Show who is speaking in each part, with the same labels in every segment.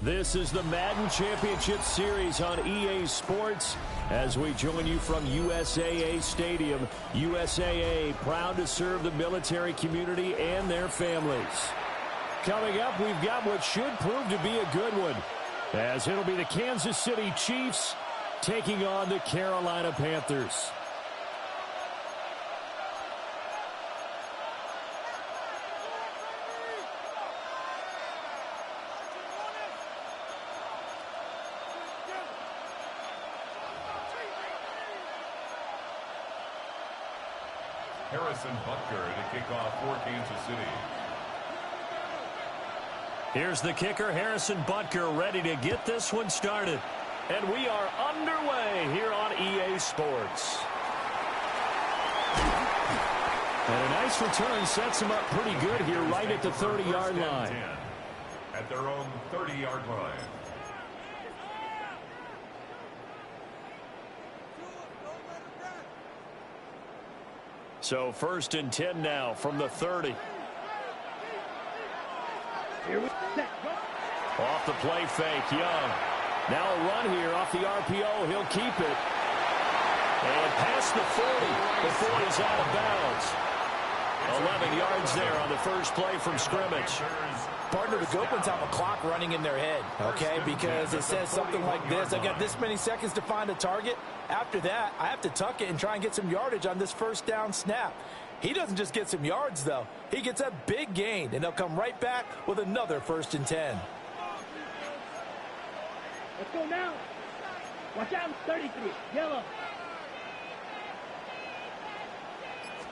Speaker 1: This is the Madden Championship Series on EA Sports as we join you from USAA Stadium. USAA proud to serve the military community and their families. Coming up, we've got what should prove to be a good one, as it'll be the Kansas City Chiefs taking on the Carolina Panthers.
Speaker 2: Harrison Butker to kick off for Kansas City.
Speaker 1: Here's the kicker, Harrison Butker, ready to get this one started. And we are underway here on EA Sports. And a nice return sets them up pretty good here right at the 30-yard line.
Speaker 2: At their own 30-yard line.
Speaker 1: So 1st and 10 now from the 30. Off the play fake, Young. Now a run here off the RPO. He'll keep it. And past the 40 before he's out of bounds. 11 yards there on the first play from scrimmage.
Speaker 3: Partner, the good ones have a clock running in their head, okay? Because it says something like this. I got this many seconds to find a target. After that, I have to tuck it and try and get some yardage on this first down snap. He doesn't just get some yards, though. He gets a big gain, and they'll come right back with another 1st and 10.
Speaker 4: Let's go now. Watch out, 33. Yellow.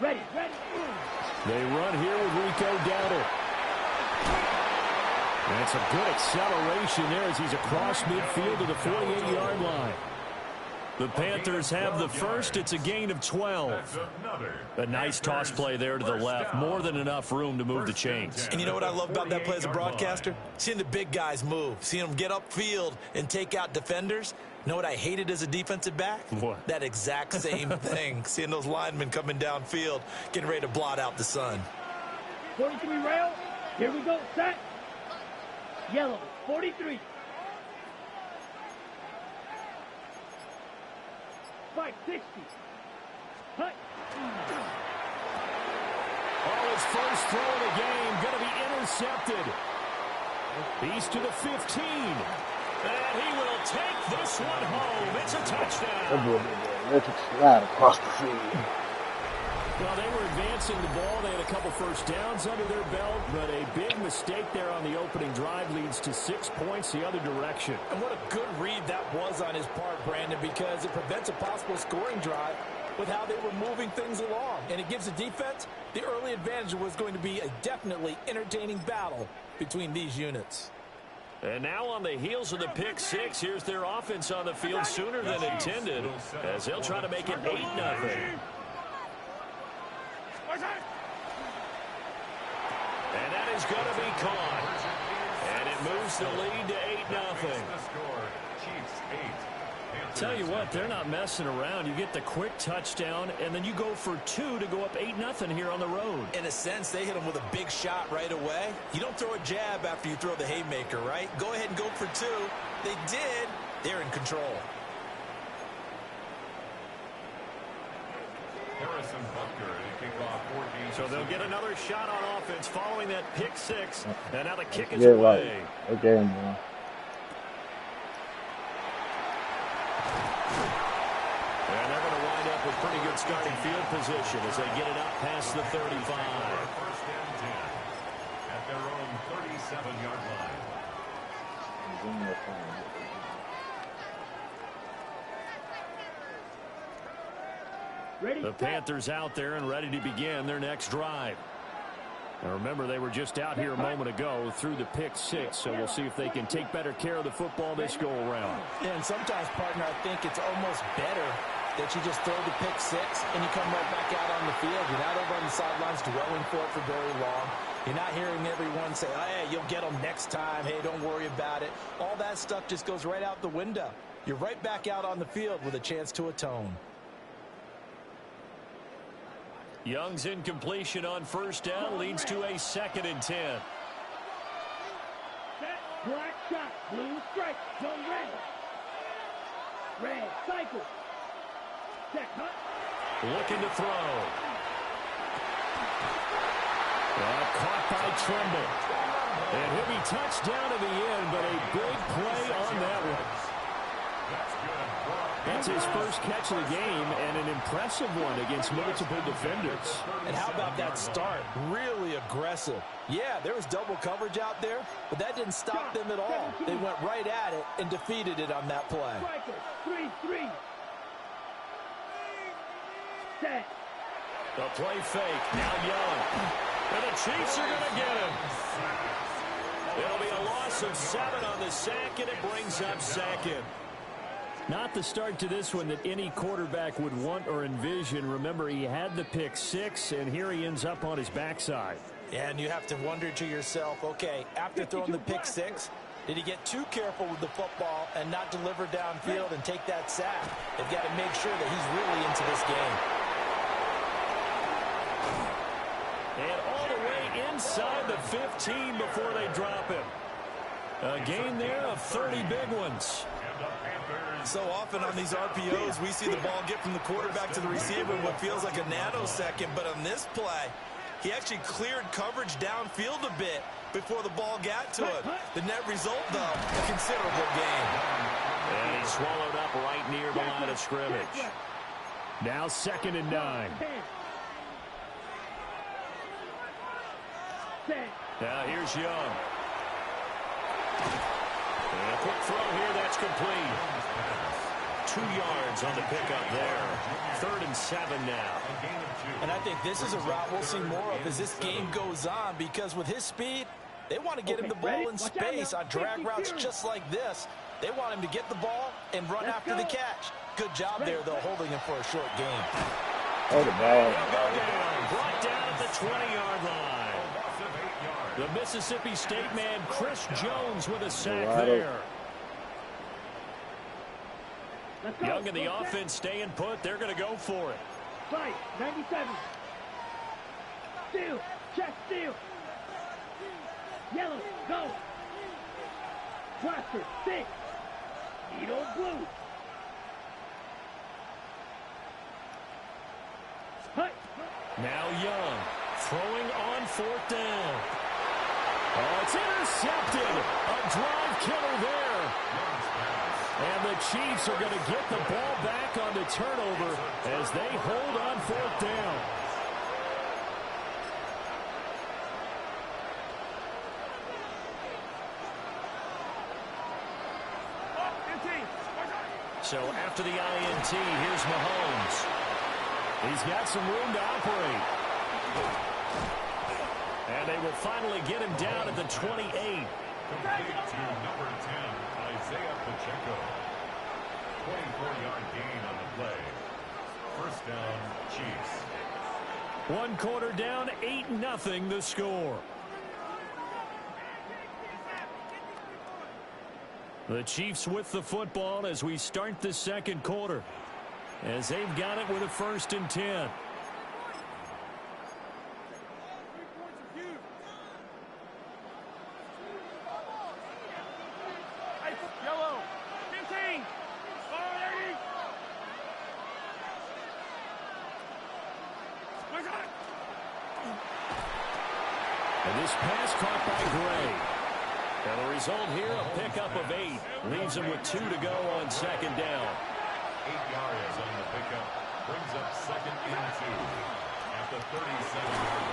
Speaker 4: Ready.
Speaker 1: They run here with Rico Dowdle. And it's a good acceleration there as he's across midfield to the 48-yard line. The Panthers have the first. It's a gain of 12. A nice toss play there to the left. More than enough room to move the chains.
Speaker 3: And you know what I love about that play as a broadcaster? Seeing the big guys move. Seeing them get upfield and take out defenders. You know what I hated as a defensive back?
Speaker 1: What?
Speaker 3: That exact same thing. Seeing those linemen coming downfield, getting ready to blot out the sun.
Speaker 4: 43 rail. Here we go. Set. Yellow. 43. 560. Hut.
Speaker 1: His first throw of the game going to be intercepted. He's to the 15. And he will take this one home. It's a touchdown.
Speaker 5: Electric slide across the field.
Speaker 1: Well, they were advancing the ball. They had a couple first downs under their belt, but a big mistake there on the opening drive leads to 6 points the other direction.
Speaker 3: And what a good read that was on his part, Brandon, because it prevents a possible scoring drive with how they were moving things along. And it gives the defense the early advantage. Was going to be a definitely entertaining battle between these units.
Speaker 1: And now on the heels of the pick six, here's their offense on the field sooner than intended as they'll try to make it 8-0. And that is going to be caught. And it moves the lead to 8-0. Tell you what, they're not messing around. You get the quick touchdown, and then you go for 2 to go up 8-0 here on the road.
Speaker 3: In a sense, they hit them with a big shot right away. You don't throw a jab after you throw the haymaker, right? Go ahead and go for 2. They did. They're in control.
Speaker 2: Harrison Butker to kick off for Kansas
Speaker 1: So they'll
Speaker 2: City.
Speaker 1: get another shot on offense following that pick six. And now the kick is
Speaker 5: Yeah,
Speaker 1: away.
Speaker 5: right. Okay, man.
Speaker 1: And they're going to wind up with pretty good starting field position as they get it up past the 35.
Speaker 2: 1st and 10 at their own 37-yard line.
Speaker 4: Ready.
Speaker 1: The Panthers out there and ready to begin their next drive. Now remember, they were just out here a moment ago through the pick six, so we'll see if they can take better care of the football this go around.
Speaker 3: Yeah, and sometimes, partner, I think it's almost better that you just throw the pick six and you come right back out on the field. You're not over on the sidelines dwelling for it for very long. You're not hearing everyone say, oh, hey, you'll get them next time. Hey, don't worry about it. All that stuff just goes right out the window. You're right back out on the field with a chance to atone.
Speaker 1: Young's incompletion on first down leads to a 2nd and 10.
Speaker 4: Set. Black shot. Blue. strike. Zone red. Red. Cycle. Check, huh?
Speaker 1: Looking to throw. Caught by Tremble. And he'll be touched down to the end, but a big play on that one. That's his first catch of the game, and an impressive one against multiple defenders.
Speaker 3: And how about that start? Really aggressive. Yeah, there was double coverage out there, but that didn't stop them at all. They went right at it and defeated it on that play.
Speaker 4: 3-3. Set.
Speaker 1: The play fake. Now Young. And the Chiefs are going to get him. It'll be a loss of 7 on the sack, and it brings up second. Not the start to this one that any quarterback would want or envision. Remember, he had the pick 6, and here he ends up on his backside.
Speaker 3: Yeah, and you have to wonder to yourself, okay, after throwing the pick 6, did he get too careful with the football and not deliver downfield and take that sack? They've got to make sure that he's really into this game.
Speaker 1: And all the way inside the 15 before they drop him. A gain there of 30 big ones.
Speaker 3: So often on these RPOs, we see the ball get from the quarterback to the receiver in what feels like a nanosecond. But on this play, he actually cleared coverage downfield a bit before the ball got to him. The net result, though, a considerable gain.
Speaker 1: And he's swallowed up right near the line of scrimmage. Now 2nd and 9. Now here's Young. And a quick throw here, that's complete. 2 yards on the pickup there. 3rd and 7 now.
Speaker 3: And I think this is a route we'll see more of as this game goes on, because with his speed, they want to get him the ball in space on drag routes just like this. They want him to get the ball and run after the catch. Good job there, though, holding him for a short game.
Speaker 5: Oh, the ball.
Speaker 1: Brought down at the 20-yard line. The Mississippi State man, Chris Jones, with a sack there. Young and the offense staying put. They're going to go for it.
Speaker 4: Fight, 97. Steal, check, steal. Yellow, go. Blaster, 6. Needle, blue. Hut.
Speaker 1: Now Young, throwing on 4th down. Oh, it's intercepted. A drive killer there. And the Chiefs are going to get the ball back on the turnover as they hold on 4th down. So after the INT, here's Mahomes. He's got some room to operate. And they will finally get him down at the 28.
Speaker 2: Complete to number 10, Isaiah Pacheco. 24-yard gain on the play. 1st down, Chiefs.
Speaker 1: 1 quarter down, 8-0 the score. The Chiefs with the football as we start the 2nd quarter, as they've got it with a 1st and 10. And this pass caught by Gray. And the result here, a pickup of 8. Leaves him with 2 to go on 2nd down.
Speaker 2: 8 yards on the pickup. Brings up 2nd and 2. At the 37.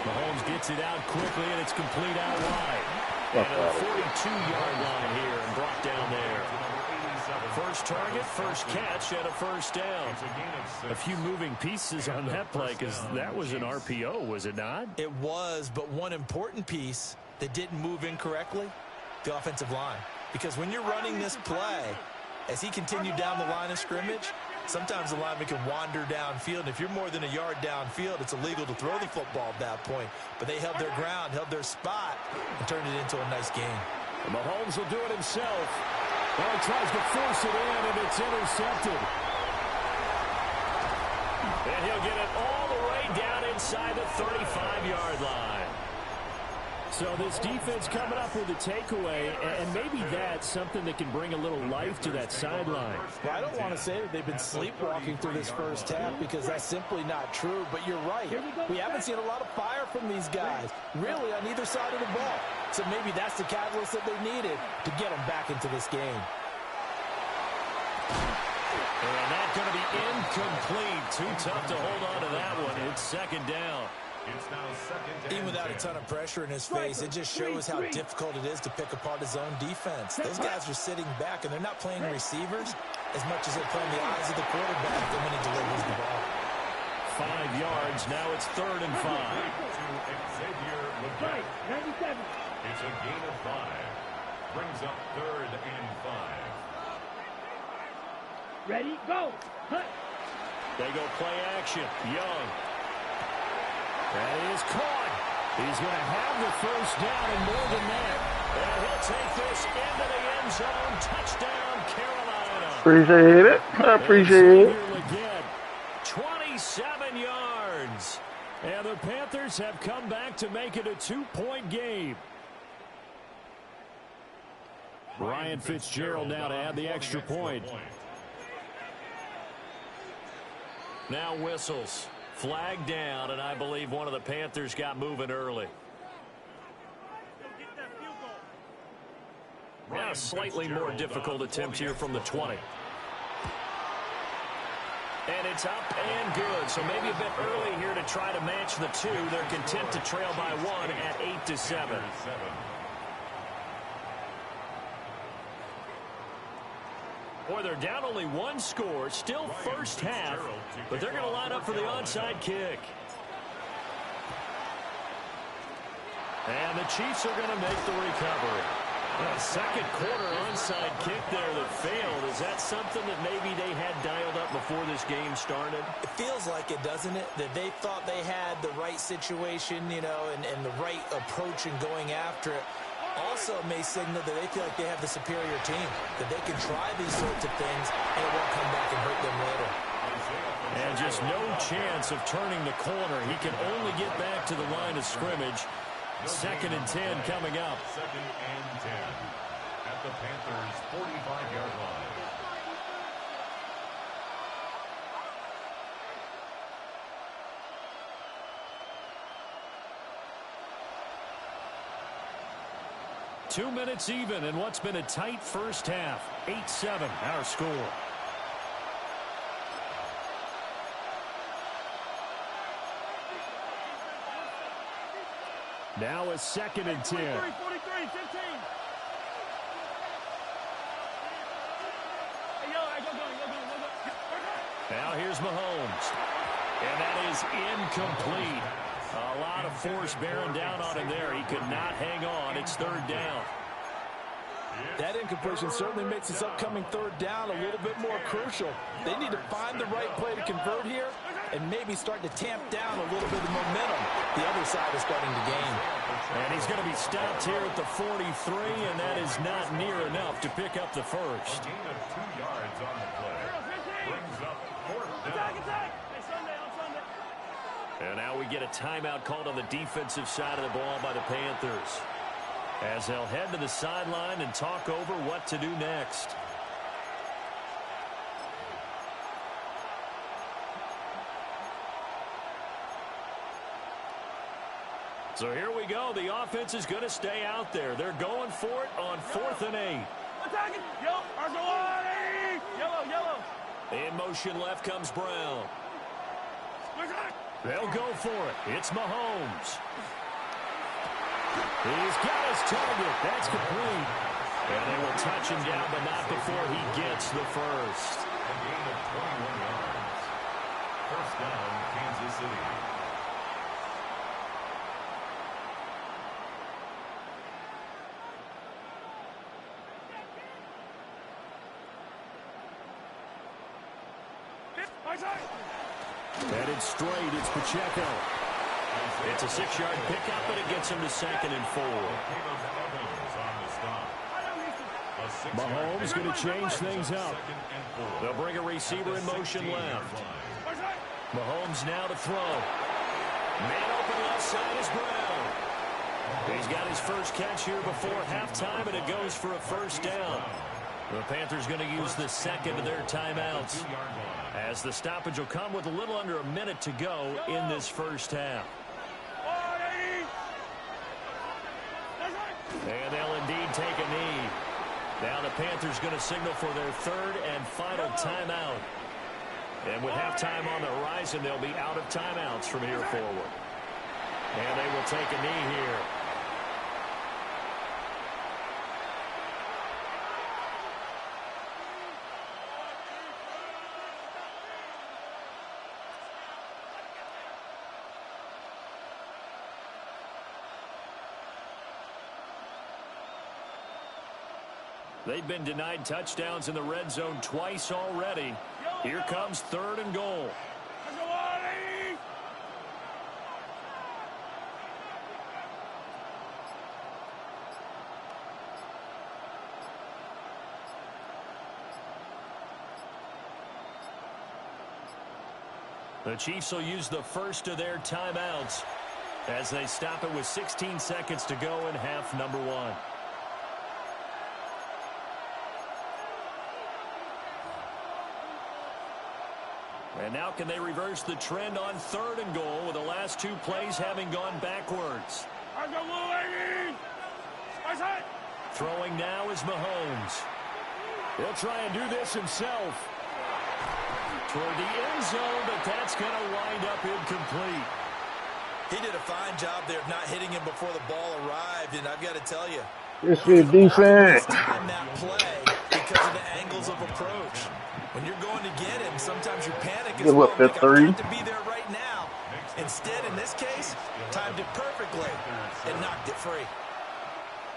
Speaker 1: Mahomes gets it out quickly, and it's complete out wide. And a 42-yard line here and brought down there. First target, first catch, and a 1st down. A few moving pieces on that play, because that was an RPO, was it not?
Speaker 3: It was, but one important piece that didn't move incorrectly, the offensive line. Because when you're running this play, as he continued down the line of scrimmage, sometimes the lineman can wander downfield. And if you're more than a yard downfield, it's illegal to throw the football at that point. But they held their ground, held their spot, and turned it into a nice game.
Speaker 1: And Mahomes will do it himself. Well, he tries to force it in, and it's intercepted. And he'll get it all the way down inside the 35-yard line. So this defense coming up with a takeaway, and maybe that's something that can bring a little life to that sideline.
Speaker 3: Well, I don't want to say that they've been sleepwalking through this first half because that's simply not true, but you're right. We haven't seen a lot of fire from these guys, really, on either side of the ball. So maybe that's the catalyst that they needed to get them back into this game.
Speaker 1: And that's going to be incomplete. Too tough to hold on to that one. It's second down.
Speaker 2: It's now second down.
Speaker 3: Even without a ton of pressure in his face, it just shows how difficult it is to pick apart his own defense. Those guys are sitting back, and they're not playing receivers as much as they're playing the eyes of the quarterback when he delivers the ball.
Speaker 1: 5 yards. Now it's 3rd and 5.
Speaker 4: Right, 97.
Speaker 2: It's a gain of 5. Brings up 3rd and 5.
Speaker 4: Ready, go. Hut.
Speaker 1: They go play action. Young. That is caught. He's going to have the first down and more than that. And he'll take this into the end zone. Touchdown, Carolina.
Speaker 5: Appreciate it. I appreciate it.
Speaker 1: 27 yards. And the Panthers have come back to make it a 2-point game. Ryan Fitzgerald now to add the extra point. Now whistles. Flag down, and I believe one of the Panthers got moving early. Now a slightly more difficult attempt here from the 20. And it's up and good. So maybe a bit early here to try to match the 2. They're content to trail by 1 at 8-7. Boy, they're down only 1 score, still first half, but they're going to line up for the onside kick. And the Chiefs are going to make the recovery. A second quarter onside kick there that failed. Is that something that maybe they had dialed up before this game started?
Speaker 3: It feels like it, doesn't it? That they thought they had the right situation, you know, and the right approach in going after it. Also may signal that they feel like they have the superior team, that they can try these sorts of things and it won't come back and hurt them later.
Speaker 1: And just no chance of turning the corner. He can only get back to the line of scrimmage. 2nd and 10 coming up.
Speaker 2: 2nd and 10 at the Panthers' 45-yard line.
Speaker 1: Two minutes even in what's been a tight first half. 8-7 our score. Now a 2nd and 10.
Speaker 4: 43, 15.
Speaker 1: Now here's Mahomes. And that is incomplete. A lot of force bearing down on him there. He could not hang on. It's 3rd down.
Speaker 3: That incompletion certainly makes this upcoming 3rd down a little bit more crucial. They need to find the right play to convert here and maybe start to tamp down a little bit of momentum. The other side is starting to gain.
Speaker 1: And he's going to be stopped here at the 43, and that is not near enough to pick up the first.
Speaker 2: A gain of 2 yards on the play. Brings up 4th down.
Speaker 1: And now we get a timeout called on the defensive side of the ball by the Panthers, as they'll head to the sideline and talk over what to do next. So here we go. The offense is going to stay out there. They're going for it on 4th and 8.
Speaker 4: Yellow.
Speaker 1: In motion left comes Brown. They'll go for it. It's Mahomes. He's got his target. That's complete. And they will touch him down, but not before he gets the first.
Speaker 2: A gain of 21 yards. 1st down, Kansas City.
Speaker 1: Headed straight, it's Pacheco. It's a 6-yard pickup, but it gets him to 2nd and 4. Mahomes going to change things up. They'll bring a receiver in motion left. Mahomes now to throw. Man open left side is Brown. He's got his first catch here before halftime, and it goes for a first down. The Panthers going to use the second of their timeouts, as the stoppage will come with a little under a minute to go in this first half. And they'll indeed take a knee. Now the Panthers going to signal for their third and final timeout. And with halftime on the horizon, they'll be out of timeouts from here forward. And they will take a knee here. They've been denied touchdowns in the red zone twice already. Here comes third and goal. The Chiefs will use the first of their timeouts as they stop it with 16 seconds to go in half number one. And now can they reverse the trend on third and goal with the last two plays having gone backwards? Throwing now is Mahomes. He'll try and do this himself. Toward the end zone, but that's going to wind up incomplete.
Speaker 3: He did a fine job there of not hitting him before the ball arrived, and I've got to tell you,
Speaker 5: This is defense.
Speaker 3: time that play because of the angles of approach. When you're going to get him, sometimes you panic as
Speaker 5: Give
Speaker 3: well.
Speaker 5: up that
Speaker 3: Like,
Speaker 5: three.
Speaker 3: I've got to be there right now. Instead, in this case, timed it perfectly and knocked it free.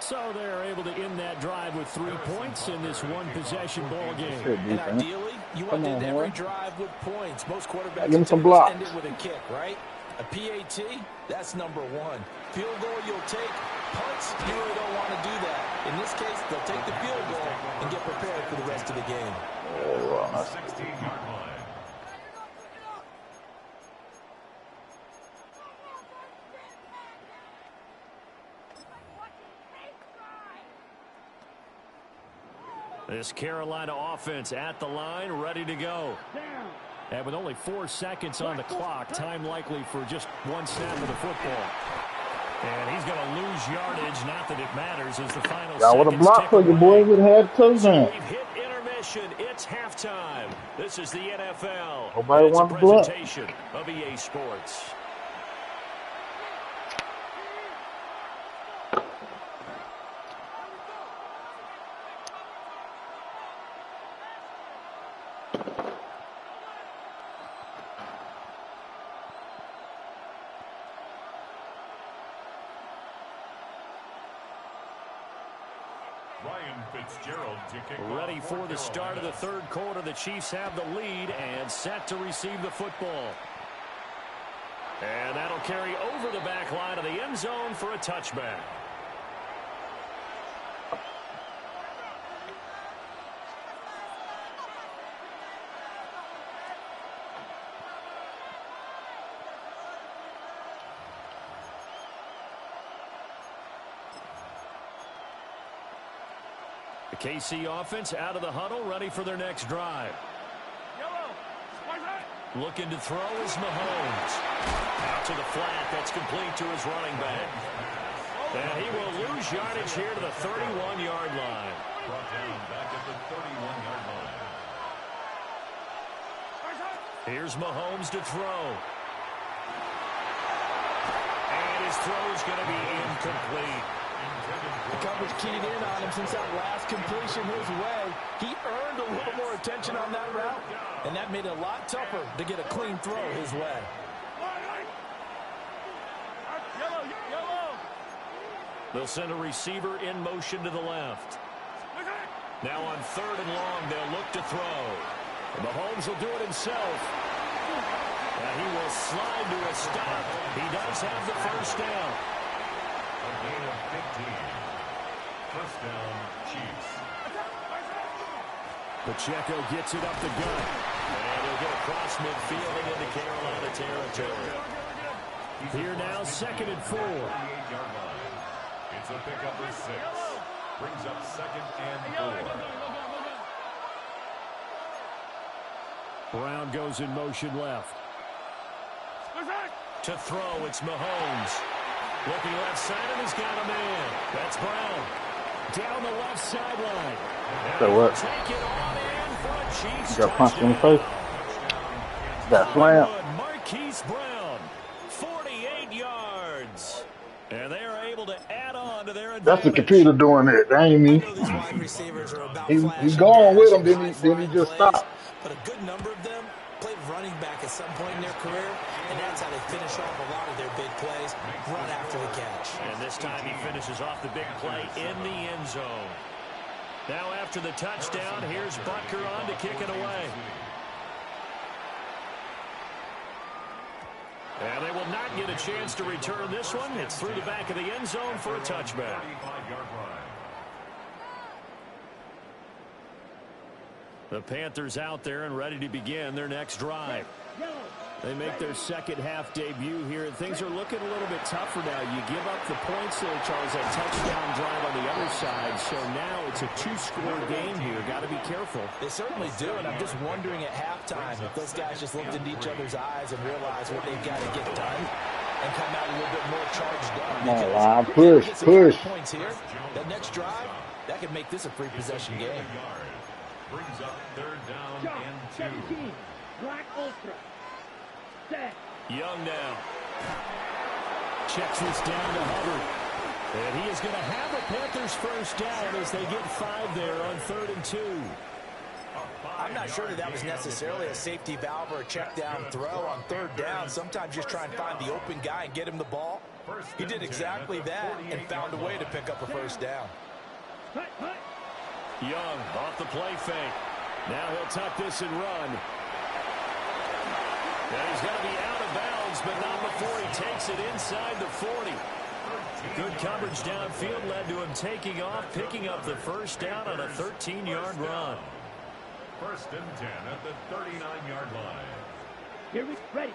Speaker 1: So they're able to end that drive with 3 points in this one-possession ball game.
Speaker 5: Good
Speaker 3: And
Speaker 5: defense.
Speaker 3: ideally, you
Speaker 5: Come
Speaker 3: want to
Speaker 5: on,
Speaker 3: end every
Speaker 5: boy.
Speaker 3: drive with points. Most quarterbacks
Speaker 5: Give him some
Speaker 3: end
Speaker 5: blocks.
Speaker 3: it with a kick, right? A PAT, that's number one. Field goal you'll take. Punts, you really don't want to do that. In this case, they'll take the field goal and get prepared for the rest of the game.
Speaker 2: 16-yard line.
Speaker 1: This Carolina offense at the line, ready to go. And with only 4 seconds on the clock, time likely for just one snap of the football. And he's going to lose yardage, not that it matters, as the final
Speaker 5: Y'all would have
Speaker 1: seconds
Speaker 5: blocked
Speaker 1: tick
Speaker 5: for you,
Speaker 1: away.
Speaker 5: boys. Would have had
Speaker 1: So
Speaker 5: touchdown.
Speaker 1: we've hit intermission. It's halftime. This is the NFL.
Speaker 5: Nobody
Speaker 1: It's a
Speaker 5: wanted to block.
Speaker 1: presentation of EA Sports.
Speaker 2: Ryan Fitzgerald to kick
Speaker 1: Ready
Speaker 2: off
Speaker 1: for the start of the third quarter. The Chiefs have the lead and set to receive the football. And that'll carry over the back line of the end zone for a touchback. The KC offense out of the huddle, ready for their next drive. Looking to throw is Mahomes. Out to the flat, that's complete to his running back. And he will lose yardage here to the 31-yard line.
Speaker 2: Brought down back at the 31-yard line.
Speaker 1: Here's Mahomes to throw. And his throw is going to be incomplete.
Speaker 3: The coverage keyed in on him since that last completion his way. He earned a little more attention on that route, and that made it a lot tougher to get a clean throw his way.
Speaker 1: They'll send a receiver in motion to the left. Now on third and long, they'll look to throw. Mahomes will do it himself. And he will slide to a stop. He does have the first down.
Speaker 2: A gain of 15. First down, Chiefs.
Speaker 1: Pacheco gets it up the gut. And he'll get across midfield and into Carolina territory. Here now, 2nd and 4.
Speaker 2: 38-yard line. It's a pickup for 6. Brings up 2nd and 4.
Speaker 1: Brown goes in motion left. To throw, it's Mahomes. Looking left side, and he's got a man. That's Brown. Down the left sideline.
Speaker 5: So what?
Speaker 1: Take it on in for a Chiefs
Speaker 5: You got punched in the
Speaker 1: touchdown.
Speaker 5: face? Got slammed.
Speaker 1: Marquise Brown, 48 yards. And they are able to add on to their advantage.
Speaker 5: That's the computer doing it. That ain't
Speaker 3: I
Speaker 5: me.
Speaker 3: know these wide receivers are about
Speaker 5: He
Speaker 3: flash
Speaker 5: going
Speaker 3: and
Speaker 5: with
Speaker 3: dash
Speaker 5: him,
Speaker 3: and
Speaker 5: then he just
Speaker 3: high-flying
Speaker 5: stopped.
Speaker 3: plays, but a good number of them played running back at some point in their career, and that's how they finish off a lot of their big plays, run after the catch.
Speaker 1: And this time he finishes off the big play in the end zone. Now after the touchdown, here's Butker on to kick it away. And they will not get a chance to return this one. It's through the back of the end zone for a touchback. The Panthers out there and ready to begin their next drive. They make their second half debut here, and things are looking a little bit tougher now. You give up the points there, Charles, that touchdown drive on the other side. So now it's a 2-score game here. Got to be careful.
Speaker 3: They certainly do, and I'm just wondering at halftime if those guys just looked into each other's eyes and realized what they've got to get done and come out a little bit more charged up.
Speaker 5: Come on, Lyle. Push.
Speaker 3: Points here. That next drive, that could make this a free possession game.
Speaker 2: Brings up 3rd down and 2.
Speaker 4: Black Ultra. Set.
Speaker 1: Young now. Checks this down to Hubbard. And he is going to have the Panthers first down as they get 5 there on 3rd and 2.
Speaker 3: I'm not sure that was necessarily a safety valve or a check down throw on 3rd down. Sometimes just try and find the open guy and get him the ball. He did exactly that and found a way to pick up a first down.
Speaker 1: Young off the play fake. Now he'll tuck this and run. And he's going to be out of bounds, but not before he takes it inside the 40. Good coverage downfield led to him taking off, picking up the first down on a 13-yard run.
Speaker 2: 1st and 10 at the 39-yard line.
Speaker 4: Here we ready.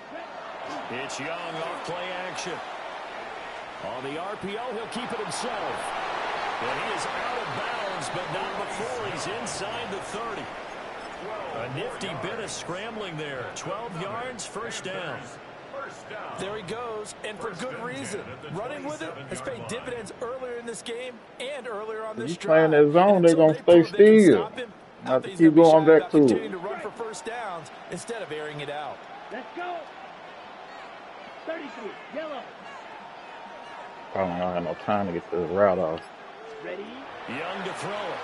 Speaker 1: It's Young off play action. On the RPO, he'll keep it himself. And he is out of bounds, but not before he's inside the 30. A nifty bit of scrambling there. 12 yards, first down.
Speaker 3: There he goes, and for good reason. Running with it has paid dividends earlier in this game and earlier on this drive.
Speaker 5: Playing that zone, they're going to stay still. Not to keep going back to it.
Speaker 3: To run for first downs instead of airing it out.
Speaker 4: Let's go. 33. Yellow.
Speaker 5: Probably don't have no time to get the route off.
Speaker 4: Ready.
Speaker 1: Young to throw it.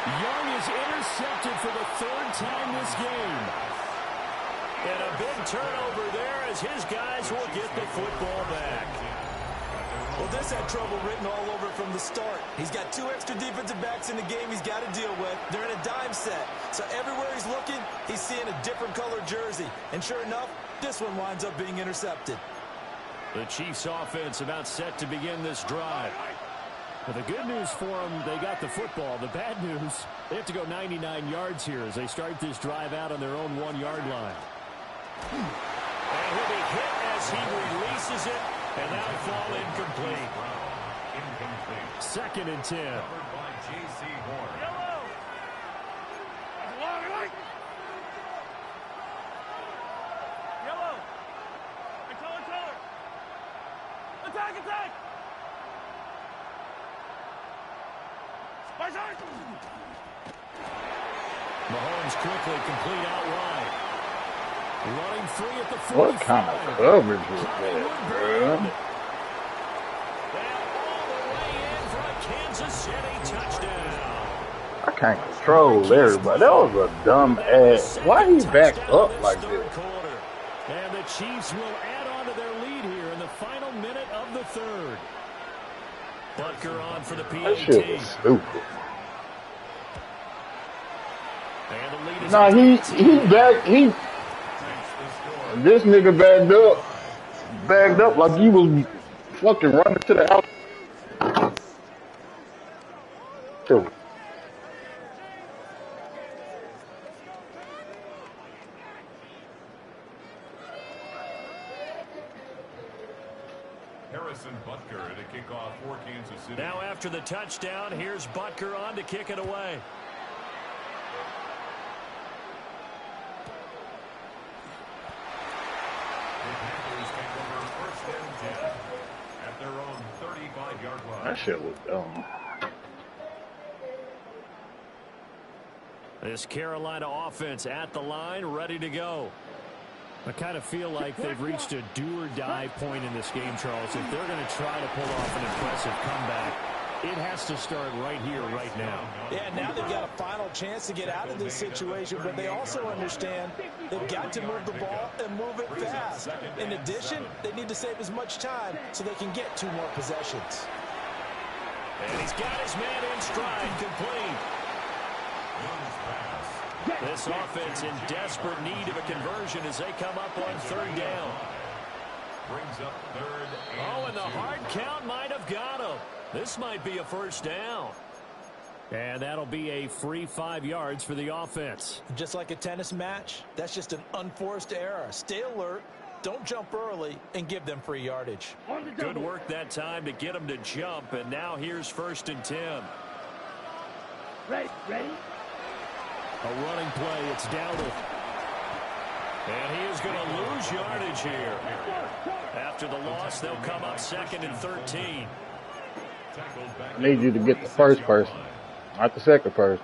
Speaker 1: Young is intercepted for the 3rd time this game. And a big turnover there as his guys will get the football back.
Speaker 3: Well, this had trouble written all over from the start. He's got 2 extra defensive backs in the game he's got to deal with. They're in a dime set. So everywhere he's looking, he's seeing a different color jersey. And sure enough, this one winds up being intercepted.
Speaker 1: The Chiefs offense about set to begin this drive. But the good news for them, they got the football. The bad news, they have to go 99 yards here as they start this drive out on their own 1-yard line. And he'll be hit as he releases it, and that'll fall incomplete. 2nd and 10.
Speaker 2: Covered by J.C. Horn.
Speaker 4: Yellow. Yellow. Color. Attack.
Speaker 1: Mahomes quickly complete out wide. Running free at the 45.
Speaker 5: What kind of coverage was that, bro?
Speaker 1: And all the way in for a Kansas City touchdown.
Speaker 5: I can't control everybody. That was a dumb ass. Why he back up like this?
Speaker 1: And the Chiefs will add on to their lead here in the final minute of the 3rd. Butker on for the PAT.
Speaker 5: That shit was stupid.
Speaker 1: And the lead is
Speaker 5: Nah, this nigga backed up like he was fucking running to the house. Dude.
Speaker 2: Harrison Butker to kick off for Kansas City.
Speaker 1: Now after the touchdown, here's Butker on to kick it away.
Speaker 2: The Panthers take over first and 10 at their own 35-yard line.
Speaker 5: That shit was dumb.
Speaker 1: This Carolina offense at the line, ready to go. I kind of feel like they've reached a do-or-die point in this game, Charles. If they're going to try to pull off an impressive comeback, it has to start right here, right now.
Speaker 3: Yeah, now they've got a final chance to get out of this situation, but they also understand they've got to move the ball and move it fast. In addition, they need to save as much time so they can get 2 more possessions.
Speaker 1: And he's got his man in stride, complete. This offense in desperate need of a conversion as they come up on 3rd down.
Speaker 2: Brings up 3rd
Speaker 1: and the hard count might have got him. This might be a first down. And that'll be a free 5 yards for the offense.
Speaker 3: Just like a tennis match, that's just an unforced error. Stay alert, don't jump early, and give them free yardage.
Speaker 1: Good work that time to get them to jump, and now here's 1st and 10.
Speaker 4: Ready?
Speaker 1: A running play, it's Dowdle. And he is going to lose yardage here. After the loss, they'll come up 2nd and 13.
Speaker 5: I need you to get the first person, not the second person.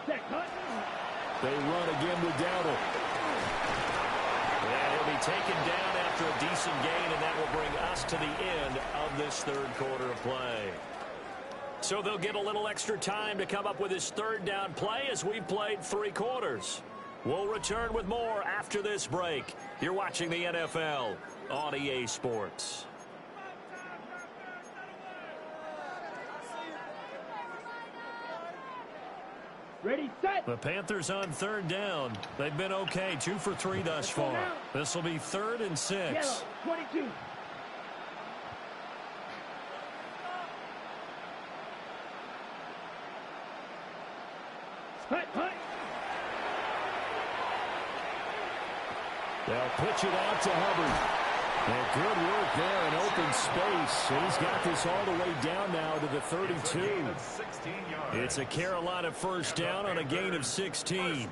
Speaker 1: They run again with Dowdle. And he'll be taken down after a decent gain, and that will bring us to the end of this 3rd quarter of play. So they'll get a little extra time to come up with his 3rd down play as we've played 3 quarters. We'll return with more after this break. You're watching the NFL on EA Sports.
Speaker 4: Ready, set.
Speaker 1: The Panthers on 3rd down. They've been okay, 2 for 3 thus far. This will be 3rd and 6.
Speaker 4: Yellow, 22. Hut.
Speaker 1: They'll pitch it out to Hubbard. And good work there in open space. And he's got this all the way down now to the 32. It's a Carolina first down on a gain of 16.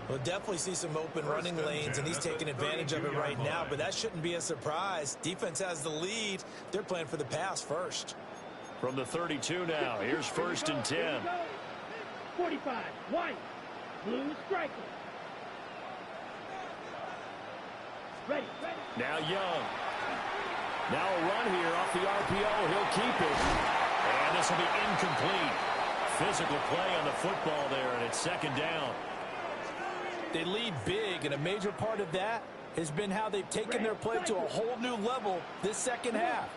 Speaker 3: We'll definitely see some open running lanes, and he's taking advantage of it right now, but that shouldn't be a surprise. Defense has the lead. They're playing for the pass first.
Speaker 1: From the 32 now, here's 1st and 10.
Speaker 4: 45, white, blue striker. Ready.
Speaker 1: Now Young. Now a run here off the RPO. He'll keep it. And this will be incomplete. Physical play on the football there, and it's 2nd down.
Speaker 3: They lead big, and a major part of that has been how they've taken their play to a whole new level this 2nd half.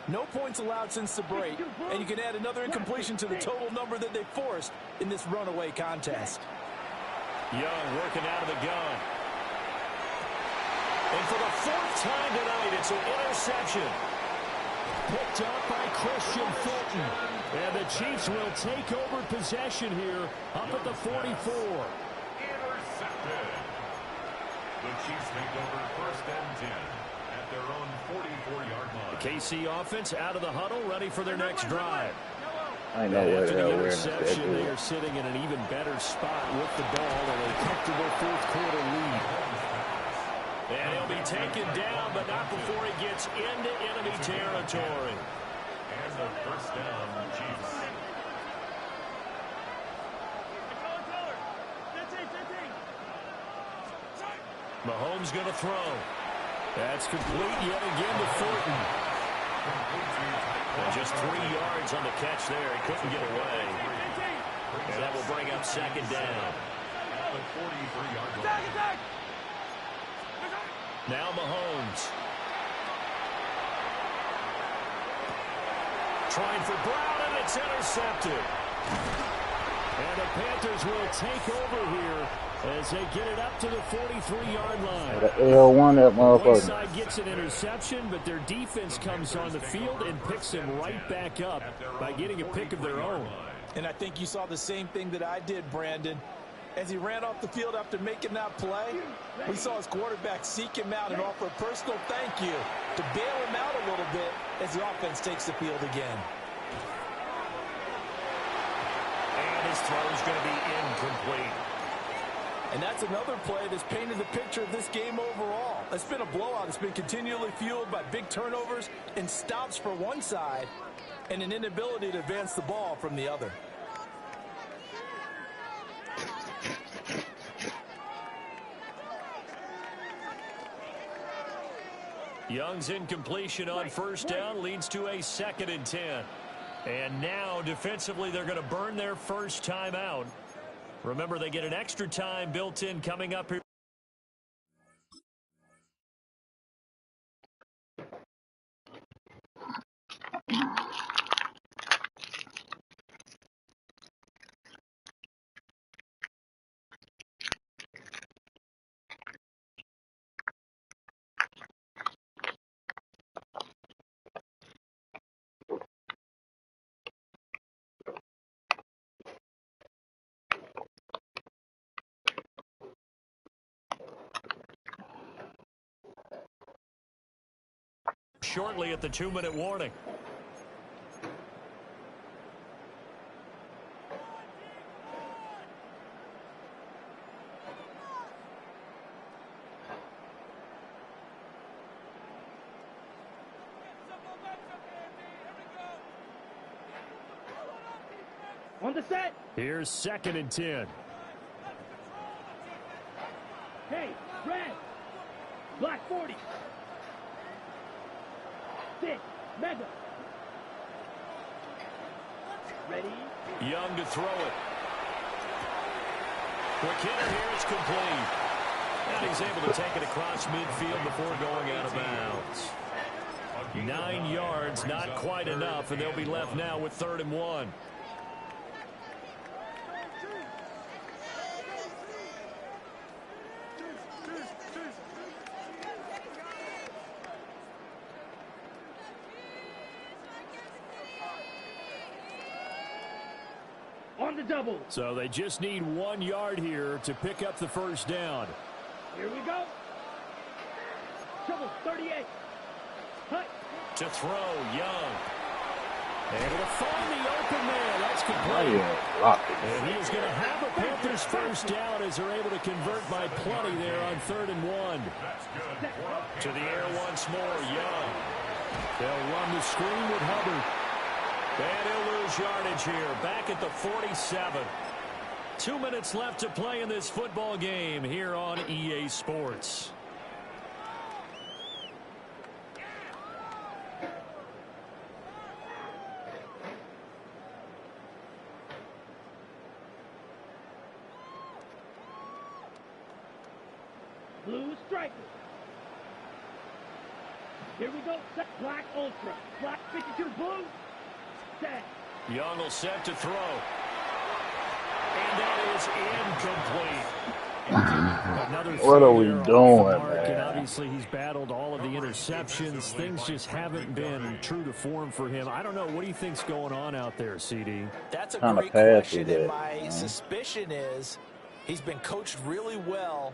Speaker 3: No points allowed since the break, and you can add another incompletion to the total number that they forced in this runaway contest.
Speaker 1: Young working out of the gun. And for the 4th time tonight, it's an interception. Picked up by Christian Fulton. And the Chiefs will take over possession here up at the 44.
Speaker 2: Intercepted. The Chiefs take over 1st and 10 at their own 44-yard line.
Speaker 1: The KC offense out of the huddle, ready for their next drive.
Speaker 5: I know where
Speaker 1: After
Speaker 5: the hell
Speaker 1: the
Speaker 5: we're in
Speaker 1: interception, they
Speaker 5: the
Speaker 1: are sitting in an even better spot with the ball and a comfortable 4th quarter lead. And he'll be taken down, but not before he gets into enemy territory.
Speaker 2: And the first down, Chiefs.
Speaker 1: Mahomes going to throw. That's complete yet again to Fulton. And just 3 yards on the catch there. He couldn't get away. And that will bring up 2nd down.
Speaker 2: The 43-yard line.
Speaker 1: Now Mahomes. Trying for Brown, and it's intercepted. And the Panthers will take over here as they get it up to the 43-yard line.
Speaker 5: The L1, that
Speaker 1: One
Speaker 5: motherfucker.
Speaker 1: side gets an interception, but their defense comes on the field and picks them right back up by getting a pick of their own.
Speaker 3: And I think you saw the same thing that I did, Brandon. as he ran off the field after making that play. We saw his quarterback seek him out and offer a personal thank you to bail him out a little bit as the offense takes the field again.
Speaker 1: And his throw is going to be incomplete.
Speaker 3: And that's another play that's painted the picture of this game overall. It's been a blowout. It's been continually fueled by big turnovers and stops for one side and an inability to advance the ball from the other.
Speaker 1: Young's incompletion on first down leads to a 2nd and 10. And now, defensively, they're going to burn their first time out. Remember, they get an extra time built in coming up here. Shortly at the 2-minute warning.
Speaker 4: On the set.
Speaker 1: Here's 2nd and 10.
Speaker 4: Hey, red. Black 40. 6, mega. Ready?
Speaker 1: Young to throw it. McKinnon here, it's complete. And he's able to take it across midfield before going out of bounds. 9 yards, not quite enough, and they'll be left now with 3rd and 1.
Speaker 4: On the double.
Speaker 1: So they just need 1 yard here to pick up the first down.
Speaker 4: Here we go. Trouble 38. Hut.
Speaker 1: To throw, Young. Able to find the open man. That's complete. And he is going to have a Panthers first down as they're able to convert by plenty there on 3rd and 1. To the air once more, Young. They'll run the screen with Hubbard. And he'll lose yardage here, back at the 47. 2 minutes left to play in this football game here on EA Sports.
Speaker 4: Blue striker. Here we go. Black ultra. Black 52 blue. Set.
Speaker 1: Young will set to throw. And that is incomplete.
Speaker 5: What are we doing,
Speaker 1: And obviously he's battled all of the interceptions. Things just haven't been true to form for him. I don't know. What do you think's going on out there, CD?
Speaker 3: That's a
Speaker 5: Kinda
Speaker 3: great question, and
Speaker 5: it,
Speaker 3: my suspicion is he's been coached really well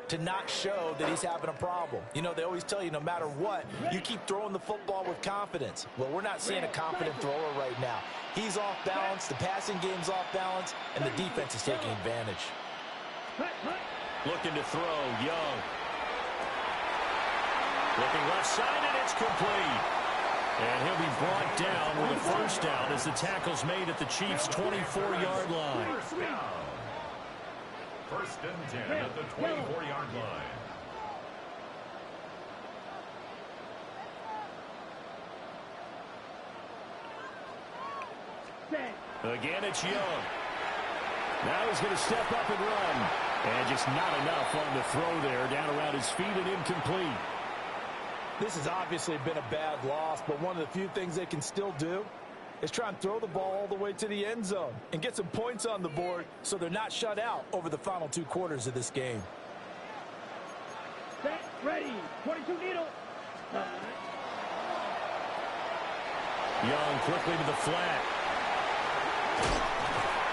Speaker 3: to not show that he's having a problem. You know, they always tell you no matter what, you keep throwing the football with confidence. Well, we're not seeing a confident thrower right now. He's off balance, the passing game's off balance, and the defense is taking advantage.
Speaker 1: Looking to throw, Young. Looking left side, and it's complete. And he'll be brought down with a first down as the tackle's made at the Chiefs' 24-yard line.
Speaker 2: First and 10 at the 24-yard line.
Speaker 1: Again, it's Young. Now he's going to step up and run. And just not enough on the throw there. Down around his feet and incomplete.
Speaker 3: This has obviously been a bad loss, but one of the few things they can still do is try and throw the ball all the way to the end zone and get some points on the board so they're not shut out over the final 2 quarters of this game.
Speaker 4: Set, ready, 22 needle.
Speaker 1: Young quickly to the flat.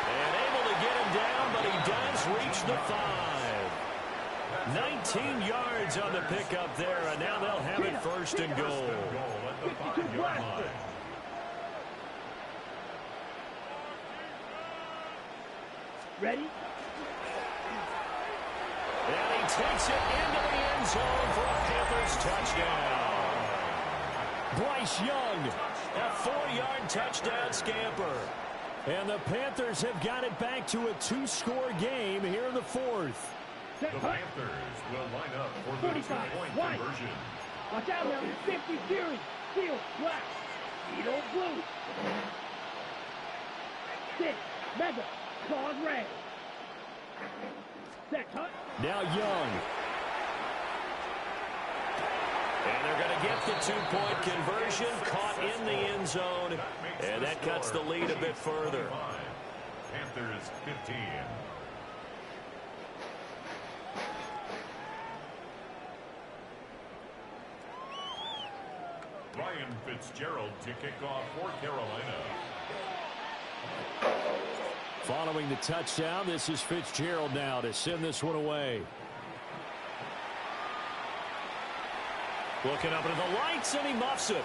Speaker 1: And able to get him down, but he does reached the 5. 19 yards on the pickup there, and now they'll have it first and goal.
Speaker 2: At the 5-yard line.
Speaker 4: Ready?
Speaker 1: And he takes it into the end zone for a Panthers touchdown. Bryce Young, a 4-yard touchdown scamper. And the Panthers have got it back to a 2-score game here in the 4th.
Speaker 2: The Panthers will line up for the 2-point conversion.
Speaker 4: Watch out now. 50 series. Steel, black. Edo blue. 6, mega. Claws red. Set, cut.
Speaker 1: Now Young. And they're going to get the 2-point conversion, caught in the end zone, and that cuts the lead a bit further.
Speaker 2: Panthers 15. Ryan Fitzgerald to kick off for Carolina.
Speaker 1: Following the touchdown, this is Fitzgerald now to send this one away. Looking up into the lights, and he muffs it.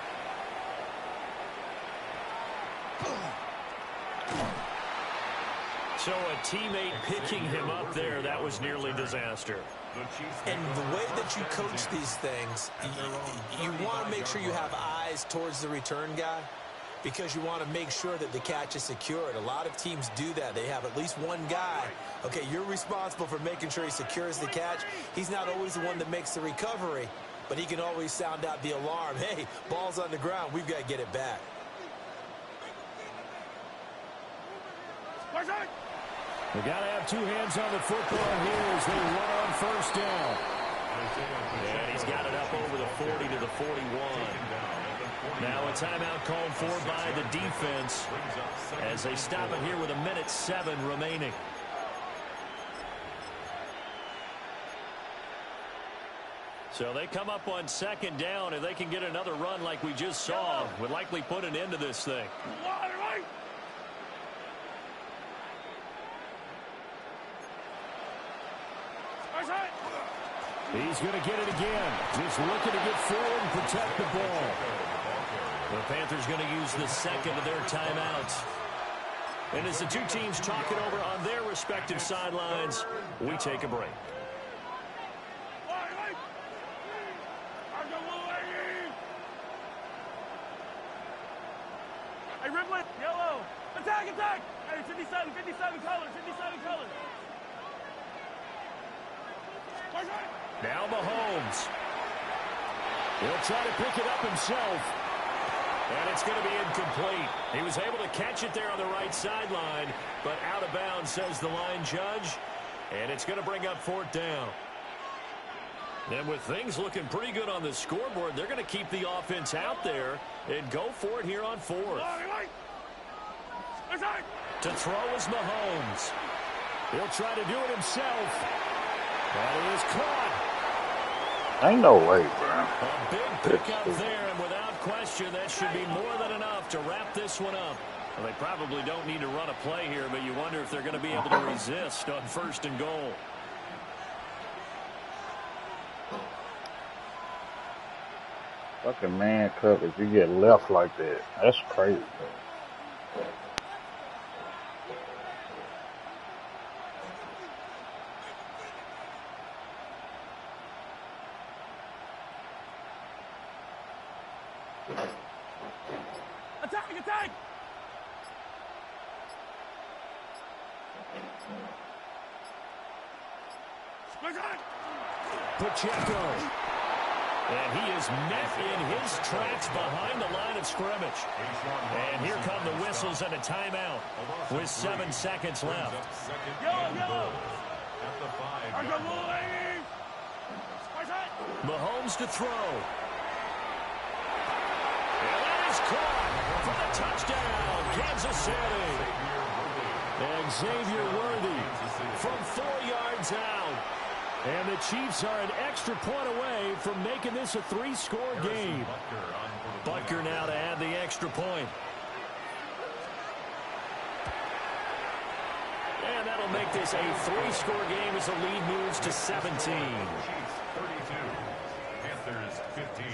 Speaker 1: So a teammate picking him up there, that was nearly disaster.
Speaker 3: And the way that you coach these things, you want to make sure you have eyes towards the return guy because you want to make sure that the catch is secured. A lot of teams do that. They have at least one guy. Okay, you're responsible for making sure he secures the catch. He's not always the one that makes the recovery, but he can always sound out the alarm. Hey, ball's on the ground. We've got to get it back.
Speaker 1: They got to have 2 hands on the football here as they run on first down. And he's got it up over the 40 to the 41. Now a timeout called for by the defense as they stop it here with 1:07 remaining. So they come up on second down, and they can get another run like we just saw. Would likely put an end to this thing. He's going to get it again. Just looking to get forward and protect the ball. The Panthers going to use the second of their timeouts. And as the two teams talk it over on their respective sidelines, we take a break.
Speaker 6: Hey, Ripley, yellow. Attack, attack. Hey, 57 colors, 57 colors.
Speaker 1: Now Mahomes. He'll try to pick it up himself. And it's going to be incomplete. He was able to catch it there on the right sideline, but out of bounds, says the line judge. And it's going to bring up 4th down. And with things looking pretty good on the scoreboard, they're going to keep the offense out there and go for it here on 4th. To throw is Mahomes. He'll try to do it himself. That is caught.
Speaker 5: Ain't no way, bro.
Speaker 1: A big pickup there, and without question, that should be more than enough to wrap this one up. Well, they probably don't need to run a play here, but you wonder if they're going to be able to resist on 1st and goal.
Speaker 5: Fucking man coverage, you get left like that. That's crazy.
Speaker 6: Attack, attack.
Speaker 1: Pacheco. And he is met in his tracks behind the line of scrimmage. And here come the whistles and a timeout with 7 seconds left. Mahomes to throw. And that is caught for the touchdown, Kansas City. And Xavier Worthy from 4 yards out. And the Chiefs are an extra point away from making this a 3-score game. Butker now to add the extra point. And And that'll make this a 3-score game as the lead moves to 17.
Speaker 2: Chiefs 32, Panthers 15.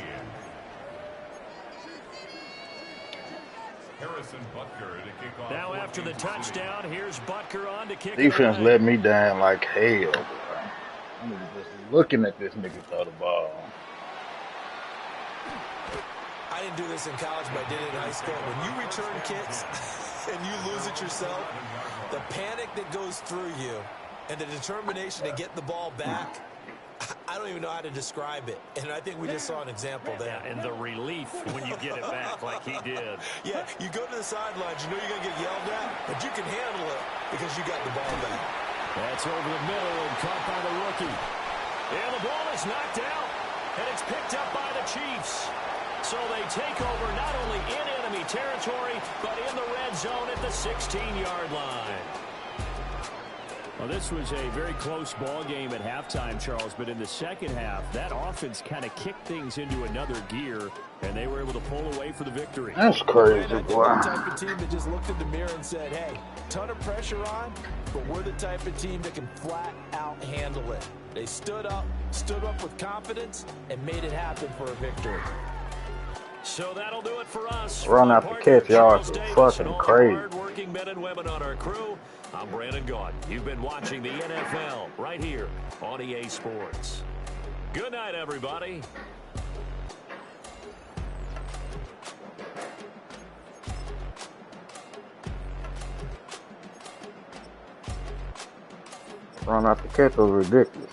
Speaker 2: Harrison Butker to kick off.
Speaker 1: Now after the touchdown, here's Butker on to kick
Speaker 5: Defense
Speaker 1: it away.
Speaker 5: let me down like hell, bro. I'm just looking at this nigga throw the ball.
Speaker 3: I didn't do this in college, but I did it in high school. When you return kicks and you lose it yourself, the panic that goes through you and the determination to get the ball back, I don't even know how to describe it. And I think we just saw an example there.
Speaker 1: Yeah, and the relief when you get it back like he did.
Speaker 3: Yeah, you go to the sidelines, you know you're going to get yelled at, but you can handle it because you got the ball back.
Speaker 1: That's over the middle and caught by the rookie. And the ball is knocked out, and it's picked up by the Chiefs. So they take over not only in enemy territory, but in the red zone at the 16-yard line. Well, this was a very close ball game at halftime, Charles, but in the second half, that offense kind of kicked things into another gear, and they were able to pull away for the victory.
Speaker 5: That's crazy, boy.
Speaker 3: We're the type of team that just looked in the mirror and said, hey, ton of pressure on, but we're the type of team that can flat out handle it. They stood up with confidence, and made it happen for a victory.
Speaker 1: So that'll do it for us.
Speaker 5: Run out the catch yards is fucking crazy.
Speaker 1: Hard-working men and women on our crew. I'm Brandon Gaudin. You've been watching the NFL right here on EA Sports. Good night, everybody.
Speaker 5: Run out the catch was ridiculous.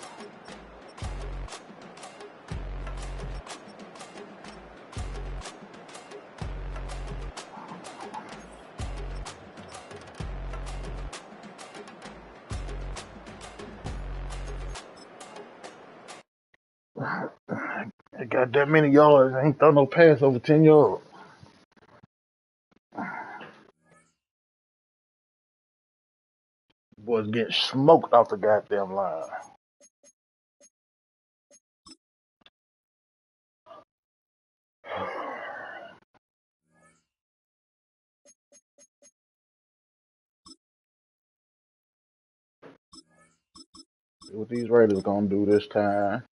Speaker 5: They got that many yards. I ain't throw no pass over 10 yards. Boys getting smoked off the goddamn line. See what these Raiders gonna do this time.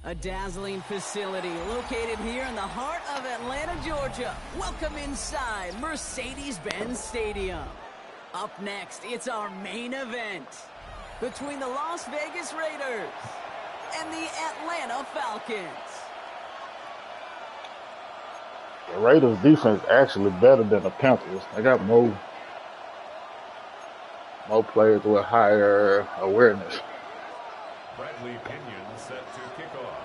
Speaker 7: A dazzling facility located here in the heart of Atlanta, Georgia. Welcome inside Mercedes-Benz Stadium. Up next, it's our main event between the Las Vegas Raiders and the Atlanta Falcons.
Speaker 5: The Raiders' defense actually better than the Panthers. They got more players with higher awareness.
Speaker 2: Bradley Pinion set to kick off.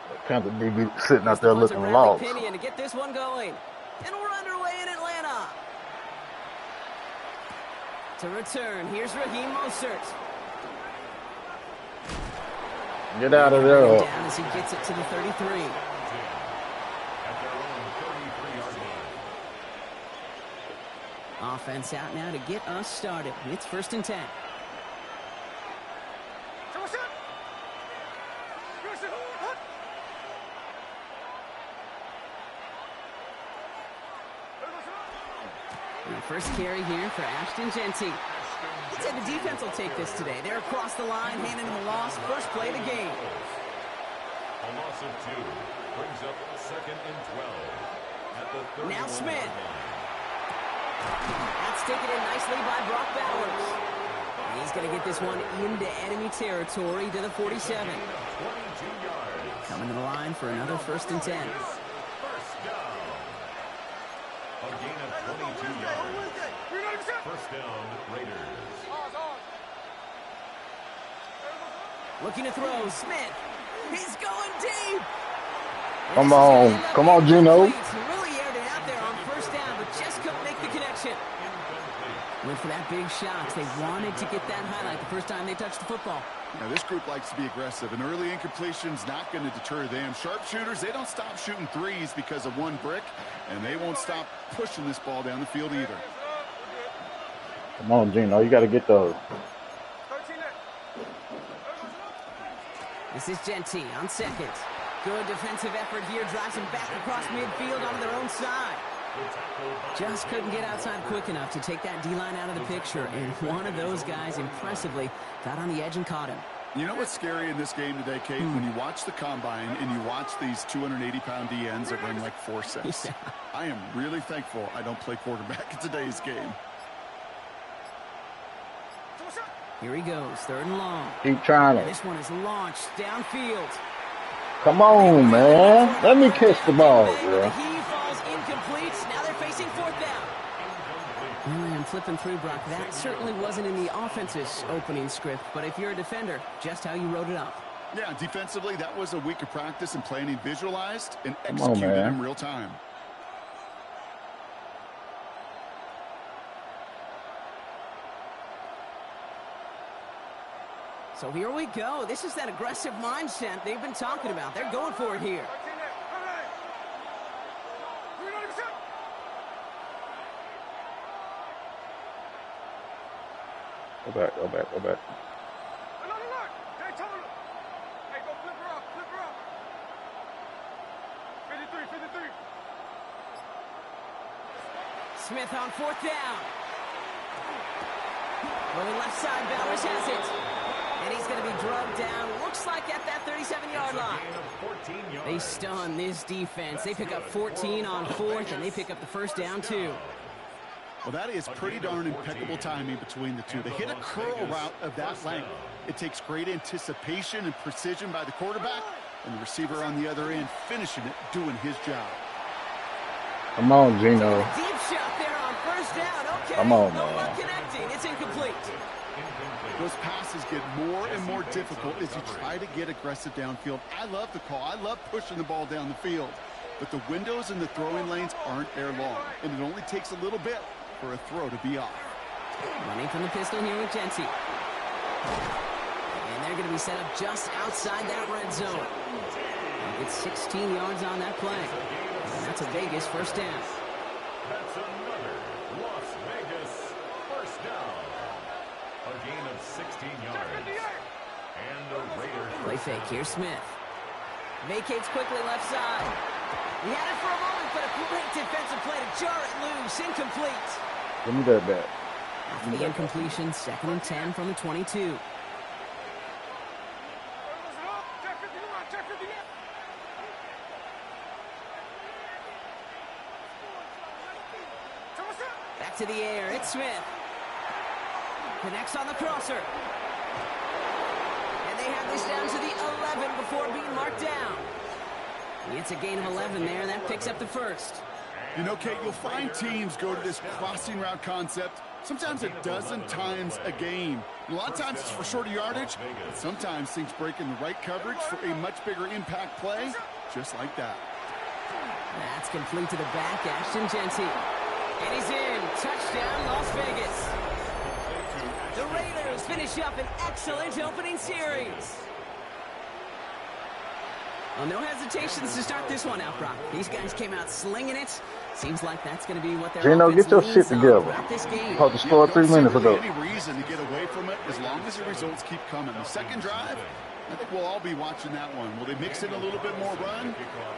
Speaker 5: The Panthers be sitting out there looking lost.
Speaker 7: Pinion to get this one going. And we're underway in Atlanta. To return, here's Raheem Mostert.
Speaker 5: Get out of there.
Speaker 7: Down as he gets it to the 33.
Speaker 2: At their own 33-yard line.
Speaker 7: Offense out now to get us started. It's 1st and 10. And the first carry here for Ashton Genty. Let's say the defense will take this today. They're across the line, handing them a loss. First play of the game.
Speaker 2: A loss of 2 brings up 2nd and 12 at the 31-yard
Speaker 7: Now Smith.
Speaker 2: line.
Speaker 7: That's taken in nicely by Brock Bowers. And he's going to get this one into enemy territory to the 47.
Speaker 2: 22 yards.
Speaker 7: Coming to the line for another 1st and 10.
Speaker 2: First down. A gain of 22 yards. First down, Raiders.
Speaker 7: Looking to throw, Smith. He's going deep.
Speaker 5: Come on, Gino.
Speaker 7: He really aired it out there on 1st down, but just couldn't make the connection. Went for that big shot. They wanted to get that highlight the first time they touched the football.
Speaker 8: Now, this group likes to be aggressive, and early incompletion's not going to deter them. Sharpshooters, they don't stop shooting threes because of one brick, and they won't stop pushing this ball down the field either.
Speaker 5: Come on, Gino. You got to get those.
Speaker 7: This is Genty on second. Good defensive effort here. Drives them back across midfield onto their own side. Just couldn't get outside quick enough to take that D-line out of the picture, and one of those guys impressively got on the edge and caught him.
Speaker 8: You know what's scary in this game today, Kate? When you watch the combine and you watch these 280-pound DNs that run like 4.6. Yeah. I am really thankful I don't play quarterback in today's game.
Speaker 7: Here he goes, third and long.
Speaker 5: Keep trying it.
Speaker 7: This one is launched downfield.
Speaker 5: Come on, man. Let me catch the ball, bro.
Speaker 7: He falls incomplete. Now they're facing fourth down. And flipping through, Brock, that certainly wasn't in the offense's opening script, but if you're a defender, just how you wrote it up.
Speaker 8: Yeah, defensively, that was a week of practice and planning visualized and executed in real time.
Speaker 7: So here we go. This is that aggressive mindset they've been talking about. They're going for it here.
Speaker 5: Go back, go back, go back.
Speaker 6: Hey, go flip her up, flip her up. 53.
Speaker 7: Smith on fourth down. Going left side, Bowers has it. And he's going to be drugged down. Looks like at that 37-yard line. They stun this defense. They pick up 14 on fourth, and they pick up the first down, too.
Speaker 8: Well, that is pretty darn impeccable timing between the two. They hit a curl route of that length. It takes great anticipation and precision by the quarterback, and the receiver on the other end finishing it, doing his job.
Speaker 5: Come on, Gino.
Speaker 7: Deep shot there on first down. Okay.
Speaker 5: Come on,
Speaker 7: no
Speaker 5: man.
Speaker 7: luck connecting. It's incomplete.
Speaker 8: Those passes get more and more difficult as you try to get aggressive downfield. I love the call. I love pushing the ball down the field. But the windows in the throwing lanes aren't air long, and it only takes a little bit for a throw to be off.
Speaker 7: Running from the pistol here with Genty. And they're going to be set up just outside that red zone. It's 16 yards on that play. And that's a Vegas first down.
Speaker 2: That's another Las Vegas first down. A gain of 16 yards. And the Raiders.
Speaker 7: Play fake. Here's Smith. Vacates quickly left side. He had it for a moment, but a great defensive play to jar it loose. Incomplete.
Speaker 5: Give me that back.
Speaker 7: After the incompletion, 2nd and 10 from the 22. Back to the air. It's Smith. Connects on the crosser. And they have this down to the 11 before being marked down. It's a gain of 11 there, and that picks up the first.
Speaker 8: You know, Kate, you'll find teams go to this crossing route concept sometimes a dozen times a game. A lot of times it's for shorter yardage, but sometimes things break in the right coverage for a much bigger impact play, just like that.
Speaker 7: That's complete to the back, Ashton Genty. And he's in. Touchdown, Las Vegas. The Raiders finish up an excellent opening series. Well, no hesitations to start this one out, Brock. These guys came out slinging it. Seems like that's going to be what they're
Speaker 5: Gino, get your shit together.
Speaker 7: This game.
Speaker 5: Supposed to score 3 minutes ago.
Speaker 8: Any reason to get away from it as long as the results keep coming. The second drive, I think we'll all be watching that one. Will they mix in a little bit more run?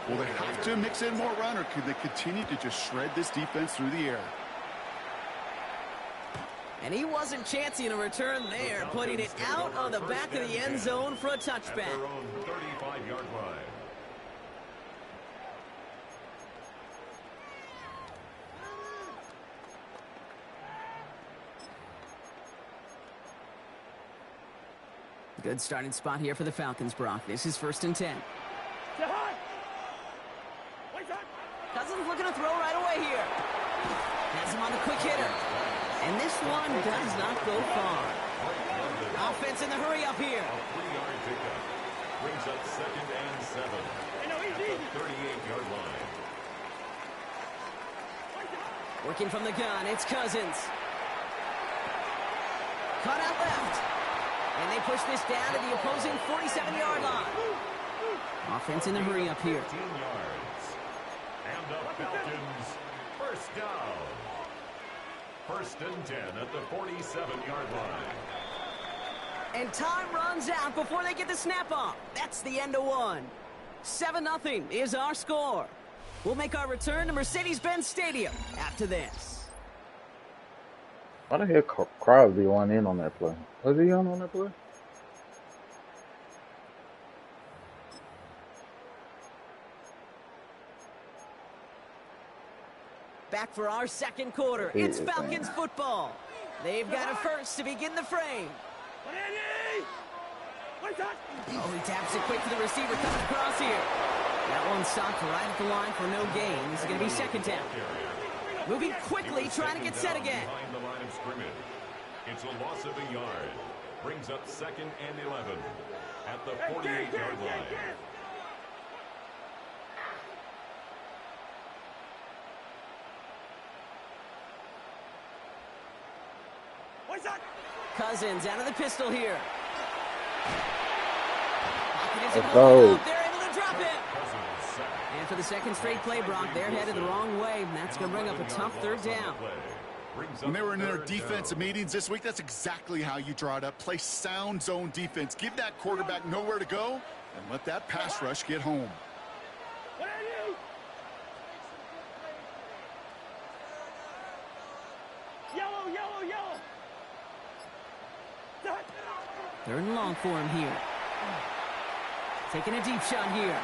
Speaker 8: Will they have to mix in more run, or could they continue to just shred this defense through the air?
Speaker 7: And he wasn't chancing a return there, putting it out on the back of the end zone for a touchback.
Speaker 2: Their own 35-yard line.
Speaker 7: Good starting spot here for the Falcons, Brock. This is 1st and 10. Cousins looking to throw right away here. Has him on the quick hitter. And this one does not go far. Offense in the hurry up here.
Speaker 2: 3-yard pickup. Brings up 2nd and 7. At the 38-yard line.
Speaker 7: Working from the gun, it's Cousins. push this down to the opposing 47-yard line. Offense in a hurry up here.
Speaker 2: 15 yards. And the Falcons, first down. First and 10 at the 47-yard line.
Speaker 7: And time runs out before they get the snap off. That's the end of one. 7-0 is our score. We'll make our return to Mercedes-Benz Stadium after this.
Speaker 5: Why the hell Crosby went in on that play? Was he on that play?
Speaker 7: Back for our second quarter. It's Falcons football. They've got a first to begin the frame. Oh, he taps it quick to the receiver coming across here. That one stopped right at the line for no gain. This is going to be second down. Moving quickly, trying to get set again.
Speaker 2: Behind the line of scrimmage. It's a loss of a yard. Brings up second and 11 at the 48-yard line.
Speaker 7: Cousins out of the pistol here.
Speaker 5: Let's go.
Speaker 7: They're able to drop it. And for the second straight play, Brock, they're headed the wrong way. And that's going to bring up a tough third down.
Speaker 8: When they were in their defensive meetings this week, that's exactly how you draw it up. Play sound zone defense. Give that quarterback nowhere to go and let that pass rush get home.
Speaker 4: Yellow, yellow, yellow.
Speaker 7: Third and long for him here. Taking a deep shot here.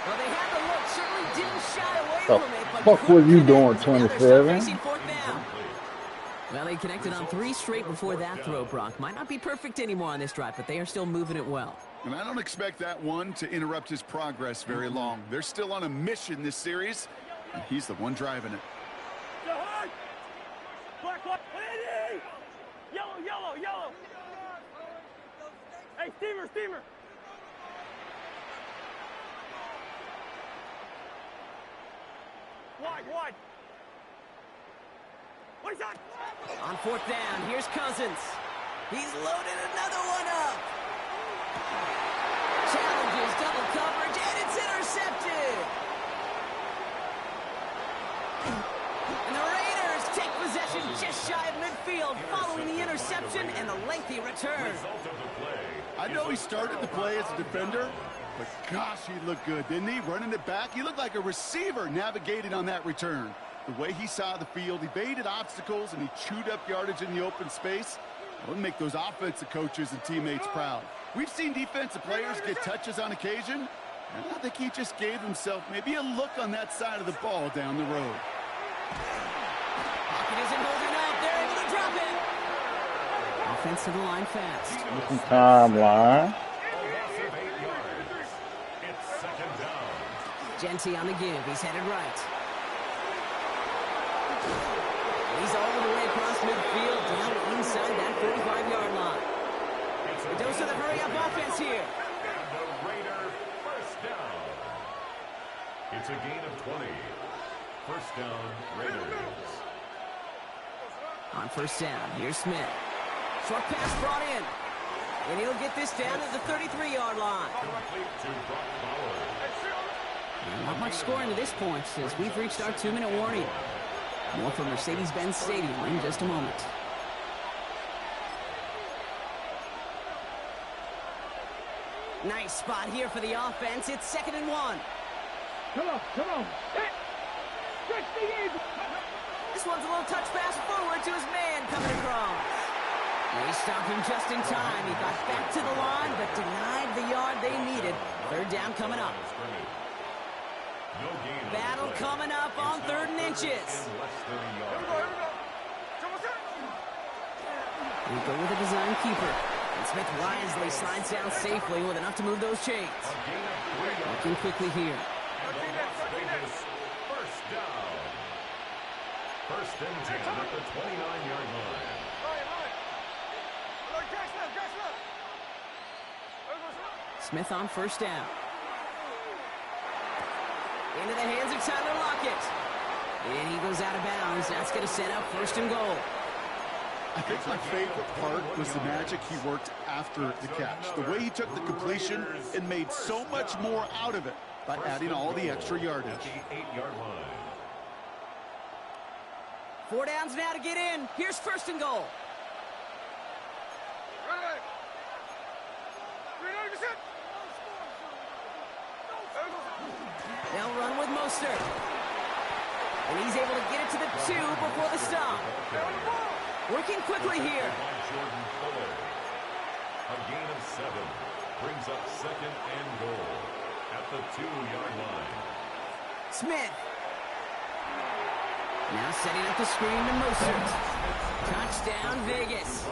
Speaker 7: Well, they had the look. Certainly didn't shy away from it. But
Speaker 5: fuck was you doing, 27?
Speaker 7: Well, they connected on 3 straight before that throw, Brock. Might not be perfect anymore on this drive, but they are still moving it well.
Speaker 8: And I don't expect that one to interrupt his progress very long. They're still on a mission this series, and he's the one driving it.
Speaker 4: Black, black, yellow, yellow, yellow. Hey, steamer, steamer. Wide, wide. What is that?
Speaker 7: On fourth down, here's Cousins. He's loaded another one up. Challenges double coverage, and it's intercepted. And the Raiders take possession just shy of midfield following the interception and the lengthy return.
Speaker 8: I know he started the play as a defender, but gosh, he looked good, didn't he? Running it back, he looked like a receiver navigating on that return. The way he saw the field, he evaded obstacles, and he chewed up yardage in the open space. It would make those offensive coaches and teammates proud. We've seen defensive players get touches on occasion, and I think he just gave himself maybe a look on that side of the ball down the road.
Speaker 7: Pocket isn't holding up. They're able to drop it. Offense to the line fast.
Speaker 5: Some timeline.
Speaker 7: Genty on the give. He's headed right. He's all the way across midfield, down inside that 45-yard line. A dose of the hurry-up offense here.
Speaker 2: And the Raider first down. It's a gain of 20. First down, Raiders.
Speaker 7: On first down, here's Smith. Short pass brought in. And he'll get this down at the 33-yard line. Not much scoring to this point as we've reached our 2-minute warning. More from Mercedes-Benz Stadium in just a moment. Nice spot here for the offense. It's 2nd and 1.
Speaker 4: Come on, come on. Hey, stretch the eagle.
Speaker 7: This one's a little touch pass forward to his man coming across. They stopped him just in time. He got back to the line, but denied the yard they needed. Third down coming up. Battle coming up on 3rd and inches. We go with a design keeper. And Smith wisely slides down safely with enough to move those chains. Looking quickly here.
Speaker 2: First down. First and 10 at the 29-yard line.
Speaker 7: Smith on first down. Into the hands of Tyler Lockett. And he goes out of bounds. That's going to set up 1st and goal.
Speaker 8: I think my favorite part was the magic he worked after the catch. The way he took the completion and made so much more out of it by adding all the extra yardage.
Speaker 2: At the 8-yard line.
Speaker 7: 4 downs now to get in. Here's first and goal. They'll run with Mostert. And he's able to get it to the 2 before the stop. Working quickly here.
Speaker 2: A gain of 7 brings up second and goal at the 2-yard line.
Speaker 7: Smith. Now setting up the screen to Mostert. Touchdown, Vegas.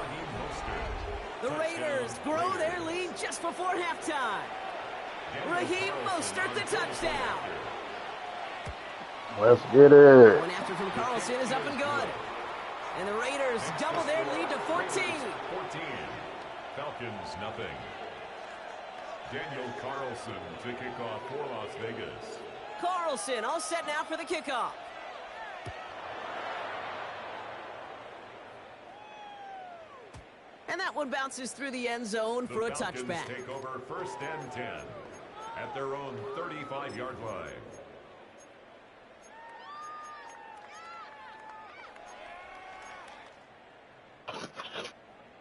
Speaker 7: The Raiders grow their lead just before halftime. Raheem Mostert, the touchdown.
Speaker 5: Let's get it.
Speaker 7: One after from Carlson is up and good. And the Raiders double their lead to 14.
Speaker 2: 14. Falcons, nothing. Daniel Carlson to kick off for Las Vegas.
Speaker 7: Carlson all set now for the kickoff. And that one bounces through the end zone for a touchback.
Speaker 2: The Falcons take over first and 10 at their own 35-yard line.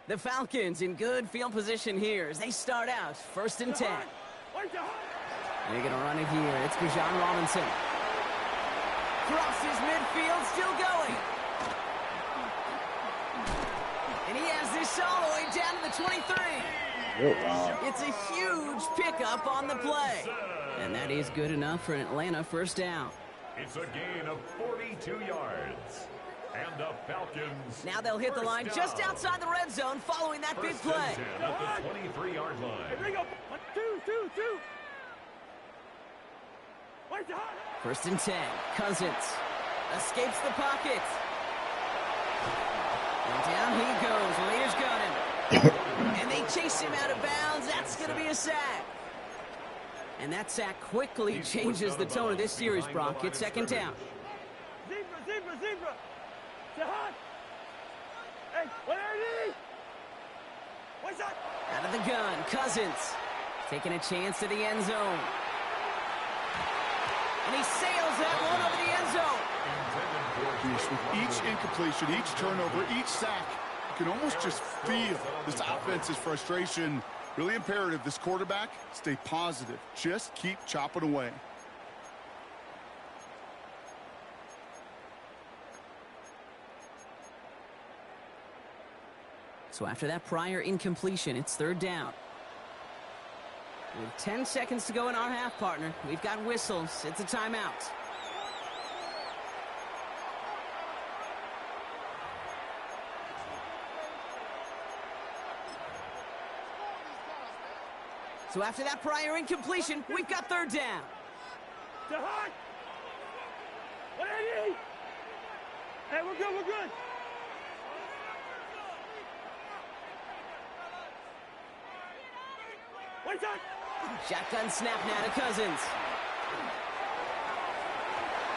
Speaker 7: The Falcons in good field position here as they start out first and 10. They're going to run it here. It's Bijan Robinson. Crosses midfield, still going. And he has this all the way down to the 23. It's a huge pickup on the play. And that is good enough for an Atlanta first down.
Speaker 2: It's a gain of 42 yards. And the Falcons.
Speaker 7: Now they'll hit the line just outside the red zone following that big play.
Speaker 2: At the 23-yard line.
Speaker 7: First and 10. Cousins escapes the pocket. And down he goes. Raiders got him. And they chase him out of bounds. That's going to be a sack. And that sack quickly changes the tone of this series, Brock. It's second down.
Speaker 6: Zebra. Javon. Hey, what are you? What's that?
Speaker 7: Out of the gun, Cousins taking a chance to the end zone. And he sails that one over the end zone.
Speaker 8: With each incompletion, each turnover, each sack, you can almost just feel this offense's frustration. Really imperative, this quarterback, stay positive. Just keep chopping away.
Speaker 7: So after that prior incompletion, it's third down. With 10 seconds to go in our half, partner, we've got whistles. It's a timeout. So after that prior incompletion, we've got third down.
Speaker 6: Javon. What are you? Hey, we're good. What's that?
Speaker 7: Shotgun snap now to Cousins.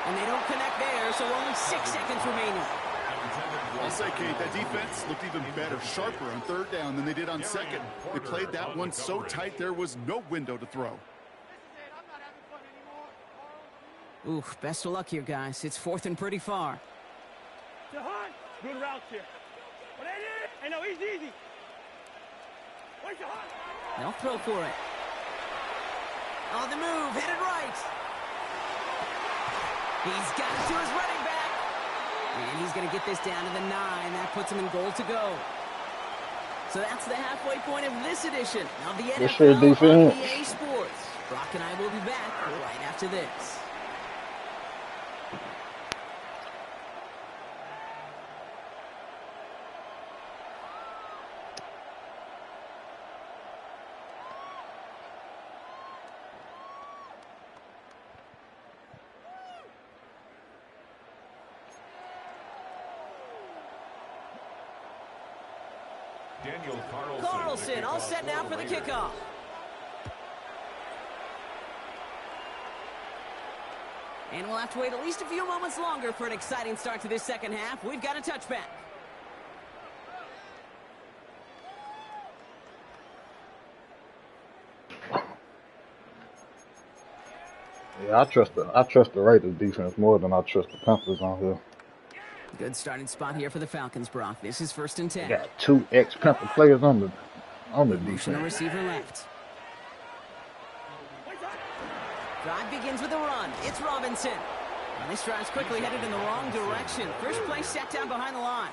Speaker 7: And they don't connect there, so only 6 seconds remaining.
Speaker 8: I'll say, Kate, that defense looked even better, sharper on third down than they did on second. They played that one so tight there was no window to throw.
Speaker 7: Ooh, best of luck here, guys. It's fourth and pretty far.
Speaker 6: Javon. Good route here. What are you? Hey, no, easy. Where's Javon?
Speaker 7: They'll throw for it. On the move, headed right. He's got it to his running back. And he's going to get this down to the 9. That puts him in goal to go. So that's the halfway point of this edition of the NFL on EA Sports. Brock and I will be back right after this.
Speaker 2: Daniel
Speaker 7: Carlson all set now for the kickoff. And we'll have to wait at least a few moments longer for an exciting start to this second half. We've got a touchback.
Speaker 5: Yeah, I trust the Raiders defense more than I trust the Panthers on here.
Speaker 7: Good starting spot here for the Falcons, Brock. This is 1st and 10.
Speaker 5: They got 2 ex-Panther players on the
Speaker 7: Motion a
Speaker 5: defense.
Speaker 7: receiver left. Drive begins with a run. It's Robinson. And this drive's quickly headed in the wrong direction. First play set down behind the line.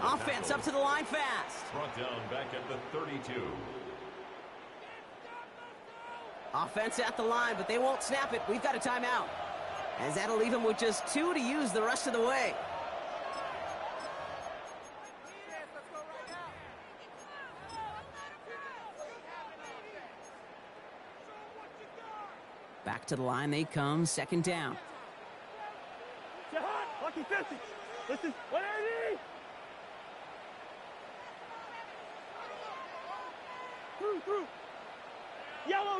Speaker 7: Offense up to the line fast.
Speaker 2: Brought down back at the 32.
Speaker 7: Offense at the line, but they won't snap it. We've got a timeout. As that'll leave him with just 2 to use the rest of the way. Back to the line they come, 2nd down.
Speaker 6: Javon, lucky 50. Listen, 180. Through. Yellow.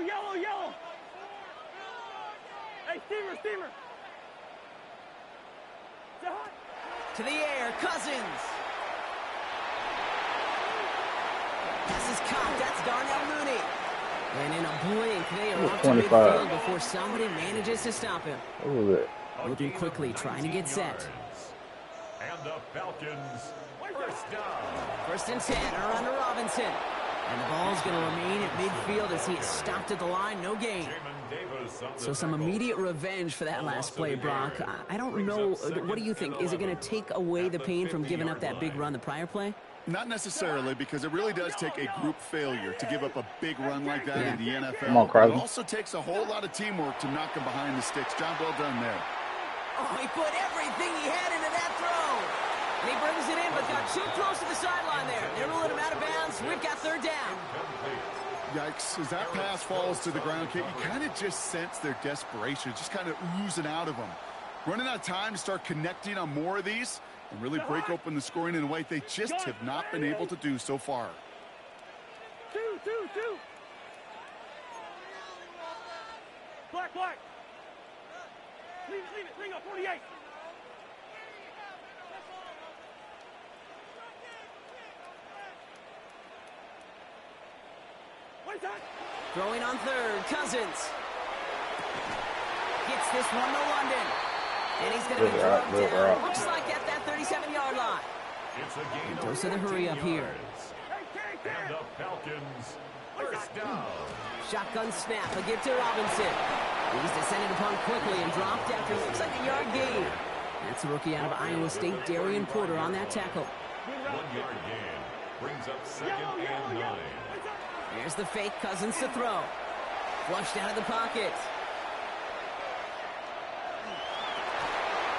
Speaker 6: Hey, steamer. Javon.
Speaker 7: To the air, Cousins. Pass is caught. That's Darnell Mooney. And in a blink, they are off to midfield before somebody manages to stop him.
Speaker 5: What was it?
Speaker 7: Moving quickly, trying to get set.
Speaker 2: And the Falcons, 1st down.
Speaker 7: 1st and 10, around to Robinson. And the ball's going to remain at midfield as he is stopped at the line, no gain. So some immediate revenge for that last play, Brock. I don't know, what do you think? Is it going to take away the pain from giving up that big run the prior play?
Speaker 8: Not necessarily, because it really does take a group failure to give up a big run like that in the NFL.
Speaker 5: Come on, Crosby.
Speaker 8: It also takes a whole lot of teamwork to knock him behind the sticks. John, well done there.
Speaker 7: Oh, he put everything he had into that throw. And he brings it in, but got too close to the sideline there. They're ruling him out of bounds. We've got 3rd down.
Speaker 8: Yikes, as that pass falls to the ground, Kate, you kind of just sense their desperation, just kind of oozing out of them. Running out of time to start connecting on more of these and really break open the scoring in a way they just have not been able to do so far.
Speaker 6: Two. Black. Leave it. Ring up, 48.
Speaker 7: Throwing on 3rd, Cousins. Gets this one to London. And he's going to be dropped down. Looks like at that 37-yard line.
Speaker 2: It's a gain
Speaker 7: Dose of the hurry up here.
Speaker 2: And the Falcons, 1st down.
Speaker 7: Shotgun snap, a give to Robinson. He's descended upon quickly and dropped after looks like a yard gain. That's a rookie out of Iowa State, Darian Porter, on that tackle.
Speaker 2: 1-yard gain. Brings up 2nd and 9.
Speaker 7: There's the fake, Cousins to throw. Flushed out of the pocket.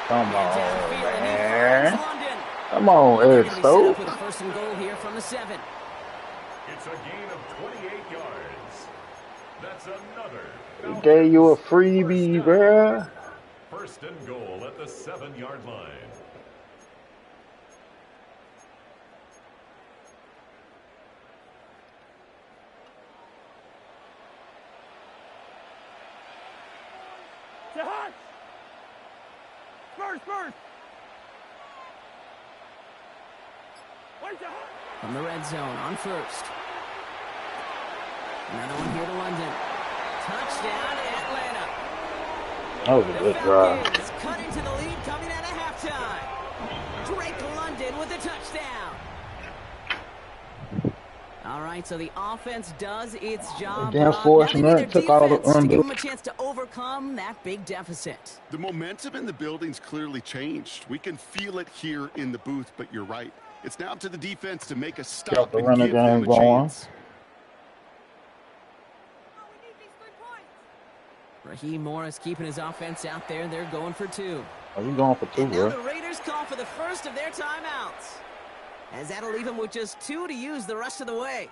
Speaker 5: Come on,
Speaker 7: Downfield, and he
Speaker 5: man.
Speaker 7: finds London.
Speaker 5: Come on,
Speaker 7: They're
Speaker 5: Ed
Speaker 7: gonna be set
Speaker 5: Stowe.
Speaker 7: up with a 1st and goal here from the 7.
Speaker 2: It's a gain of 28 yards. That's another.
Speaker 5: He gave you a freebie, bruh.
Speaker 2: 1st and goal at the 7-yard line.
Speaker 6: Javon. Spurs.
Speaker 7: From the red zone on 1st. Another one here to London. Touchdown, Atlanta.
Speaker 5: That was a good drive.
Speaker 7: Falcons cut into the lead coming out of halftime. Drake London with a touchdown. All right, so the offense does its job.
Speaker 5: Damn fortunate, took all the
Speaker 7: to give
Speaker 5: under.
Speaker 7: them a chance to overcome that big deficit.
Speaker 8: The momentum in the building's clearly changed. We can feel it here in the booth, but you're right. It's now up to the defense to make a stop
Speaker 5: Got the
Speaker 8: and
Speaker 5: running
Speaker 8: give them
Speaker 5: game
Speaker 8: a
Speaker 5: going.
Speaker 8: chance.
Speaker 7: Raheem Morris keeping his offense out there. They're going for 2.
Speaker 5: Are you going for 2,
Speaker 7: And now
Speaker 5: bro?
Speaker 7: the Raiders call for the first of their timeouts. As that'll leave them with just 2 to use the rest of the way.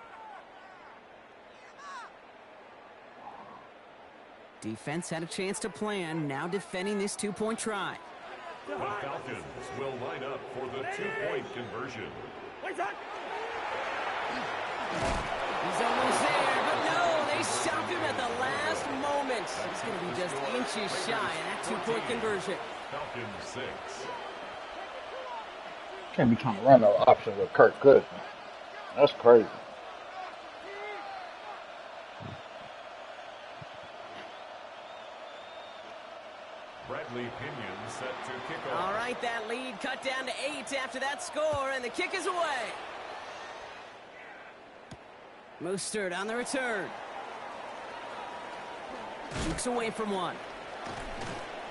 Speaker 7: Defense had a chance to plan, now defending this 2-point try.
Speaker 2: The Falcons will line up for the 2-point conversion.
Speaker 7: He's almost there, but no, they stopped him at the last moment. He's going to be just inches shy of that 2-point conversion.
Speaker 2: Falcons 6.
Speaker 5: Can't be trying to run no option with Kirk Cousins. That's crazy.
Speaker 2: Bradley Pinion set to kick off.
Speaker 7: All right, that lead cut down to 8 after that score, and the kick is away. Mostert on the return. Jukes away from one.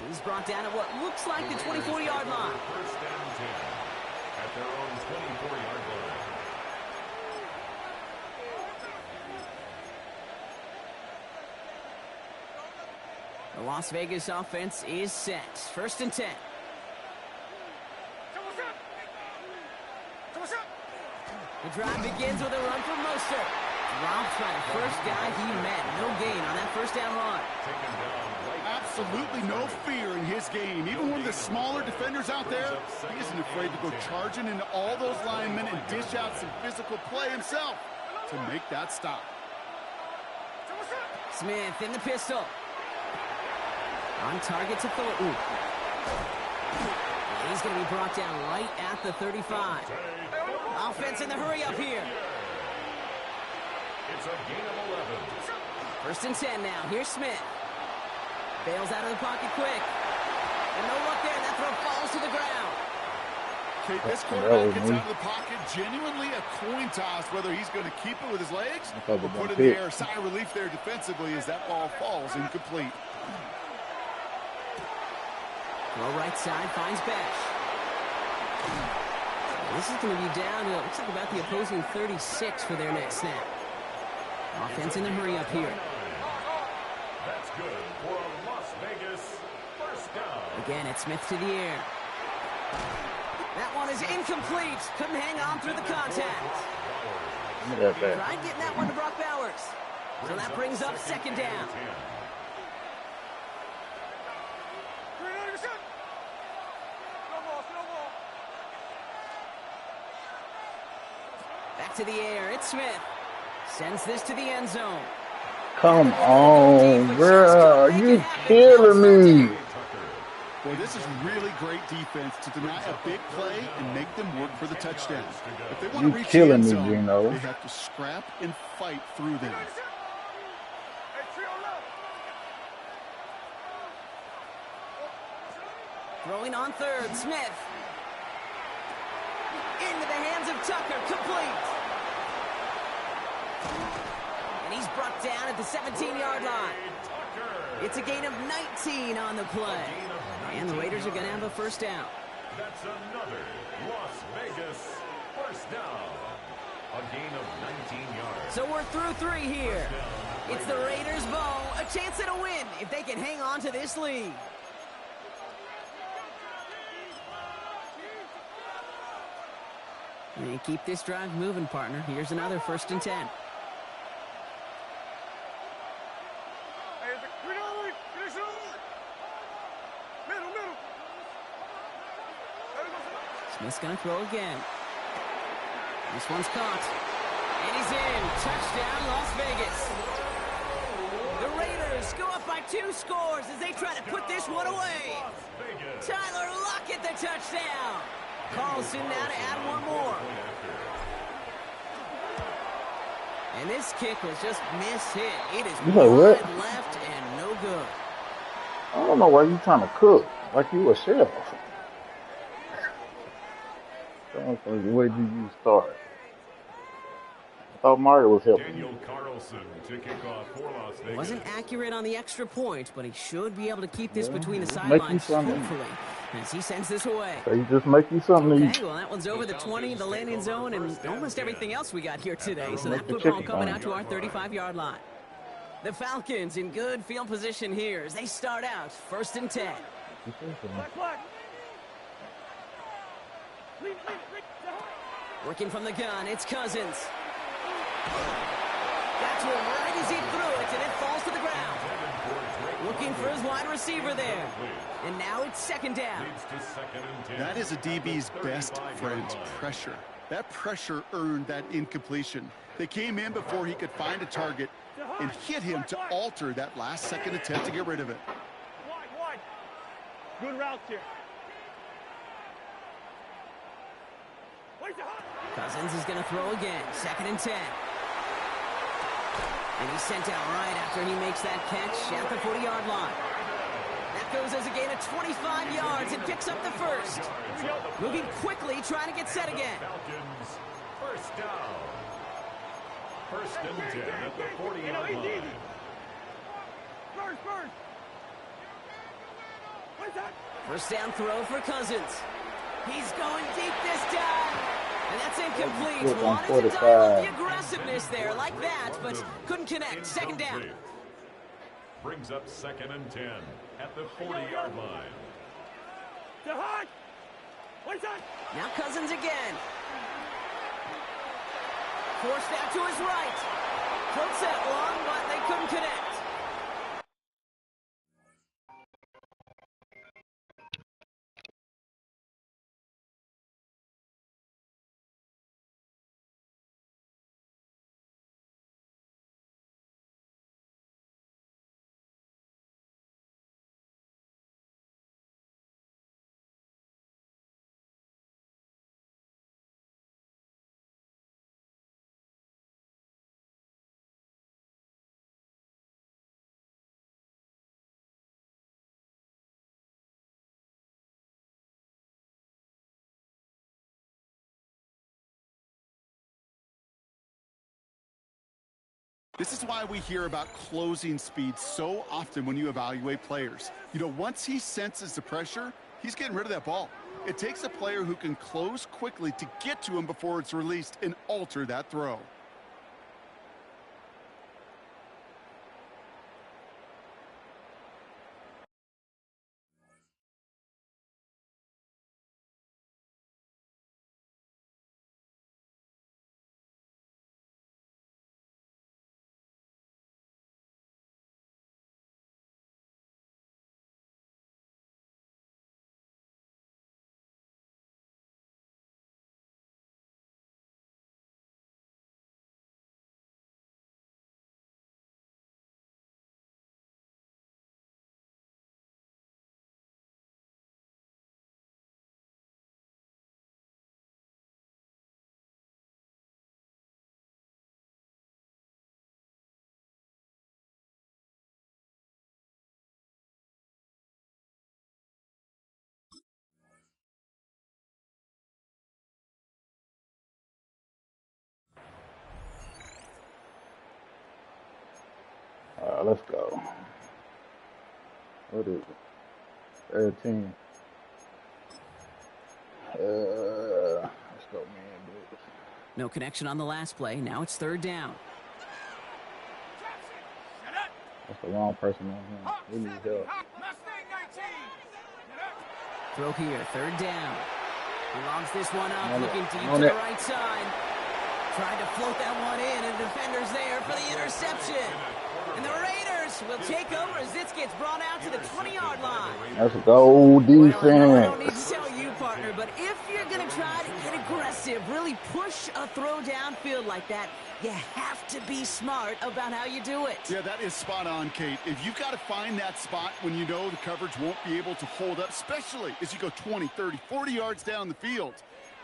Speaker 7: He's brought down at what looks like the 24-yard line.
Speaker 2: First and 10 at their own 24-yard line.
Speaker 7: The Las Vegas offense is set. First and 10. The drive begins with a run from Mostert. Dropped by the first guy he met. No gain on that first down run.
Speaker 8: Absolutely no fear in his game. Even one of the smaller defenders out there, he isn't afraid to go charging into all those linemen and dish out some physical play himself to make that stop.
Speaker 7: Smith in the pistol. On target to throw. He's going to be brought down right at the 35. Offense in the hurry up here.
Speaker 2: It's a gain of 11.
Speaker 7: First and 10 now. Here's Smith. Bails out of the pocket quick. And no luck there. That throw falls to the ground.
Speaker 8: Okay, this quarterback gets out of the pocket. Genuinely a coin toss whether he's going to keep it with his legs or put it in the air. Sigh of relief there defensively as that ball falls incomplete.
Speaker 7: Throw right side, finds Bash. This is going to be down to, it looks like about the opposing 36 for their next snap. Offense in the hurry up here.
Speaker 2: That's good for a Las Vegas first down.
Speaker 7: Again, it's Smith to the air. That one is incomplete. Couldn't hang on through the contact. Tried getting that one to Brock Bowers. So that brings up second down. Back to the air. It's Smith. Sends this to the end zone.
Speaker 5: Come on, bro. You killing me.
Speaker 8: Boy, this is really great defense to deny a big play and make them work for the touchdown. If they want to reach the end zone, they have to scrap and fight through them.
Speaker 7: Throwing on third, Smith. Into the hands of Tucker, complete. And he's brought down at the 17-yard line. It's a gain of 19 on the play. And the Raiders are going to have a first down.
Speaker 2: That's another Las Vegas first down. A gain of 19 yards.
Speaker 7: So we're through 3 here. It's the Raiders' ball. A chance at a win if they can hang on to this lead. And keep this drive moving, partner. Here's another first and 10. Smith's going to throw again. This one's caught. And he's in. Touchdown, Las Vegas. The Raiders go up by 2 scores as they try to put this one away. Tyler Lockett, the touchdown. Carlson now to add one more. And this kick was just mishit. It is wide left and no good.
Speaker 5: I don't know why you trying to cook like you a chef. Where did you start? I thought Mario was helping.
Speaker 2: Daniel Carlson to kick off for Las Vegas.
Speaker 7: Wasn't accurate on the extra point, but he should be able to keep this between the sidelines, hopefully, as he sends this away.
Speaker 5: So he just make you something to eat.
Speaker 7: Okay, well, that one's over the 20, the landing zone, and almost everything else we got here today. So that football coming out to our 35-yard line. The Falcons in good field position here as they start out first and 10. Working from the gun, it's Cousins. That's one right as he threw it, and it falls to the ground. Looking for his wide receiver there. And now it's second down.
Speaker 8: That is a DB's best friend, pressure. That pressure earned that incompletion. They came in before he could find a target and hit him to alter that last-second attempt to get rid of it.
Speaker 6: Wide. Good route here.
Speaker 7: Cousins is going to throw again. Second and 10. And he's sent out right after he makes that catch at the 40-yard line. That goes as a gain of 25 yards and picks up the first. Moving quickly, trying to get set again.
Speaker 2: Falcons, first down. First and 10 at the 40-yard line.
Speaker 7: First down throw for Cousins. He's going deep this time. And that's incomplete. Wanted to dial up the aggressiveness there like that, but couldn't connect. Second down.
Speaker 2: Brings up second and 10 at the 40-yard line.
Speaker 7: Now Cousins again. Forced out to his right. Close that one, but they couldn't connect.
Speaker 8: This is why we hear about closing speed so often when you evaluate players. You know, once he senses the pressure, he's getting rid of that ball. It takes a player who can close quickly to get to him before it's released and alter that throw.
Speaker 5: Let's go. What is it? 13. Let's go, man. Dude.
Speaker 7: No connection on the last play. Now it's third down.
Speaker 5: That's the wrong person on him. We need help.
Speaker 7: Throw here, third down. He longs this one up, looking deep to the right side. Trying to float that one in, and the defender's there for the interception. And the Raiders will take over as this gets brought out to the 20-yard line.
Speaker 5: Let's go, defense.
Speaker 7: Well, I don't need to tell you, partner, but if you're going to try to get aggressive, really push a throw downfield like that, you have to be smart about how you do it.
Speaker 8: Yeah, that is spot on, Kate. If you've got to find that spot when you know the coverage won't be able to hold up, especially as you go 20, 30, 40 yards down the field.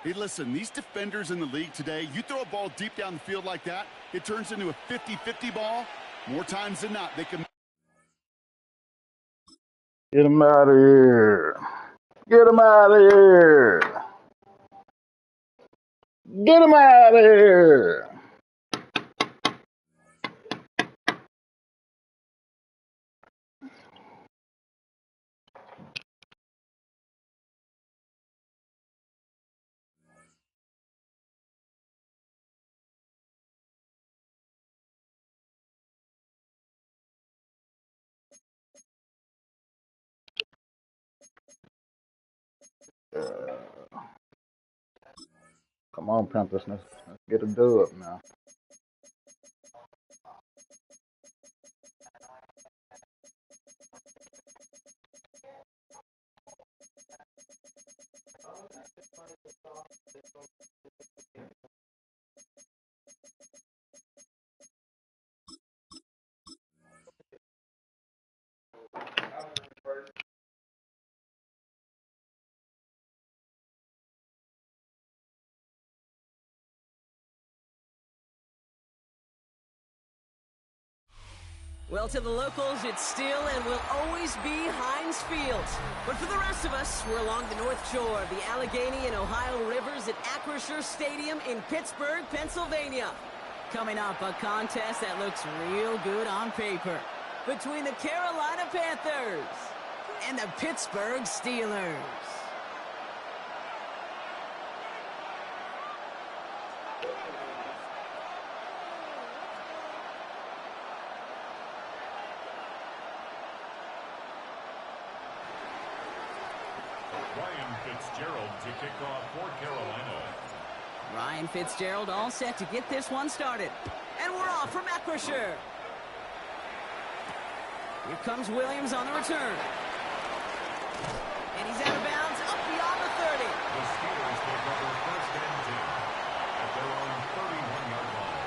Speaker 8: Hey, listen, these defenders in the league today, you throw a ball deep down the field like that, it turns into a 50-50 ball. More times than not, they can...
Speaker 5: Get him out of here. Get him out of here. Get him out of here. Come on, Panthers. Let's get a dub now.
Speaker 7: Well, to the locals, it's still and will always be Heinz Field. But for the rest of us, we're along the North Shore of the Allegheny and Ohio Rivers at Acrisure Stadium in Pittsburgh, Pennsylvania. Coming up, a contest that looks real good on paper between the Carolina Panthers and the Pittsburgh Steelers.
Speaker 2: Ryan Fitzgerald to kick off for Carolina.
Speaker 7: Ryan Fitzgerald all set to get this one started. And we're off from Acrisure. Here comes Williams on the return. And he's out of bounds up beyond the 30.
Speaker 2: The Steelers take over first and 10 at their own 31-yard line.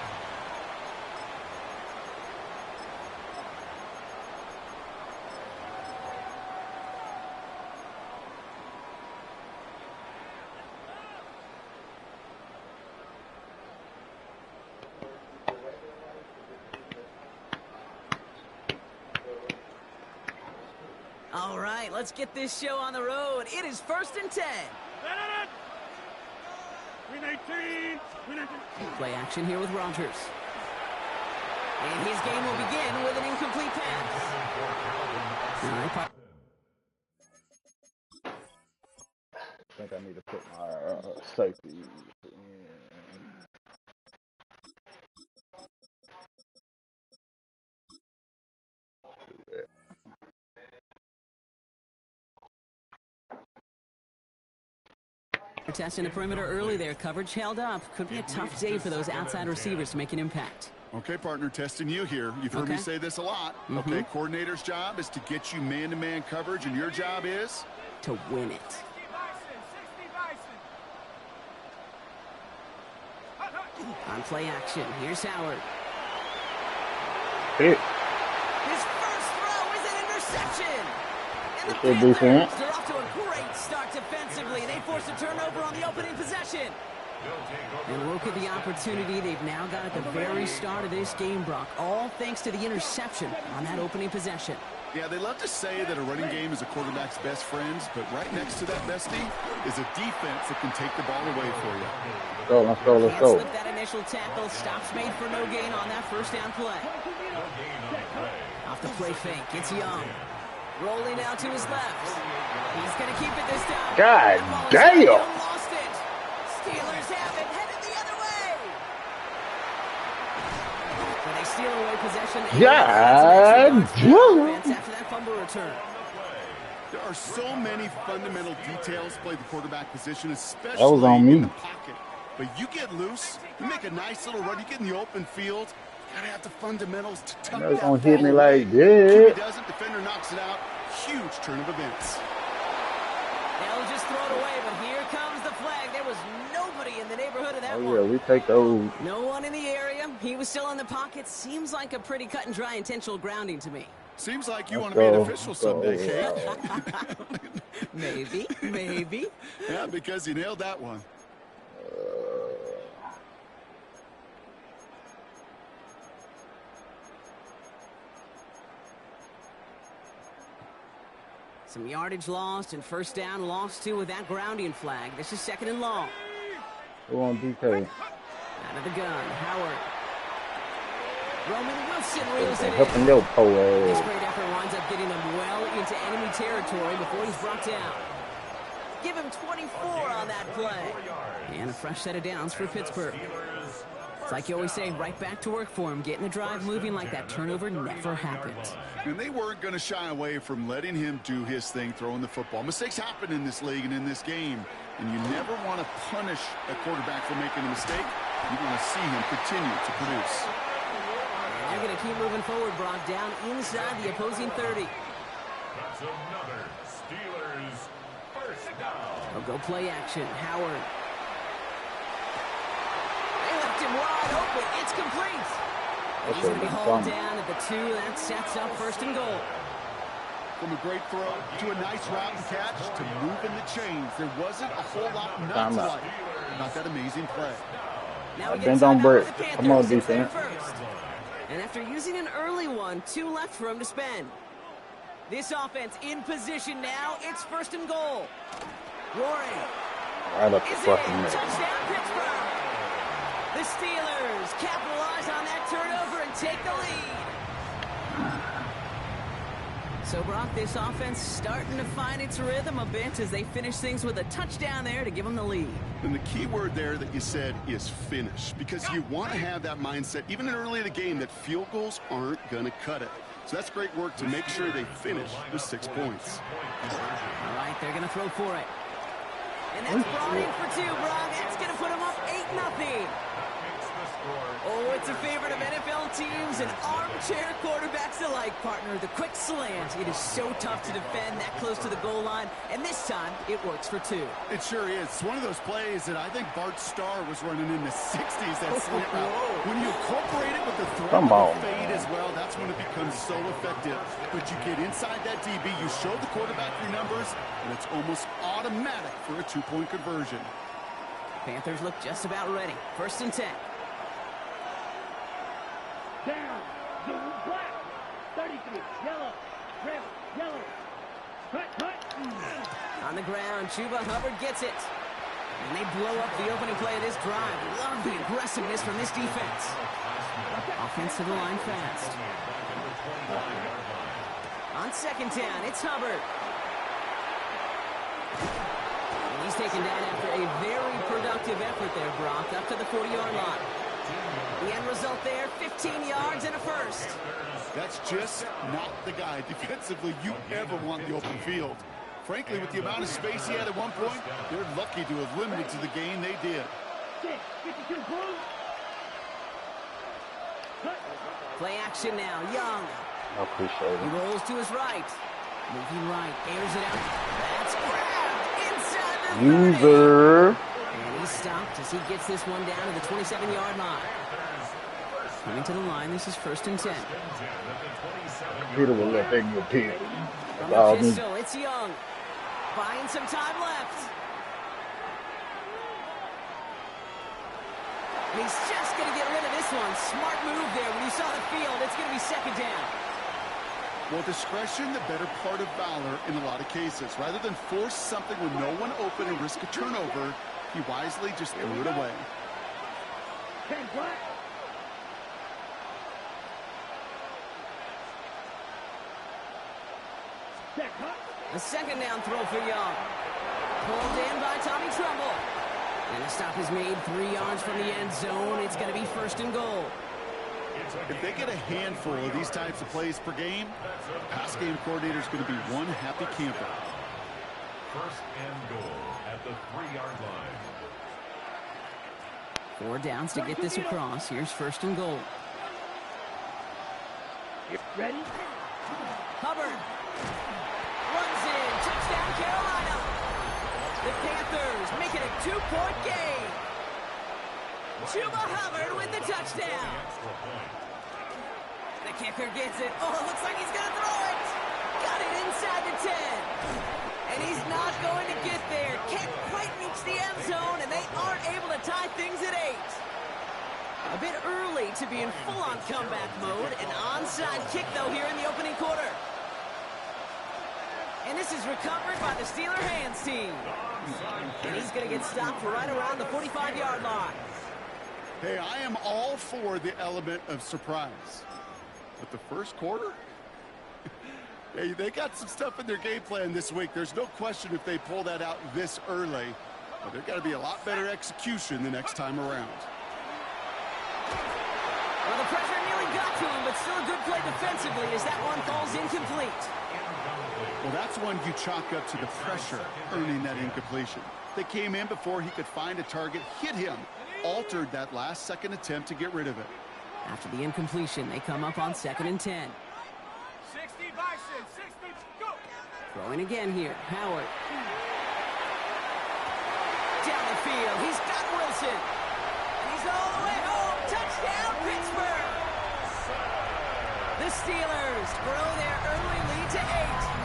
Speaker 7: All right, let's get this show on the road. It is 1st and 10.
Speaker 6: Win 18. Win 18.
Speaker 7: Play action here with Rodgers. And his game will begin with an incomplete pass.
Speaker 5: I think I need to put my safety in.
Speaker 7: Testing the perimeter early there. Coverage held up. Could be a tough day for those outside receivers to make an impact.
Speaker 8: Okay, partner, testing you here. You've heard me say this a lot. Okay, coordinator's job is to get you man-to-man coverage, and your job is?
Speaker 7: To win it. On play action, here's Howard.
Speaker 5: Hit.
Speaker 7: His first throw is an interception. And the
Speaker 5: Good defense.
Speaker 7: Panthers are off to a great start defensively. They forced a turnover on the opening possession. And look at the opportunity they've now got at the very start of this game, Brock. All thanks to the interception on that opening possession.
Speaker 8: Yeah, they love to say that a running game is a quarterback's best friends, but right next to that bestie is a defense that can take the ball away for you.
Speaker 5: Let's go.
Speaker 7: Can't slip that initial tackle. Stops made for no gain on that first down play. Off the play fake, it's Young. Rolling out to his left. He's going to keep it this time.
Speaker 5: God damn!
Speaker 7: Lost it. Steelers have it, headed the other way. But they steal away possession.
Speaker 5: God damn!
Speaker 7: After that fumble return.
Speaker 8: There are so many fundamental details play the quarterback position, especially
Speaker 5: That was on me.
Speaker 8: in the pocket. But you get loose, you make a nice little run, you get in the open field. Gotta have the fundamentals to tuck
Speaker 5: That's
Speaker 8: that
Speaker 5: gonna hit
Speaker 8: ball
Speaker 5: me
Speaker 8: away.
Speaker 5: like this.
Speaker 8: QB doesn't, defender knocks it out. Huge turn of events.
Speaker 7: They'll just throw it away, but here comes the flag. There was nobody in the neighborhood of that one.
Speaker 5: Oh yeah, we take those.
Speaker 7: No one in the area. He was still in the pocket. Seems like a pretty cut and dry intentional grounding to me.
Speaker 8: Seems like you want to be an official someday, Kate.
Speaker 7: Maybe.
Speaker 8: Yeah, because you nailed that one.
Speaker 7: Some yardage lost and first down lost too with that grounding flag. This is 2nd and long.
Speaker 5: Go on DK.
Speaker 7: Out of the gun, Howard. Roman Wilson reels it in.
Speaker 5: Helping your po
Speaker 7: This
Speaker 5: ass.
Speaker 7: great effort winds up getting them well into enemy territory before he's brought down. Give him 24 on that play. And a fresh set of downs for Pittsburgh. It's like you always say, right back to work for him, getting the drive moving like that turnover never happened.
Speaker 8: And they weren't going to shy away from letting him do his thing, throwing the football. Mistakes happen in this league and in this game, and you never want to punish a quarterback for making a mistake. You want to see him continue to produce.
Speaker 7: And they're going to keep moving forward, Brock, down inside the opposing 30.
Speaker 2: That's another Steelers first down.
Speaker 7: They'll go play action. Howard. They left him wide open. It's complete. He's going to be hauled down at the 2. That sets up 1st and goal.
Speaker 8: From a great throw to a nice route and catch to moving the chains, there wasn't a whole lot not to like about that amazing play.
Speaker 7: Now
Speaker 5: Bend on Brett. Come on, defense.
Speaker 7: And after using an early one, 2 left for him to spend. This offense in position now. It's 1st and goal. Roaring.
Speaker 5: Right up the
Speaker 7: Is
Speaker 5: fucking
Speaker 7: in.
Speaker 5: middle.
Speaker 7: Touchdown, Pittsburgh. The Steelers capitalize on that turnover and take the lead. So, Brock, this offense starting to find its rhythm a bit as they finish things with a touchdown there to give them the lead.
Speaker 8: And the key word there that you said is finish, because you want to have that mindset, even early in the game, that field goals aren't going to cut it. So that's great work to make sure they finish with 6 points.
Speaker 7: All right, they're going to throw for it. And that's brought in for 2, Brock. That's going to put them up 8-0. Oh, it's a favorite of NFL teams and armchair quarterbacks alike, partner. The quick slant. It is so tough to defend that close to the goal line, and this time it works for 2.
Speaker 8: It sure is. It's one of those plays that I think Bart Starr was running in the 60s, that slant route. When you incorporate it with the throw and the fade as well, that's when it becomes so effective. But you get inside that DB, you show the quarterback your numbers, and it's almost automatic for a 2-point conversion.
Speaker 7: Panthers look just about ready. 1st and 10.
Speaker 4: Down. Blue, black. 33. Yellow. Red. Yellow. Cut.
Speaker 7: On the ground, Chuba Hubbard gets it. And they blow up the opening play of this drive. Love the aggressiveness from this defense. Offense to the line fast. On 2nd down, it's Hubbard. And he's taken down after a very productive effort there, Brock, up to the 40-yard line. The end result there, 15 yards and a 1st.
Speaker 8: That's just not the guy defensively you ever want in the open field. Frankly, with the amount of space he had at one point, they're lucky to have limited to the gain they did.
Speaker 4: 52 blue.
Speaker 7: Play action now, Young.
Speaker 5: I appreciate
Speaker 7: He
Speaker 5: it.
Speaker 7: rolls to his right. Moving right, airs it out. That's grabbed inside the 30.
Speaker 5: User.
Speaker 7: And he's stopped as he gets this one down to the 27-yard line. Coming to the line, this is 1st and 10.
Speaker 5: Peter will let that get picked.
Speaker 7: From the pistol, it's Young. Buying some time left. And he's just going to get rid of this one. Smart move there. When you saw the field, it's going to be 2nd down.
Speaker 8: Well, discretion, the better part of valor in a lot of cases. Rather than force something with no one open and risk a turnover, he wisely just threw it away.
Speaker 4: 10 black.
Speaker 7: A 2nd down throw for Young. Pulled in by Tommy Trumbull. And the stop is made 3 yards from the end zone. It's going to be 1st and goal.
Speaker 8: If they get a handful of these types of plays per game, the pass game coordinator is going to be one happy camper.
Speaker 2: 1st and goal at the 3-yard line.
Speaker 7: 4 downs to get this across. Here's 1st and goal.
Speaker 4: Ready?
Speaker 7: Hubbard runs in. Touchdown, Carolina. The Panthers make it a 2-point game. Chuba Hubbard with the touchdown. The kicker gets it. Oh, it looks like he's going to throw it. Got it inside the 10. And he's not going to get there. Can't quite reach the end zone, and they aren't able to tie things at 8. A bit early to be in full-on comeback mode. An onside kick, though, here in the opening quarter. And this is recovered by the Steeler hands team. And he's going to get stopped right around the 45-yard line.
Speaker 8: Hey, I am all for the element of surprise. But the first quarter? Hey, they got some stuff in their game plan this week. There's no question if they pull that out this early. But there's got to be a lot better execution the next time around.
Speaker 7: Well, the pressure nearly got to him, but still a good play defensively as that one falls incomplete.
Speaker 8: Well, that's one you chalk up to the pressure earning that incompletion. They came in before he could find a target, hit him, altered that last-second attempt to get rid of it.
Speaker 7: After the incompletion, they come up on 2nd and 10.
Speaker 6: 60 Bison, 60, go!
Speaker 7: Throwing again here, Howard. Down the field, he's got Wilson. He's all the way home, touchdown, Pittsburgh! The Steelers grow their early lead to 8.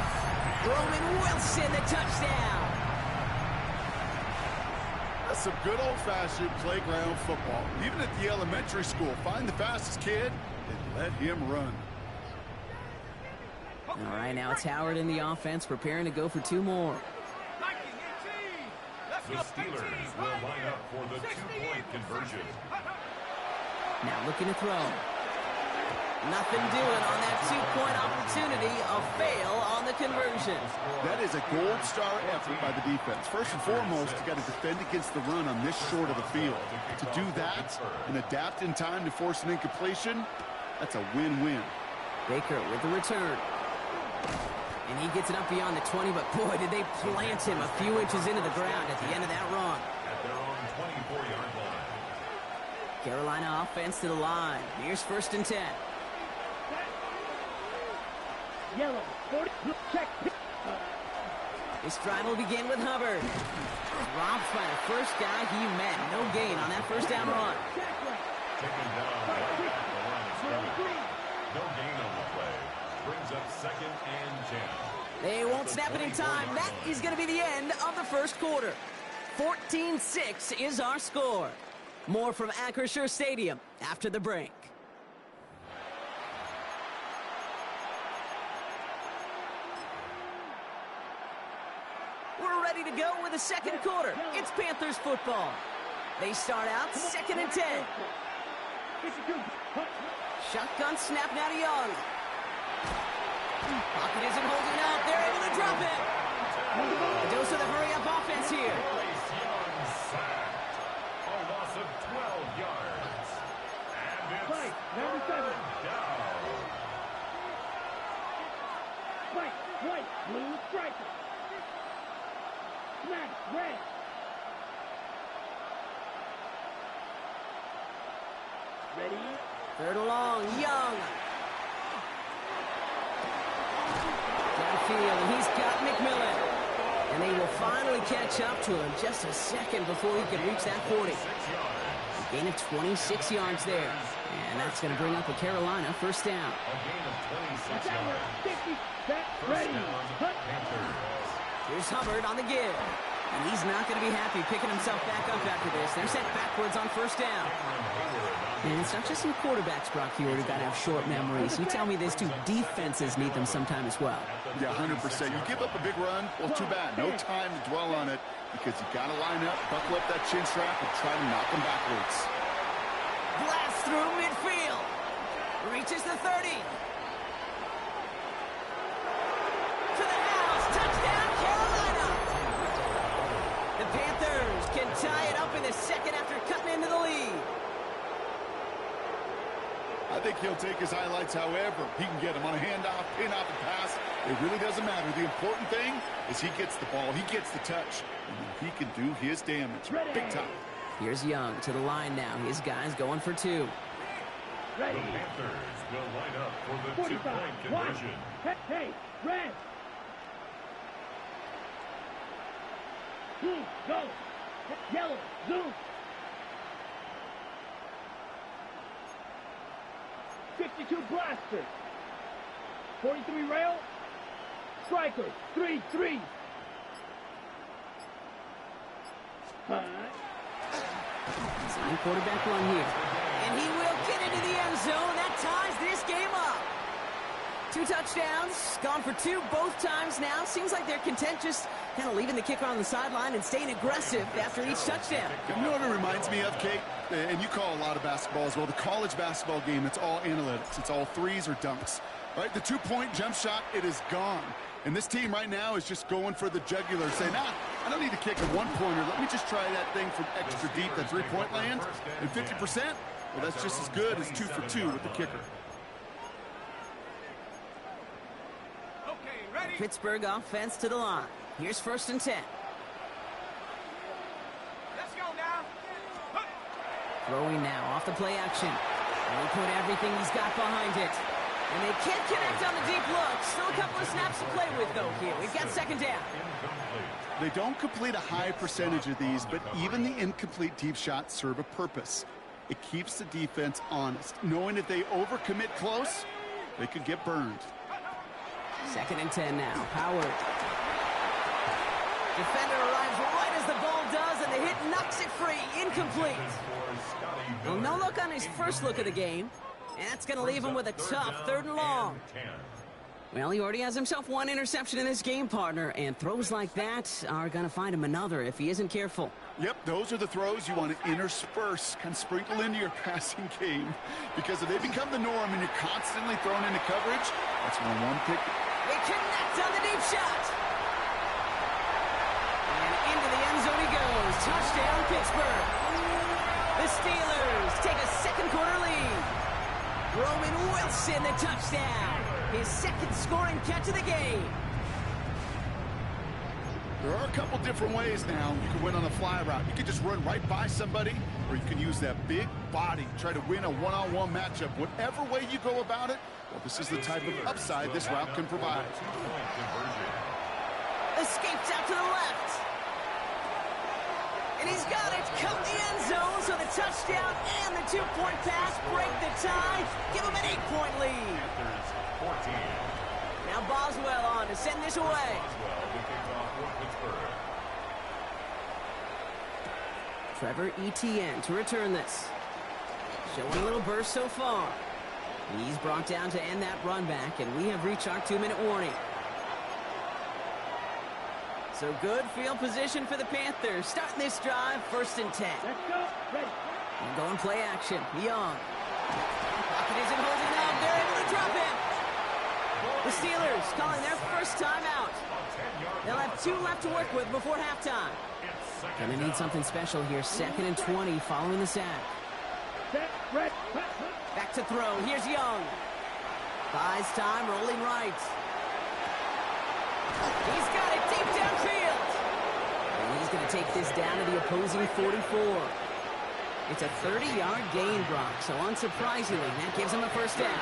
Speaker 7: Roman Wilson, the touchdown.
Speaker 8: That's some good old-fashioned playground football. Even at the elementary school, find the fastest kid, and let him run.
Speaker 7: All right, now it's Howard in the offense, preparing to go for 2 more.
Speaker 2: The Steelers will line up for the 2-point conversion.
Speaker 7: Now looking to throw. Nothing doing on that 2-point opportunity. A fail on the conversion.
Speaker 8: That is a gold star effort by the defense. First and foremost, you got to defend against the run on this short of the field. To do that and adapt in time to force an incompletion, that's a win-win.
Speaker 7: Baker with the return. And he gets it up beyond the 20, but boy, did they plant him a few inches into the ground at the end of that run.
Speaker 2: At their own 24-yard line.
Speaker 7: Carolina offense to the line. Here's 1st and 10.
Speaker 4: Yellow, 40, check.
Speaker 7: This drive will begin with Hubbard. Dropped by the first guy he met. No gain on that 1st down run.
Speaker 2: Taken down right at the line of scrimmage. No gain on the play. Brings up 2nd and 10.
Speaker 7: They won't snap it in time. That is going to be the end of the 1st quarter. 14-6 is our score. More from Acrisure Stadium after the break. We're ready to go with the 2nd quarter. It's Panthers football. They start out 2nd and 10. Shotgun snap now to Young. Pocket isn't holding up. They're able to drop it. A dose of the hurry-up offense here.
Speaker 2: Young sacked. A loss of 12 yards. And it's
Speaker 4: Right, number 7.
Speaker 2: down.
Speaker 4: White, blue striker. Smack, red. Ready?
Speaker 7: 3rd and long, Young. Downfield, and he's got McMillan. And they will finally catch up to him just a second before he can reach that 40. A gain of 26 yards there. And that's going to bring up a Carolina 1st down.
Speaker 2: A gain of 26 yards.
Speaker 4: 50, set,
Speaker 2: First
Speaker 4: ready.
Speaker 2: down, Panthers.
Speaker 7: Here's Hubbard on the give. And he's not going to be happy picking himself back up after this. They're sent backwards on 1st down. And it's not just some quarterbacks, Brock, here who got to have short memories. You tell me these 2 defenses need them sometime as well.
Speaker 8: Yeah, 100%. You give up a big run, well, too bad. No time to dwell on it because you got to line up, buckle up that chin strap, and try to knock them backwards.
Speaker 7: Blast through midfield. Reaches the 30. To the house. Touchdown, Carolina. The Panthers can tie it up in the 2nd after cutting into the lead.
Speaker 8: I think he'll take his highlights however he can get them on a handoff, pin-off, and pass. It really doesn't matter. The important thing is he gets the ball, he gets the touch, and he can do his damage big time.
Speaker 7: Here's Young to the line now. His guys going for 2.
Speaker 2: The
Speaker 4: Ready?
Speaker 2: Panthers will line up for the
Speaker 4: 45,
Speaker 2: 2-point conversion.
Speaker 4: Hey, red. Blue, go. Yellow, zoom. 52 blaster. 43 rail. Striker, 3-3.
Speaker 7: Sign quarterback run here. And he will get into the end zone. That ties this game up. 2 touchdowns, gone for 2 both times now. Seems like they're content just kind of leaving the kicker on the sideline and staying aggressive after each touchdown.
Speaker 8: You know what it reminds me of, Kate? And you call a lot of basketball as well. The college basketball game, it's all analytics. It's all threes or dunks. Right? The 2-point jump shot, it is gone. And this team right now is just going for the jugular, saying, I don't need to kick a 1-pointer. Let me just try that thing from extra deep, that 3-point land. And 50%, well, that's just as good as 2 for 2 with the kicker.
Speaker 7: Pittsburgh offense to the line. Here's 1st and 10.
Speaker 6: Let's go now.
Speaker 7: Throwing now off the play action. And he put everything he's got behind it. And they can't connect on the deep look. Still a couple of snaps to play with, though, here. We've got 2nd down.
Speaker 8: They don't complete a high percentage of these, but even the incomplete deep shots serve a purpose. It keeps the defense honest, knowing if they overcommit close, they could get burned.
Speaker 7: 2nd and 10 now. Howard. Defender arrives right as the ball does, and the hit knocks it free. Incomplete. Well, no look on his first look of the game. And that's going to leave him with a tough 3rd and long. Well, he already has himself 1 interception in this game, partner, and throws like that are going to find him another if he isn't careful.
Speaker 8: Yep, those are the throws you want to intersperse, kind of sprinkle into your passing game, because if they become the norm and you're constantly thrown into coverage, that's when one pick.
Speaker 7: They connect on the deep shot. And into the end zone he goes. Touchdown, Pittsburgh. The Steelers take a 2nd quarter lead. Roman Wilson, the touchdown. His 2nd scoring catch of the game.
Speaker 8: There are a couple different ways now. You can win on a fly route. You can just run right by somebody, or you can use that big body, try to win a one-on-one matchup. Whatever way you go about it, well, this is the type of upside this route can provide.
Speaker 7: Escapes out to the left. And he's got it. Caught the end zone, so the touchdown and the 2-point pass break the tie. Give him an 8-point lead. Now Boswell on to send this away. Trevor Etienne to return this. Showing a little burst so far. He's brought down to end that run back, and we have reached our 2-minute warning. So good field position for the Panthers. Starting this drive, 1st and 10.
Speaker 4: Let's go. Ready.
Speaker 7: And going play action. Young. Pocket isn't holding up. They're able to drop it. The Steelers calling their first timeout. They'll have 2 left to work with before halftime. Gonna need something special here. 2nd and 20 following the sack.
Speaker 4: Set. Red.
Speaker 7: Back to throw. Here's Young. Buys time, rolling right. He's got it deep downfield. And he's going to take this down to the opposing 44. It's a 30-yard gain, Brock, so unsurprisingly, that gives him a 1st down.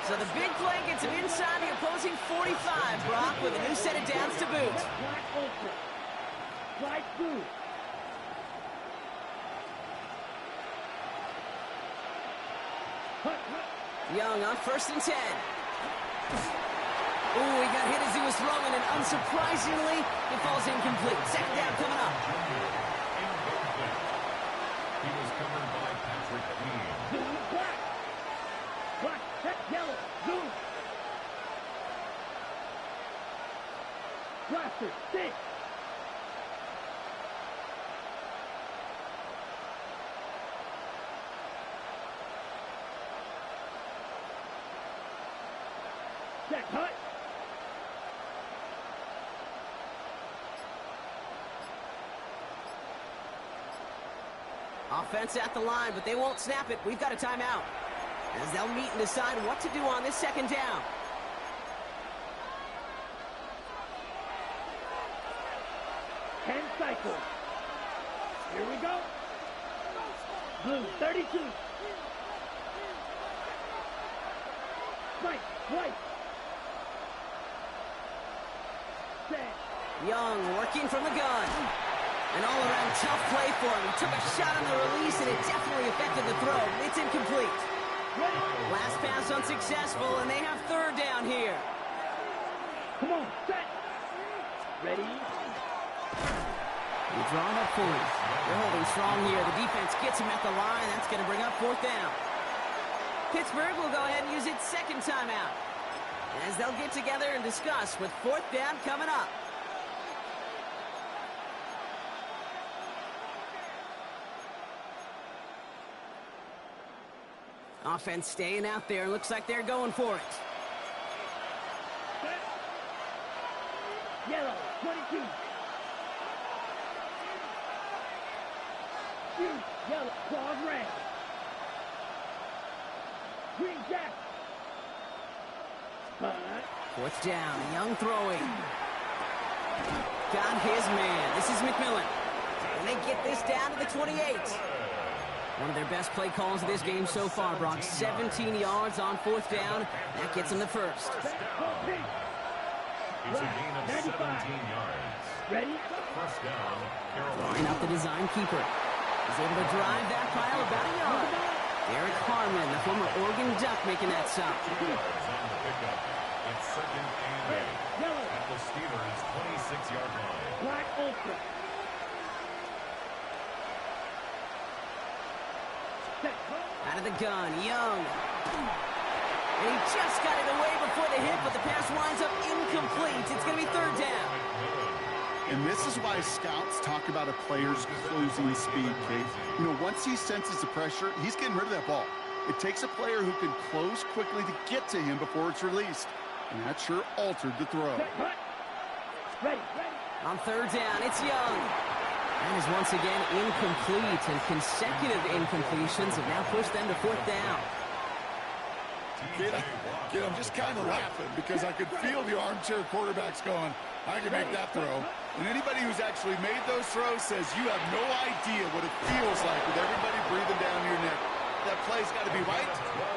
Speaker 7: So the big play gets him inside the opposing 45, Brock, with a new set of downs to boot.
Speaker 4: Black ultra. Slide through.
Speaker 7: Young on 1st and 10. Ooh, he got hit as he was throwing, and unsurprisingly, it falls incomplete. 2nd down coming up.
Speaker 2: He was covered by Patrick Queen.
Speaker 4: Zoom black. Black. Set yellow. Zoom. Blaster. Stick. Check. Hut.
Speaker 7: Offense at the line, but they won't snap it. We've got a timeout. As they'll meet and decide what to do on this 2nd down.
Speaker 4: Ten cycles. Here we go. Blue 32. Right, right. Set.
Speaker 7: Young working from the gun. An all-around tough play for him. He took a shot on the release, and it definitely affected the throw. It's incomplete. Last pass unsuccessful, and they have 3rd down here.
Speaker 4: Come on, set. Ready.
Speaker 7: You draw it up for him. They're holding strong here. The defense gets him at the line. That's going to bring up 4th down. Pittsburgh will go ahead and use its 2nd timeout, as they'll get together and discuss with 4th down coming up. Offense staying out there. Looks like they're going for it.
Speaker 4: Set. Yellow 22. Shoot. Yellow. Claws red. Green jack.
Speaker 7: 4th down. Young throwing. Got his man. This is McMillan. And they get this down to the 28. One of their best play calls of this game so far, Brock. 17 yards on 4th down. That gets them the 1st.
Speaker 2: It's a gain of 17 yards.
Speaker 4: Ready?
Speaker 2: 1st down, Carolina.
Speaker 7: Drawing up the design keeper. He's able to drive that pile about a yard. Derek Harmon, the former Oregon Duck, making that stop.
Speaker 2: 2 yards on the pickup. It's 2nd and 8 at the Steelers' 26-yard line.
Speaker 4: Black ultra.
Speaker 7: Out of the gun, Young. And he just got it away before the hit, but the pass winds up incomplete. It's going to be third down.
Speaker 8: And this is why scouts talk about a player's closing speed, Kate. You know, once he senses the pressure, he's getting rid of that ball. It takes a player who can close quickly to get to him before it's released. And that sure altered the throw.
Speaker 7: On third down, it's Young. That is once again incomplete, and consecutive incompletions have now pushed them to fourth down.
Speaker 8: Kid, I'm just kind of laughing because I could feel the armchair quarterbacks going, I can make that throw. And anybody who's actually made those throws says you have no idea what it feels like with everybody breathing down your neck. That play's got to be right,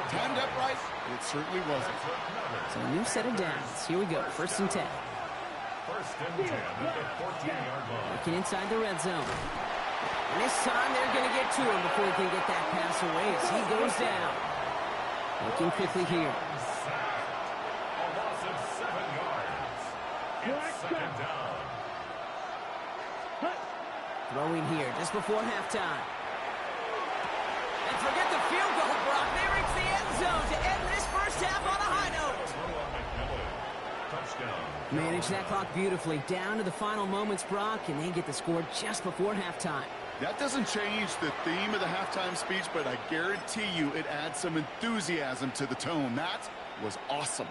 Speaker 8: timed up right. It certainly wasn't.
Speaker 7: So a new set of downs. Here we go, first and 10.
Speaker 2: First and 10 at the 14-yard line.
Speaker 7: Looking inside the red zone. And this time they're going to get to him before he can get that pass away as he goes down. Looking quickly here.
Speaker 2: A loss of 7 yards. It's second down.
Speaker 7: Throwing here just before halftime. And forget the field goal, Brock. They reach the end zone to end this first half on a high note. Manage that clock beautifully. Down to the final moments, Brock, and they get the score just before halftime.
Speaker 8: That doesn't change the theme of the halftime speech, but I guarantee you it adds some enthusiasm to the tone. That was awesome.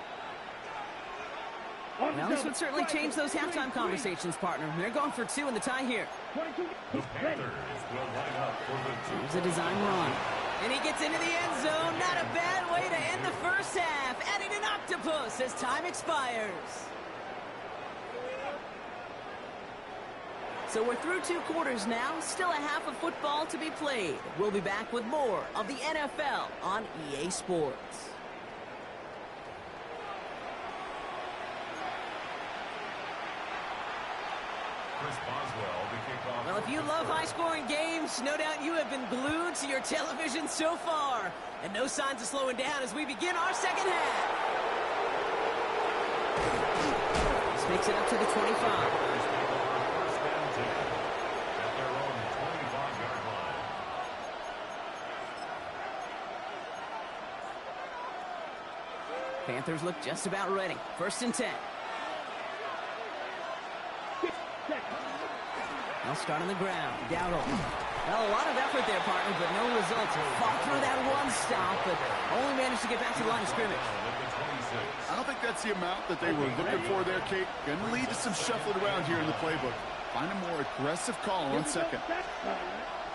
Speaker 7: Well, this would certainly change those halftime conversations, partner. They're going for 2 in the tie here.
Speaker 2: The Panthers will line up for the
Speaker 7: Here's a design run. And he gets into the end zone. Not a bad way to end the first half. Adding an octopus as time expires. So we're through 2 quarters now. Still a half of football to be played. We'll be back with more of the NFL on EA Sports. Well, if you love high-scoring games, no doubt you have been glued to your television so far. And no signs of slowing down as we begin our second half. This makes it up to the 25. Panthers look just about ready. First and 10. They'll start on the ground. Dowdle. Well, a lot of effort there, partner, but no results. Fought through that one stop, but only managed to get back to the line of scrimmage.
Speaker 8: I don't think that's the amount that they were looking for there, Kate. Going to lead to some shuffling around here in the playbook. Find a more aggressive call on second.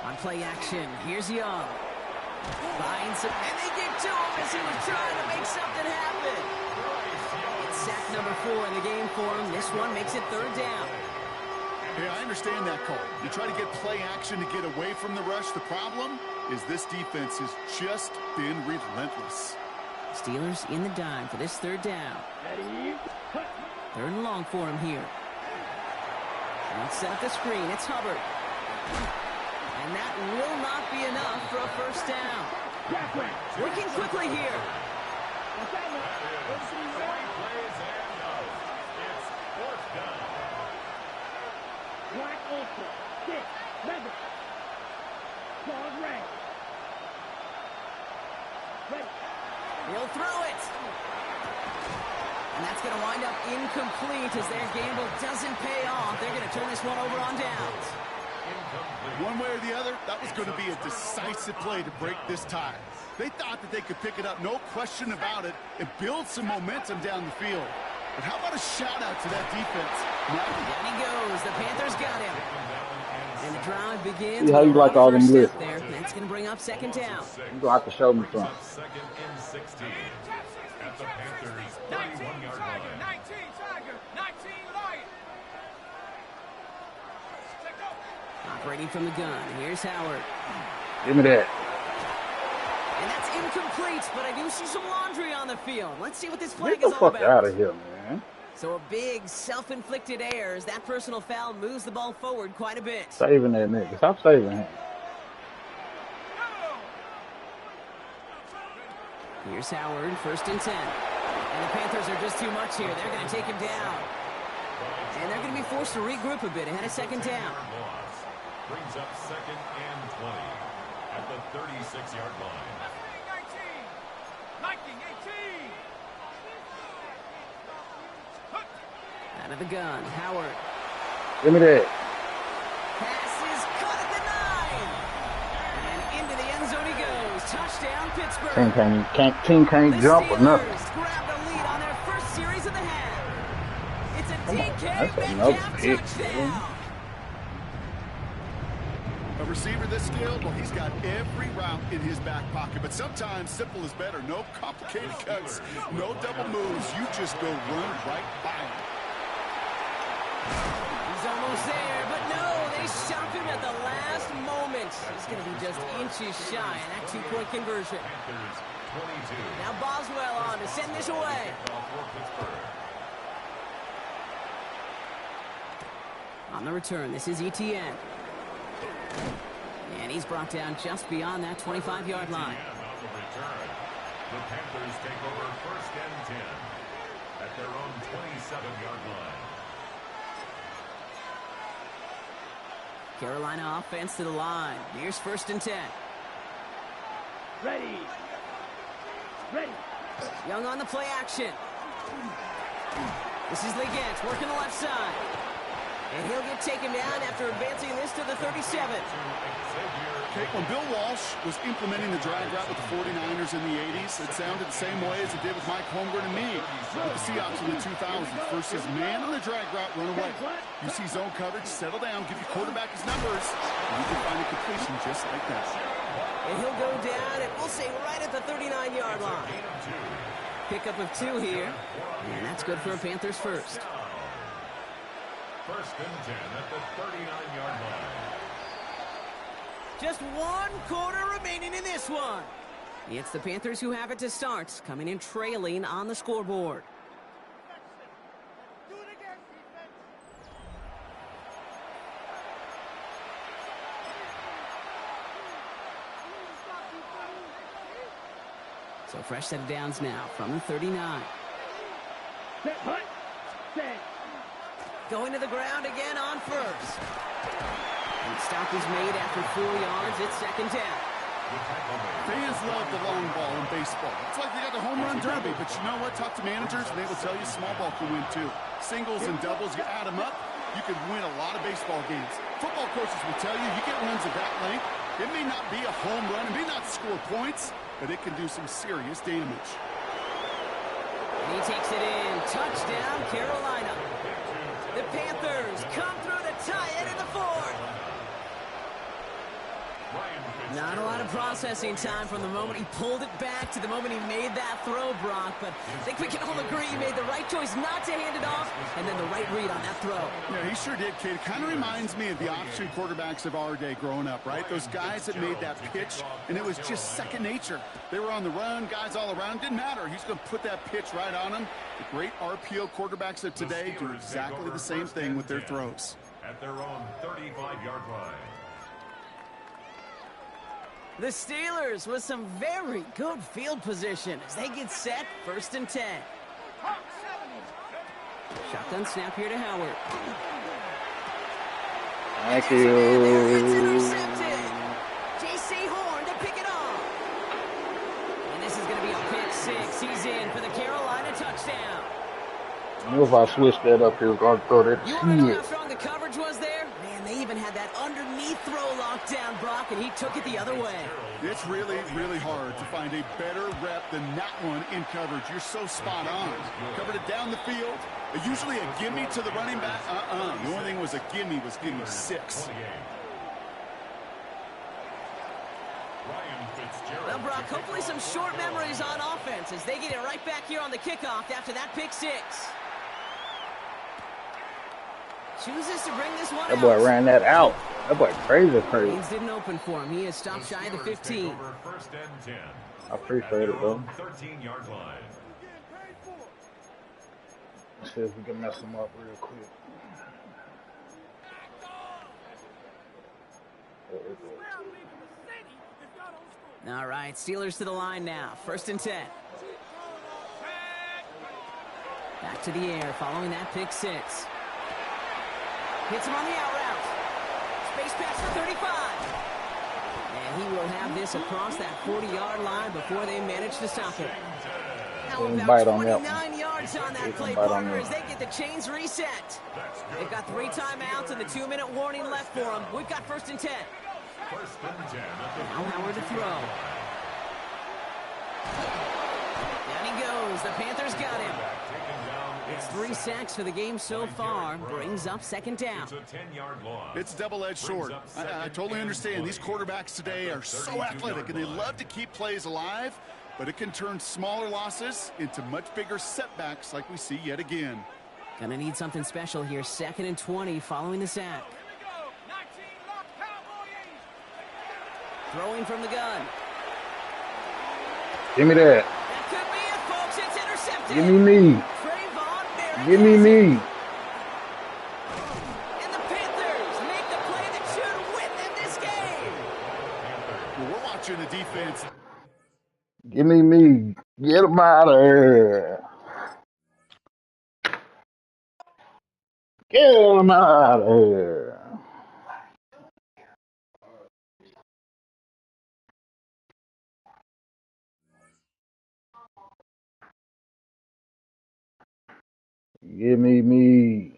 Speaker 7: On play action, here's Young. Behind some, and they get to him as he was trying to make something happen. It's sack number 4 in the game for him. This one makes it third down.
Speaker 8: Hey, I understand that call. You try to get play action to get away from the rush. The problem is this defense has just been relentless.
Speaker 7: Steelers in the dime for this third down. Third and long for him here. Let's set up the screen. It's Hubbard. And that will not be enough for a first down. Working quickly here.
Speaker 4: Black Ultra, 6, Mega. Dog Ray. Ready.
Speaker 7: He'll throw it. And that's going to wind up incomplete as their gamble doesn't pay off. They're going to turn this one over on downs.
Speaker 8: One way or the other, that was going to be a decisive play to break this tie. They thought that they could pick it up, no question about it, and build some momentum down the field. But how about a shout-out to that defense?
Speaker 7: Down he goes. The Panthers got him. And the drive begins.
Speaker 5: See how you like all them blitz.
Speaker 7: There. That's going to bring up second down.
Speaker 5: You're going to have to show me something.
Speaker 2: Second and 16 at the Panthers' 31-yard line.
Speaker 6: 19 Tiger, 19 Lion.
Speaker 7: Operating from the gun. Here's Howard.
Speaker 5: Give me that.
Speaker 7: And that's incomplete, but I do see some laundry on the field. Let's see what this flag
Speaker 5: Get the
Speaker 7: is all
Speaker 5: fuck
Speaker 7: about.
Speaker 5: out of here, man.
Speaker 7: So a big self-inflicted error as that personal foul moves the ball forward quite a bit.
Speaker 5: Saving that nigga. Stop saving him.
Speaker 7: Here's Howard, first and 10. And the Panthers are just too much here. They're going to take him down. And they're going to be forced to regroup a bit ahead of second down.
Speaker 2: Brings up second and 20 at the 36-yard line.
Speaker 6: 19, 18.
Speaker 7: Out of the gun, Howard.
Speaker 5: Give me that.
Speaker 7: Pass is caught at the 9. And into the end zone he goes. Touchdown, Pittsburgh.
Speaker 5: Team can't
Speaker 7: The
Speaker 5: jump or nothing.
Speaker 7: Steelers grabbed a lead on their first series of the half. It's a DK
Speaker 5: That's another
Speaker 7: Metcalf
Speaker 5: pick,
Speaker 7: touchdown.
Speaker 8: A receiver this skilled, well, he's got every route in his back pocket. But sometimes simple is better. No complicated cuts, no double moves. You just go run right by him.
Speaker 7: He's almost there, but no, they stop him at the last moment. He's going to be just inches shy of that two-point conversion. Now Boswell on to send this away. On the return, this is Etienne. And he's brought down just beyond that 25-yard line.
Speaker 2: The Panthers take over 1st and 10 at their own 27-yard line.
Speaker 7: Carolina offense to the line. Here's 1st and 10.
Speaker 4: Ready. Ready.
Speaker 7: Young on the play action. This is Leggett working the left side. And he'll get taken down after advancing this to the 37.
Speaker 8: Okay, when Bill Walsh was implementing the drag route with the 49ers in the 80s, it sounded the same way as it did with Mike Holmgren and me with the Seahawks in the 2000s. First is man on the drag route, run away. You see zone coverage, settle down, give your quarterback his numbers, and you can find a completion just like that.
Speaker 7: And he'll go down, and we'll say right at the 39-yard line. Pickup of 2 here, and that's good for a Panthers first.
Speaker 2: 1st and 10 at the 39-yard line.
Speaker 7: Just 1 quarter remaining in this one. It's the Panthers who have it to start, coming in trailing on the scoreboard.
Speaker 6: Do it again, defense.
Speaker 7: So fresh set of downs now from the 39.
Speaker 4: Set, hut. Set.
Speaker 7: Going to the ground again on first. And the stop is made after 4 yards. It's 2nd down.
Speaker 8: Fans love the long ball in baseball. It's like they got the home run derby, but you know what? Talk to managers, and they will tell you small ball can win too. Singles and doubles, you add them up, you can win a lot of baseball games. Football coaches will tell you, you get runs of that length, it may not be a home run, it may not score points, but it can do some serious damage.
Speaker 7: And he takes it in. Touchdown, Carolina. The Panthers come through to tie it in the 4th. Not a lot of processing time from the moment he pulled it back to the moment he made that throw, Brock. But I think we can all agree he made the right choice not to hand it off, and then the right read on that throw.
Speaker 8: Yeah, he sure did, kid. It kind of reminds me of the option quarterbacks of our day growing up, right? Those guys that made that pitch, and it was just second nature. They were on the run, guys all around. Didn't matter. He's going to put that pitch right on him. The great RPO quarterbacks of today do exactly the same thing with their throws.
Speaker 2: At their own 35-yard line.
Speaker 7: The Steelers with some very good field position as they get set, 1st and 10. Shotgun snap here to Howard.
Speaker 5: Thank you.
Speaker 7: It's intercepted. J.C. Horn to pick it off. And this is going to be a pick 6. He's in for the Carolina touchdown.
Speaker 5: I knew if I switched that up, he was going to throw that
Speaker 7: You want to know how
Speaker 5: shit.
Speaker 7: strong the coverage was there? Man, they even had that underneath throw locked down, Brock, and he took it the other way.
Speaker 8: It's really, really hard to find a better rep than that one in coverage. You're so spot on. Covered it down the field. Usually a gimme to the running back. The only thing was a gimme 6.
Speaker 7: Well, Brock, hopefully some short memories on offense as they get it right back here on the kickoff after that pick 6. Chooses to bring this one
Speaker 5: That boy ran that out. That boy crazy.
Speaker 7: Things didn't open for him. He is stopped shy of the 15.
Speaker 2: 1st and 10.
Speaker 5: I appreciate it, though.
Speaker 2: 13-yard line.
Speaker 5: Let's see if we can mess him up real quick.
Speaker 7: All right, Steelers to the line now. 1st and 10. Back to the air following that pick 6. Hits him on the out route. Space pass for 35. And he will have this across that 40-yard line before they manage to stop it. How
Speaker 5: Didn't
Speaker 7: about
Speaker 5: bite on that
Speaker 7: 29 yards yards on that play, partner, as they get the chains reset. They've got 3 timeouts and the 2-minute warning left for them. We've got 1st and 10.
Speaker 2: First and 10.
Speaker 7: Now Howard to throw. Down he goes. The Panthers got him. It's 3 sacks for the game so far. Brings up 2nd down.
Speaker 2: It's a 10-yard loss.
Speaker 8: It's a double-edged sword. I totally understand. These quarterbacks today are so athletic, and they love to keep plays alive, but it can turn smaller losses into much bigger setbacks like we see yet again.
Speaker 7: Gonna need something special here. 2nd and 20 following the sack. Throwing from the gun.
Speaker 5: Give me that.
Speaker 7: That could be it, folks. It's intercepted.
Speaker 5: Give me me. Give me me.
Speaker 7: And the Panthers make the play that should win them this game.
Speaker 8: Well, we're watching the defense.
Speaker 5: Give me me. Get him out of here. Get him out of here. Give me me.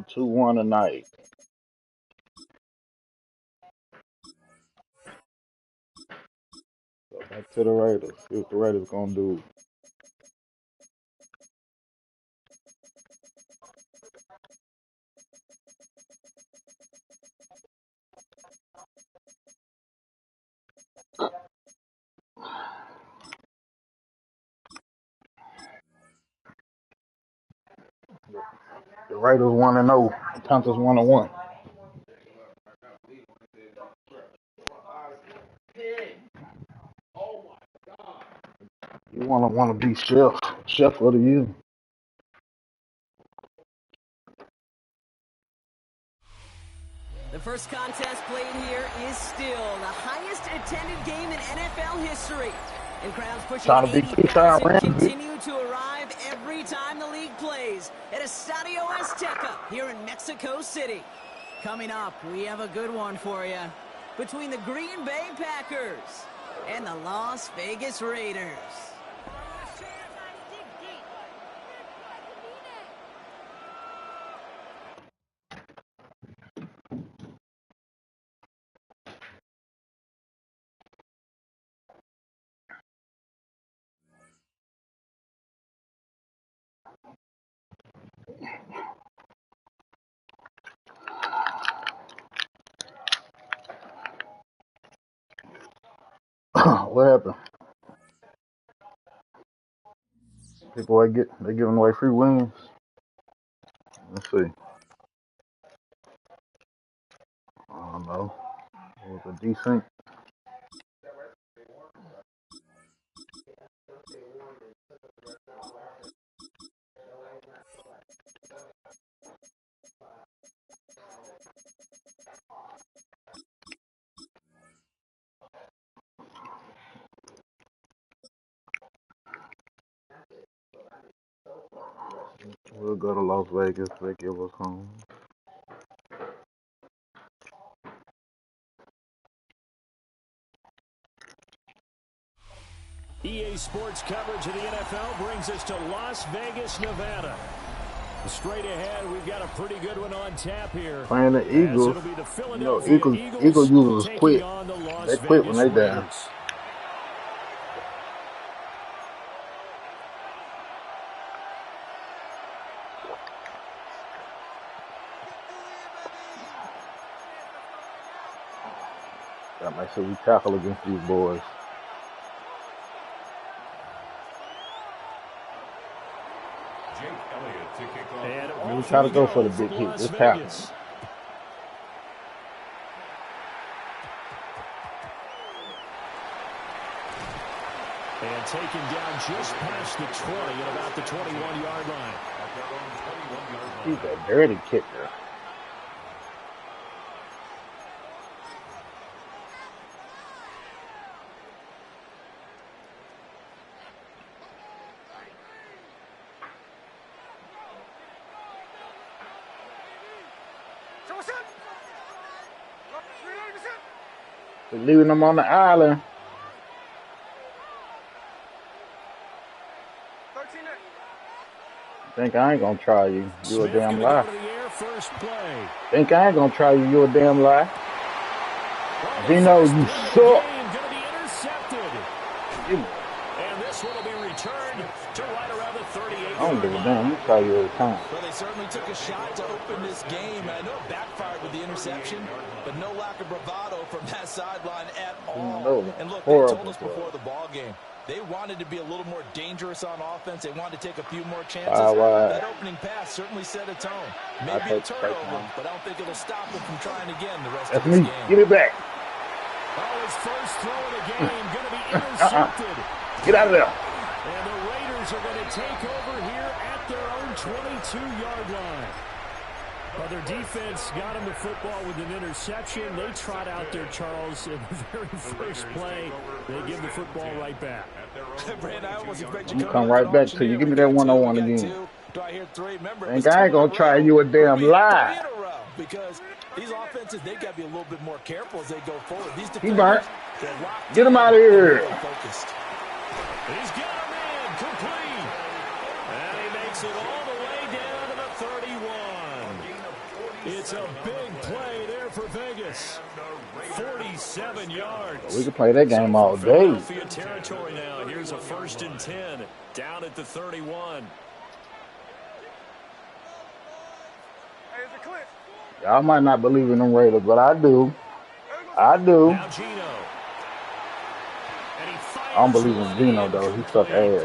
Speaker 5: 2-1 tonight. Go back to the Raiders. See what the Raiders gonna do. The Raiders 1-0. The Panthers 1-1. You wanna be chef of the year.
Speaker 7: The first contest played here is still the highest attended game in NFL history. And crowds pushing 80,000 continue to arrive every time the league plays at Estadio Azteca here in Mexico City. Coming up, we have a good one for you. Between the Green Bay Packers and the Las Vegas Raiders.
Speaker 5: What happened? People they giving away free wins. Let's see. I don't know. It was a decent. We'll go to Las Vegas. They give us home.
Speaker 1: EA Sports coverage of the NFL brings us to Las Vegas, Nevada. Straight ahead, we've got a pretty good one on tap here.
Speaker 5: Playing the Eagles. You know, Eagles users quit. They quit when they down. That makes sure we tackle against these boys. And we try to go for the big hit. This happens.
Speaker 1: And taken down just past the 20 at about the 21-yard line.
Speaker 5: He's a dirty kicker. We're leaving them on the island. Think I ain't gonna try you. You a damn lie. Think I ain't gonna try you. You a damn lie. Gino, you suck.
Speaker 1: And this one will be returned to right around the 38.
Speaker 5: I don't give a damn. You try you every time.
Speaker 3: Well, they certainly took a shot to open this game. I know it backfired with the interception, but no lack of bravado from that sideline at all. And look, they told us before the ball game, they wanted to be a little more dangerous on offense. They wanted to take a few more chances. That opening pass certainly set a tone. Maybe a turnover, but I don't think it'll stop them from trying again the rest of this game.
Speaker 5: Give it back.
Speaker 1: Oh, his first throw of the game going to be intercepted.
Speaker 5: Get out of there.
Speaker 1: And the Raiders are going to take over here at their own 22-yard line. Well, their defense got him the football with an interception. They trot out there, Charles, in the very first play. They give the football right back.
Speaker 5: I'm gonna come right back to you. Give me that 101 again. Think I ain't gonna try you a damn lie.
Speaker 3: Because these offenses, they've got to be a little bit more careful as they go forward. These
Speaker 5: he burnt. Get him out of here.
Speaker 1: He's got him in, complete. And he makes it all the way down to the 31. It's a big play there for Vegas. 47 yards.
Speaker 5: We can play that game all day.
Speaker 1: Philadelphia territory now. Here's a 1st and 10 down at the 31.
Speaker 5: Y'all might not believe in them Raiders, but I do. I do.
Speaker 1: Now Gino.
Speaker 5: I don't believe in Gino, though. He suck ass.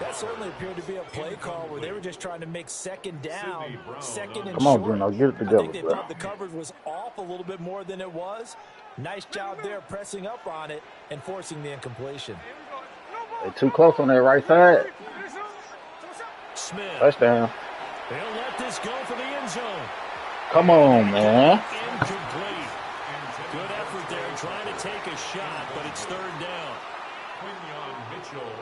Speaker 3: That certainly appeared to be a play call where they were just trying to make second down, second and
Speaker 5: Come on,
Speaker 3: short.
Speaker 5: Gino, get it together.
Speaker 3: I think they thought the coverage was off a little bit more than it was. Nice job there pressing up on it and forcing the incompletion.
Speaker 5: They're too close on that right side.
Speaker 1: Smith.
Speaker 5: Touchdown.
Speaker 1: They'll let this go for the end zone.
Speaker 5: Come on, man.
Speaker 1: Incomplete. Good effort there trying to take a shot, but it's 3rd down.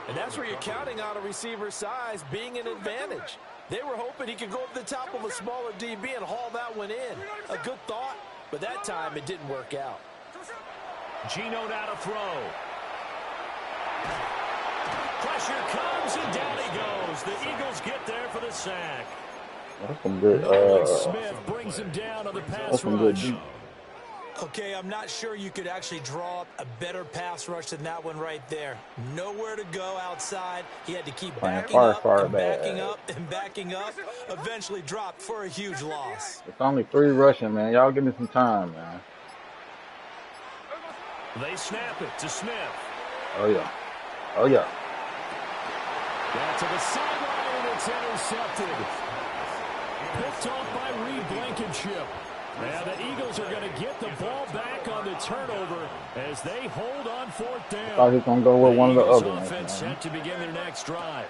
Speaker 3: And that's where you're counting on a receiver's size being an advantage. They were hoping he could go up the top of a smaller DB and haul that one in. A good thought, but that time it didn't work out.
Speaker 1: Gino now to throw. Pressure comes and down he goes. The Eagles get there for the sack.
Speaker 5: That's some good.
Speaker 1: Smith brings him down on the pass rush.
Speaker 3: Okay, I'm not sure you could actually draw up a better pass rush than that one right there. Nowhere to go outside. He had to keep backing up and backing up and backing up. Eventually dropped for a huge loss.
Speaker 5: It's only 3 rushing, man. Y'all give me some time, man.
Speaker 1: They snap it to Smith.
Speaker 5: Oh, yeah. Oh, yeah.
Speaker 1: Down to the sideline, and it's intercepted. Picked off by Reed Blankenship. And the Eagles are going to get the ball back on the turnover as they hold on 4th down.
Speaker 5: I thought he was going to go with one of the other ones.
Speaker 1: Offense set to begin their next drive.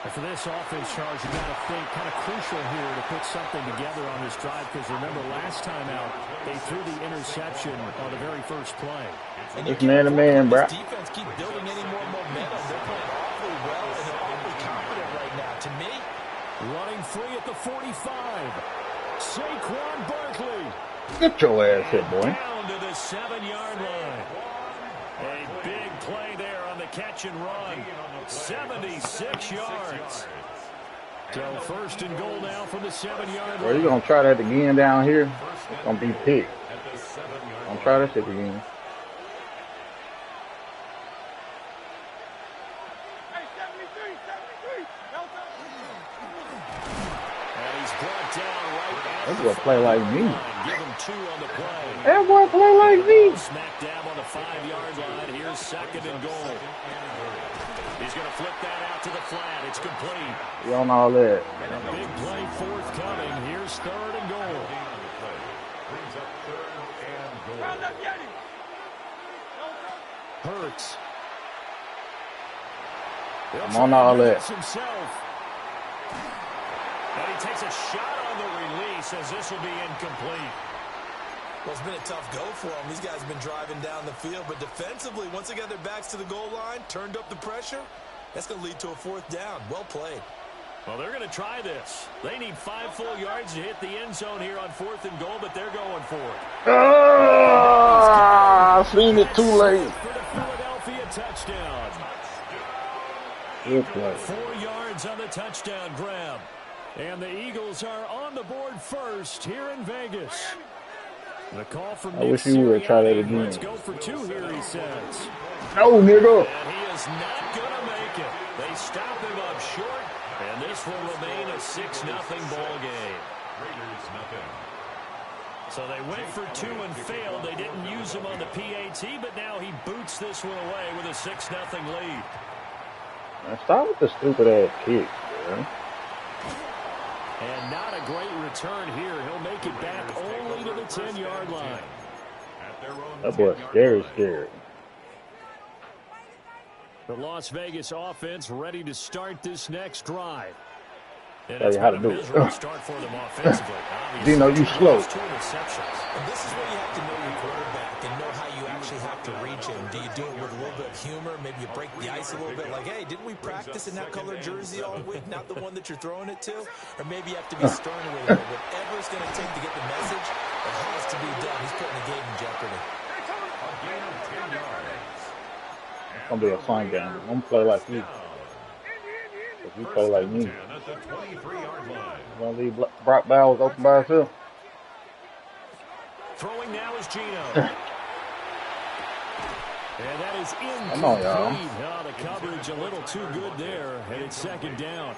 Speaker 1: And for this offense, Charles, you got to think kind of crucial here to put something together on this drive, because remember last time out they threw the interception on the very first play.
Speaker 5: It's man-to-man, bro.
Speaker 3: Defense keep building any more momentum. They're playing awfully well and they're awfully confident right now. To me,
Speaker 1: running free at the 45. Saquon Barkley.
Speaker 5: Get your ass hit, boy.
Speaker 1: Down to the 7-yard line. A big play there on the catch and run. 76 yards. So 1st and goal now from the 7-yard line.
Speaker 5: Well, you're going to try that again down here? It's going to be picked. Don't try that shit again. That boy play like me.
Speaker 1: Give him 2 on the play.
Speaker 5: That boy play like me.
Speaker 1: Smack dab on the 5-yard line. Here's 2nd and goal. He's going to flip that out to the flat. It's complete.
Speaker 5: You on all that.
Speaker 1: And a big play forthcoming. Here's 3rd and goal. Hurts.
Speaker 5: I'm on all that.
Speaker 1: Himself. And he takes a shot on the release as this will be incomplete.
Speaker 3: Well, it's been a tough go for them. These guys have been driving down the field, but defensively, once they got their backs to the goal line, turned up the pressure, that's going to lead to a 4th down. Well played.
Speaker 1: Well, they're going to try this. They need 5 full yards to hit the end zone here on 4th and goal, but they're going for it.
Speaker 5: seen it too late.
Speaker 1: For the Philadelphia touchdown.
Speaker 5: Good play.
Speaker 1: 4 yards on the touchdown grab. And the Eagles are on the board first here in Vegas. The call from
Speaker 5: I wish you would try that again.
Speaker 1: Let's go for 2 here, he says.
Speaker 5: No, nigga.
Speaker 1: And he is not going to make it. They stop him up short, and this will remain a 6-0 ball game.
Speaker 2: Raiders nothing.
Speaker 1: So they went for 2 and failed. They didn't use him on the PAT, but now he boots this one away with a 6-0 lead.
Speaker 5: Man, stop with the stupid-ass kick, man.
Speaker 1: And not a great return here. He'll make it back only to the 10-yard line.
Speaker 5: That boy's scary.
Speaker 1: The Las Vegas offense ready to start this next drive. And
Speaker 5: Tell you how to do it.
Speaker 1: Start for them offensively.
Speaker 5: Dino, you slow.
Speaker 3: And this is where you have to know your quarterback and know how you actually have to reach him. Do you do it with a little bit of humor? Maybe you break the ice a little bit like, hey, didn't we practice in that colored jersey all week? Not the one that you're throwing it to? Or maybe you have to be stern with it. Whatever it's going to take to get the message, it has to be done. He's putting the game in jeopardy.
Speaker 5: It's going to be a fun game. I'm going to play like you. If you play like me. I'm going to leave Brock Bowers open by himself.
Speaker 1: Throwing now is Gino. And that is incomplete.
Speaker 5: Come on, y'all.
Speaker 1: Oh, the coverage a little too good there, and it's 2nd down.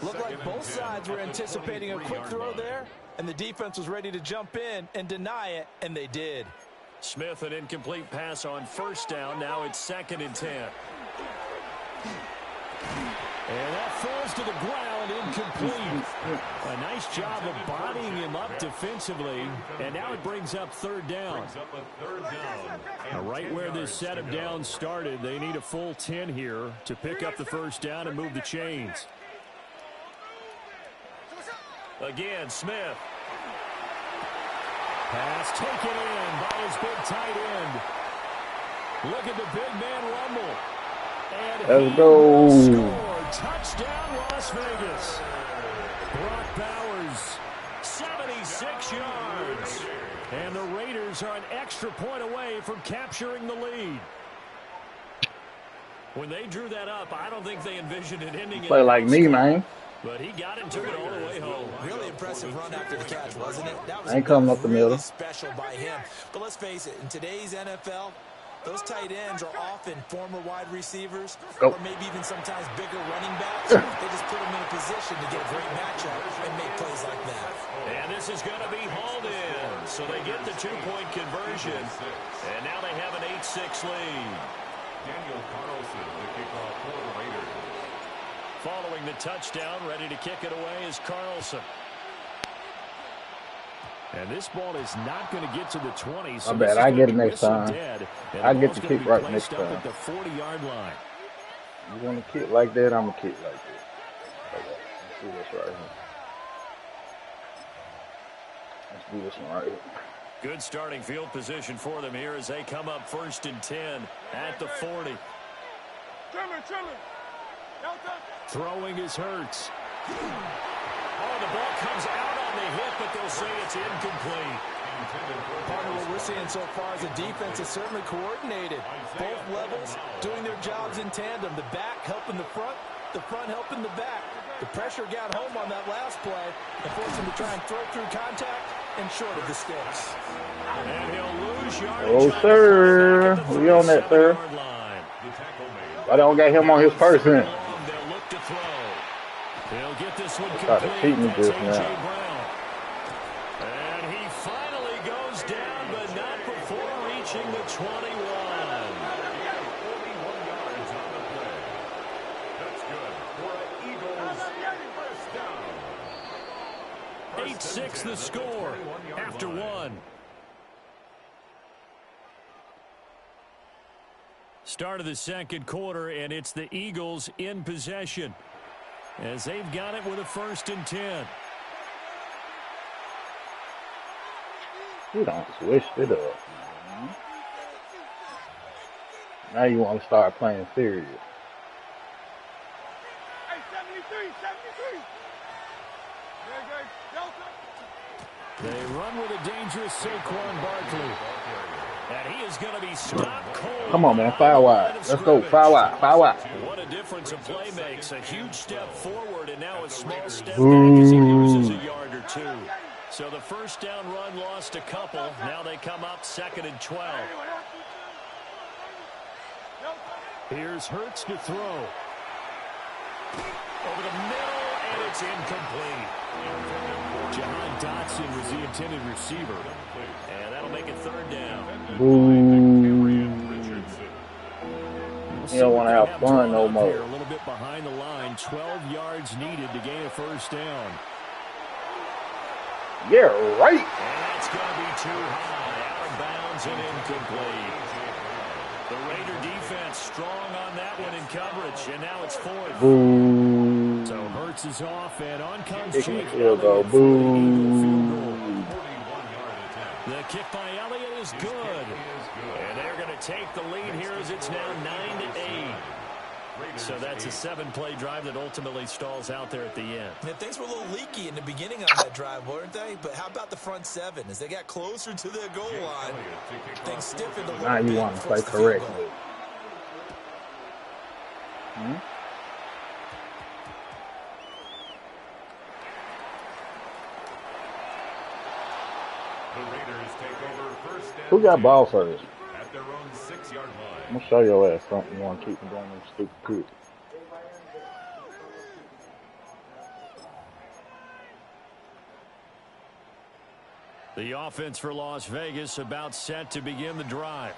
Speaker 3: Looked like both sides were anticipating a quick throw there, and the defense was ready to jump in and deny it, and they did.
Speaker 1: Smith, an incomplete pass on 1st down. Now it's 2nd and 10. And that falls to the ground, incomplete. A nice job of bodying him up defensively, and now it brings up 3rd down. Right where this set of downs started, they need a full 10 here to pick up the 1st down and move the chains. Again, Smith. Pass taken in by his big tight end. Look at the big man rumble. And
Speaker 5: let's go.
Speaker 1: Scored. Touchdown, Las Vegas. Brock Bowers, 76 yards. And the Raiders are an extra point away from capturing the lead. When they drew that up, I don't think they envisioned it ending.
Speaker 5: Play like me, man.
Speaker 1: But he got it, took it all the way home.
Speaker 3: Really impressive run after the catch, wasn't it? That was
Speaker 5: ain't coming up the middle.
Speaker 3: Really special by him. But let's face it, in today's NFL, those tight ends are often former wide receivers or maybe even sometimes bigger running backs. They just put them in a position to get a great matchup and make plays like that.
Speaker 1: And this is going to be hauled in. So they get the 2-point conversion. And now they have an 8-6 lead.
Speaker 2: Daniel Carlson, the kickoff for the Raiders.
Speaker 1: Following the touchdown, ready to kick it away is Carlson. And this ball is not going to get to the 20. So
Speaker 5: I bet I get it next time. I get to kick right next time.
Speaker 1: At the 40-yard line.
Speaker 5: You want to kick like that? I'm going to kick like that. Okay. Let's do this right here. Let's do this one right here.
Speaker 1: Good starting field position for them here as they come up 1st and 10 at the 40. Throwing is Hurts. Oh, the ball comes out on the hit, but they'll say it's incomplete.
Speaker 3: Part of what we're seeing so far is the defense is certainly coordinated. Both levels doing their jobs in tandem. The back helping the front helping the back. The pressure got home on that last play and forced him to try and throw through contact and short of the sticks.
Speaker 1: And he'll lose yardage.
Speaker 5: Oh, sir. We on that, sir. I don't got him on his person.
Speaker 1: They'll look to throw. They'll get this one complete. That's A.J. Brown. And he finally goes down, but not before reaching the 21.
Speaker 2: 41 yards on the play. That's good for an Eagles first down.
Speaker 1: 8-6 the score after one. Start of the 2nd quarter, and it's the Eagles in possession as they've got it with a 1st and 10.
Speaker 5: You don't switch it up. Now you want to start playing serious.
Speaker 6: Hey, 73.
Speaker 1: They run with a dangerous Saquon Barkley. And he is going to be stopped cold.
Speaker 5: Come on, man. Foul wide. Let's go. Foul wide. Foul wide.
Speaker 1: What a difference a play makes. A huge step forward and now a small step back as he loses a yard or two. So the first down run lost a couple. Now they come up 2nd and 12. Here's Hurts to throw. Over the middle, and it's incomplete. Javon was the intended receiver. And that'll make it 3rd down.
Speaker 5: You don't want to have fun no more.
Speaker 1: A little bit behind the line. 12 yards needed to gain a first down.
Speaker 5: Yeah, right.
Speaker 1: And that's going to be too high. Out of bounds and incomplete. The Raider defense strong on that one in coverage, and now it's 4th.
Speaker 5: Boom.
Speaker 1: So Hurts is off, and on comes Jake.
Speaker 5: Field goal. Boom.
Speaker 1: The kick by Elliott is good. And they're going to take the lead here as it's now 9-8. So that's a 7-play drive that ultimately stalls out there at the end.
Speaker 3: And things were a little leaky in the beginning on that drive, weren't they? But how about the front 7? As they got closer to their goal line, things stiffened a little bit.
Speaker 5: Now you want to play correctly. Who got ball first?
Speaker 2: At their own 6-yard line.
Speaker 5: I'm going to show your ass something. You want to keep them going stupid quick.
Speaker 1: The offense for Las Vegas about set to begin the drive.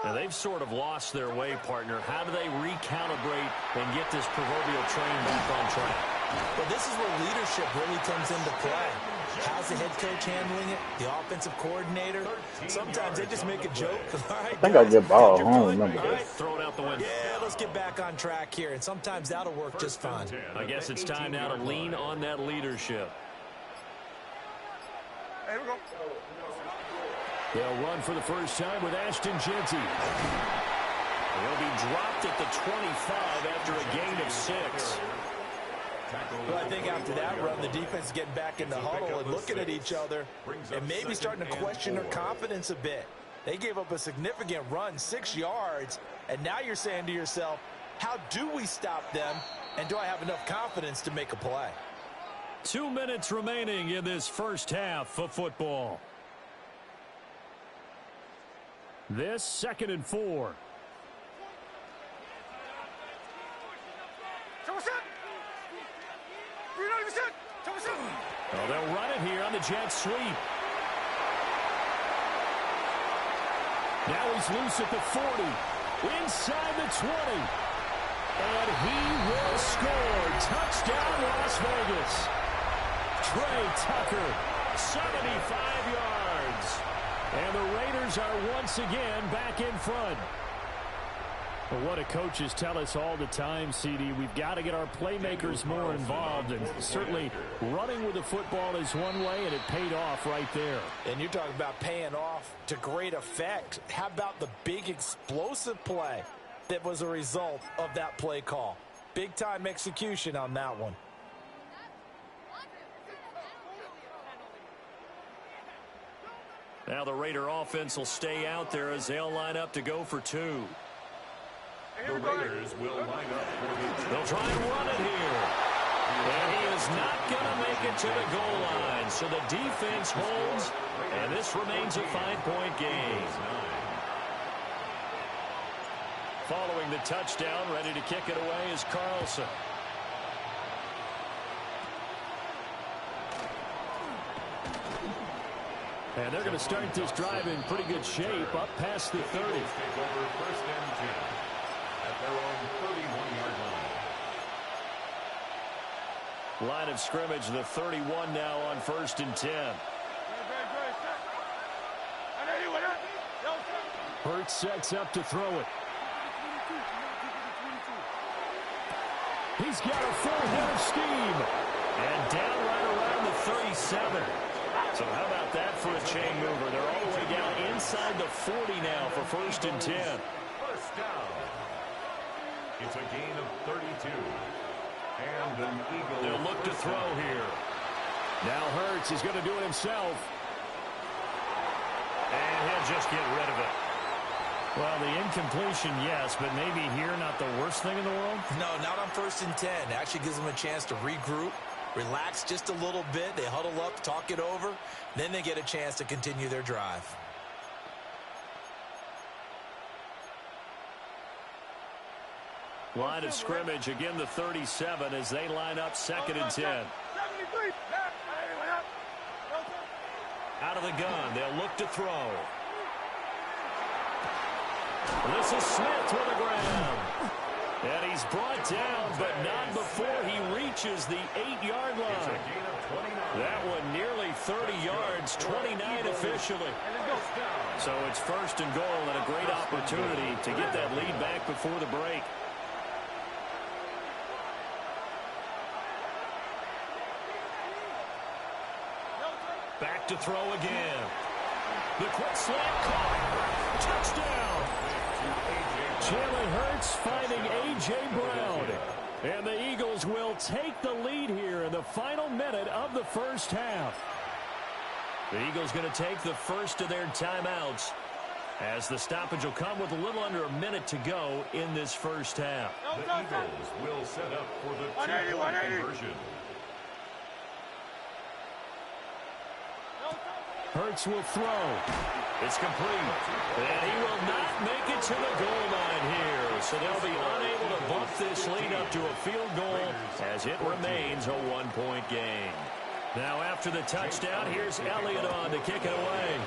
Speaker 1: Now they've sort of lost their way, partner. How do they recalibrate and get this proverbial train back on track?
Speaker 3: Well, this is where leadership really comes into play. How's the head coach handling it? The offensive coordinator? Sometimes they just make a joke. All right,
Speaker 5: I think I get ball. I don't remember
Speaker 1: All right,
Speaker 5: that.
Speaker 1: throw it out the window.
Speaker 3: Yeah, let's get back on track here. And sometimes that'll work just fine.
Speaker 1: I guess it's time now to lean on that leadership.
Speaker 6: Here we go.
Speaker 1: They'll run for the first time with Ashton Jeanty. He'll be dropped at the 25 after a gain of 6.
Speaker 3: Well, I think after that run, the defense is getting back in the huddle and looking at each other and maybe starting to question their confidence a bit. They gave up a significant run, 6 yards, and now you're saying to yourself, how do we stop them, and do I have enough confidence to make a play?
Speaker 1: 2 minutes remaining in this first half of football. This 2nd and 4. Oh, they'll run it here on the jet sweep. Now he's loose at the 40, inside the 20. And he will score. Touchdown, Las Vegas. Trey Tucker, 75 yards. And the Raiders are once again back in front. Well, what do coaches tell us all the time, CD? We've got to get our playmakers more involved, and certainly running with the football is one way, and it paid off right there.
Speaker 3: And you're talking about paying off to great effect. How about the big explosive play that was a result of that play call? Big-time execution on that one.
Speaker 1: Now the Raider offense will stay out there as they'll line up to go for 2.
Speaker 2: The Raiders will line up for the...
Speaker 1: They'll try and run it here. And he is not going to make it to the goal line. So the defense holds, and this remains a 5-point game. Following the touchdown, ready to kick it away is Carlson. And they're going to start this drive in pretty good shape, up past the 30.
Speaker 2: Take over 1st and 10 at their own 31-yard line.
Speaker 1: Line of scrimmage, the 31 now on 1st and 10. Hurts sets up to throw it. He's got a full head of steam. And down right around the 37. So how about that for a chain mover? They're all the way down inside the 40 now for 1st and 10.
Speaker 2: First down. It's a gain of 32. And an Eagle.
Speaker 1: They'll look to throw here. Now Hurts is going to do it himself. And he'll just get rid of it. Well, the incompletion, yes, but maybe here not the worst thing in the world?
Speaker 3: No, not on 1st and 10. It actually gives them a chance to regroup, relax just a little bit. They huddle up, talk it over. Then they get a chance to continue their drive.
Speaker 1: Line of scrimmage, again the 37 as they line up 2nd and 10. Out of the gun, they'll look to throw. This is Smith with the ground. And he's brought down, but not before he reaches the 8-yard line. That one nearly 30 yards, 29 officially. So it's 1st and goal and a great opportunity to get that lead back before the break. Back to throw again. The quick slant caught. Touchdown. Jalen Hurts finding A.J. Brown. And the Eagles will take the lead here in the final minute of the first half. The Eagles going to take the first of their timeouts as the stoppage will come with a little under a minute to go in this first half.
Speaker 2: The Eagles will set up for the two-point conversion.
Speaker 1: Hurts will throw. It's complete. And he will not make it to the goal line here. So they'll be unable to bump this lead up to a field goal as it remains a one-point game. Now after the touchdown, here's Elliott on to kick it away.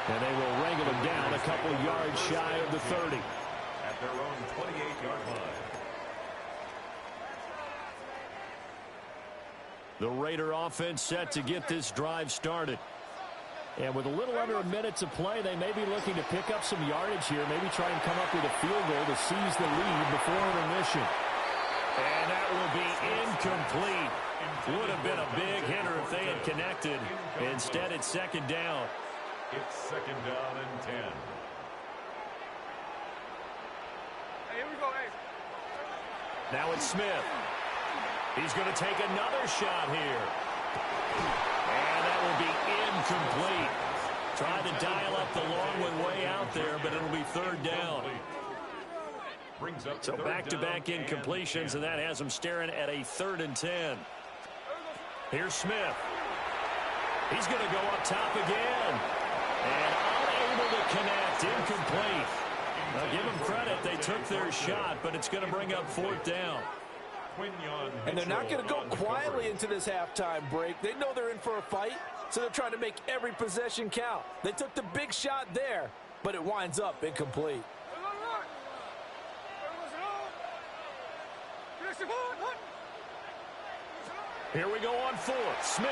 Speaker 1: And they will wrangle him down a couple yards shy of the 30.
Speaker 2: At their own 28-yard line.
Speaker 1: The Raider offense set to get this drive started. And with a little under a minute to play, they may be looking to pick up some yardage here, maybe try and come up with a field goal to seize the lead before intermission. And that will be incomplete. Would have been a big hitter if they had connected. Instead, it's 2nd down.
Speaker 2: It's 2nd down and 10.
Speaker 6: Hey, here we go, hey.
Speaker 1: Now it's Smith. He's going to take another shot here. And that will be incomplete. Tried to dial up the long one way out there, but it'll be 3rd down. So back-to-back incompletions, and that has them staring at a 3rd and 10. Here's Smith. He's going to go up top again. And unable to connect. Incomplete. Now, give them credit. They took their shot, but it's going to bring up 4th down.
Speaker 3: And they're not going to go quietly into this halftime break. They know they're in for a fight, so they're trying to make every possession count. They took the big shot there, but it winds up incomplete.
Speaker 1: Here we go on 4th. Smith.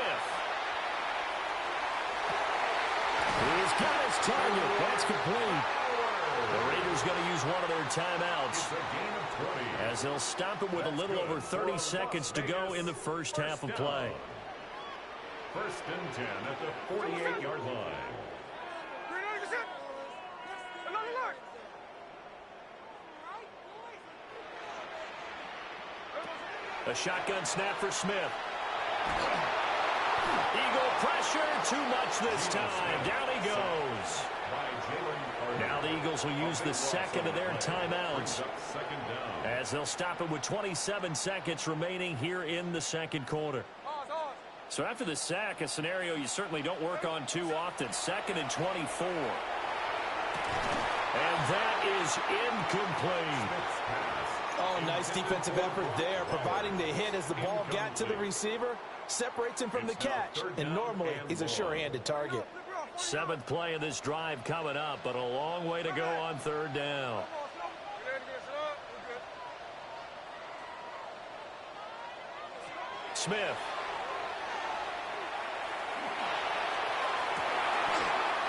Speaker 1: He's got his target. That's complete. The Raiders going to use one of their timeouts as they'll stop it with a little over 30 seconds to go in the first half of play.
Speaker 2: 1st and 10 at the 48-yard line.
Speaker 1: A shotgun snap for Smith. Eagle pressure, too much this time. Down he goes. Now the Eagles will use the 2nd of their timeouts as they'll stop it with 27 seconds remaining here in the 2nd quarter. So after the sack, a scenario you certainly don't work on too often. 2nd and 24. And that is incomplete.
Speaker 3: Oh, nice defensive effort there, providing the hit as the ball got to the receiver, separates him from the catch, and normally he's a sure-handed target.
Speaker 1: 7th play of this drive coming up, but a long way to go on 3rd down. Smith.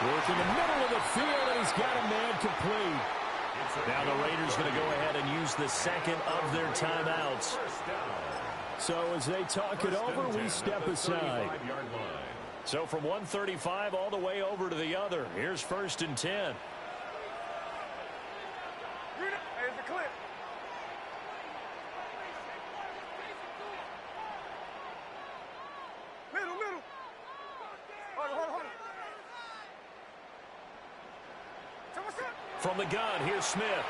Speaker 1: Working the middle of the field, and he's got a man complete. Now the Raiders going to go ahead and use the 2nd of their timeouts. So as they talk it over, we step aside. So from 135 all the way over to the other. Here's 1st and 10.
Speaker 6: Here's the clip. Middle.
Speaker 1: From the gun, here's Smith.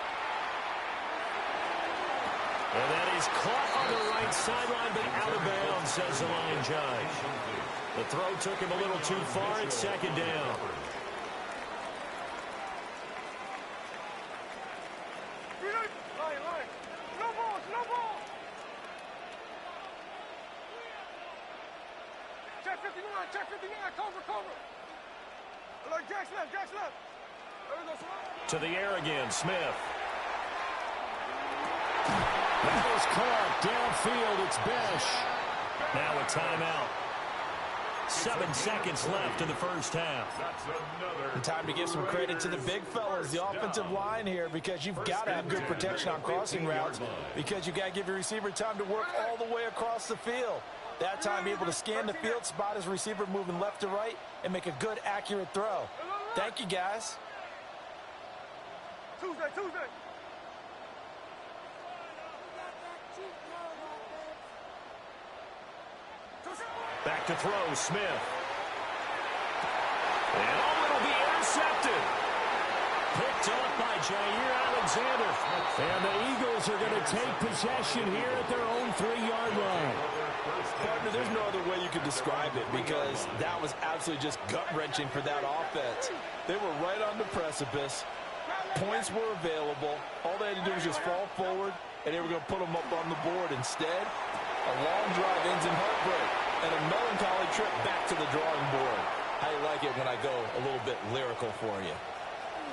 Speaker 1: And that is caught on the right sideline, but out of bounds, says the line judge. The throw took him a little too far. It's second down.
Speaker 6: Check 59, check 59, cover. Like Jack's left.
Speaker 1: To the air again, Smith. That is caught downfield. It's Besh. Now a timeout. 7 seconds left in the first half.
Speaker 3: And time to give some credit to the big fellas, the offensive line here, because you've got to have good protection on crossing routes, because you've got to give your receiver time to work all the way across the field. That time, be able to scan the field, spot his receiver moving left to right, and make a good, accurate throw. Thank you, guys.
Speaker 6: Tuesday.
Speaker 1: Back to throw, Smith. And it'll be intercepted. Picked up by Jair Alexander. And the Eagles are going to take possession here at their own 3-yard line.
Speaker 3: Partner, there's no other way you could describe it, because that was absolutely just gut-wrenching for that offense. They were right on the precipice. Points were available. All they had to do was just fall forward, and they were going to put them up on the board. Instead, a long drive ends in heartbreak and a melancholy trip back to the drawing board. I like it when I go a little bit lyrical for you.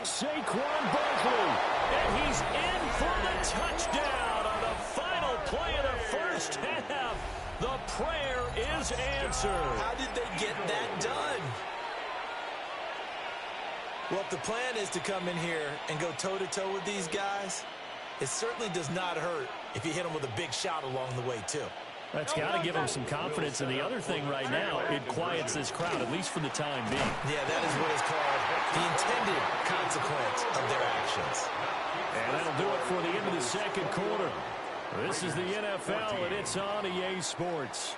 Speaker 1: Saquon Barkley, and he's in for the touchdown on the final play of the first half. The prayer is answered.
Speaker 3: How did they get that done? Well, if the plan is to come in here and go toe-to-toe with these guys, it certainly does not hurt if you hit them with a big shot along the way, too.
Speaker 1: That's got to give them some confidence. And the other thing right now, it quiets this crowd, at least for the time being.
Speaker 3: Yeah, that is what is called the intended consequence of their actions.
Speaker 1: And that'll do it for the end of the second quarter. This is the NFL, and it's on EA Sports.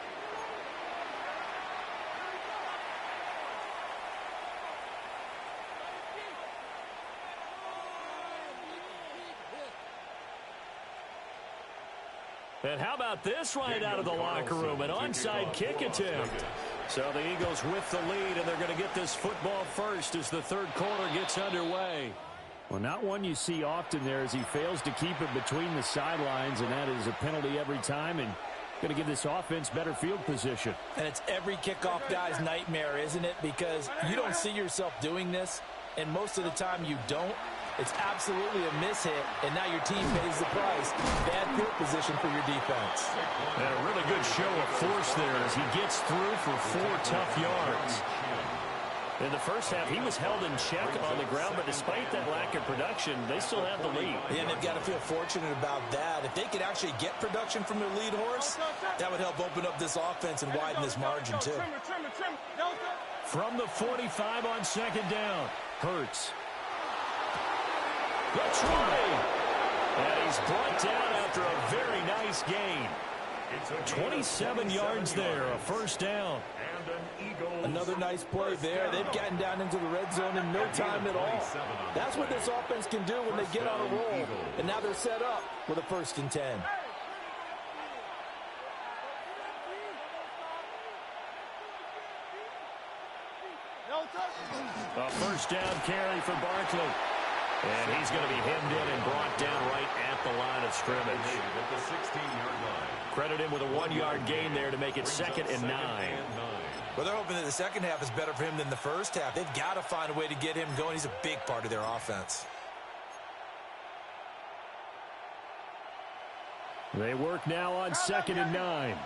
Speaker 1: And how about this right out of the locker room? An onside kick attempt. So the Eagles with the lead, and they're going to get this football first as the third quarter gets underway. Well, not one you see often there as he fails to keep it between the sidelines, and that is a penalty every time, and going to give this offense better field position.
Speaker 3: And it's every kickoff guy's nightmare, isn't it? Because you don't see yourself doing this, and most of the time you don't. It's absolutely a mishit, and now your team pays the price. Bad field position for your defense.
Speaker 1: And a really good show of force there as he gets through for 4 tough yards. In the first half, he was held in check on the ground, but despite that lack of production, they still have the lead.
Speaker 3: Yeah, and they've got to feel fortunate about that. If they could actually get production from their lead horse, that would help open up this offense and widen this margin, too.
Speaker 1: From the 45 on second down, Hurts. The try. And he's brought down after a very nice gain. 27 yards there, a first down.
Speaker 3: Another nice play there. They've gotten down into the red zone in no time at all. That's what this offense can do when they get on a roll. And now they're set up with a 1st and 10.
Speaker 1: A first down carry for Barkley. And he's going to be hemmed in and brought down right at the line of scrimmage.
Speaker 2: At the 16-yard line.
Speaker 1: Credit him with a 1-yard gain there to make it 2nd and 9.
Speaker 3: Well, they're hoping that the second half is better for him than the first half. They've got to find a way to get him going. He's a big part of their offense.
Speaker 1: They work now on 2nd and 9.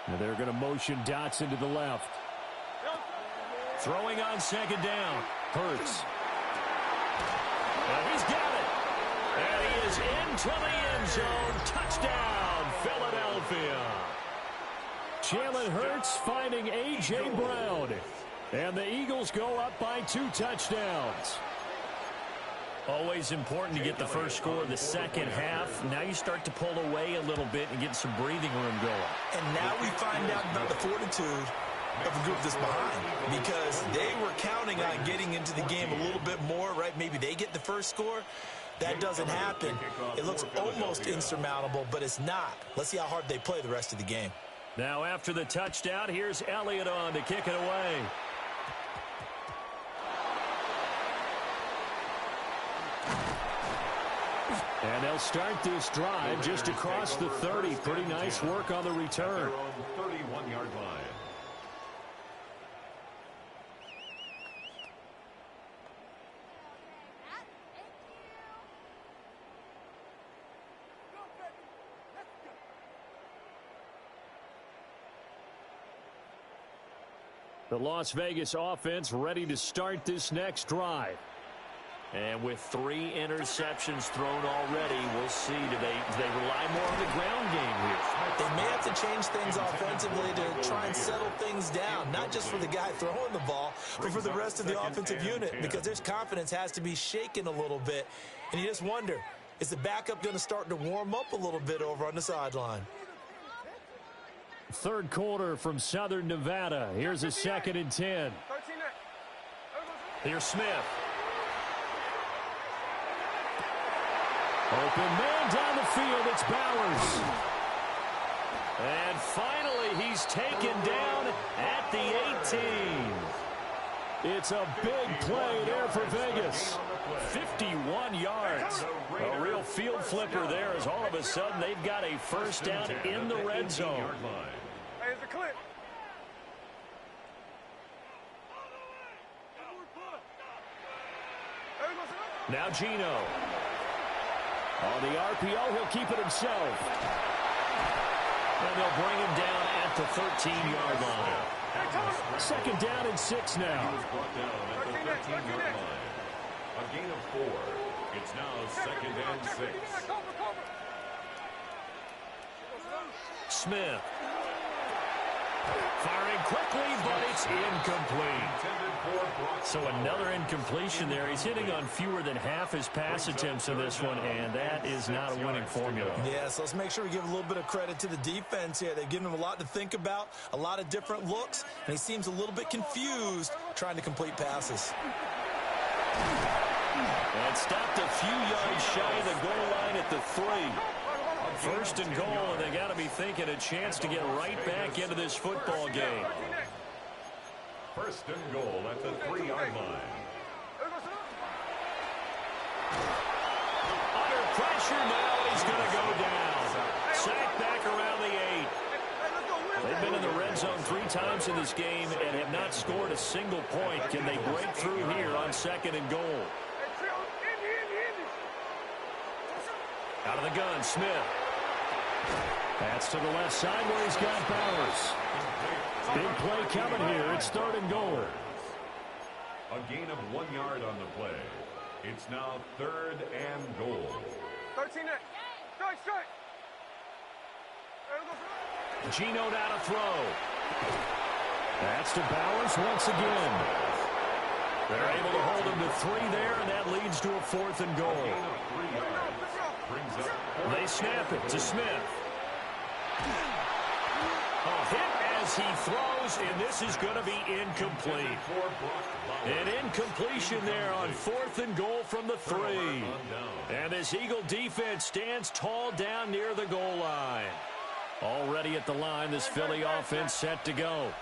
Speaker 1: And they're going to motion Dots into the left. Throwing on 2nd down. Hurts. And he's got it. And he is into the end zone. Touchdown, Philadelphia. Jalen Hurts finding A.J. Brown. And the Eagles go up by 2 touchdowns. Always important to get the first score of the second half. Now you start to pull away a little bit and get some breathing room going.
Speaker 3: And now we find out about the fortitude of a group that's behind because they were counting on getting into the game a little bit more, right? Maybe they get the first score. That doesn't happen. It looks almost insurmountable, but it's not. Let's see how hard they play the rest of the game.
Speaker 1: Now after the touchdown, here's Elliott on to kick it away. And they'll start this drive just across the 30. Pretty nice work on the return.
Speaker 2: 31-yard line.
Speaker 1: The Las Vegas offense ready to start this next drive. And with 3 interceptions thrown already, we'll see. Do they rely more on the ground game here?
Speaker 3: They may have to change things offensively to try and settle things down, not just for the guy throwing the ball, but for the rest of the offensive unit, because their confidence has to be shaken a little bit. And you just wonder, is the backup going to start to warm up a little bit over on the sideline?
Speaker 1: Third quarter from Southern Nevada. Here's a 2nd and 10. Here's Smith. Open man down the field. It's Bowers. And finally, he's taken down at the 18. It's a big play there for Vegas. 51 yards. A real field flipper there as all of a sudden they've got a first down in the red zone.
Speaker 6: Hey, it's a clip.
Speaker 1: Now Gino. On the RPO, he'll keep it himself. And they'll bring him down at the 13-yard line. 2nd down and 6 now.
Speaker 2: A gain of 4. It's now 2nd and 6.
Speaker 1: Smith. Firing quickly, but it's incomplete. So another incompletion there. He's hitting on fewer than half his pass attempts in this one, and that is not a winning formula.
Speaker 3: Yeah, so let's make sure we give a little bit of credit to the defense here. They've given him a lot to think about, a lot of different looks, and he seems a little bit confused trying to complete passes.
Speaker 1: And stopped a few yards shy of the goal line at the 3. 1st and goal, and they got to be thinking a chance to get right back into this football game.
Speaker 2: 1st and goal at the 3-yard line.
Speaker 1: Under pressure now, he's going to go down. Sacked back around the 8. They've been in the red zone 3 times in this game and have not scored a single point. Can they break through here on 2nd and goal? Out of the gun, Smith. That's to the left side where he's got Bowers. Big play coming here. It's 3rd and goal.
Speaker 2: A gain of 1 yard on the play. It's now 3rd and goal.
Speaker 6: 13 strike.
Speaker 1: Gino now to throw. That's to Bowers once again. They're able to hold him to 3 there, and that leads to a 4th and goal. They snap it to Smith. A hit as he throws, and this is going to be incomplete. An incompletion there on 4th and goal from the 3. And this Eagle defense stands tall down near the goal line. Already at the line, this Philly offense set to go.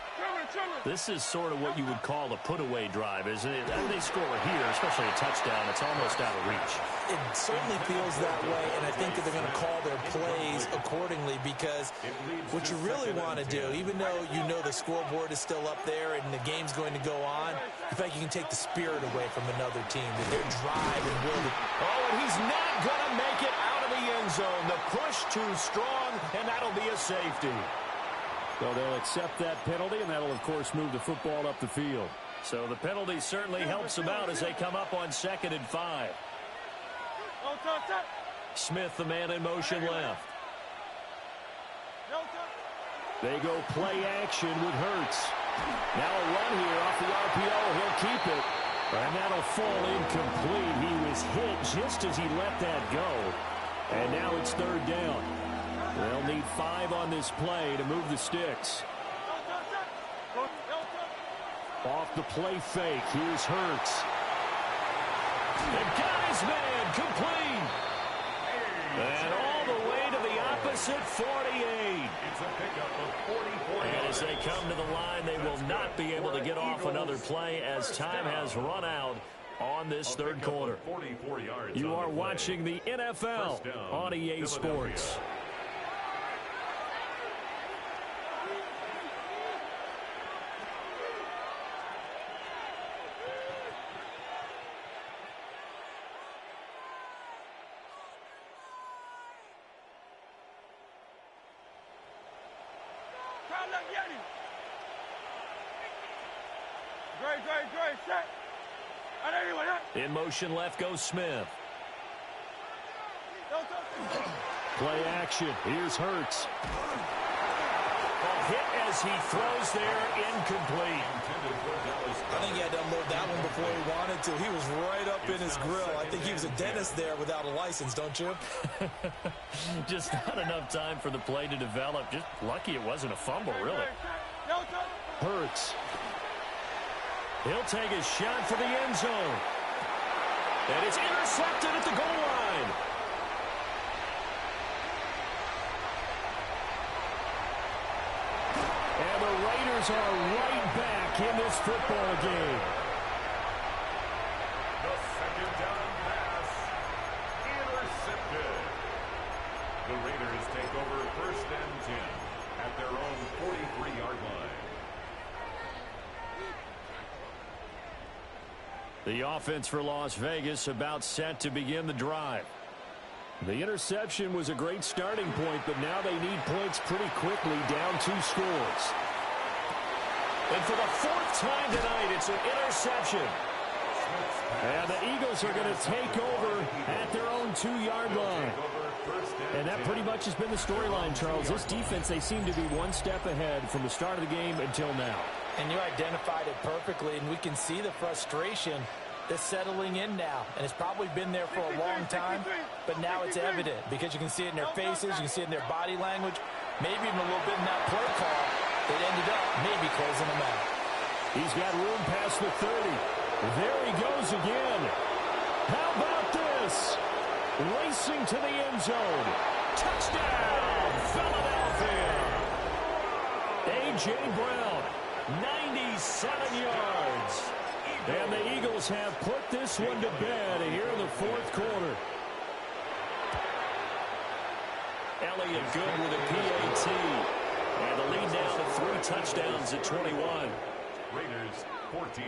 Speaker 1: This is sort of what you would call a put-away drive, isn't it? And they score here, especially a touchdown. It's almost out of reach.
Speaker 3: It certainly feels that way, and I think that they're going to call their plays accordingly because what you really want to do, even though you know the scoreboard is still up there and the game's going to go on, in fact, you can take the spirit away from another team, that their drive and will.
Speaker 1: Oh, and he's not going to make it out of the end zone. The push too strong, and that'll be a safety. So they'll accept that penalty, and that'll, of course, move the football up the field. So the penalty certainly helps them out as they come up on 2nd and 5. Smith, the man in motion left. They go play action with Hurts. Now a run here off the RPO. He'll keep it. And that'll fall incomplete. He was hit just as he let that go. And now it's 3rd down. They'll need 5 on this play to move the sticks. Off the play fake. Here's Hurts. The guy's man complete. And all the way to the opposite 48.
Speaker 2: It's a pickup of 44
Speaker 1: And as they come to the line, they will not be able to get off another play as time has run out on this third quarter. You are watching the NFL on EA Sports. In motion left goes Smith. Play action. Here's Hurts. A hit as he throws there, incomplete.
Speaker 3: I think he had to unload that one before he wanted to. He was right up in his grill. I think he was a dentist there without a license, don't you?
Speaker 1: Just not enough time for the play to develop. Just lucky it wasn't a fumble, really. Hurts. He'll take a shot for the end zone. And it's intercepted at the goal line. And the Raiders are right back in this football game.
Speaker 2: The second down pass. Intercepted. The Raiders take over 1st and 10 at their own 43-yard line.
Speaker 1: The offense for Las Vegas about set to begin the drive. The interception was a great starting point, but now they need points pretty quickly, down 2 scores. And for the 4th time tonight, it's an interception. And the Eagles are going to take over at their own 2-yard line. And that pretty much has been the storyline, Charles. This defense, they seem to be one step ahead from the start of the game until now.
Speaker 3: And you identified it perfectly, and we can see the frustration that's settling in now. And it's probably been there for a long time, but now it's evident because you can see it in their faces, you can see it in their body language, maybe even a little bit in that play call that ended up maybe closing them out.
Speaker 1: He's got room past the 30. There he goes again. How about this? Racing to the end zone. Touchdown, Philadelphia. A.J. Brown, 97 yards. And the Eagles have put this one to bed here in the 4th quarter. Elliott good with a PAT. And the lead down to 3 touchdowns at 21.
Speaker 2: Raiders 14.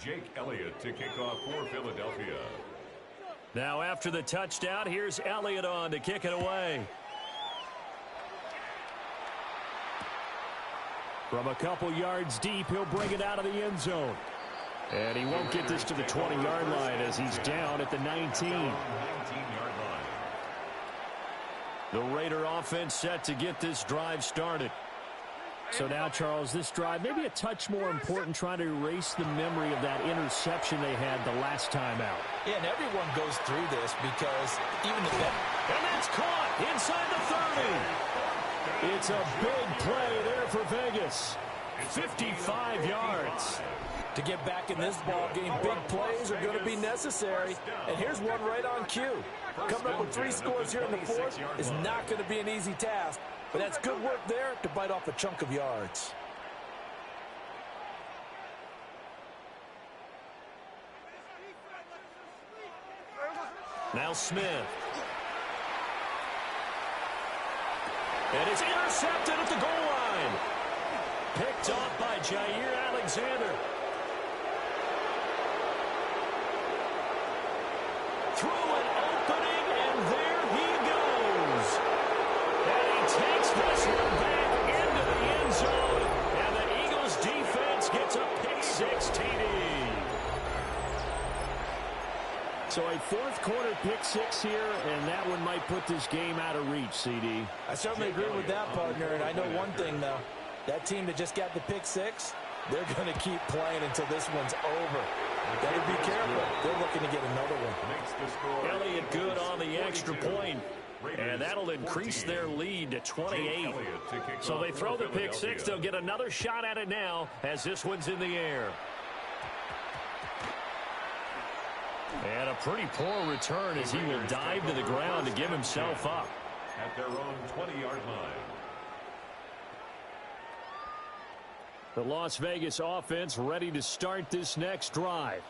Speaker 2: Jake Elliott to kick off for Philadelphia.
Speaker 1: Now after the touchdown, here's Elliott on to kick it away. From a couple yards deep, he'll bring it out of the end zone. And he won't get this to the 20-yard line as he's down at the 19.
Speaker 2: 19-yard line.
Speaker 1: The Raider offense set to get this drive started. So now, Charles, this drive maybe a touch more important, trying to erase the memory of that interception they had the last time out.
Speaker 3: Yeah, and everyone goes through this because even the
Speaker 1: and that's caught inside the 30. It's a big play there for Vegas. 55 yards.
Speaker 3: To get back in this ball game, big plays are going to be necessary. And here's one right on cue. Coming up with 3 scores here in the 4th is not going to be an easy task. But that's good work there to bite off a chunk of yards.
Speaker 1: Now Smith. And it's intercepted at the goal line. Picked off by Jair Alexander. Through an opening, and there he goes. And he takes this one back into the end zone. And the Eagles defense gets a pick-6 TD. So a 4th quarter pick-6 here, and that one might put this game out of reach, CD.
Speaker 3: I certainly agree with that, partner. And I know one thing, though. That team that just got the pick-6, They're going to keep playing until this one's over. Better be careful. They're looking to get another one.
Speaker 1: Elliott good on the extra point. And that'll increase their lead to 28. So they throw the pick six. They'll get another shot at it now as this one's in the air. And a pretty poor return as he will dive to the ground to give himself up.
Speaker 2: At their own 20-yard line.
Speaker 1: The Las Vegas offense ready to start this next drive.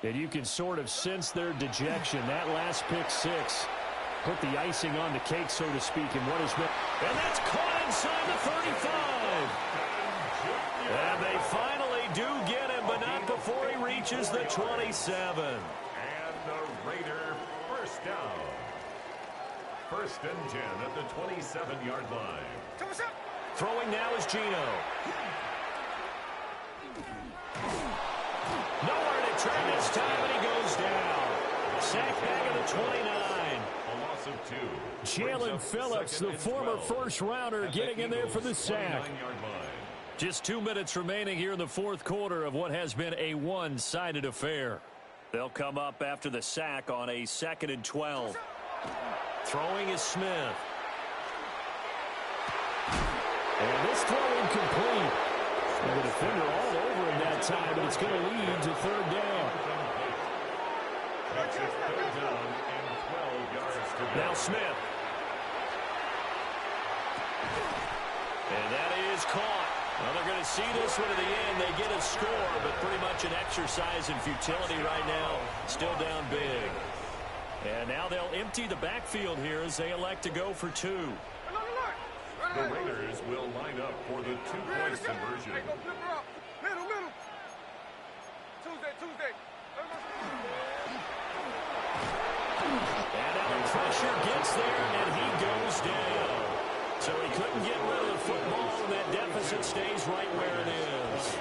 Speaker 1: And you can sort of sense their dejection. That last pick six put the icing on the cake, so to speak, in what has been. And that's caught inside the 35. And they finally do get him, but not before he reaches the 27.
Speaker 2: And the Raider first down. First and 10 at the 27-yard line.
Speaker 1: Throwing now is Gino. Nowhere to turn this time, and he goes down. Sack back at the 29.
Speaker 2: A loss of 2.
Speaker 1: Jalen Phillips, the former first-rounder, getting in there for the sack. Just 2 minutes remaining here in the fourth quarter of what has been a one-sided affair. They'll come up after the sack on a 2nd and 12. Throwing is Smith. And this throw incomplete. And the defender all over him that time, but it's going to lead to third down. Now Smith. And that is caught. Well, they're going to see this one at the end. They get a score, but pretty much an exercise in futility right now. Still down big. And now they'll empty the backfield here as they elect to go for 2.
Speaker 2: The Raiders will line up for the 2-point conversion.
Speaker 6: Middle. Tuesday.
Speaker 1: And now the pressure gets there, and he goes down. So he couldn't get rid of the football, and that deficit stays right where it is.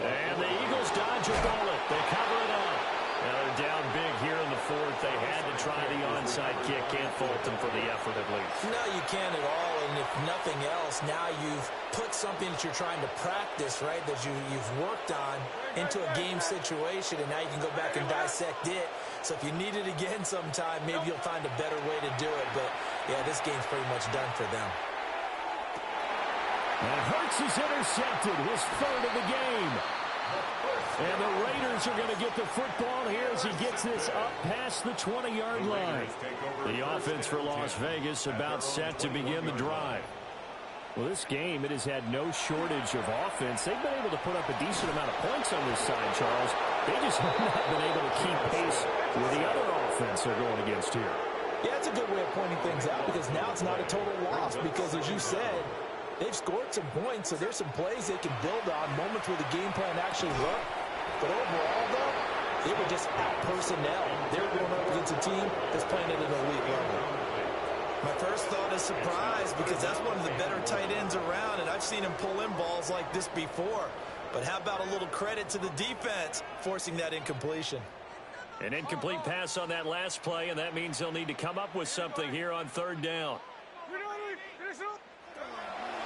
Speaker 1: And the Eagles dodge a bullet. They cover it up. Now they're down big here in the fourth. They had to try the onside kick. Can't fault them for the effort at least.
Speaker 3: No, you can't at all. And if nothing else, now you've put something that you're trying to practice, right, that you've worked on into a game situation, and now you can go back and dissect it. So if you need it again sometime, maybe you'll find a better way to do it. But, yeah, this game's pretty much done for them.
Speaker 1: And Hurts is intercepted, his third of the game. And the Raiders are going to get the football here as he gets this up past the 20-yard line. The offense for Las Vegas about set to begin the drive. Well, this game, it has had no shortage of offense. They've been able to put up a decent amount of points on this side, Charles. They just have not been able to keep pace with the other offense they're going against here.
Speaker 3: Yeah, it's a good way of pointing things out because now it's not a total loss because, as you said, they've scored some points, so there's some plays they can build on, moments where the game plan actually worked. But overall, though, they were just out-personnel. They were going up against a team that's playing at an elite level. My first thought is surprise because that's one of the better tight ends around, and I've seen him pull in balls like this before. But how about a little credit to the defense forcing that incompletion?
Speaker 1: An incomplete pass on that last play, and that means they'll need to come up with something here on third down.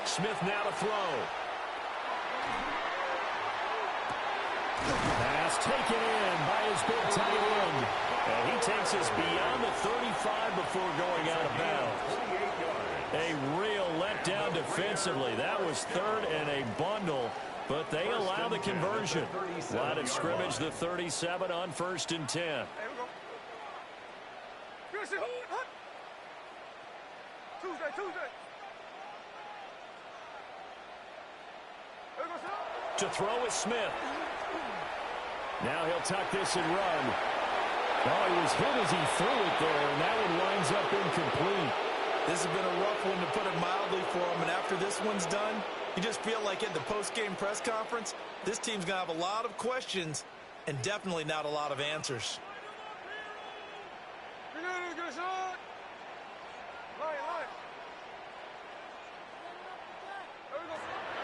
Speaker 1: Smith now to throw. Pass taken in by his big tight end. And he takes us beyond the 35 before going out of bounds. A real letdown defensively. That was third and a bundle, but they allow the conversion. Line of scrimmage, the 37 on 1st and 10.
Speaker 6: Tuesday.
Speaker 1: To throw is Smith. Now he'll tuck this and run. Oh, he was hit as he threw it there, and that one winds up incomplete.
Speaker 3: This has been a rough one, to put it mildly, for him. And after this one's done, you just feel like at the post-game press conference, this team's going to have a lot of questions and definitely not a lot of answers.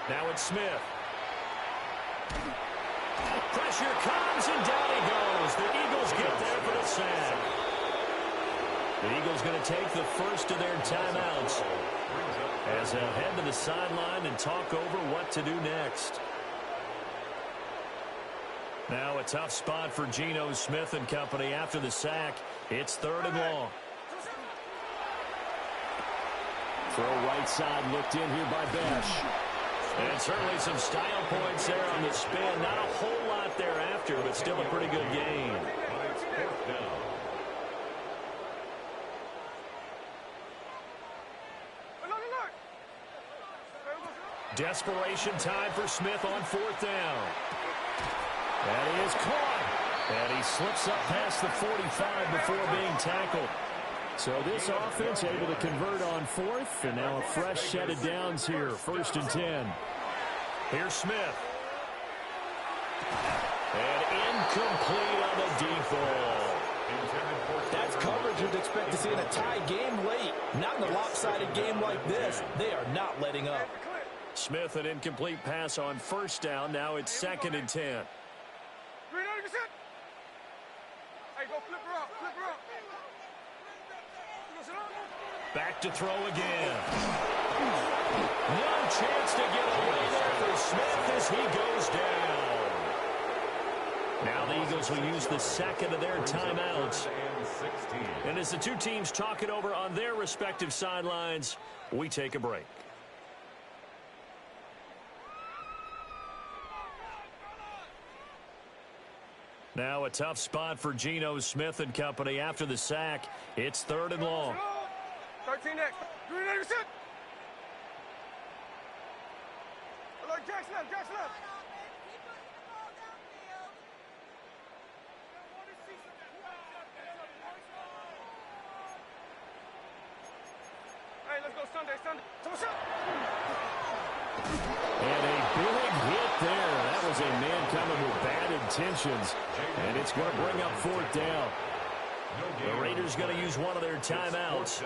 Speaker 1: Now it's Smith. Pressure comes, and down he goes. The Eagles get there for the sack. The Eagles going to take the first of their timeouts as they'll head to the sideline and talk over what to do next. Now a tough spot for Geno Smith and company after the sack. It's 3rd and long. Throw right side looked in here by Besh. And certainly some style points there on the spin. Not a whole lot thereafter, but still a pretty good gain. Desperation time for Smith on 4th down. That is caught. And he slips up past the 45 before being tackled. So this offense able to convert on 4th, and now a fresh set of downs here, 1st and 10. Here's Smith. And incomplete on the deep ball.
Speaker 3: That's coverage you'd expect to see in a tie game late. Not in a lopsided game like this. They are not letting up.
Speaker 1: Smith, an incomplete pass on 1st down. Now it's 2nd and 10.
Speaker 6: Hey, go flip her up, flip her up.
Speaker 1: Back to throw again. No chance to get away there for Smith as he goes down. Now the Eagles will use the 2nd of their timeouts. And as the two teams talk it over on their respective sidelines, we take a break. Now a tough spot for Geno Smith and company after the sack. It's 3rd and long.
Speaker 6: 13 next. 380%. Jackson left, Jackson left. Hey, let's go Sunday, Sunday.
Speaker 1: And a big hit there. That was a man coming with bad intentions. And it's going to bring up 4th down. The Raiders going to use one of their timeouts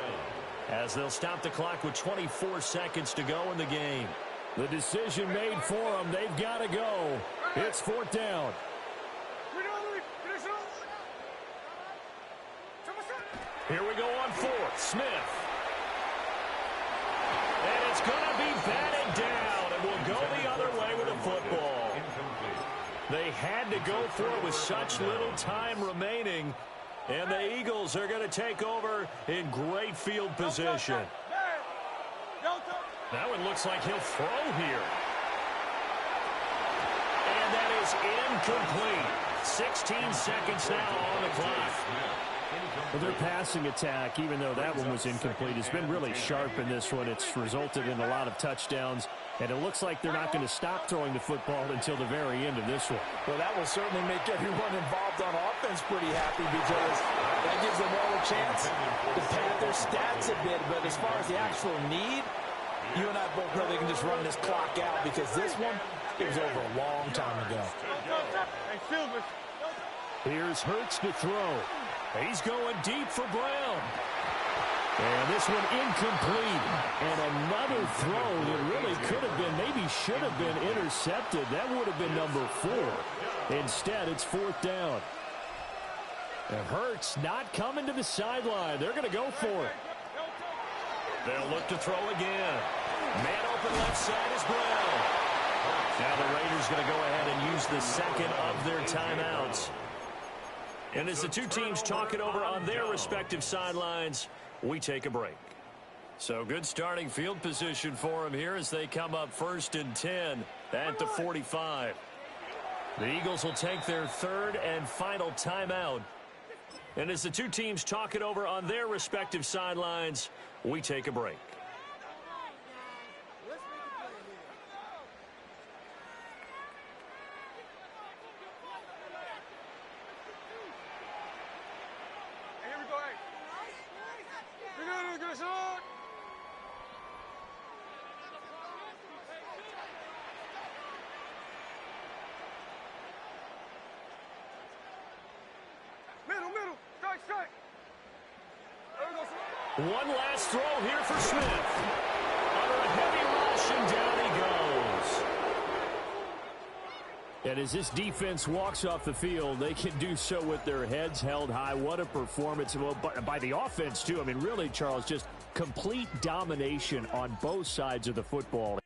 Speaker 1: as they'll stop the clock with 24 seconds to go in the game. The decision made for them. They've got to go. It's 4th down. Here we go on 4th. Smith. And it's going to be batted down, and we'll go the other way with the football. They had to go for it with such little time remaining, and the Eagles are going to take over in great field position. That one looks like he'll throw here. And that is incomplete. 16 seconds now on the clock.
Speaker 9: Well, their passing attack, even though that one was incomplete, has been really sharp in this one. It's resulted in a lot of touchdowns, and it looks like they're not going to stop throwing the football until the very end of this one.
Speaker 3: Well, that will certainly make everyone involved on offense pretty happy because that gives them all a chance to pad their stats a bit. But as far as the actual need, you and I both know they can just run this clock out because this one, it was over a long time ago.
Speaker 9: Here's Hurts to throw.
Speaker 1: He's going deep for Brown. And this one incomplete. And another throw that really could have been, maybe should have been intercepted. That would have been number 4. Instead, it's 4th down. And Hurts not coming to the sideline. They're going to go for it. They'll look to throw again. Man open left side is Brown. Now the Raiders going to go ahead and use the 2nd of their timeouts. And as the two teams talk it over on their respective sidelines, we take a break. So good starting field position for them here as they come up 1st and 10 at the 45. The Eagles will take their 3rd and final timeout. And as the two teams talk it over on their respective sidelines, we take a break. One last throw here for Smith. Under a heavy rush, and down he goes. And as this defense walks off the field, they can do so with their heads held high. What a performance. Well, by the offense, too. I mean, really, Charles, just complete domination on both sides of the football.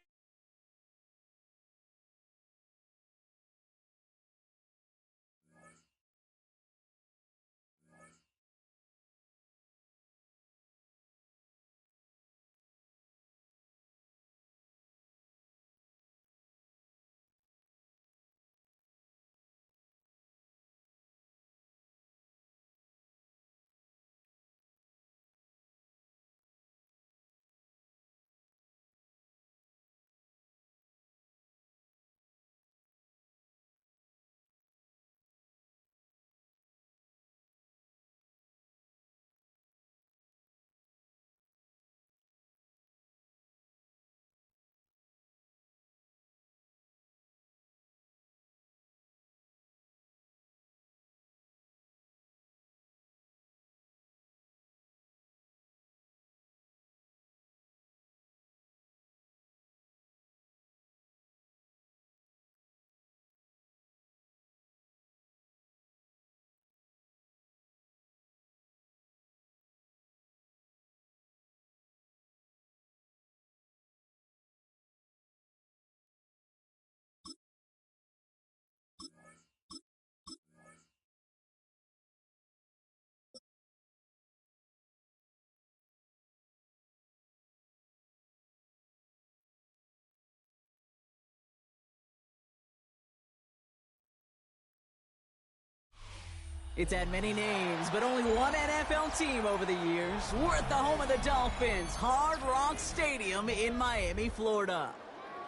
Speaker 7: It's had many names, but only one NFL team over the years. We're at the home of the Dolphins, Hard Rock Stadium in Miami, Florida.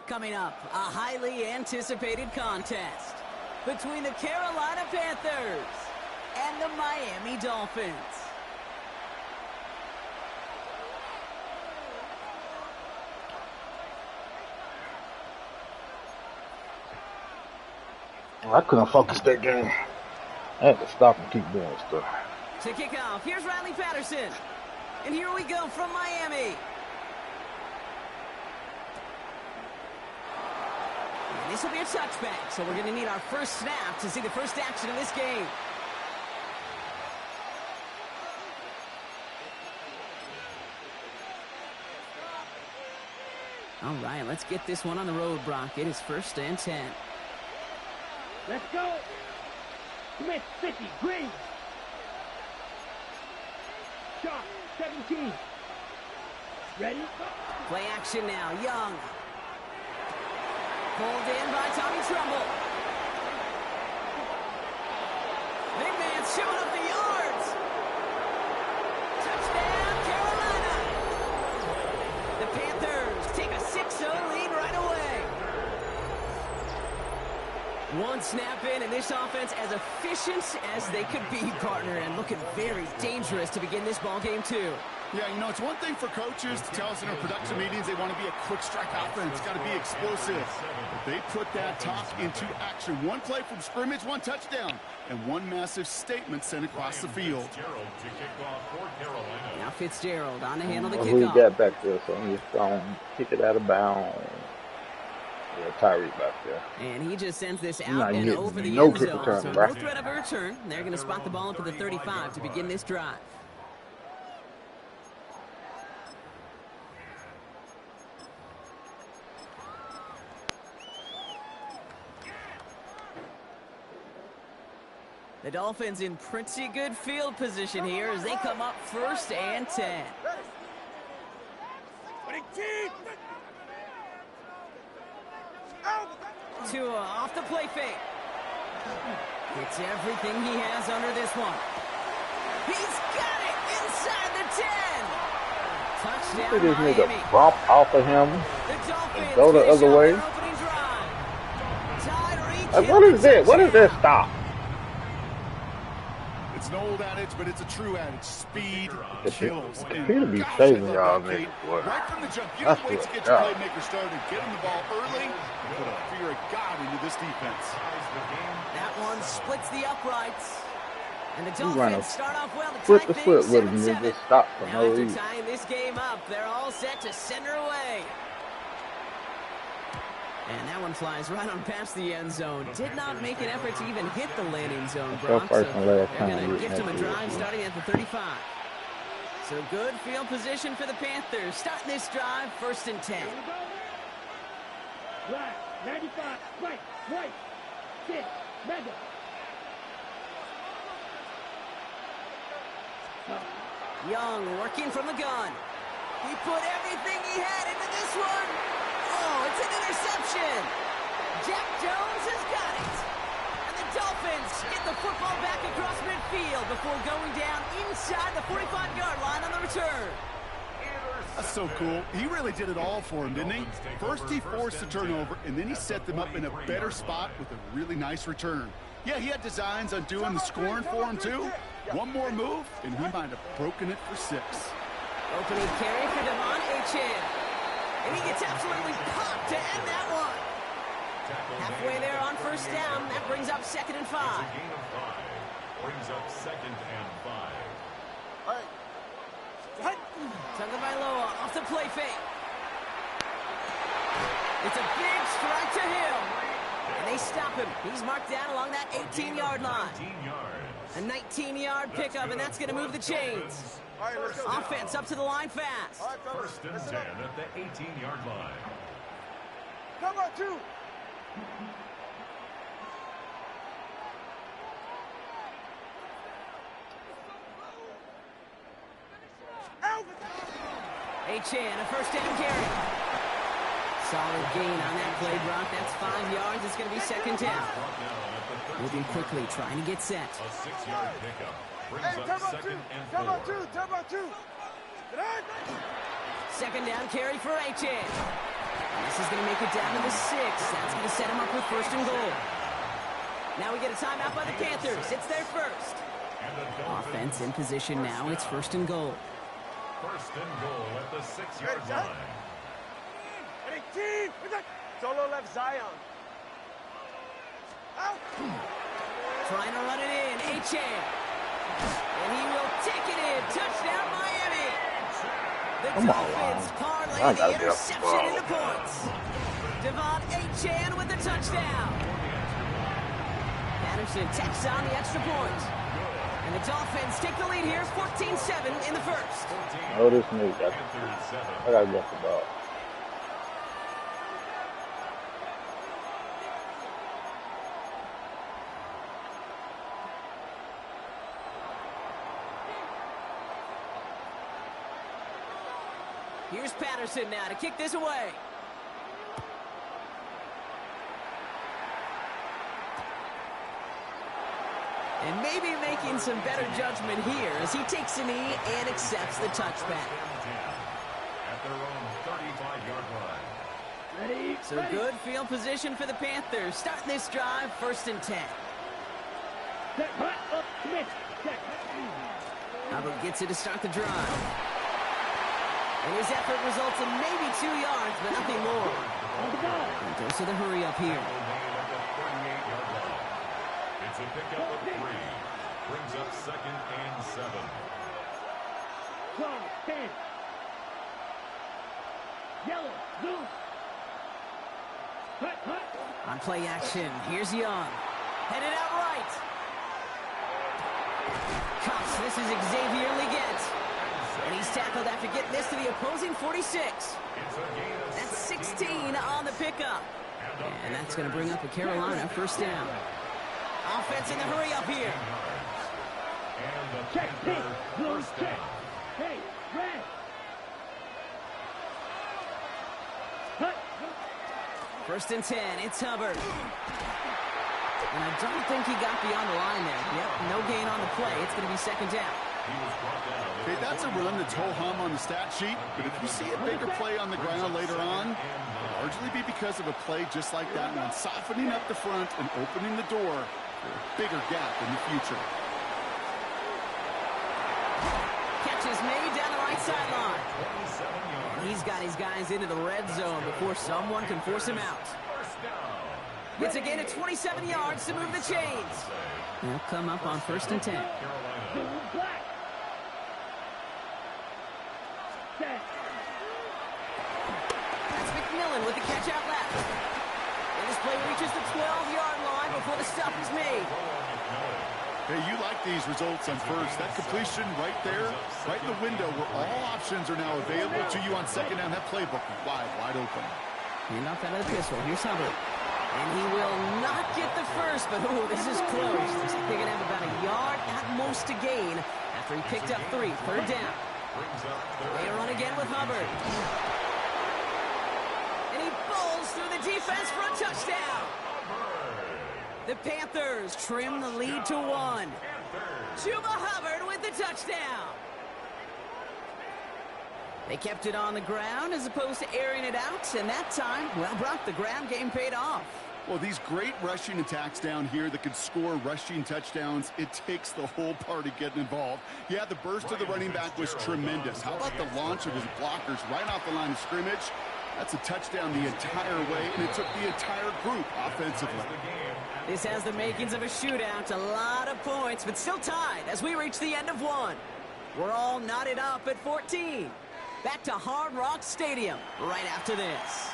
Speaker 7: Coming up, a highly anticipated contest between the Carolina Panthers and the Miami Dolphins.
Speaker 5: I couldn't focus that game. I had to stop and keep doing stuff.
Speaker 7: To kick off, here's Riley Patterson. And here we go from Miami. And this will be a touchback, so we're going to need our first snap to see the first action of this game. All right, let's get this one on the road, Brock. It is 1st and 10.
Speaker 4: Let's go. Smith, 50, Green. Sharp, 17. Ready?
Speaker 7: Play action now, Young. Pulled in by Tommy Trumbull. Big man showing up the yards. Touchdown, Carolina. The Panthers take a 6-0 lead right away. One snap in, and this offense as efficient as they could be, partner, and looking very dangerous to begin this ball game, too.
Speaker 8: Yeah, you know, it's one thing for coaches to tell us in our production meetings they want to be a quick strike offense. It's got to be explosive. But they put that talk into action. One play from scrimmage, one touchdown, and one massive statement sent across the field.
Speaker 7: Now Fitzgerald on to handle the kickoff.
Speaker 5: Who got back there, so I'm just going to kick it out of bounds. Yeah, Tyree back there.
Speaker 7: And he just sends this out and over the
Speaker 5: no
Speaker 7: end zone.
Speaker 5: Return,
Speaker 7: so
Speaker 5: bro.
Speaker 7: no threat of a return. They're going to spot the ball up at the 35 to begin this drive. The Dolphins in pretty good field position here as they come up 1st and 10. Tua off the play fake. It's everything he has under this one. He's got it inside the 10. Touchdown,
Speaker 5: Look at this
Speaker 7: Miami.
Speaker 5: nigga bump off of him and go the other way. Like, what is that? What is that stop?
Speaker 8: It's an old adage, but it's a true adage. Speed kills.
Speaker 5: It appear to be saving y'all niggas.
Speaker 8: Right from the jump, you don't wait to get your playmaker started. Get him the ball early and put a fear of God into this defense.
Speaker 7: That one splits the uprights. And the Dolphins start off well to
Speaker 5: Flip
Speaker 7: tie
Speaker 5: the
Speaker 7: things
Speaker 5: flip with him,
Speaker 7: 7-7.
Speaker 5: just stop for
Speaker 7: Now
Speaker 5: no
Speaker 7: after
Speaker 5: reason.
Speaker 7: tying this game up, they're all set to send her away. And that one flies right on past the end zone. Did not make an effort to even hit the landing zone,
Speaker 5: That's
Speaker 7: Brock.
Speaker 5: first
Speaker 7: So
Speaker 5: and last
Speaker 7: they're
Speaker 5: time
Speaker 7: going to
Speaker 5: we
Speaker 7: gift him a
Speaker 5: had
Speaker 7: drive
Speaker 5: to.
Speaker 7: starting at the 35. So good field position for the Panthers. Starting this drive, 1st and 10.
Speaker 4: Right, 95, right, 6, mega.
Speaker 7: Young working from the gun. He put everything he had into this one. Oh, it's an interception. Jack Jones has got it. And the Dolphins get the football back across midfield before going down inside the 45-yard line on the return.
Speaker 8: That's so cool. He really did it all for him, didn't he? First he forced the turnover, and then he set them up in a better spot with a really nice return. Yeah, he had designs on doing the scoring for him, too. One more move, and he might have broken it for 6.
Speaker 7: Opening carry for Javon. And he gets absolutely popped to end that one. Halfway there on 1st down. That brings up 2nd and 5.
Speaker 2: It's a gain of 5. Brings up 2nd and 5.
Speaker 7: Tagovailoa off the play fake. It's a big strike to him. And they stop him. He's marked down along that 18-yard line.
Speaker 2: 19 yards.
Speaker 7: A 19-yard pickup, and that's going to move the chains. Offense up to the line fast.
Speaker 2: 1st and 10 at the 18-yard line.
Speaker 6: Come on, 2.
Speaker 7: Achan, a 1st down carry. Solid gain on that play, Brock. That's 5 yards. It's going to be 2nd down. Moving quickly, trying to get set.
Speaker 2: A 6-yard pickup. Brings up 2nd and 4.
Speaker 6: Turbo 2.
Speaker 7: 2nd down carry for Achan. This is going to make it down to the 6. That's going to set him up with 1st and goal. Now we get a timeout by the Panthers. It's their first. Offense in position now. It's 1st and goal.
Speaker 2: 1st and goal at the 6-yard line.
Speaker 6: Solo left Zion. Out.
Speaker 7: Trying to run it in. Achan. And he will take it in. Touchdown, Miami. The Dolphins parlay the interception into points. Javon Achan with the touchdown. Patterson tacks on the extra point. And the Dolphins take the lead here, 14-7 in the first.
Speaker 5: Oh, this me. I gotta get the ball.
Speaker 7: Here's Patterson now to kick this away. And maybe making some better judgment here as he takes a knee and accepts the touchback.
Speaker 2: At their own 35-yard line.
Speaker 7: So good field position for the Panthers. Starting this drive, 1st and 10. Hubbard gets it to start the drive. And his effort results in maybe 2 yards, but nothing more. And goes to the hurry up here.
Speaker 2: It's a pickup of 3. Brings up 2nd and 7.
Speaker 4: 10. Yellow, blue.
Speaker 7: On play action, here's Young. Headed out right. Cuffs, this is Xavier Leggett. And he's tackled after getting this to the opposing 46. That's 16 on the pickup. And that's going to bring up a Carolina 1st down. Offense in the hurry up here.
Speaker 2: And the Panther 1st down.
Speaker 4: Hey, red.
Speaker 7: 1st and 10, it's Hubbard. And I don't think he got beyond the line there. Yep, no gain on the play. It's going to be 2nd down.
Speaker 8: Okay, that's a run that's ho-hum on the stat sheet, but if you see a bigger play on the ground later on, it'll largely be because of a play just like that one, softening up the front and opening the door for a bigger gap in the future.
Speaker 7: Catch is made down the right sideline. And he's got his guys into the red zone before someone can force him out. It's a gain of 27 yards to move the chains. They'll come up on 1st and 10. That's McMillan with the catch out left. this play reaches the 12-yard line before the stop is made.
Speaker 8: Hey, you like these results on first. That completion right there, right in the window where all options are now available to you on second down. That playbook wide open.
Speaker 7: Hand off out of the pistol. Here's Hubbard. And he will not get the first, but ooh, this is close. Looks like they're going to have about a yard at most to gain after he picked up 3. Third down. They run again with Hubbard. And he bowls through the defense for a touchdown. The Panthers trim the lead to 1. Chuba Hubbard with the touchdown. They kept it on the ground as opposed to airing it out, and that time, well, Brock, the ground game paid off.
Speaker 8: Well, these great rushing attacks down here that could score rushing touchdowns, it takes the whole party getting involved. Yeah, the burst of the running back was tremendous. How about the launch of his blockers right off the line of scrimmage? That's a touchdown the entire way, and it took the entire group offensively.
Speaker 7: This has the makings of a shootout, a lot of points, but still tied as we reach the end of 1. We're all knotted up at 14. Back to Hard Rock Stadium right after this.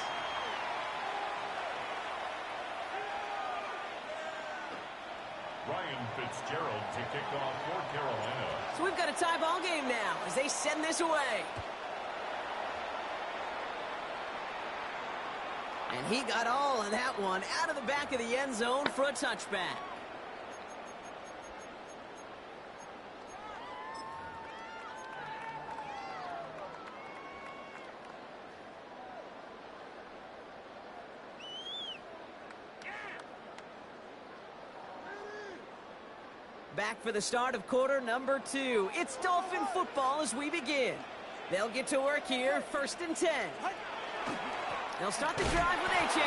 Speaker 2: Ryan Fitzgerald to kick off for Carolina.
Speaker 7: So we've got a tie ball game now as they send this away. And he got all of that one out of the back of the end zone for a touchback. Back for the start of quarter number 2. It's Dolphin football as we begin. They'll get to work here, 1st and 10. They'll start the drive with H.A.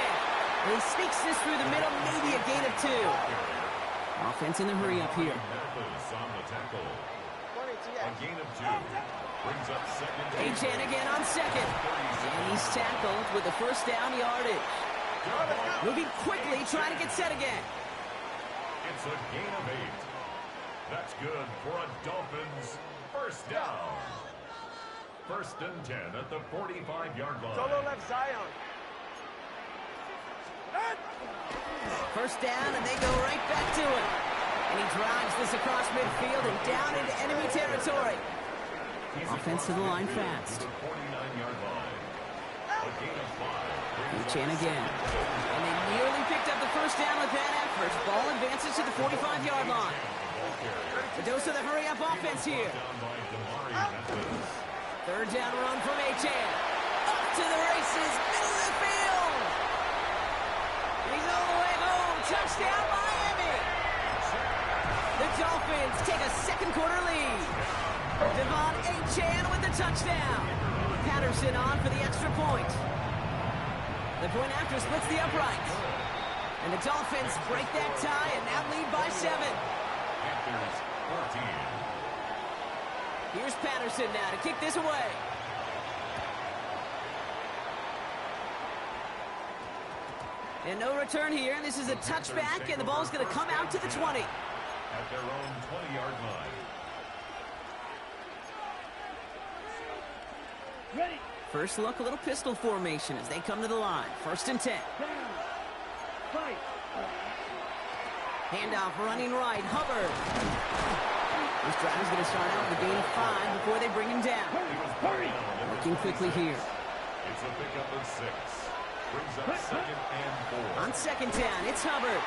Speaker 7: He sneaks this through the middle, maybe a gain of 2. Offense in the hurry up here.
Speaker 2: A gain of 2. Brings up second.
Speaker 7: H.A. again on second. And he's tackled with the first down yardage. Moving quickly, trying to get set again.
Speaker 2: It's a gain of 8. That's good for a Dolphins first down. 1st and 10 at the 45-yard line.
Speaker 6: Solo left Zion.
Speaker 7: First down, and they go right back to it. And he drives this across midfield and down into enemy territory. Offense to the line fast.
Speaker 2: 49-yard line. A gain of 5.
Speaker 7: Chan again. And they nearly picked up the first down with that effort. Ball advances to the 45-yard line. A dose of the hurry-up offense here. 3rd down run from H.A. Up to the races, middle of the field. He's all the way home. Touchdown, Miami. The Dolphins take a second quarter lead. Javon H.A. with the touchdown. Patterson on for the extra point. The point after splits the upright. And the Dolphins break that tie and now lead by 7.
Speaker 2: Panthers 14.
Speaker 7: Here's Patterson now to kick this away. And no return here. This is a touchback, and the ball's going to come out to the 20.
Speaker 2: At their own 20-yard line.
Speaker 4: Ready.
Speaker 7: First look, a little pistol formation as they come to the line. 1st and 10.
Speaker 4: Fight.
Speaker 7: Handoff running right. Hubbard. This drive is going to start out with a gain of 5 before they bring him down.
Speaker 4: Hurry.
Speaker 7: Looking quickly here.
Speaker 2: It's a pickup of 6. Brings up 2nd and 4.
Speaker 7: On 2nd down, it's Hubbard.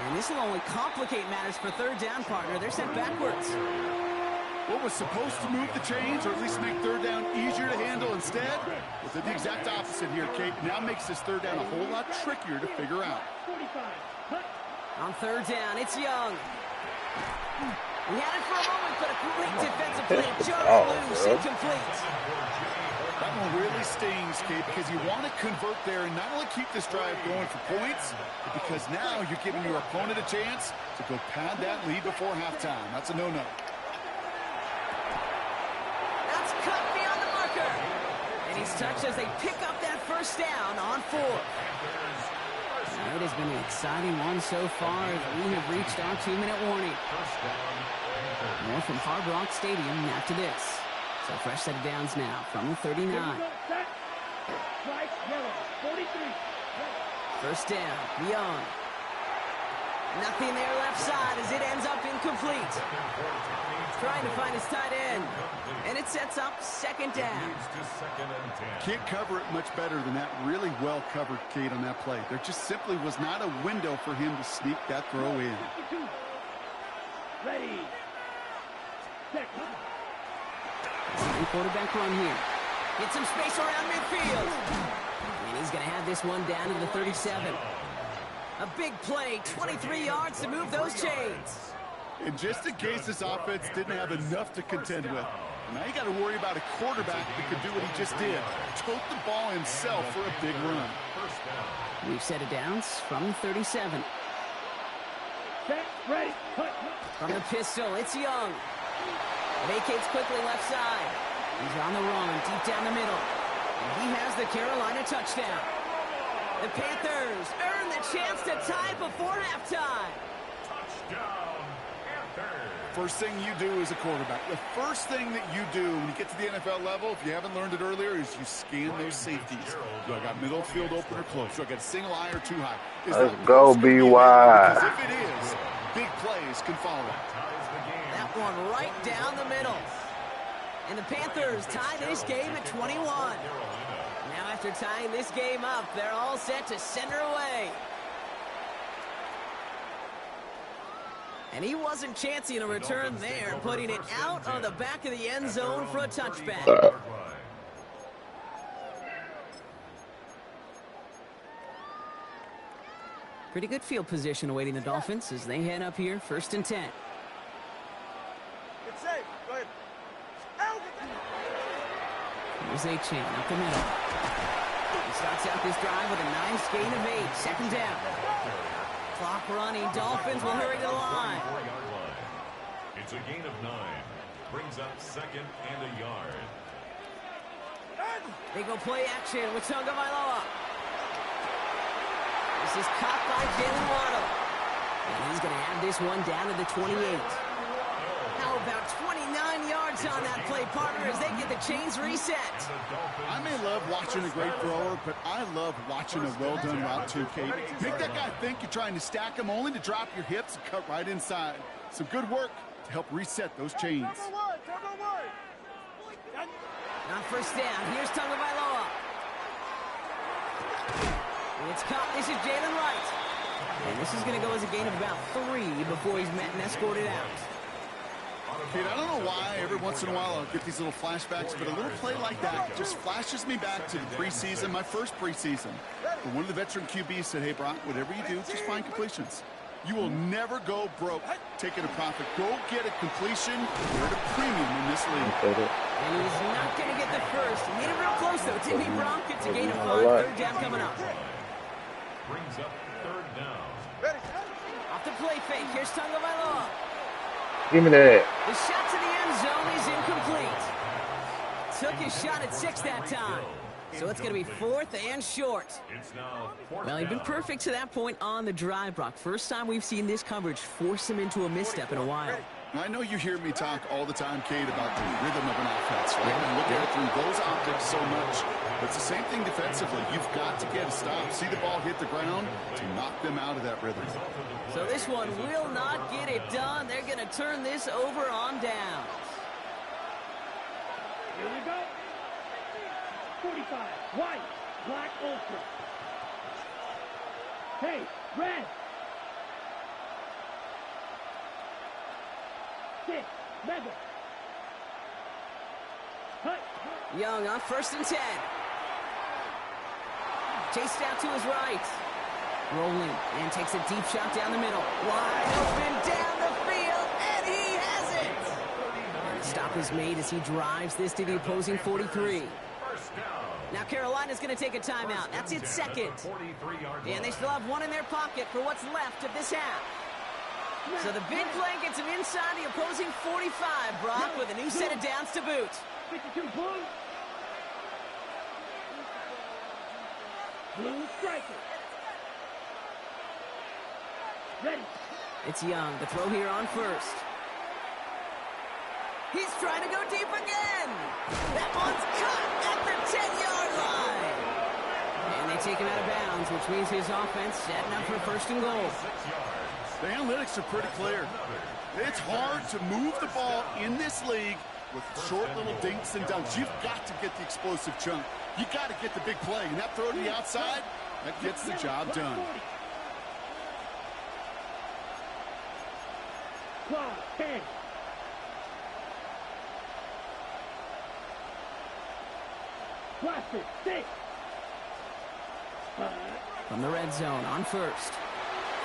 Speaker 7: And this will only complicate matters for 3rd down, partner. They're sent backwards.
Speaker 8: What was supposed to move the chains, or at least make 3rd down easier to handle instead, was the exact opposite here, Kate. Now makes this 3rd down a whole lot trickier to figure out.
Speaker 4: 45.
Speaker 7: On 3rd down, it's Young. He had it for a moment, but a great defensive play. Just loose, incomplete.
Speaker 8: That one really stings, Kate, because you want to convert there and not only keep this drive going for points, but because now you're giving your opponent a chance to go pad that lead before halftime. That's a no-no.
Speaker 7: That's cut beyond the marker. And he's touched as they pick up that first down on 4. It has been an exciting one so far as we have reached our 2-minute warning. More from Hard Rock Stadium after this. So fresh set of downs now from the 39. First down, Young. Nothing there left side as it ends up incomplete. Trying to find his tight end. And it sets up second down.
Speaker 8: Can't cover it much better than that. Really well covered, Kate, on that play. There just simply was not a window for him to sneak that throw in.
Speaker 4: Ready.
Speaker 7: Quarterback run here. Get some space around midfield. And he's going to have this one down to the 37. A big play, 23 yards to move those chains.
Speaker 8: And just in case this offense didn't have enough to contend with, now you got to worry about a quarterback that could do what he just did. Tote the ball himself for a big run.
Speaker 7: We've set it downs from 37.
Speaker 4: Set, ready, cut.
Speaker 7: From the pistol, it's Young. Vacates quickly left side. He's on the run, deep down the middle. And he has the Carolina touchdown. The Panthers earn the chance to tie before halftime.
Speaker 2: Touchdown, Panthers.
Speaker 8: First thing you do as a quarterback, the first thing that you do when you get to the NFL level, if you haven't learned it earlier, is you scan those safeties. Do I got middle field open or close? Do I got single eye or too high?
Speaker 5: Let's go, BY.
Speaker 8: Because if it is, big plays can follow.
Speaker 7: That one right down the middle. And the Panthers tie this game at 21. Now after tying this game up, they're all set to send her away. And he wasn't chancing a return there, putting it out of the back of the end zone for a touchback. Pretty good field position awaiting the Dolphins as they head up here, 1st and 10.
Speaker 6: It's safe. Go ahead. Out.
Speaker 7: Here's A-Chain up the middle. He starts out this drive with a nice gain of 8. 2nd down. Clock running. Dolphins will hurry to the line.
Speaker 2: It's a gain of 9. Brings up 2nd and a yard.
Speaker 7: They go play action with Tagovailoa. This is caught by Jalen Waddle. And he's going to have this one down to the 28. How about 29 yards on that play, partner, as they get the chains reset.
Speaker 8: I may love watching a great thrower, but I love watching a well-done route too, Kate. Make that guy think you're trying to stack him only to drop your hips and cut right inside. Some good work to help reset those chains.
Speaker 7: On 1st down, here's Tagovailoa. It's caught. This is Jalen Wright. And this is going to go as a gain of about 3 before he's met and escorted out.
Speaker 8: Kate, I don't know why every once in a while I'll get these little flashbacks, but a little play like that just flashes me back to the preseason, my first preseason. And one of the veteran QBs said, hey, Brock, whatever you do, just find completions. You will never go broke taking a profit. Go get a completion. You're at a premium in this league.
Speaker 7: And he's not going to get the first. He made it real close, though. Didn't he, Brock? It's a gain of 5. 3rd down coming up.
Speaker 2: Brings up 3rd down.
Speaker 7: Off the play fake. Here's Tagovailoa.
Speaker 5: Give me that.
Speaker 7: The shot to the end zone is incomplete. Took his shot at 6 that time. So it's going to be 4th and short. Well, he'd been perfect to that point on the drive, Brock. First time we've seen this coverage force him into a misstep in a while.
Speaker 8: I know you hear me talk all the time, Kate, about the rhythm of an offense, right? And look at it through those optics so much. But it's the same thing defensively. You've got to get a stop, see the ball hit the ground to knock them out of that rhythm.
Speaker 7: So this one will not get it done. They're going to turn this over on down.
Speaker 4: Here we go. 45, white, black ultra. Hey, red. 6, mega. Cut.
Speaker 7: Young on 1st and 10. Chased out to his right. Rolling and takes a deep shot down the middle. Wide open down the field, and he has it. And the stop is made as he drives this to the opposing 43. Now Carolina's going to take a timeout. That's its 2nd. And they still have 1 in their pocket for what's left of this half. So the big play gets him inside the opposing 45, Brock, with a new set of downs to boot.
Speaker 4: 52 blue. Blue striker. Ready.
Speaker 7: It's Young. The throw here on 1st. He's trying to go deep again. That one's cut at the 10-yard line. And they take him out of bounds downs, which means his offense setting up for first and goal.
Speaker 8: The analytics are pretty clear. It's hard to move the ball in this league with short little dinks and dunks. You've got to get the explosive chunk. You got to get the big play. And that throw to the outside, that gets the job done.
Speaker 7: From the red zone on first.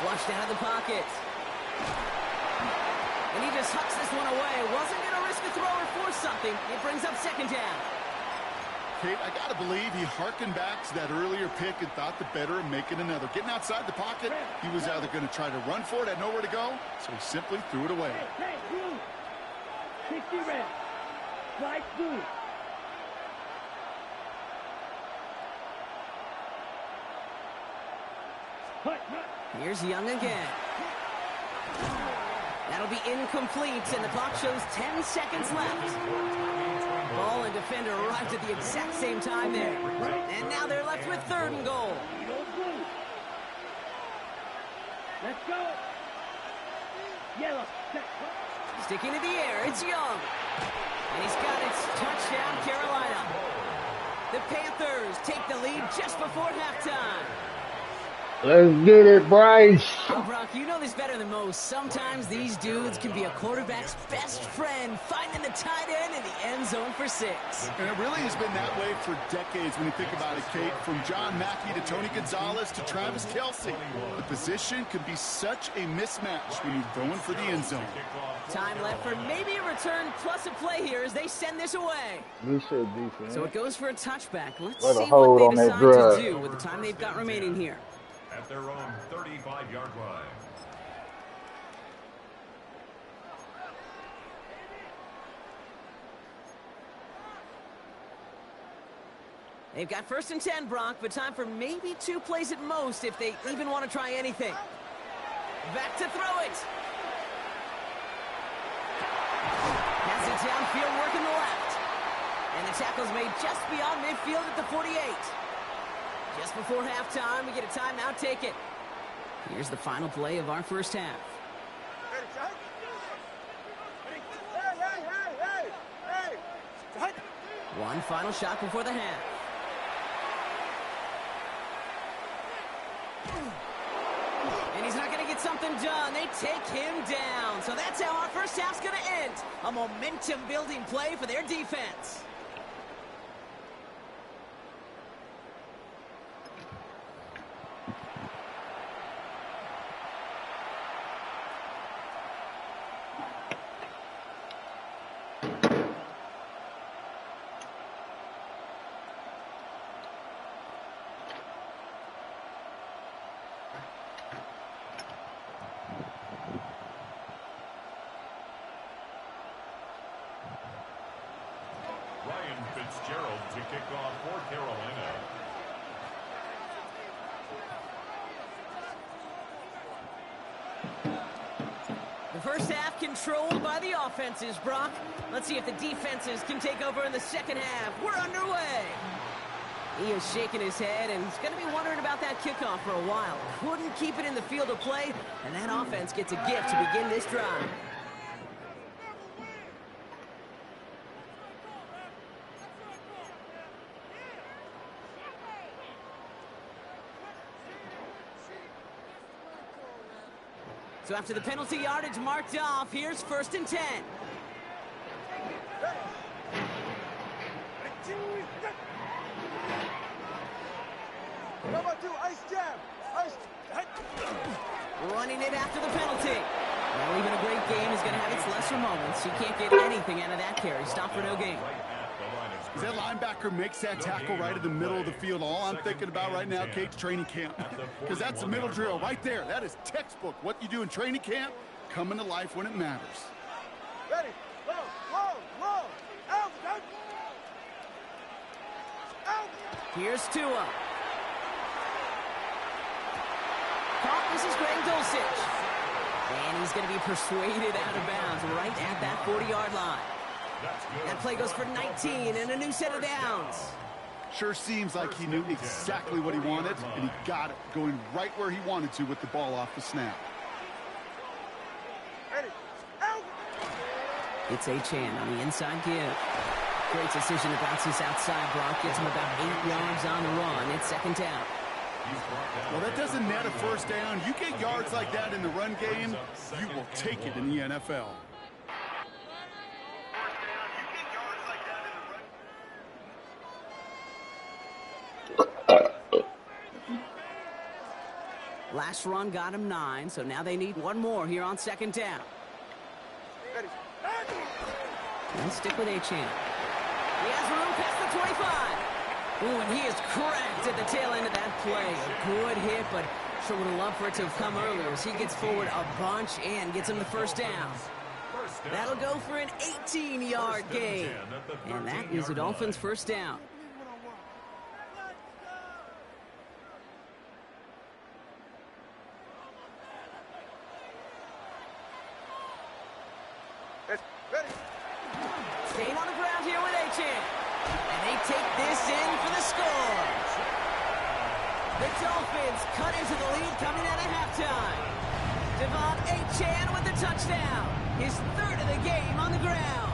Speaker 7: Flushed out of the pocket. And he just hucks this one away. Wasn't going to risk a throw or force something. It brings up second down.
Speaker 8: Kate, I got to believe he harkened back to that earlier pick and thought the better of making another. Getting outside the pocket, he was either going to try to run for it, had nowhere to go, so he simply threw it away.
Speaker 4: Hey, blue. 60 red. Flight blue.
Speaker 7: Here's Young again. That'll be incomplete, and the clock shows 10 seconds left. Ball and defender arrived at the exact same time there. And now they're left with third and goal.
Speaker 4: Let's go. Yellow.
Speaker 7: Sticking to the air, it's Young. And he's got it. Touchdown, Carolina. The Panthers take the lead just before halftime.
Speaker 5: Let's get it, Bryce.
Speaker 7: Well, Brock, you know this better than most. Sometimes these dudes can be a quarterback's best friend, finding the tight end in the end zone for 6.
Speaker 8: And it really has been that way for decades when you think about it, Kate. From John Mackey to Tony Gonzalez to Travis Kelce. The position can be such a mismatch when you're going for the end zone.
Speaker 7: Time left for maybe a return plus a play here as they send this away. So it goes for a touchback. Let's see what they decide to do with the time they've got remaining here.
Speaker 2: At their own 35-yard line.
Speaker 7: They've got first and 10, Brock, but time for maybe 2 plays at most if they even want to try anything. Back to throw it. Has it downfield, working the left. And the tackle's made just beyond midfield at the 48. Just before halftime, we get a timeout. Take it. Here's the final play of our first half. One final shot before the half. And he's not going to get something done. They take him down. So that's how our first half's going to end. A momentum-building play for their defense.
Speaker 2: Fitzgerald to kick off for Carolina.
Speaker 7: The first half controlled by the offenses, Brock. Let's see if the defenses can take over in the second half. We're underway. He is shaking his head, and he's going to be wondering about that kickoff for a while. Couldn't keep it in the field of play, and that offense gets a gift to begin this drive. So after the penalty yardage marked off, here's first and 10. Running it after the penalty. Well, even a great game is going to have its lesser moments. He can't get anything out of that carry. Stop for no gain.
Speaker 8: As that linebacker makes that tackle right in the middle of the field, all I'm thinking about right now, Kate's training camp. Because that's the middle drill right there. That is textbook. What you do in training camp, coming to life when it matters.
Speaker 6: Ready, low, out, out.
Speaker 7: Here's Tua. Caught, this is Greg Dulcich. And he's going to be persuaded out of bounds right at that 40-yard line. That play goes for 19 and a new set of downs.
Speaker 8: Sure seems like he knew exactly what he wanted, and he got it, going right where he wanted to with the ball off the snap.
Speaker 7: It's Achane on the inside give. Great decision to bounce this outside block. Gets him about 8 yards on the run. It's second down.
Speaker 8: Well, that doesn't net a first down. You get yards like that in the run game, you will take it in the NFL.
Speaker 7: Last run got him 9, so now they need one more here on second down. And stick with Achane. He has room past the 25. Ooh, and he is cracked at the tail end of that play. A good hit, but sure would have loved for it to have come earlier as he gets forward a bunch and gets him the first down. That'll go for an 18-yard gain. And that is the Dolphins' first down. Staying on the ground here with Achane. And they take this in for the score. The Dolphins cut into the lead coming out of halftime. Javon Achane with the touchdown. His third of the game on the ground.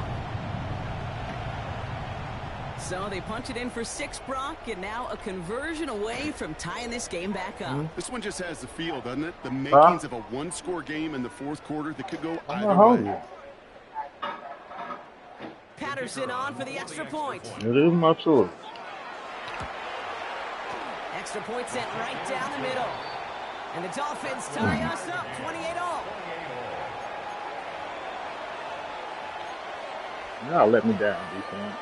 Speaker 7: So they punch it in for 6, Brock, and now a conversion away from tying this game back up.
Speaker 8: This one just has the feel, doesn't it? The makings of a one-score game in the fourth quarter that could go either way.
Speaker 7: Patterson on for the extra point.
Speaker 5: It is my choice.
Speaker 7: Extra point sent right down the middle. And the Dolphins tie us up 28-all.
Speaker 5: Y'all let me down, defense.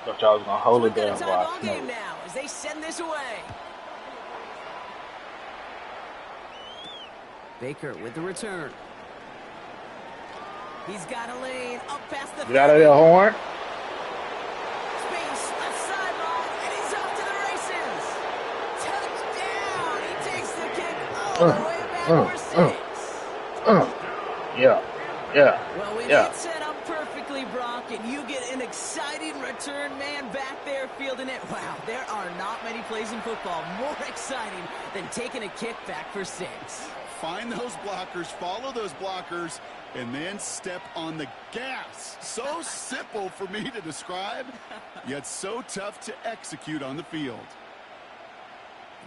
Speaker 5: Thought y'all was going to hold it down while I
Speaker 7: game now as they send this away. Baker with the return. He's got a lane up past the...
Speaker 5: Get out of there, Horn.
Speaker 7: Space, left sideline, and he's off to the races. Touchdown! He takes the kick all the way back for 6.
Speaker 5: Yeah.
Speaker 7: Well, when it's set up perfectly, Brock, and you get an exciting return man back there fielding it, wow, there are not many plays in football more exciting than taking a kick back for 6.
Speaker 8: Find those blockers, follow those blockers, and then step on the gas. So simple for me to describe, yet so tough to execute on the field.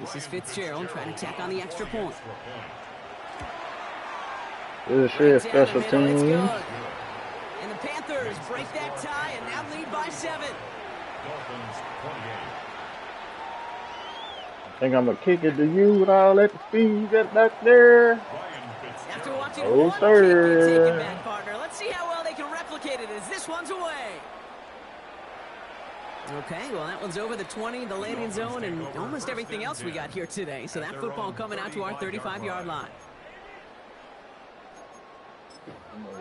Speaker 7: This is Fitzgerald trying to tack on the extra point.
Speaker 5: This is special teams.
Speaker 7: And the Panthers break that tie and now lead by 7.
Speaker 5: I think I'm going to kick it to you with all that speed you got back there.
Speaker 7: After watching
Speaker 5: one
Speaker 7: kick be taken back, partner, let's see how well they can replicate it as this one's away. Okay, well, that one's over the 20, the landing zone, and almost everything else we got here today. So that football coming out to our 35-yard line.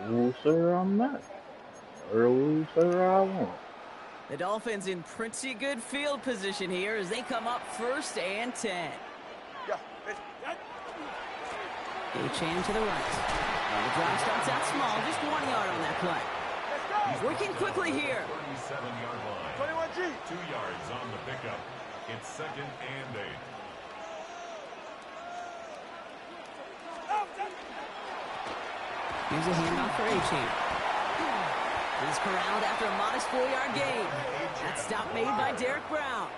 Speaker 5: Oh, sir, I'm not. Oh, sir, I won't.
Speaker 7: The Dolphins in pretty good field position here as they come up 1st and 10. Achane to the right. Well, the drive starts out small, just 1 yard on that play. He's working quickly here.
Speaker 2: 37-yard line. 2 yards on the pickup. It's 2nd and 8.
Speaker 7: Here's a handoff for Achane. He's corralled after a modest 4-yard gain. That stop made by Derek Brown.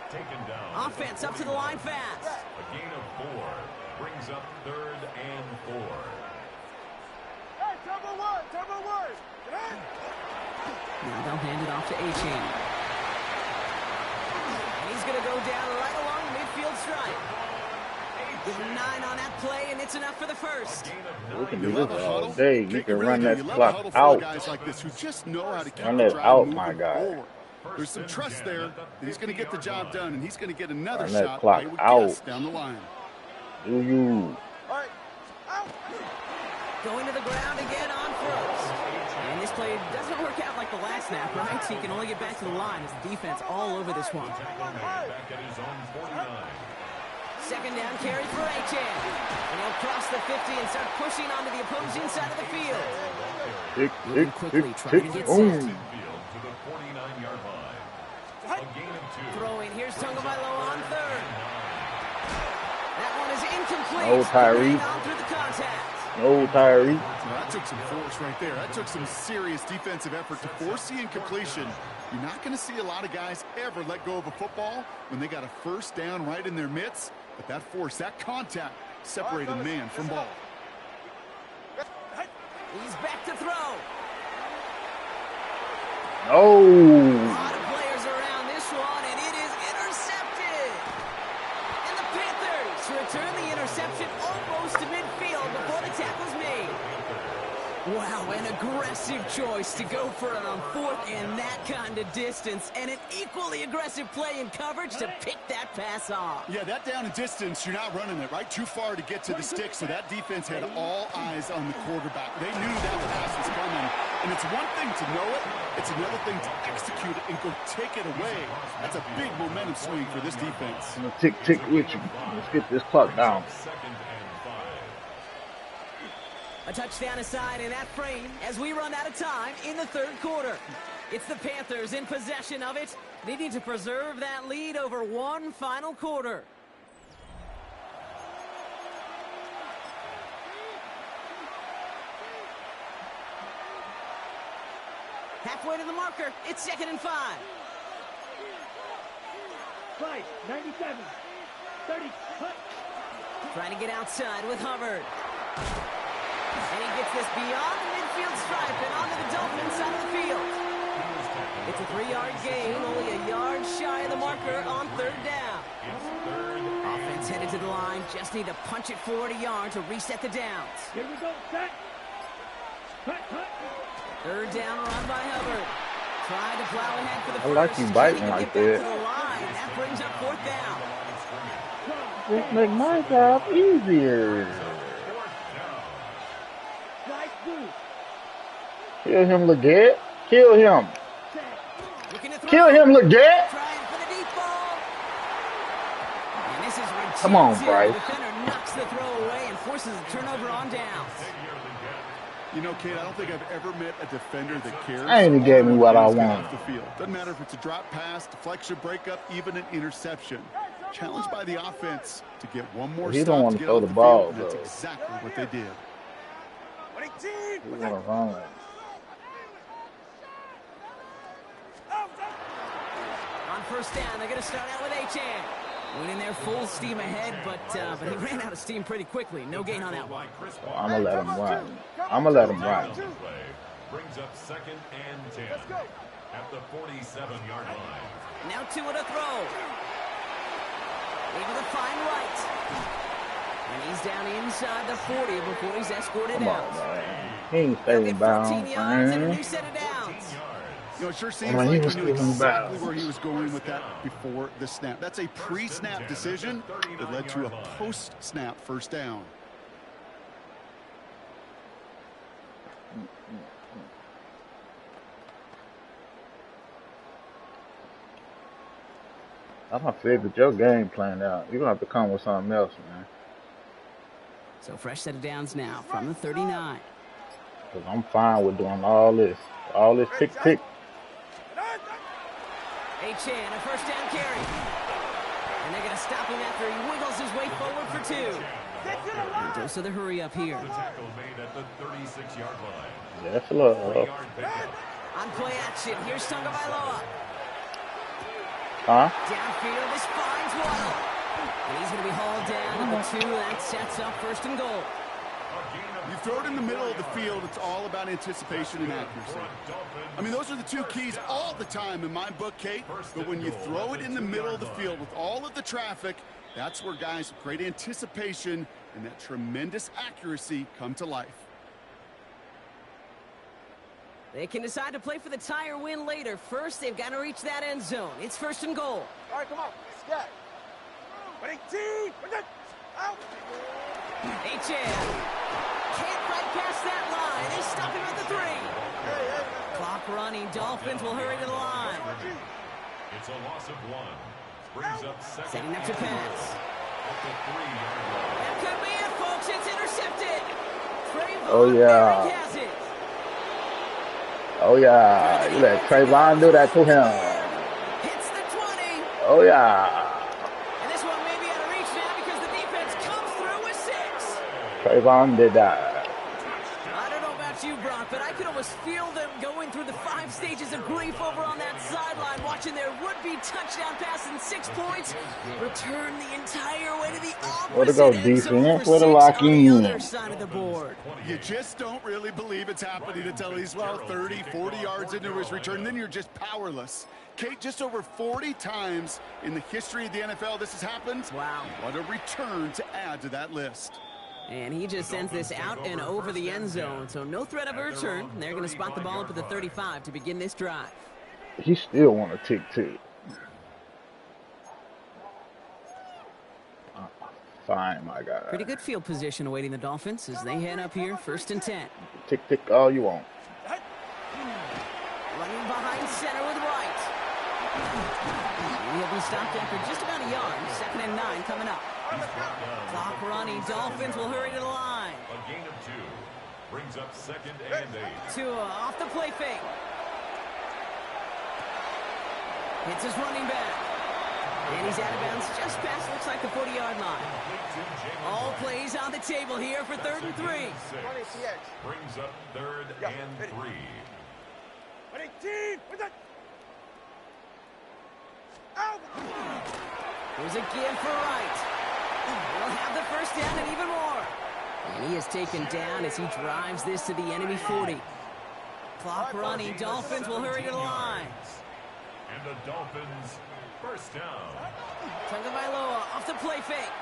Speaker 2: Taken down.
Speaker 7: Offense up to the line fast.
Speaker 2: A gain of 4 brings up 3rd and 4.
Speaker 6: Hey, turbo one.
Speaker 7: Now they'll hand it off to Achane. And he's going to go down right along the midfield stripe. Give him 9 on that play, and it's enough for the first.
Speaker 5: We can do this all day. You can run that clock out.
Speaker 8: Guys like this who just know how to keep
Speaker 5: Run
Speaker 8: the
Speaker 5: that
Speaker 8: drive
Speaker 5: out,
Speaker 8: moving
Speaker 5: my guy.
Speaker 8: forward. There's some trust there. He's going to get the job done, and he's going to get another
Speaker 5: Run that
Speaker 8: shot
Speaker 5: clock
Speaker 8: I would
Speaker 5: out.
Speaker 8: guess, down the line.
Speaker 5: Do you?
Speaker 7: Going to the ground again on first. And this play doesn't work out like the last snap, right? So he can only get back to the line as the defense all over this one.
Speaker 2: Back at his own 49.
Speaker 7: Second down carry for Achane. And he'll cross the 50 and start pushing onto the opposing side of the field. Moving quickly, trying to get set.
Speaker 2: To the 49-yard line. A gain of
Speaker 7: Throwing. Here's Tagovailoa on third. That one is incomplete.
Speaker 5: No, Tyree.
Speaker 7: On through the contact.
Speaker 5: No, Tyree.
Speaker 8: Well, that took some force right there. That took some serious defensive effort to force the incompletion. You're not going to see a lot of guys ever let go of a football when they got a first down right in their midst. But that force, that contact, separated man from ball.
Speaker 7: He's back to throw.
Speaker 5: Oh.
Speaker 7: A lot of players around this one, and it is intercepted. And the Panthers return the interception almost to midfield before the tackle's made. Wow, an aggressive choice to go for it on fourth and that kind of distance, and an equally aggressive play in coverage to pick that pass off.
Speaker 8: Yeah, that down and distance, you're not running it, right? Too far to get to the stick, so that defense had all eyes on the quarterback. They knew that pass was coming, and it's one thing to know it, it's another thing to execute it and go take it away. That's a big momentum swing for this defense.
Speaker 5: Tick, tick with you. Let's get this clock down.
Speaker 7: A touchdown aside in that frame as we run out of time in the third quarter. It's the Panthers in possession of it, needing to preserve that lead over one final quarter. Halfway to the marker, it's 2nd and 5.
Speaker 4: Five, 97, 30, cut.
Speaker 7: Trying to get outside with Hubbard. And he gets this beyond the midfield stripe and onto the Dolphins side of the field. It's a 3-yard gain, only a yard shy of the marker on third down. Offense headed to the line, just need to punch it forward a yard to reset the downs.
Speaker 4: Here we go, set. Cut, cut.
Speaker 7: Third down run by Hubbard. Trying to plow ahead for the
Speaker 5: I like you biting like that.
Speaker 7: That brings up fourth down.
Speaker 5: This make my job easier. Kill him, Leggett. Kill him. Kill him, Leggett. Come on, Bryce.
Speaker 7: The defender knocks the throw away and forces a turnover on downs.
Speaker 8: You know, Kate, I don't think I've ever met a defender that cares.
Speaker 5: I ain't gave me what I want.
Speaker 8: The field. Doesn't matter if it's a drop pass, deflection, breakup, even an interception. Challenged by the offense to get one more
Speaker 5: he
Speaker 8: stop
Speaker 5: don't want
Speaker 8: to
Speaker 5: to
Speaker 8: get
Speaker 5: throw
Speaker 8: off
Speaker 5: the
Speaker 8: the
Speaker 5: ball,
Speaker 8: field, and
Speaker 5: though.
Speaker 8: that's exactly what they did.
Speaker 5: He want to run.
Speaker 7: On first down, they're going to start out with H.A. Went in there full steam ahead, but he ran out of steam pretty quickly. No gain on that one.
Speaker 5: So I'm going to let him run. I'm going to let him run.
Speaker 2: Brings up 2nd and 10 at the 47-yard line.
Speaker 7: Now two at a throw. Able to find right. And he's down inside the 40 before he's escorted out.
Speaker 5: Man. He ain't staying bound,
Speaker 7: 14 yards and a
Speaker 5: man.
Speaker 7: new set of downs.
Speaker 8: You know, it sure seems
Speaker 5: Well, he
Speaker 8: like
Speaker 5: was
Speaker 8: he knew
Speaker 5: stealing
Speaker 8: exactly
Speaker 5: back.
Speaker 8: where he was going with that before the snap. That's a pre-snap decision that led to a post-snap first down.
Speaker 5: I done figured your game plan out. You're going to have to come with something else, man.
Speaker 7: So fresh set of downs now from the 39.
Speaker 5: Because I'm fine with doing all this. All this tick-tick.
Speaker 7: H.A. a first down carry. And they're going to stop him after he wiggles his way forward for two. And dose of the hurry up here.
Speaker 2: Tackle made at the 36-yard line.
Speaker 5: Yes, love.
Speaker 7: On play action, here's Tagovailoa.
Speaker 5: Huh?
Speaker 7: Downfield, this finds Waddle. And he's going to be hauled down at the 2. That sets up 1st and goal.
Speaker 8: You throw it in the middle of the field, it's all about anticipation and accuracy. I mean, those are the two keys all the time in my book, Kate. But when you throw it in the middle of the field with all of the traffic, that's where guys with great anticipation and that tremendous accuracy come to life.
Speaker 7: They can decide to play for the tie or win later. First, they've got to reach that end zone. It's 1st and goal.
Speaker 6: All right, come on. Scat. 18. Out.
Speaker 7: H.A. can't fight past that line. They stop him at the 3. Clock running. Dolphins will hurry to the line.
Speaker 2: It's a loss of 1. Brings up 2nd.
Speaker 7: Setting up to pass.
Speaker 2: At the 3-yard line.
Speaker 7: That could be it, folks. It's intercepted.
Speaker 5: Oh, yeah.
Speaker 7: Has it.
Speaker 5: Oh, yeah. You let Trayvon do that to him.
Speaker 7: Hits the 20.
Speaker 5: Oh, yeah.
Speaker 7: And this one may be out of reach now because the defense comes through with 6.
Speaker 5: Javon did that.
Speaker 7: I don't know about you, Brock, but I could almost feel them going through the 5 stages of grief over on that sideline, watching their would-be touchdown pass in 6 points return the entire way to the opposite end zone for 6 on the other side of the board.
Speaker 8: You just don't really believe it's happening until he's, well, 30, 40 yards into his return. Then you're just powerless. Kate, just over 40 times in the history of the NFL this has happened.
Speaker 7: Wow.
Speaker 8: What a return to add to that list.
Speaker 7: And he just sends this out and over the end zone, so no threat of a return. They're going to spot the ball up at the 35 to begin this drive.
Speaker 5: He still want to tick two. Fine, my guy.
Speaker 7: Pretty good field position awaiting the Dolphins as they head up here, 1st and 10.
Speaker 5: Tick, tick, all you want.
Speaker 7: Running behind center with Wright. He'll be stopped after just about a yard. 2nd and 9 coming up. Clock running. Dolphins will hurry to the line.
Speaker 2: A gain of 2. Brings up 2nd and 8.
Speaker 7: Tua off the play fake. Hits his running back. And he's out of bounds just past, looks like, the 40-yard line. All plays on the table here for 3rd and 3.
Speaker 2: Brings up 3rd and 3.
Speaker 7: Here's a give for Wright. We'll have the 1st down and even more. And he is taken down as he drives this to the enemy 40. Clock running. Dolphins will hurry to the line.
Speaker 2: And the Dolphins 1st down.
Speaker 7: Tagovailoa off the play fake.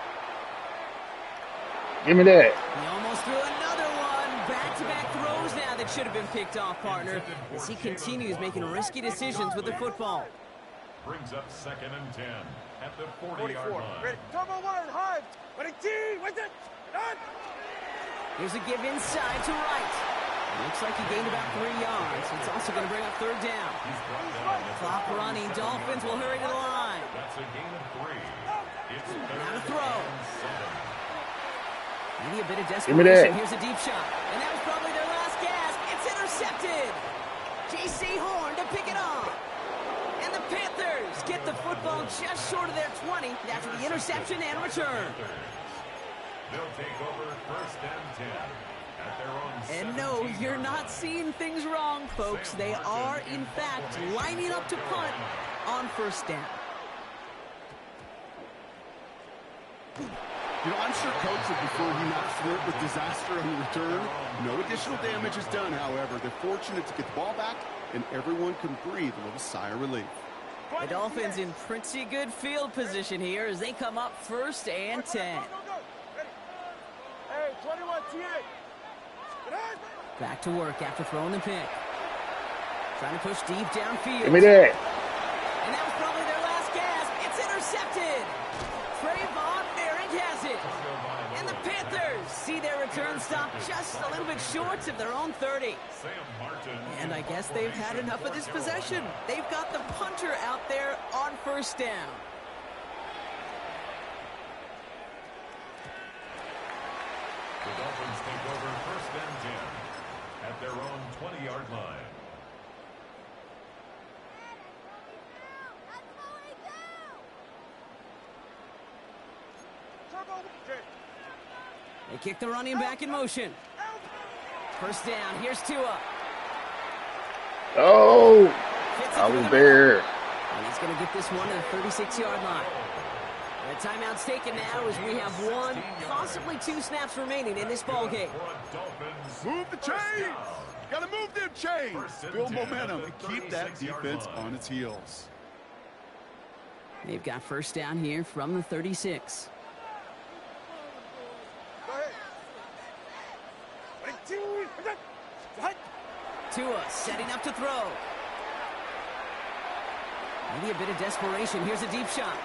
Speaker 5: Give me that.
Speaker 7: He almost threw another one. Back-to-back throws now that should have been picked off, partner, as he continues making risky decisions with the football.
Speaker 2: Brings up 2nd and 10 at the 40-yard line.
Speaker 7: Here's a give inside to Wright. Looks like he gained about 3 yards. It's also going to bring up 3rd down. Clock running. Dolphins will hurry to the line.
Speaker 2: That's a gain of 3. It's
Speaker 7: now to throw. Maybe a bit of
Speaker 5: Give me that.
Speaker 7: desperation. Here's a deep shot. And that was probably their last gasp. It's intercepted. J.C. Horn to pick it off. And the Panthers get the football just short of their 20 after the interception and return.
Speaker 2: They'll take over 1st and 10 at their own.
Speaker 7: And no, you're not seeing things wrong, folks. They are, in fact, lining up to punt on 1st down.
Speaker 8: You know, I'm sure Coach would prefer he not flirt with disaster on the return. No additional damage is done, however. They're fortunate to get the ball back, and everyone can breathe a little sigh of relief.
Speaker 7: The Dolphins in pretty good field position here as they come up 1st and 10. Back to work after throwing the pick. Trying to push deep downfield.
Speaker 5: Give me that.
Speaker 7: And that was probably their last gasp. It's intercepted. Trayvon Merrick has it. And the Panthers see their return stop just a little bit short of their own 30. And I guess they've had enough of this possession. They've got the punter out there on 1st down.
Speaker 2: The Dolphins take over 1st and 10 at their own 20-yard line.
Speaker 7: They kick the running back in motion. 1st down. Here's Tua.
Speaker 5: Oh, I was there.
Speaker 7: And he's going to get this one to the 36-yard line. The timeout's taken now as we have 1, possibly 2 snaps remaining in this ball game.
Speaker 8: Move the chains. Got to move them chains. Build momentum and keep that defense on its heels.
Speaker 7: They've got 1st down here from the 36. Tua setting up to throw. Maybe a bit of desperation. Here's a deep shot.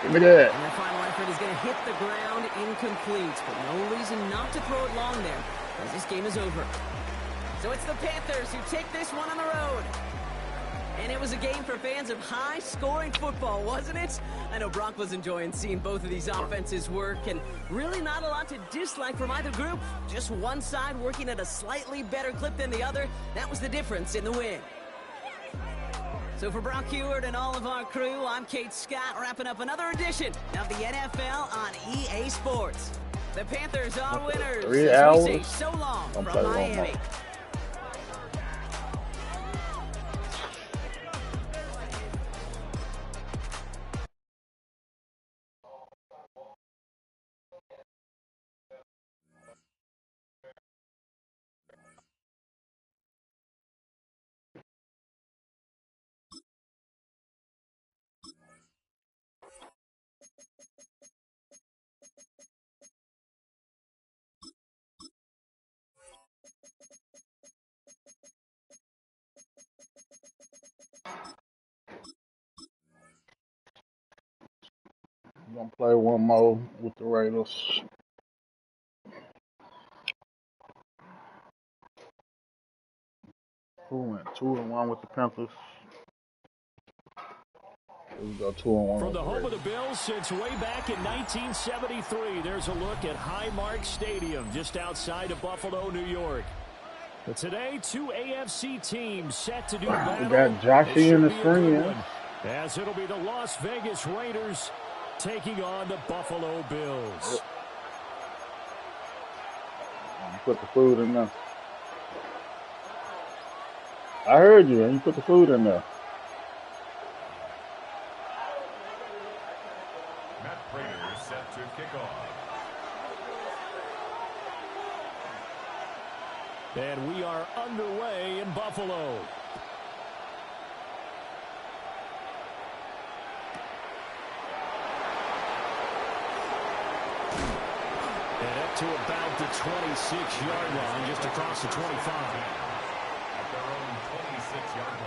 Speaker 5: Give me that.
Speaker 7: And their final effort is going to hit the ground incomplete, but no reason not to throw it long there, as this game is over. So it's the Panthers who take this one on the road. And it was a game for fans of high-scoring football, wasn't it? I know Brock was enjoying seeing both of these offenses work, and really not a lot to dislike from either group. Just one side working at a slightly better clip than the other. That was the difference in the win. So for Brock Heward and all of our crew, I'm Kate Scott, wrapping up another edition of the NFL on EA Sports. The Panthers are winners.
Speaker 5: 3 hours.
Speaker 7: We say so long from Miami.
Speaker 5: I'm gonna play one more with the Raiders. Who went 2-1 with the Panthers? Here we go, 2-1.
Speaker 1: From the home of the Bills since way back in 1973, there's a look at Highmark Stadium just outside of Buffalo, New York. But today, two AFC teams set to do battle.
Speaker 5: We got Joshy in the screen.
Speaker 1: As it'll be the Las Vegas Raiders taking on the Buffalo Bills.
Speaker 5: Put the food in there. I heard you, and you put the food in there.
Speaker 2: Matt Prater set to kick off.
Speaker 1: And we are underway in Buffalo. And up to about the 26-yard line, just across the 25.
Speaker 2: At their own 26-yard line.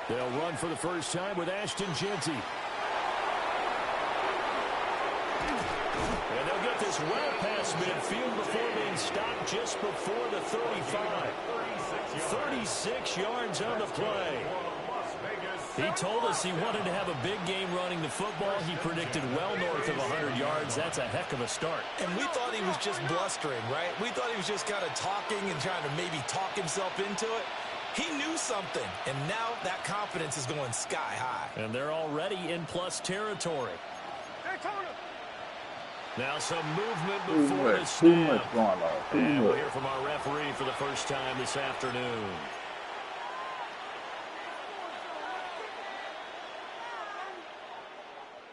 Speaker 1: They'll run for the first time with Ashton Jeanty. And they'll get this well past midfield before being stopped just before the 35. 36 yards on the play. He told us he wanted to have a big game running the football. He predicted well north of 100 yards. That's a heck of a start.
Speaker 3: And we thought he was just blustering, right? We thought he was just kind of talking and trying to maybe talk himself into it. He knew something, and now that confidence is going sky high.
Speaker 1: And they're already in plus territory. Now some movement before the snap.
Speaker 5: Too much going on.
Speaker 1: And we'll hear from our referee for the first time this afternoon.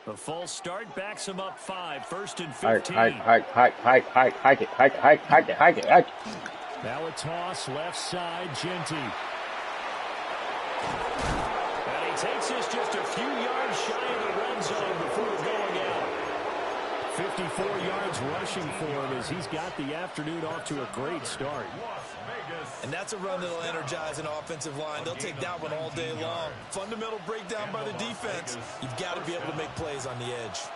Speaker 1: A false start backs him up 5, 1st and 15.
Speaker 5: Hike it.
Speaker 1: Now a toss left side, Jeanty. And he takes this just a few yards shy of the red zone before going out. 54 yards rushing for him as he's got the afternoon off to a great start.
Speaker 3: And that's a run that'll energize an offensive line. They'll take that one all day long. Fundamental breakdown by the defense. You've got to be able to make plays on the edge.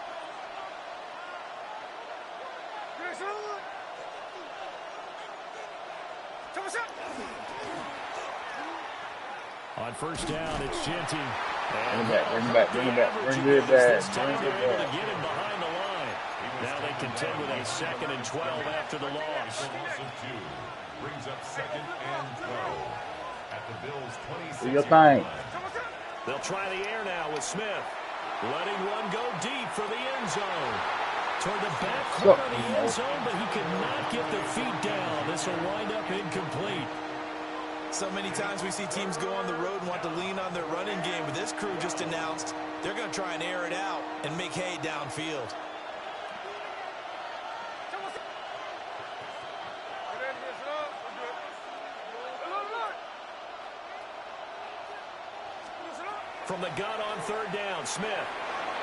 Speaker 1: On first down, it's Jeanty.
Speaker 5: Bring it back. Bring it back.
Speaker 1: This time they're able to get him behind the line. Now they contend with a 2nd and 12 after the loss.
Speaker 2: Brings up 2nd and 12 at the Bills' 26.
Speaker 5: Do your thing.
Speaker 1: They'll try the air now with Smith. Letting one go deep for the end zone. Toward the back corner of the end zone, but he could not get the feet down. This will wind up incomplete.
Speaker 3: So many times we see teams go on the road and want to lean on their running game, but this crew just announced they're going to try and air it out and make hay downfield.
Speaker 1: From the gun on 3rd down, Smith.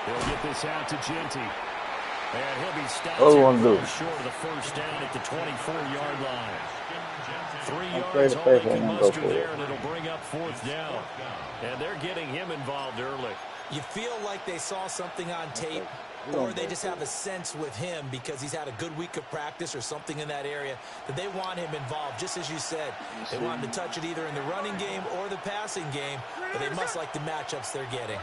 Speaker 1: He'll get this out to Jeanty. And he'll be stopped short of the first down at the 24-yard line. 3 yards all they can muster there, and it'll bring up 4th down. And they're getting him involved early.
Speaker 3: You feel like they saw something on tape, or they just have a sense with him because he's had a good week of practice or something in that area that they want him involved. Just as you said, they want him to touch it either in the running game or the passing game, but they must like the matchups they're getting.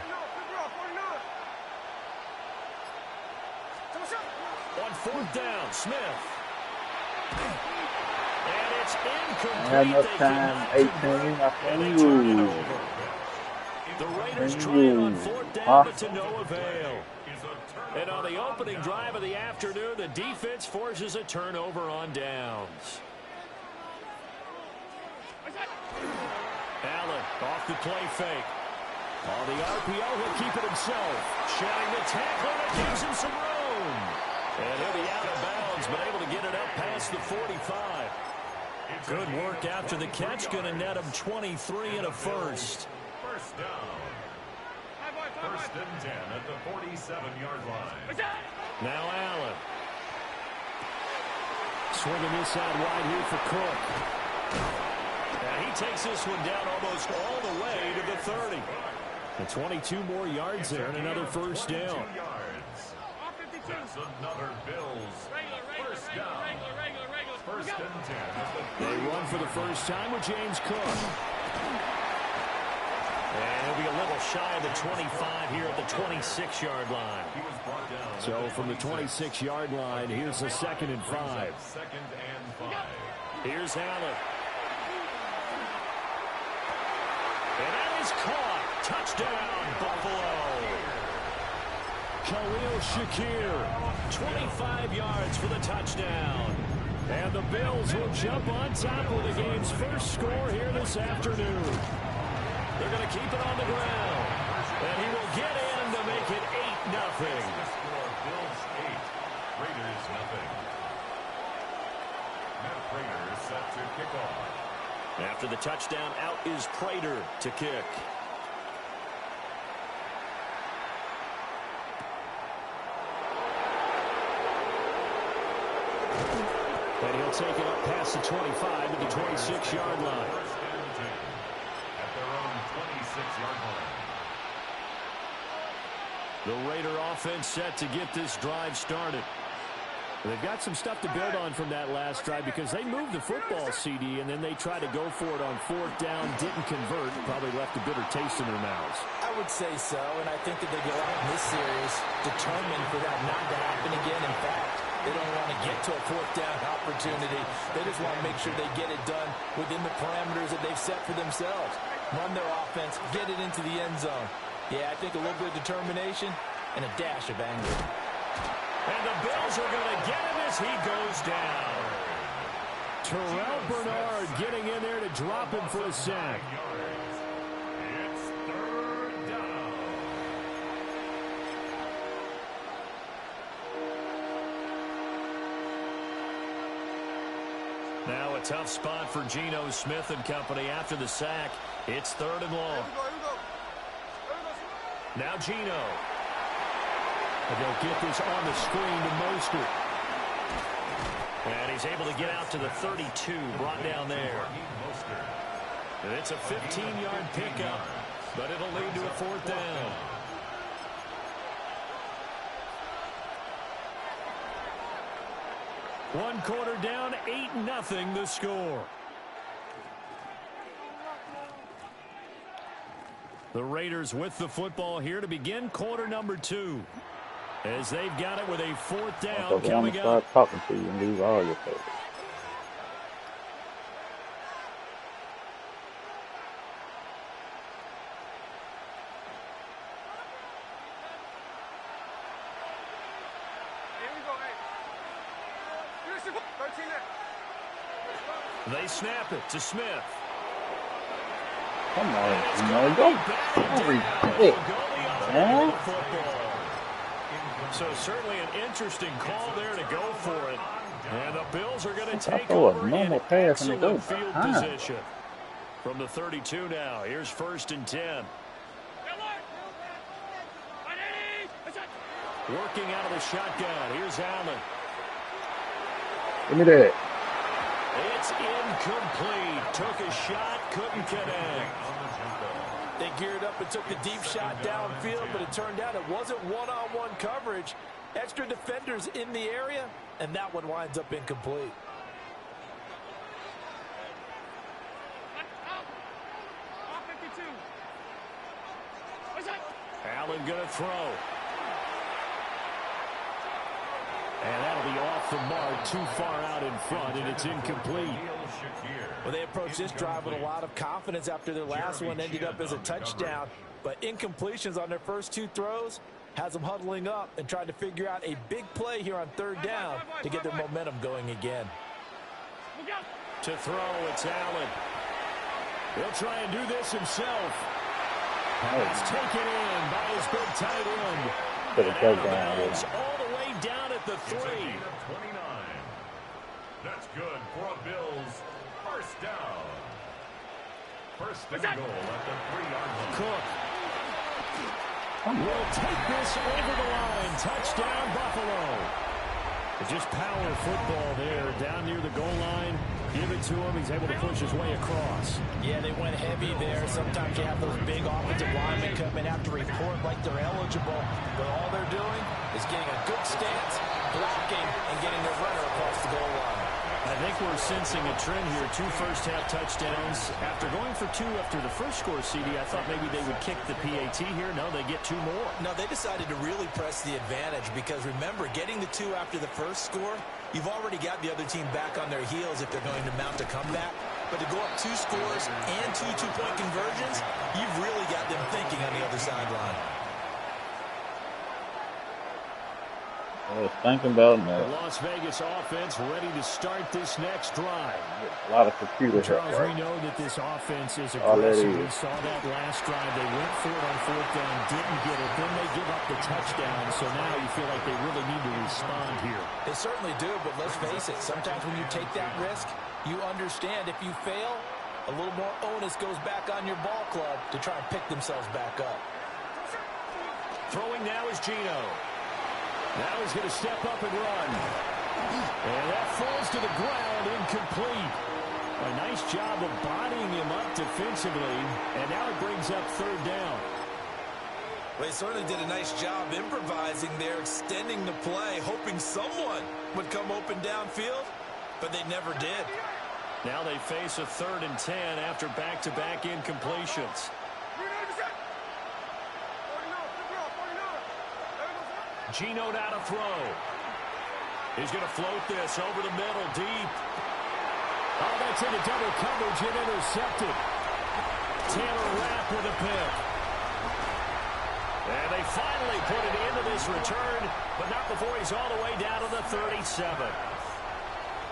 Speaker 1: On 4th down, Smith. And it's incomplete.
Speaker 5: I had enough time, 18, I think.
Speaker 1: The Raiders trying on 4th down, but to no avail. And on the opening drive of the afternoon, the defense forces a turnover on downs. Allen off the play fake. On the RPO, he'll keep it himself. Shedding the tackle, that gives him some room. And he'll be out of bounds, but able to get it up past the 45. Good work after the catch. Going to net him 23 and a first.
Speaker 2: First down. 1st and 10 at the 47-yard line.
Speaker 1: Now Allen. Swinging this out wide here for Cook. And he takes this one down almost all the way to the 30. And 22 more yards there and another first down.
Speaker 2: That's another Bills. First down. 1st and 10 at the
Speaker 1: They run for the first time with James Cook. And he'll be a little shy of the 25 here at the 26-yard line. So from the 26-yard line, here's the 2nd and 5. Here's Allen. And that is caught. Touchdown, Buffalo. Khalil Shakir, 25 yards for the touchdown. And the Bills will jump on top of the game's first score here this afternoon. They're going to keep it on the ground. And he will get in to make it 8-0.
Speaker 2: Bills 8, Raiders 0. Matt Prater is set to kick off.
Speaker 1: After the touchdown, out is Prater to kick. And he'll take it up past the 25 to the 26-yard line.
Speaker 2: At their own 26-yard line.
Speaker 1: The Raider offense set to get this drive started. They've got some stuff to build on from that last drive because they moved the football, CD, and then they tried to go for it on 4th down, didn't convert, probably left a bitter taste in their mouths.
Speaker 3: I would say so, and I think that they go out in this series determined for that not to happen again. In fact, they don't want to get to a 4th down opportunity. They just want to make sure they get it done within the parameters that they've set for themselves. Run their offense, get it into the end zone. Yeah, I think a little bit of determination and a dash of anger.
Speaker 1: And the Bills are going to get him as he goes down. Terrell Bernard getting in there to drop him for a sack.
Speaker 2: It's 3rd down.
Speaker 1: Now a tough spot for Geno Smith and company after the sack. It's 3rd and long. Now Geno. And they'll get this on the screen to Mostert. And he's able to get out to the 32, brought down there. And it's a 15-yard pickup, but it'll lead to a 4th down. One quarter down, 8-0 the score. The Raiders with the football here to begin quarter number 2. As they've got it with a 4th down coming up.
Speaker 5: Start talking to you and lose all your favorites.
Speaker 1: They snap it to Smith.
Speaker 5: Come on, go.
Speaker 1: So certainly an interesting call there to go for it. And the Bills are going to take
Speaker 5: throw a
Speaker 1: over
Speaker 5: normal
Speaker 1: in
Speaker 5: pass and
Speaker 1: excellent
Speaker 5: go
Speaker 1: field
Speaker 5: behind.
Speaker 1: position. From the 32 now, here's 1st and 10. Working out of the shotgun, here's Allen.
Speaker 5: Give me that.
Speaker 1: It's incomplete. Took a shot, couldn't connect.
Speaker 3: They geared up and took the deep shot downfield, but it turned out it wasn't one-on-one coverage. Extra defenders in the area, and that one winds up incomplete.
Speaker 1: Allen going to throw. And that'll be off the mark, too far out in front, and it's incomplete.
Speaker 3: Well, they approached this drive with a lot of confidence after their last one ended up as a touchdown. But incompletions on their first two throws has them huddling up and trying to figure out a big play here on third down to get their momentum going again.
Speaker 1: To throw, it's Allen. He'll try and do this himself. Pass taken in by his big tight end. All the way down at the 3.
Speaker 2: That's good for a Bills first down. First and goal at the 3-yard line.
Speaker 1: Cook will take this over the line. Touchdown, Buffalo. Just power football there, down near the goal line. Give it to him. He's able to push his way across.
Speaker 3: Yeah, they went heavy there. Sometimes you have those big offensive linemen come in, have to report like they're eligible. But all they're doing is getting a good stance, blocking, and getting their runner across the goal line.
Speaker 9: I think we're sensing a trend here. 2 first-half touchdowns. After going for 2 after the first score, CD, I thought maybe they would kick the PAT here. No, they get 2 more.
Speaker 3: No, they decided to really press the advantage because, remember, getting the 2 after the first score, you've already got the other team back on their heels if they're going to mount a comeback. But to go up 2 scores and 2 two-point conversions, you've really got them thinking on the other sideline.
Speaker 5: I was thinking about
Speaker 1: the Las Vegas offense ready to start this next drive.
Speaker 5: A lot of computer
Speaker 1: Charles,
Speaker 5: help,
Speaker 1: we know that this offense is aggressive. We saw that last drive. They went for it on 4th down, didn't get it. Then they give up the touchdown. So now you feel like they really need to respond here.
Speaker 3: They certainly do, but let's face it. Sometimes when you take that risk, you understand if you fail, a little more onus goes back on your ball club to try and pick themselves back up.
Speaker 1: Throwing now is Gino. Now he's going to step up and run. And that falls to the ground, incomplete. A nice job of bodying him up defensively. And now it brings up 3rd down.
Speaker 3: Well, they certainly did a nice job improvising there, extending the play, hoping someone would come open downfield, but they never did.
Speaker 1: Now they face a 3rd and 10 after back-to-back incompletions. Gino now to throw. He's going to float this over the middle, deep. Oh, that's into double coverage and intercepted. Taylor Rapp with a pick. And they finally put it into this return, but not before he's all the way down to the 37.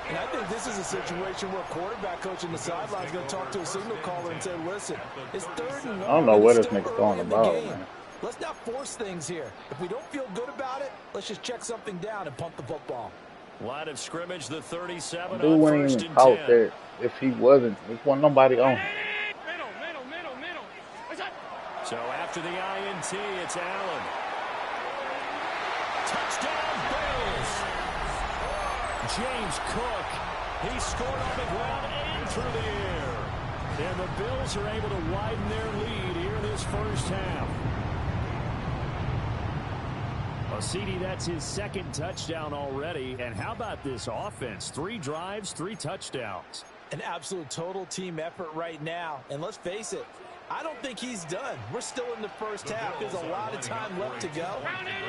Speaker 3: And I think this is a situation where a quarterback coach in the sideline is going to talk to a signal caller and say, listen, it's 3rd and 1.
Speaker 5: I don't know where this nigga's throwing the ball, man.
Speaker 3: Let's not force things here. If we don't feel good about it, let's just check something down and punt the football.
Speaker 1: Line of scrimmage, the 37
Speaker 5: Dude
Speaker 1: on
Speaker 5: wouldn't
Speaker 1: 1st
Speaker 5: even
Speaker 1: and
Speaker 5: call
Speaker 1: 10.
Speaker 5: there if he wasn't. There wasn't nobody on him.
Speaker 1: So after the INT, it's Allen. Touchdown, Bills. James Cook. He scored on the ground and through the air. And the Bills are able to widen their lead here this first half. Well, CD, that's his 2nd touchdown already. And how about this offense? 3 drives, 3 touchdowns.
Speaker 3: An absolute total team effort right now. And let's face it, I don't think he's done. We're still in the first half. There's a lot of time left to go.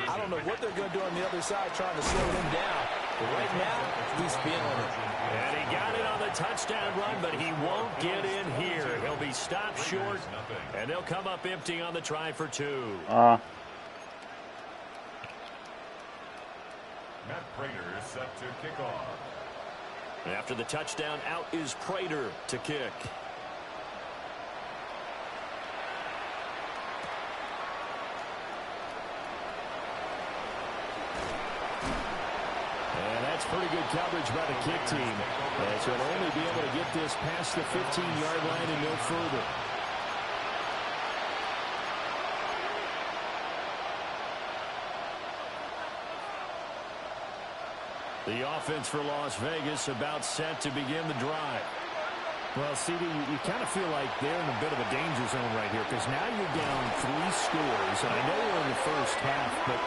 Speaker 3: I don't know what they're going to do on the other side trying to slow him down. But right now, he's feeling it.
Speaker 1: And he got it on the touchdown run, but he won't get in here. He'll be stopped short, and they'll come up empty on the try for 2.
Speaker 2: Matt Prater is set to kick off.
Speaker 1: After the touchdown, out is Prater to kick. That's pretty good coverage by the kick team. And so they'll only be able to get this past the 15-yard line and no further. The offense for Las Vegas about set to begin the drive.
Speaker 9: Well, CD, you kind of feel like they're in a bit of a danger zone right here because now you're down 3 scores. And I know we're in the first half, but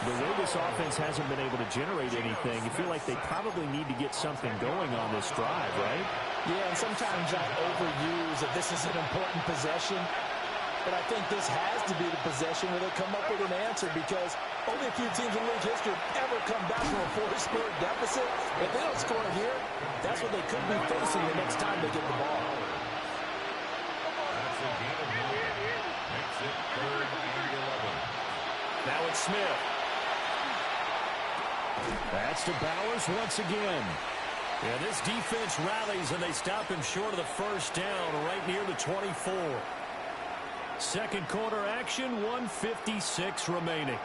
Speaker 9: the way this offense hasn't been able to generate anything, you feel like they probably need to get something going on this drive, right?
Speaker 3: Yeah, and sometimes I overuse that this is an important possession. But I think this has to be the possession where they come up with an answer because only a few teams in league history have ever come back from a 4-score deficit. If they don't score here, that's what they could be facing the next time they get the ball.
Speaker 2: That's a gain of 1. Makes it 3rd and 11.
Speaker 1: Now it's Smith. That's to Bowers once again. Yeah, this defense rallies and they stop him short of the first down right near the 24. Second quarter action, 1:56 remaining.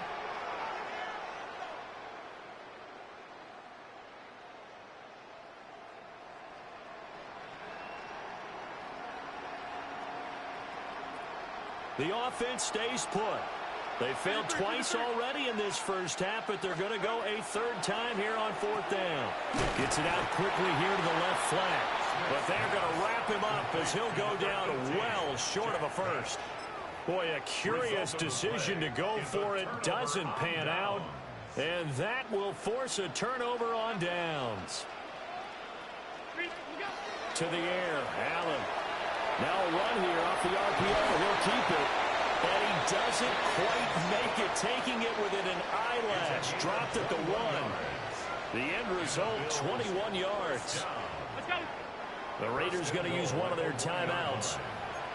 Speaker 1: The offense stays put. They failed twice already in this first half, but they're going to go a 3rd time here on 4th down. Gets it out quickly here to the left flat. But they're going to wrap him up as he'll go down well short of a first. Boy, a curious decision to go for it. Doesn't pan out. And that will force a turnover on downs. To the air, Allen. Now a run here off the RPO. He'll keep it. And he doesn't quite make it, taking it within an eyelash. Dropped at the 1. The end result, 21 yards. The Raiders going to use one of their timeouts.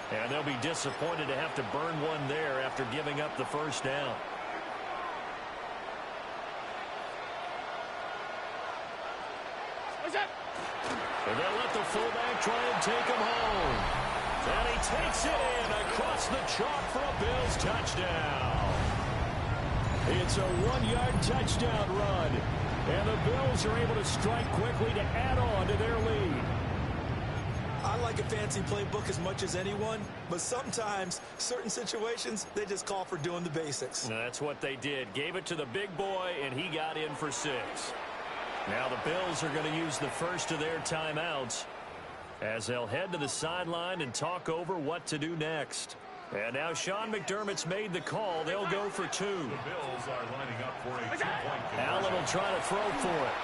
Speaker 1: And they'll be disappointed to have to burn one there after giving up the first down. And they'll let the fullback try and take him home. And he takes it in across the chalk for a Bills touchdown. It's a 1-yard touchdown run. And the Bills are able to strike quickly to add on to their lead.
Speaker 3: I like a fancy playbook as much as anyone, but sometimes certain situations, they just call for doing the basics.
Speaker 1: And that's what they did. Gave it to the big boy, and he got in for 6. Now the Bills are going to use the first of their timeouts as they'll head to the sideline and talk over what to do next. And now Sean McDermott's made the call. They'll go for 2.
Speaker 2: The Bills are lining up for a 2-point conversion.
Speaker 1: Allen will try to throw for it.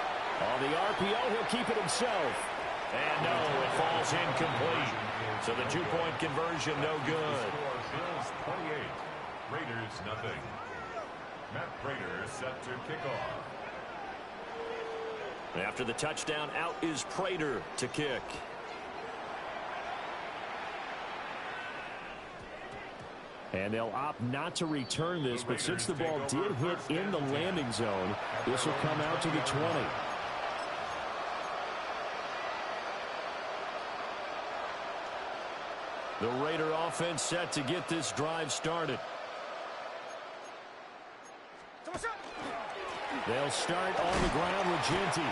Speaker 1: On the RPO, he'll keep it himself. And no, it falls incomplete. So the 2-point conversion, no good.
Speaker 2: Bills 28, Raiders nothing. Matt Prater set to kick off.
Speaker 1: After the touchdown, out is Prater to kick. And they'll opt not to return this, but since the ball did hit in the landing zone, this will come out to the 20. The Raider offense set to get this drive started. They'll start on the ground with Genty.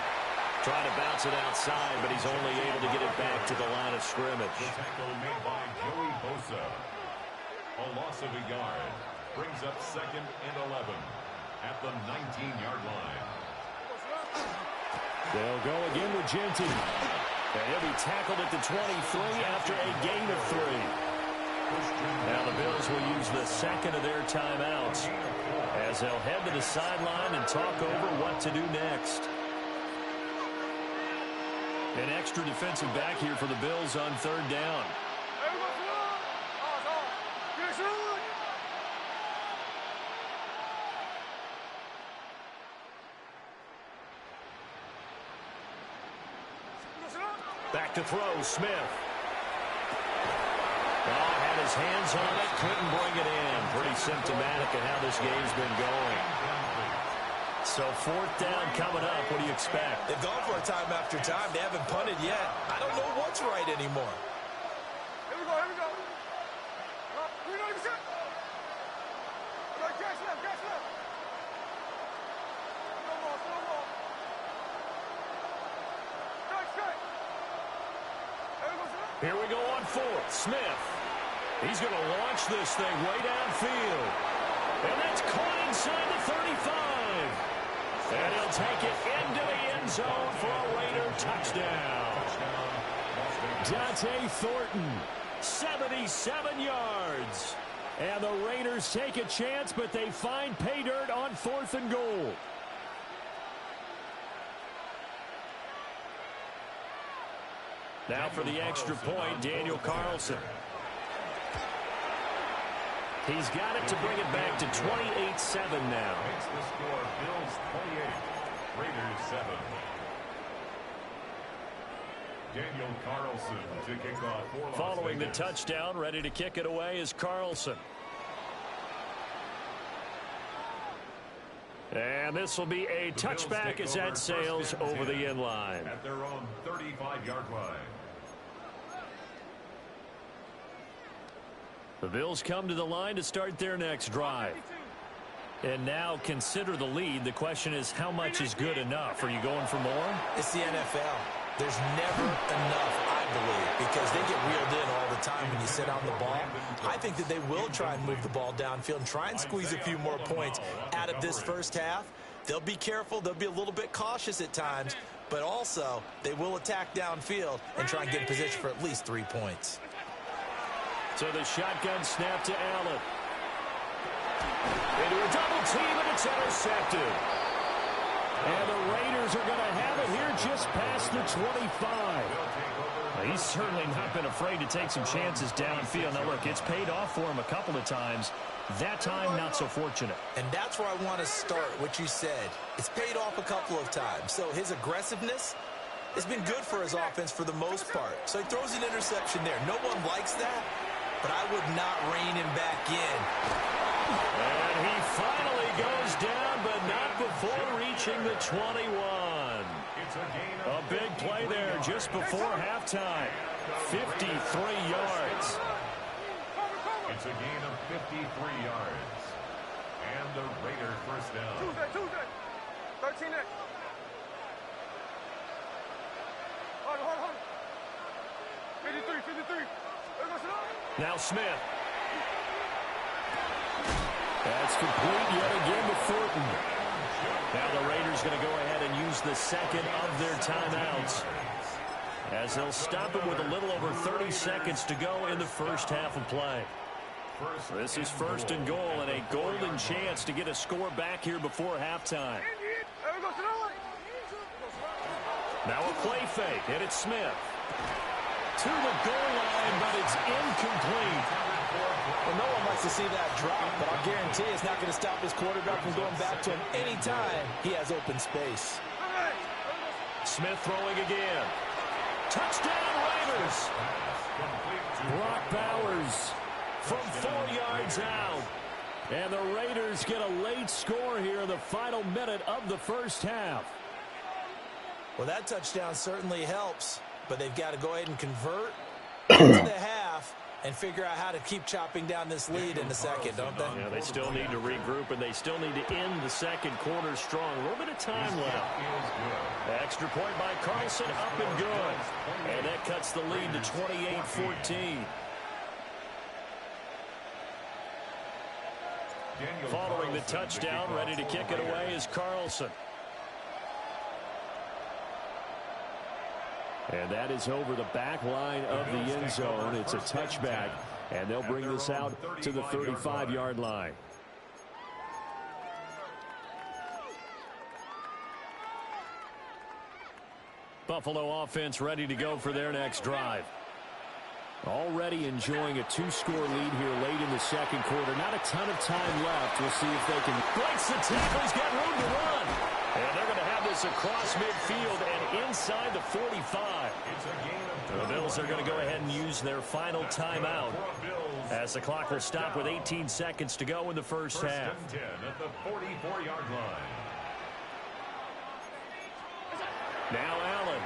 Speaker 1: Trying to bounce it outside, but he's only able to get it back to the line of scrimmage.
Speaker 2: The tackle made by Joey Bosa. A loss of a yard. Brings up 2nd and 11 at the 19-yard line.
Speaker 1: They'll go again with Genty. And he'll be tackled at the 23 after a gain of 3. Now the Bills will use the second of their timeouts as they'll head to the sideline and talk over what to do next. An extra defensive back here for the Bills on 3rd down. Back to throw, Smith. Oh, had his hands on it, couldn't bring it in. Pretty symptomatic of how this game's been going. So 4th down coming up. What do you expect?
Speaker 3: They've gone for it time after time. They haven't punted yet. I don't know what's right anymore.
Speaker 6: Here we go, here we go. Here we go, here we go. Catch left, catch left. No more, no more. Strike.
Speaker 1: Here we go on 4th. Smith. He's going to launch this thing way downfield. And that's caught inside the 35. And he'll take it into the end zone for a Raider touchdown. Dante Thornton, 77 yards. And the Raiders take a chance, but they find pay dirt on 4th and goal. Now for the extra point, Daniel Carlson. He's got it to bring it back to 28-7 now.
Speaker 2: Makes the score Bills 28, Raiders 7. Daniel Carlson to kick off for Las
Speaker 1: Following the
Speaker 2: Vegas.
Speaker 1: touchdown, ready to kick it away is Carlson. And this will be a touchback as that sails over the end line.
Speaker 2: At their own 35-yard line.
Speaker 1: The Bills come to the line to start their next drive. And now consider the lead. The question is, how much is good enough? Are you going for more?
Speaker 3: It's the NFL. There's never enough, I believe, because they get reeled in all the time when you sit on the ball. I think that they will try and move the ball downfield and try and squeeze a few more points out of this first half. They'll be careful. They'll be a little bit cautious at times, but also they will attack downfield and try and get in position for at least 3 points.
Speaker 1: So the shotgun snap to Allen. Into a double team, and it's intercepted. And the Raiders are going to have it here just past the 25. He's certainly not been afraid to take some chances downfield. Now, look, it's paid off for him a couple of times. That time, not so fortunate.
Speaker 3: And that's where I want to start, what you said. It's paid off a couple of times. So his aggressiveness has been good for his offense for the most part. So he throws an interception there. No one likes that, but I would not rein him back in.
Speaker 1: And he finally goes down, but not before reaching the 21. A big play there just before halftime. 53 yards.
Speaker 2: It's a gain of 53 yards. And the Raiders first down.
Speaker 6: Tuesday. 13 next. Hold on. 53.
Speaker 1: Now Smith. That's complete yet again to Thornton. Now the Raiders going to go ahead and use the second of their timeouts, as they'll stop it with a little over 30 seconds to go in the first half of play. This is 1st and goal, and a golden chance to get a score back here before halftime. Now a play fake, and it's Smith. To the goal line, but it's incomplete.
Speaker 3: Well, no one likes to see that drop, but I'll guarantee it's not going to stop his quarterback from going back to him anytime he has open space.
Speaker 1: Smith throwing again. Touchdown, Raiders. Brock Bowers from 4 yards out. And the Raiders get a late score here in the final minute of the first half.
Speaker 3: Well, that touchdown certainly helps, but they've got to go ahead and convert into the half and figure out how to keep chopping down this lead in the second, don't they?
Speaker 1: Yeah, they still need to regroup, and they still need to end the second quarter strong. A little bit of time left. Extra point by Carlson, up and good. And that cuts the lead to 28-14. Following the touchdown, ready to kick it away is Carlson. And that is over the back line of the end zone. It's a touchback, and they'll bring this out to the 35-yard line. Buffalo offense ready to go for their next drive. Already enjoying a 2-score lead here late in the second quarter. Not a ton of time left. We'll see if they can breaks the tackle. He's got room to run. And they're going to have this across midfield and inside the 45. The Bills are going to go ahead and use their final timeout, as the clock will stop with 18 seconds to go in the first half.
Speaker 2: First and 10 at the 44-yard line.
Speaker 1: Now Allen.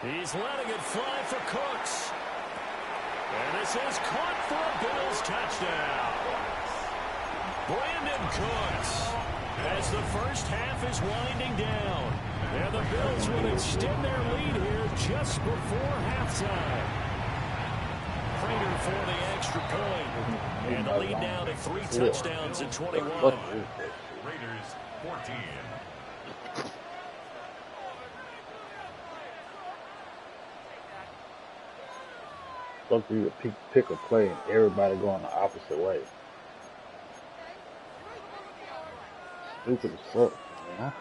Speaker 1: He's letting it fly for Cooks. And this is caught for a Bills touchdown. Brandon Cooks, as the first half is winding down. And the Bills will extend their lead here just before halftime. Prater for the extra point. And the lead now to 3 touchdowns in 21.
Speaker 2: Raiders 14.
Speaker 5: Supposed to be a pick a play and everybody going the opposite way. Stupid as fuck, man.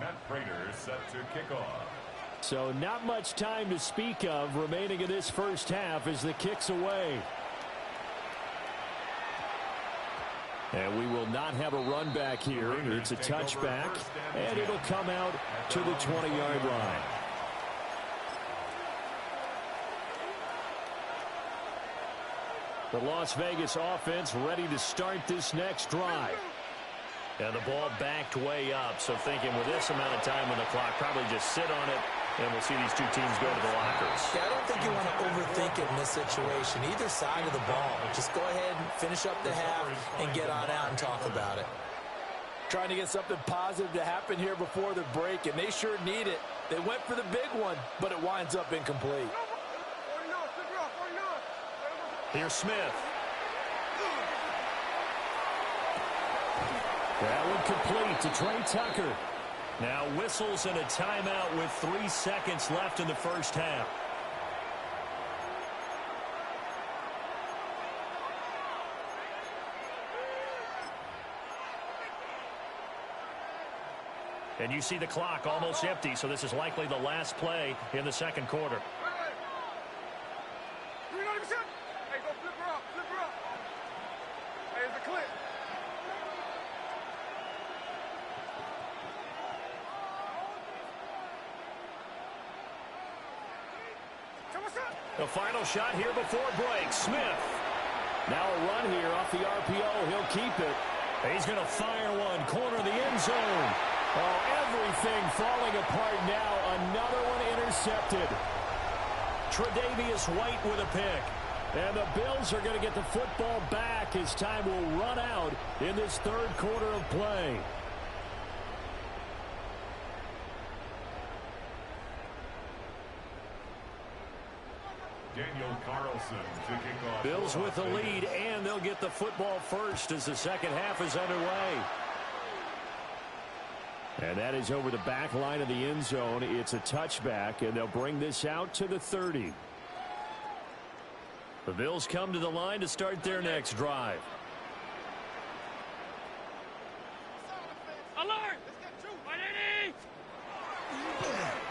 Speaker 2: Matt Prater set to kick off.
Speaker 1: So not much time to speak of remaining in this first half as the kick's away. And we will not have a run back here. It's a touchback, and it'll come out to the 20-yard line. The Las Vegas offense ready to start this next drive.
Speaker 9: And the ball backed way up, so thinking with this amount of time on the clock, probably just sit on it, and we'll see these two teams go to the lockers.
Speaker 3: Yeah, I don't think you want to overthink it in this situation. Either side of the ball. Just go ahead and finish up the half and get on out and talk about it. Trying to get something positive to happen here before the break, and they sure need it. They went for the big one, but it winds up incomplete.
Speaker 9: Here's Smith.
Speaker 1: That one complete to Trey Tucker.
Speaker 9: Now whistles and a timeout with 3 seconds left in the first half. And you see the clock almost empty, so this is likely the last play in the second quarter.
Speaker 6: Hey, go flip her up, flip her up. Hey, it's a clip.
Speaker 9: The final shot here before break. Smith.
Speaker 1: Now a run here off the RPO. He'll keep it.
Speaker 9: He's going to fire one. Corner of the end zone.
Speaker 1: Oh, everything falling apart now. Another one intercepted.
Speaker 9: Tre'Davious White with a pick.
Speaker 1: And the Bills are going to get the football back as time will run out in this third quarter of play.
Speaker 2: Daniel Carlson to kick off.
Speaker 9: Bills with the lead, and they'll get the football first as the second half is underway.
Speaker 1: And that is over the back line of the end zone. It's a touchback, and they'll bring this out to the 30.
Speaker 9: The Bills come to the line to start their next drive.
Speaker 6: Alert!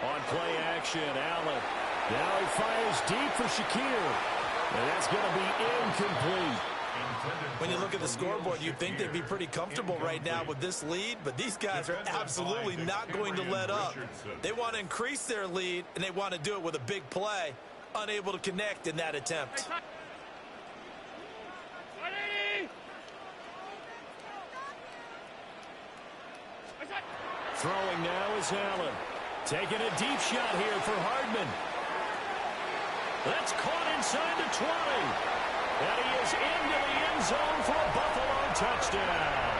Speaker 1: On play action, Allen. Now he fires deep for Shakir. And that's going to be incomplete.
Speaker 3: When you look at the scoreboard, you'd think they'd be pretty comfortable right now with this lead, but these guys are absolutely not going to let up. They want to increase their lead, and they want to do it with a big play. Unable to connect in that attempt.
Speaker 1: Throwing now is Allen. Taking a deep shot here for Hardman.
Speaker 9: That's caught inside the 20.
Speaker 1: And he is into the end zone for a Buffalo touchdown.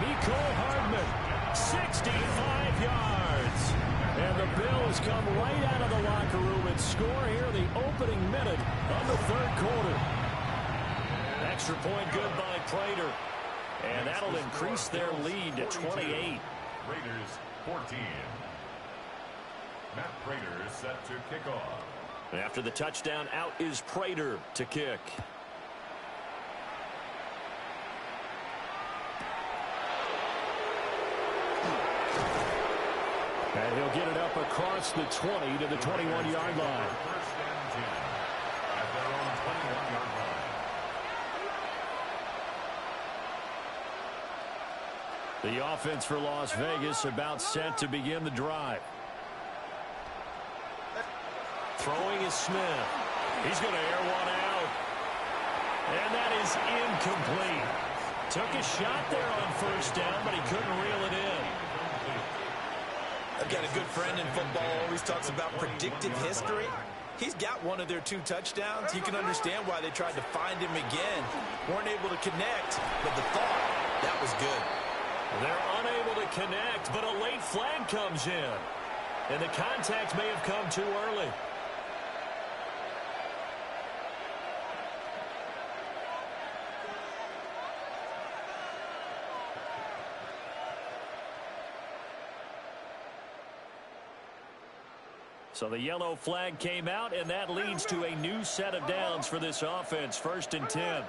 Speaker 1: Mecole Hardman, 65 yards. And the Bills come right out of the locker room and score here in the opening minute of the third quarter.
Speaker 9: Extra point good by Prater. And that'll increase their lead to 28.
Speaker 2: Raiders 14. Matt Prater is set to kick off.
Speaker 9: After the touchdown, out is Prater to kick.
Speaker 1: And he'll get it up across the 20 to the 21-yard line.
Speaker 2: First and 10 at their own 21-yard line.
Speaker 1: The offense for Las Vegas about set to begin the drive.
Speaker 9: Throwing is Smith. He's going to air one out.
Speaker 1: And that is incomplete. Took a shot there on first down, but he couldn't reel it in.
Speaker 3: I've got a good friend in football, always talks about predictive history. He's got one of their 2 touchdowns. You can understand why they tried to find him again. Weren't able to connect, but the thought, that was good.
Speaker 9: They're unable to connect, but a late flag comes in. And the contact may have come too early.
Speaker 1: So the yellow flag came out, and that leads to a new set of downs for this offense. 1st and 10.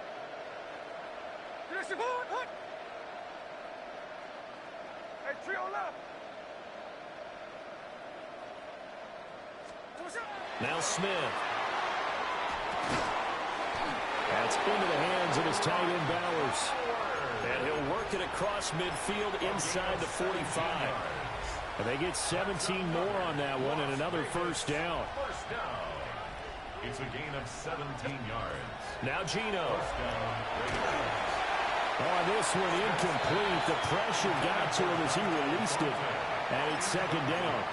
Speaker 1: Now Smith. That's into the hands of his tight end Bowers. And he'll work it across midfield inside the 45. And they get 17 more on that one and another 1st down.
Speaker 2: It's a gain of 17 yards.
Speaker 1: Now Geno. On this one, incomplete. The pressure got to him as he released it. And it's 2nd down.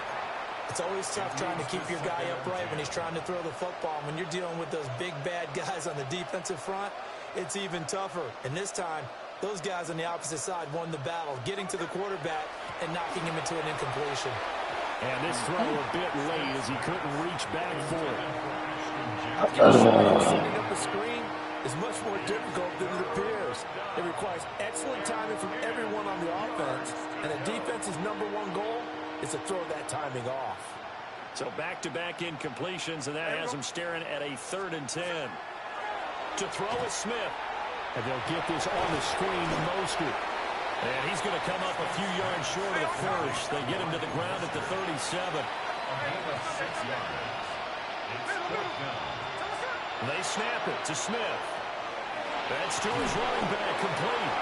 Speaker 3: It's always tough trying to keep your guy upright when he's trying to throw the football. When you're dealing with those big, bad guys on the defensive front, it's even tougher. And this time, those guys on the opposite side won the battle, getting to the quarterback and knocking him into an incompletion.
Speaker 1: And this throw a bit late as he couldn't reach back for it.
Speaker 3: Setting up a screen is much more difficult than it appears. It requires excellent timing from everyone on the offense, and a defense's #1 goal is to throw that timing off.
Speaker 1: So back-to-back incompletions, and that has him staring at a 3rd and 10. To throw is Smith.
Speaker 9: And they'll get this on the screen to Mostert.
Speaker 1: And he's going to come up a few yards short of the first. They get him to the ground at the 37.
Speaker 2: A gain of 6 yards. It's 4th down.
Speaker 1: They snap it to Smith. That's to his running back, complete.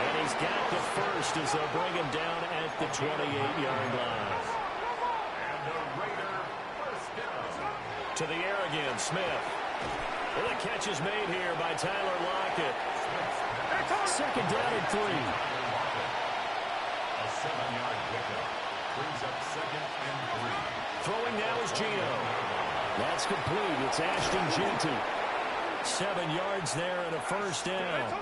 Speaker 1: And he's got the first as they'll bring him down at the 28-yard line.
Speaker 2: And the Raider 1st down.
Speaker 1: To the air again, Smith. Well, the catch is made here by Tyler Lockett.
Speaker 9: 2nd down and 3.
Speaker 2: A 7-yard pickup brings up 2nd and 3.
Speaker 1: Throwing now is Geno. That's complete. It's Ashton Jeanty. 7 yards there and a 1st down.
Speaker 2: A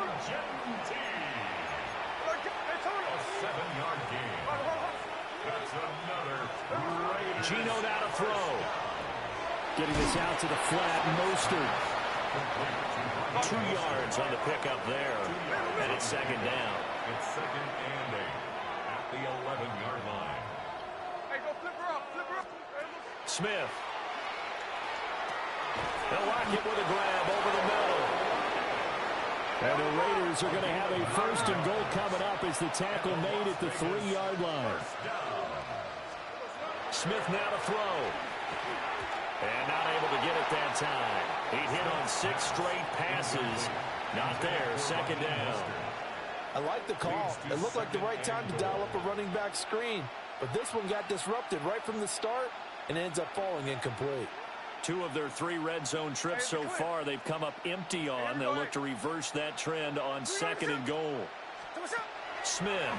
Speaker 2: 7-yard gain. That's another great.
Speaker 1: Geno now to throw.
Speaker 9: Getting this out to the flat, Mostert.
Speaker 1: 2 yards on the pickup there. And it's 2nd down.
Speaker 2: It's 2nd and 8 at the 11-yard line.
Speaker 1: Smith. They'll lock it with a grab over the middle.
Speaker 9: And the Raiders are going to have a 1st and goal coming up as the tackle made at the 3-yard line.
Speaker 1: Smith now to throw. And not able to get it that time. He hit on 6 straight passes. Not there. 2nd down.
Speaker 3: I like the call. It looked like the right time to dial up a running back screen. But this one got disrupted right from the start and ends up falling incomplete.
Speaker 1: 2 of their 3 red zone trips so far they've come up empty on. They'll look to reverse that trend on 2nd and goal. Smith.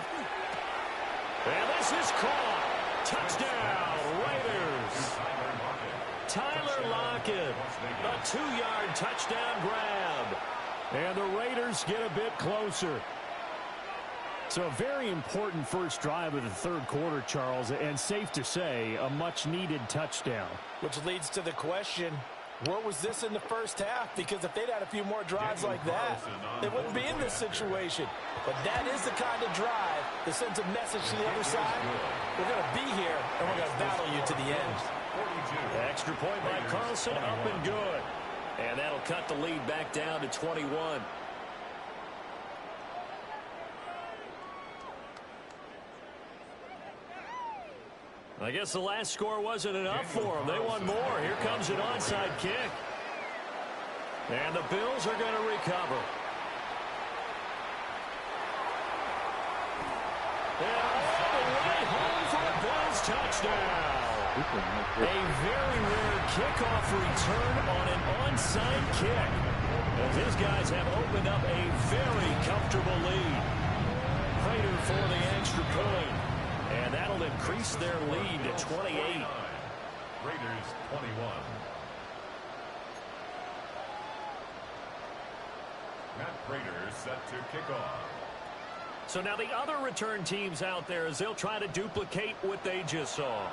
Speaker 1: And this is caught. Touchdown, Raiders. Tyler Lockett. A 2-yard touchdown grab.
Speaker 9: And the Raiders get a bit closer. So a very important first drive of the 3rd quarter, Charles, and safe to say, a much-needed touchdown.
Speaker 3: Which leads to the question, where was this in the first half? Because if they'd had a few more drives like that, they wouldn't be in this situation. But that is the kind of drive that sends a message to the other side. We're going to be here, and we're going to battle you to the end.
Speaker 1: Extra point by Carlson, up and good. And that'll cut the lead back down to 21. I guess the last score wasn't enough for them. They want more. Here comes an onside kick. And the Bills are going to recover. And all the way home for a Bills touchdown. A very rare kickoff return on an onside kick. As his guys have opened up a very comfortable lead. Prater for the extra point. And that'll increase their lead to 28.
Speaker 2: Raiders 21. Matt Prater set to kick off.
Speaker 1: So now the other return teams out there as they'll try to duplicate what they just saw.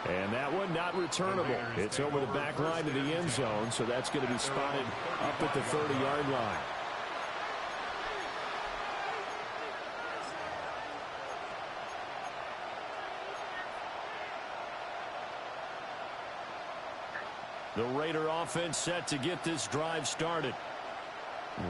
Speaker 9: And that one not returnable. It's over the back line to the end zone, so that's going to be spotted up at the 30-yard line.
Speaker 1: The Raider offense set to get this drive started.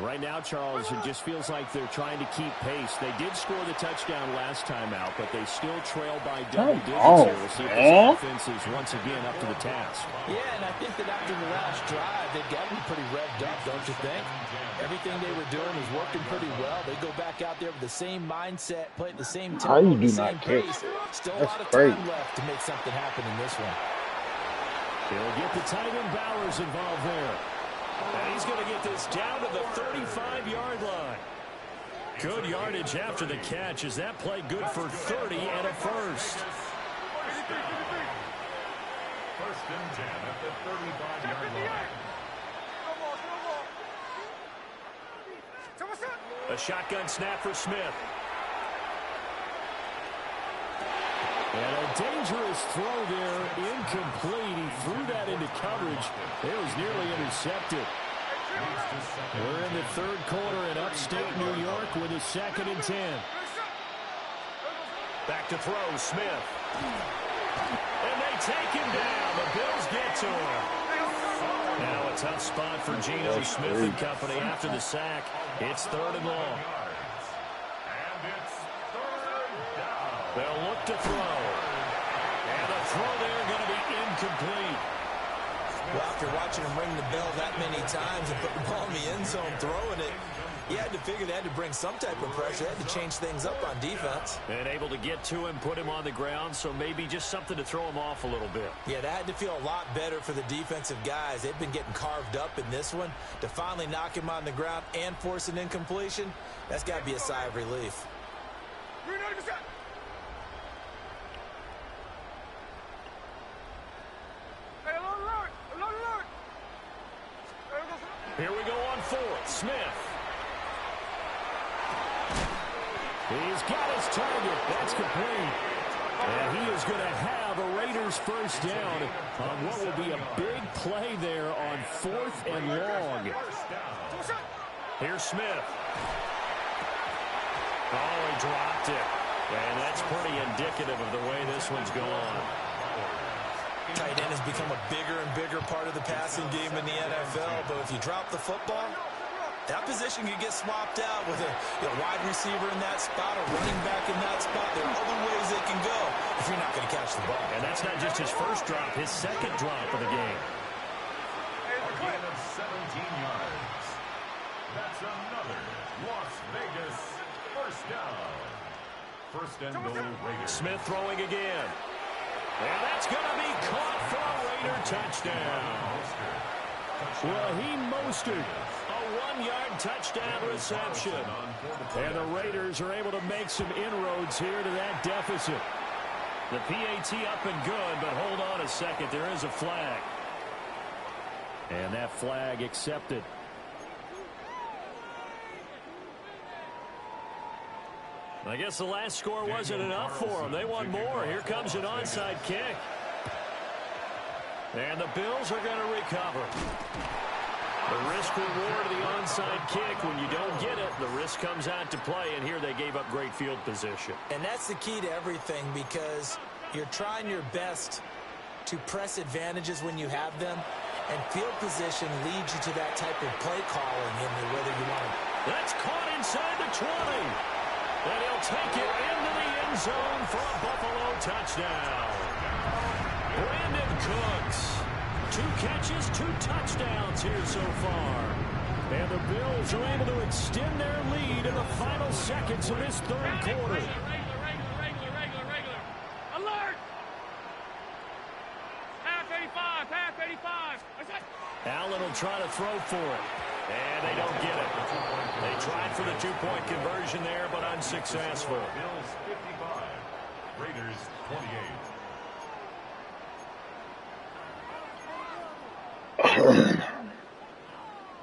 Speaker 1: Right now, Charles, it just feels like they're trying to keep pace. They did score the touchdown last time out, but they still trail by double digits here. We'll see if this offense is once again up to the task.
Speaker 3: Yeah, and I think that after the last drive, they've got to be pretty revved up, don't you think? Everything they were doing is working pretty well. They go back out there with the same mindset, play at the same tempo, the same pace. Still a lot of time left to make something happen in this one.
Speaker 1: They'll get the tight end Bowers involved there. And he's going to get this down to the 35-yard line. Good yardage after the catch. Is that play good for 30 and a first?
Speaker 2: First and 10 at the 35-yard line.
Speaker 1: A shotgun snap for Smith. And a dangerous throw there, incomplete. He threw that into coverage. It was nearly intercepted. We're in the third quarter in upstate New York with a 2nd and 10. Back to throw, Smith. And they take him down. The Bills get to him. Now a tough spot for Geno Smith and company after the sack. It's 3rd and long. They'll look to throw. And the throw there going to be incomplete.
Speaker 3: Well, after watching him ring the bell that many times and put the ball in the end zone throwing it, you had to figure they had to bring some type of pressure. They had to change things up on defense.
Speaker 1: And able to get to him, put him on the ground, so maybe just something to throw him off a little bit.
Speaker 3: Yeah, that had to feel a lot better for the defensive guys. They've been getting carved up in this one. To finally knock him on the ground and force an incompletion, that's got to be a sigh of relief.
Speaker 1: Here we go on 4th. Smith. He's got his target. That's complete. And he is going to have a Raiders first down on what will be a big play there on 4th and long. Here's Smith. Oh, he dropped it. And that's pretty indicative of the way this one's gone.
Speaker 3: Tight end has become a bigger and bigger part of the passing game in the NFL, but if you drop the football, that position could get swapped out with a wide receiver in that spot, a running back in that spot. There are other ways they can go if you're not going to catch the ball.
Speaker 1: And that's not just his first drop, his second drop of the game.
Speaker 2: A gain of 17 yards. That's another Las Vegas first down. First and goal, Raiders.
Speaker 1: Smith throwing again. And that's going to be caught for a Raider touchdown. Raheem Mostert, a 1-yard touchdown reception. And the Raiders are able to make some inroads here to that deficit. The PAT up and good, but hold on a second. There is a flag. And that flag accepted. I guess the last score wasn't enough for them. They want more. Here comes an onside kick. And the Bills are going to recover. The risk-reward of the onside kick, when you don't get it, the risk comes out to play, and here they gave up great field position.
Speaker 3: And that's the key to everything, because you're trying your best to press advantages when you have them, and field position leads you to that type of play calling in whether you want to.
Speaker 1: That's caught inside the 20. And he'll take it into the end zone for a Buffalo touchdown. Brandon Cooks. 2 catches, 2 touchdowns here so far. And the Bills are able to extend their lead in the final seconds of this third quarter.
Speaker 6: Regular. Alert! Half 85.
Speaker 1: Allen will try to throw for it. And they don't get it. They tried for the 2-point conversion there, but unsuccessful.
Speaker 2: Bills 55, Raiders 28.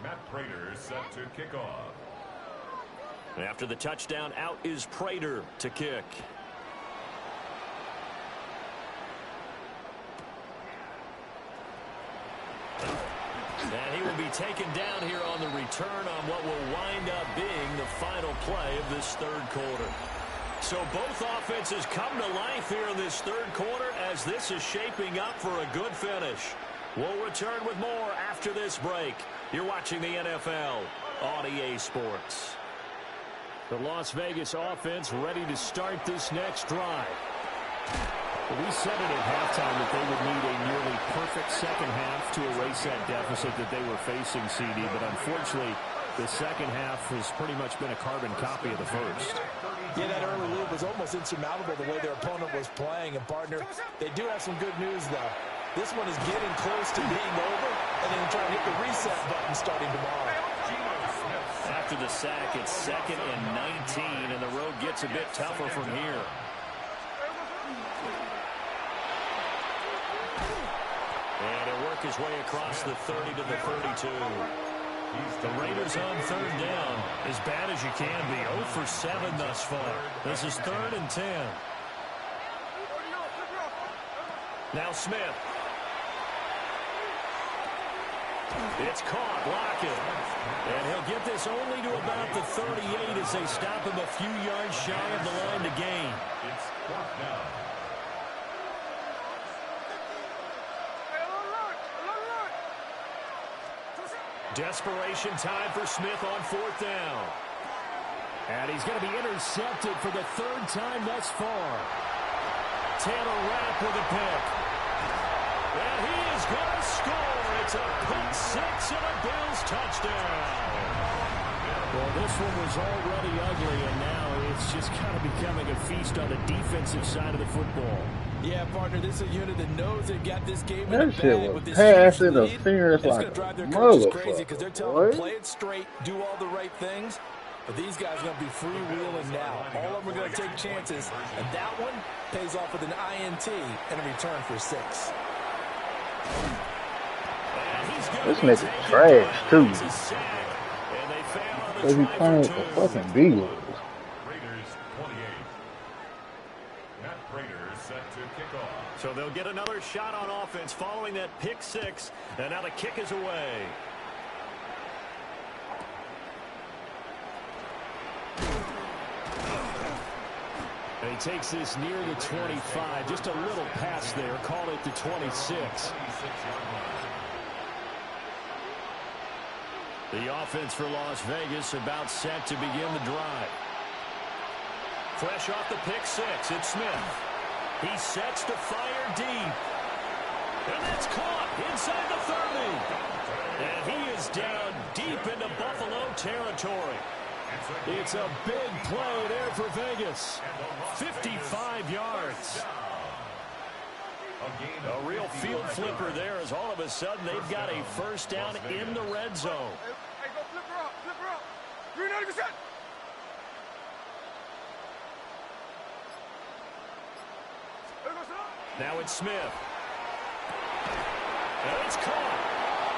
Speaker 2: Matt Prater set to kick off.
Speaker 1: After the touchdown, out is Prater to kick. And he will be taken down here on the return on what will wind up being the final play of this third quarter. So both offenses come to life here in this third quarter as this is shaping up for a good finish. We'll return with more after this break. You're watching the NFL on EA Sports. The Las Vegas offense ready to start this next drive. We said it at halftime that they would need a nearly perfect second half to erase that deficit that they were facing, CD. But unfortunately, the second half has pretty much been a carbon copy of the first.
Speaker 3: Yeah, that early lead was almost insurmountable the way their opponent was playing. And, partner, they do have some good news, though. This one is getting close to being over, and then trying to hit the reset button starting tomorrow.
Speaker 1: After the sack, it's 2nd and 19, and the road gets a bit tougher from here. And he'll work his way across the 30 to the 32. The Raiders on 3rd down, as bad as you can be. 0 for 7 thus far. This is 3rd and 10. Now Smith. It's caught, Lockett. And he'll get this only to about the 38 as they stop him a few yards shy of the line to gain.
Speaker 2: It's 4th down.
Speaker 1: Desperation time for Smith on 4th down. And he's going to be intercepted for the 3rd time thus far. Taylor Rapp with a pick. And he is going to score. It's a pick 6 and a Bills touchdown. Well, this one was already ugly, and now it's just kind of becoming a feast on the defensive side of the football.
Speaker 3: Yeah, partner, this is a unit that knows they got this game in
Speaker 5: That
Speaker 3: the
Speaker 5: shit
Speaker 3: bag
Speaker 5: was
Speaker 3: with this
Speaker 5: pass
Speaker 3: huge lead.
Speaker 5: interference
Speaker 3: It's
Speaker 5: like
Speaker 3: going to drive
Speaker 5: a
Speaker 3: their coaches
Speaker 5: motherfucker,
Speaker 3: crazy because they're telling them
Speaker 5: boy.
Speaker 3: play it straight, do all the right things. But these guys are going to be freewheeling now. All of them are going to take chances, and that one pays off with an INT and a return for 6.
Speaker 5: This nigga trash, too. Because he playing for fucking Beagles.
Speaker 2: Raiders 28. Matt Prater set to kick off.
Speaker 1: So they'll get another shot on offense following that pick 6, and now the kick is away. And he takes this near the 25. Just a little pass there. Call it the 26. The offense for Las Vegas about set to begin the drive. Fresh off the pick 6, it's Smith. He sets to fire deep. And that's caught inside the 30. And he is down deep into Buffalo territory. It's a big play there for Vegas. 55 yards. A real field flipper there as all of a sudden they've got a first down in the red zone.
Speaker 6: Hey, go flip her up, flip her up. 390%.
Speaker 1: Now it's Smith. And it's caught.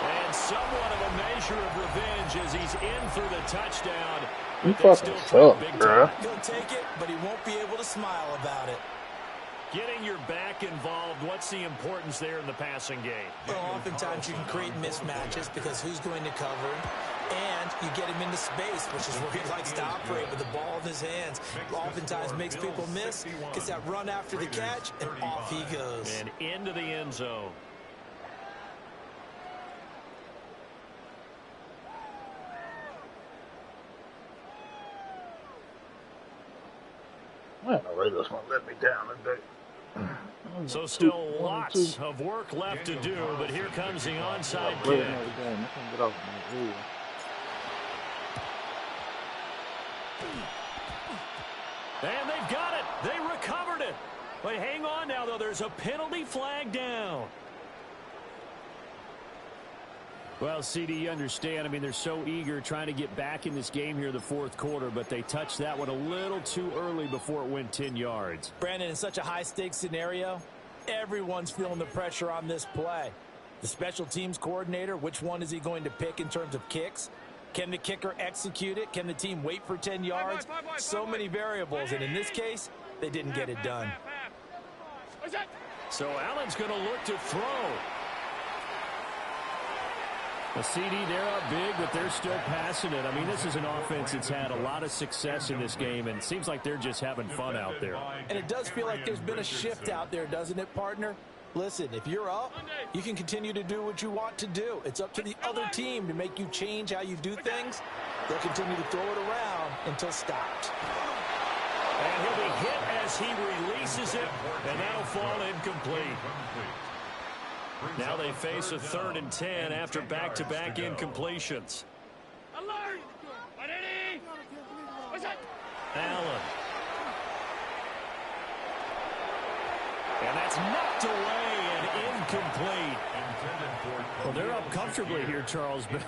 Speaker 1: And somewhat of a measure of revenge as he's in for the touchdown.
Speaker 5: You fucking suck, bruh.
Speaker 3: He'll take it, but he won't be able to smile about it.
Speaker 1: Getting your back involved, what's the importance there in the passing game?
Speaker 3: Well, oftentimes you can create mismatches because who's going to cover him, and you get him into space, which is where he likes to operate with the ball in his hands. Oftentimes makes people miss, gets that run after the catch, and off he goes.
Speaker 1: And into the end zone.
Speaker 5: Man, the Raiders won't let me down today.
Speaker 1: So still lots of work left to do, but here comes the onside kick. And they've got it. They recovered it. But hang on now, though. There's a penalty flag down. Well, CD, you understand. I mean, they're so eager trying to get back in this game here in the 4th quarter, but they touched that one a little too early before it went 10 yards.
Speaker 3: Brandon, in such a high-stakes scenario, everyone's feeling the pressure on this play. The special teams coordinator, which one is he going to pick in terms of kicks? Can the kicker execute it? Can the team wait for 10 yards? So many variables, and in this case, they didn't get it done.
Speaker 1: So Allen's going to look to throw. The CD, they're up big, but they're still passing it. I mean, this is an offense that's had a lot of success in this game, and it seems like they're just having fun out there.
Speaker 3: And it does feel like there's been a shift out there, doesn't it, partner? Listen, if you're up, you can continue to do what you want to do. It's up to the other team to make you change how you do things. They'll continue to throw it around until stopped.
Speaker 1: And he'll be hit as he releases it, and that'll fall incomplete. Now they face a 3rd and 10 after back-to-back incompletions.
Speaker 6: Alert!
Speaker 1: Allen. And that's knocked away and incomplete.
Speaker 9: Well, they're up comfortably here, Charles, but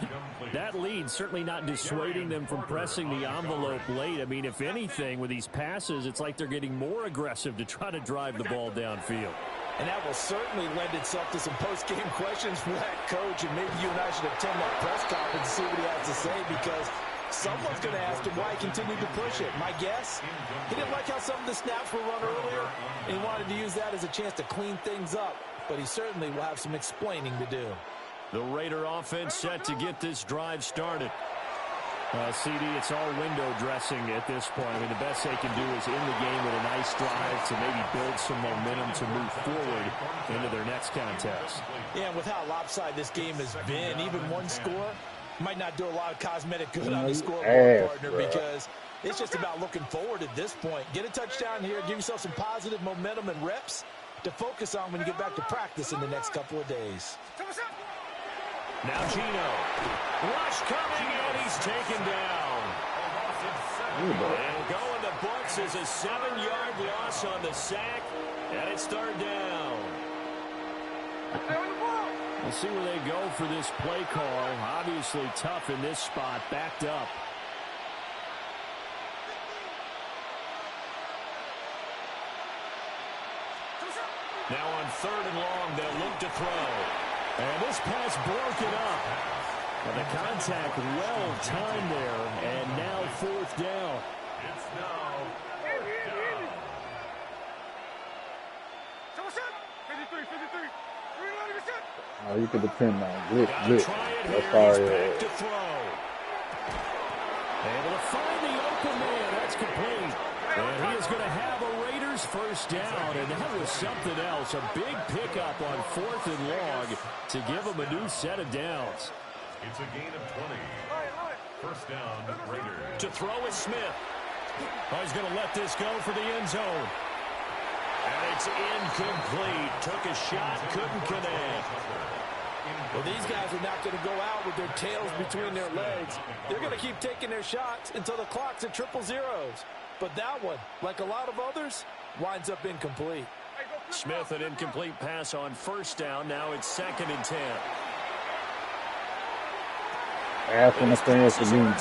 Speaker 9: that lead certainly not dissuading them from pressing the envelope late. I mean, if anything, with these passes, it's like they're getting more aggressive to try to drive the ball downfield.
Speaker 3: And that will certainly lend itself to some post-game questions from that coach, and maybe you and I should attend that press conference and see what he has to say, because someone's going to ask him why he continued to push it. My guess, he didn't like how some of the snaps were run earlier, and he wanted to use that as a chance to clean things up, but he certainly will have some explaining to do.
Speaker 1: The Raider offense set to get this drive started.
Speaker 9: CD, it's all window dressing at this point. I mean, the best they can do is in the game with a nice drive to maybe build some momentum to move forward into their next contest.
Speaker 3: Yeah, and with how lopsided this game has been, even one score might not do a lot of cosmetic good on the scoreboard, partner, because it's just about looking forward at this point. Get a touchdown here, give yourself some positive momentum and reps to focus on when you get back to practice in the next couple of days.
Speaker 1: Now Gino. Rush coming, and he's taken down. And go in the books as a 7-yard loss on the sack, and it's 3rd down.
Speaker 9: We'll see where they go for this play call. Obviously tough in this spot, backed up.
Speaker 1: Now on 3rd and long, they'll look to throw.
Speaker 9: And this pass broken up. And the contact well timed there, and now 4th down.
Speaker 2: It's now 4th down.
Speaker 5: Oh, you can depend on blitz.
Speaker 1: That's
Speaker 5: far
Speaker 1: back to throw. Able to find the open man. That's complete. And he is going to have a Raiders 1st down, and that was something else. A big pickup on 4th and long to give him a new set of downs.
Speaker 2: It's a gain of 20. 1st down, Raiders.
Speaker 1: To throw is Smith. Oh, he's going to let this go for the end zone. And it's incomplete. Took a shot, couldn't connect.
Speaker 3: Well, these guys are not going to go out with their tails between their legs. They're going to keep taking their shots until the clock's at 000. But that one, like a lot of others, winds up incomplete.
Speaker 1: Smith, an incomplete pass on 1st down. Now it's 2nd and 10.
Speaker 5: Pass interference again.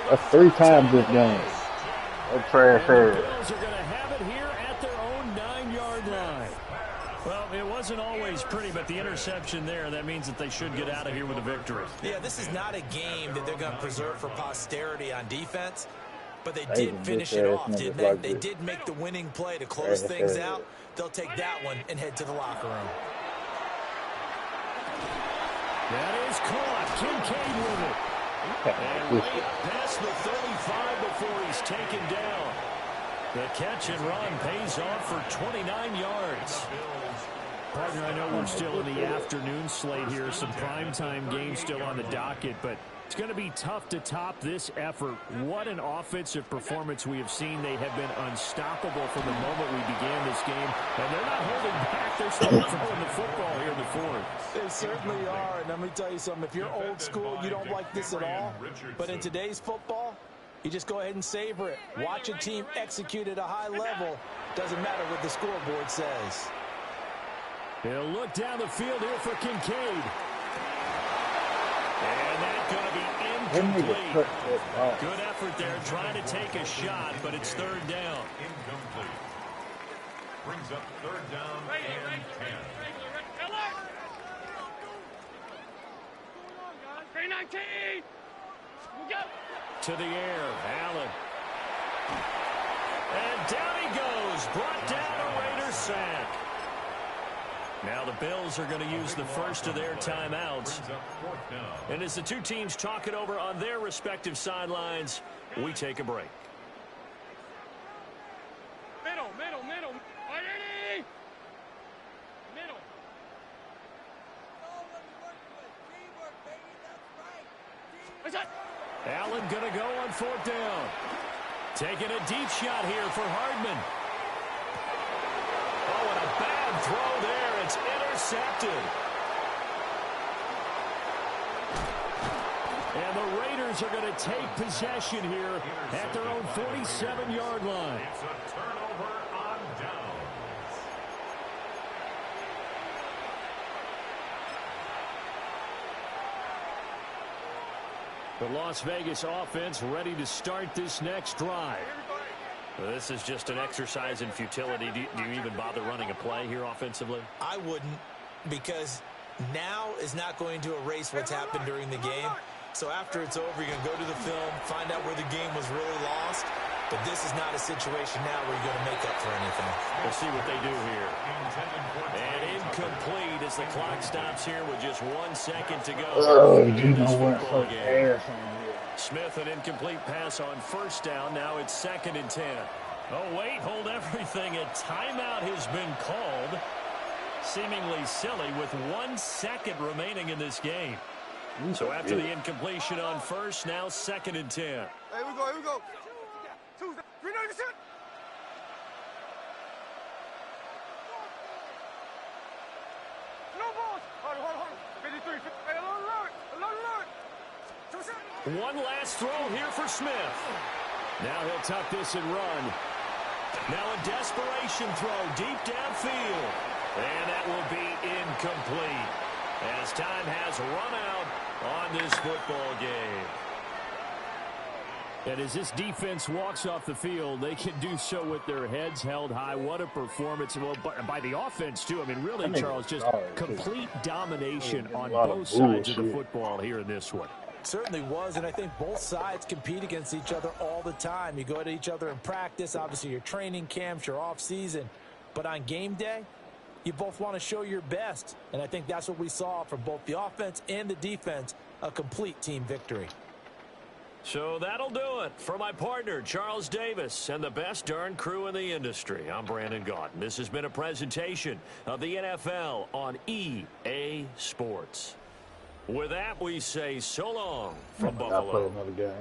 Speaker 5: That's 3 times this game. That trash
Speaker 1: The Bills are going to have it here at their own 9-yard line.
Speaker 9: Well, it wasn't always pretty, but the interception there, that means that they should get out of here with a victory.
Speaker 3: Yeah, this is not a game that they're going to preserve for posterity on defense. But they did finish it off, didn't they? They did make the winning play to close things out. They'll take that one and head to the locker room.
Speaker 1: That is caught. Kincaid with it. And way past the 35 before he's taken down. The catch and run pays off for 29 yards.
Speaker 9: Partner, I know we're still in the afternoon slate here. Some primetime games still on the docket, but it's going to be tough to top this effort. What an offensive performance we have seen. They have been unstoppable from the moment we began this game. And they're not holding back. They're still throwing the football here in the 4th.
Speaker 3: They certainly are. And let me tell you something. If you're old school, you don't like this at all. But in today's football, you just go ahead and savor it. Watch a team execute at a high level. Doesn't matter what the scoreboard says.
Speaker 1: He'll look down the field here for Kincaid. And that's going to be incomplete. Good effort there trying to take a shot, but it's 3rd down.
Speaker 2: Incomplete. Brings up 3rd down and 10.
Speaker 6: 19!
Speaker 1: To the air, Allen. And down he goes. Brought down a Raiders sack. Now the Bills are going to use the first of their timeouts. And as the two teams talk it over on their respective sidelines, we take a break.
Speaker 6: Middle. Middle.
Speaker 1: Allen going to go on 4th down. Taking a deep shot here for Hardman. Oh, and a bad throw there. It's intercepted. And the Raiders are going to take possession here at their own 47-yard line.
Speaker 2: It's a turnover on downs.
Speaker 1: The Las Vegas offense ready to start this next drive.
Speaker 9: Well, this is just an exercise in futility. Do you even bother running a play here offensively?
Speaker 3: I wouldn't, because now is not going to erase what's happened during the game. So after it's over, you're going to go to the film, find out where the game was really lost. But this is not a situation now where you're going to make up for anything.
Speaker 9: We'll see what they do here.
Speaker 1: And incomplete as the clock stops here with just 1 second to go.
Speaker 5: Oh, you know what? So ass on here.
Speaker 1: Smith, an incomplete pass on 1st down. Now it's 2nd and 10. Oh, wait, hold everything. A timeout has been called. Seemingly silly with 1 second remaining in this game. So after the incompletion on 1st, now 2nd and 10.
Speaker 6: Here we go, here we go. 2, 3, 9, shit. No balls. Hold on. 53, 50. Hey, alone.
Speaker 1: One last throw here for Smith. Now he'll tuck this and run. Now a desperation throw deep downfield. And that will be incomplete as time has run out on this football game.
Speaker 9: And as this defense walks off the field, they can do so with their heads held high. What a performance. Well, by the offense, too. I mean, really, Charles, just complete domination on both sides of the football here in this one.
Speaker 3: It certainly was, and I think both sides compete against each other all the time. You go at each other in practice, obviously your training camps, your off-season. But on game day, you both want to show your best. And I think that's what we saw from both the offense and the defense, a complete team victory.
Speaker 1: So that'll do it for my partner, Charles Davis, and the best darn crew in the industry. I'm Brandon Gaudin. This has been a presentation of the NFL on EA Sports. With that, we say so long from Buffalo.
Speaker 5: I'll play another game.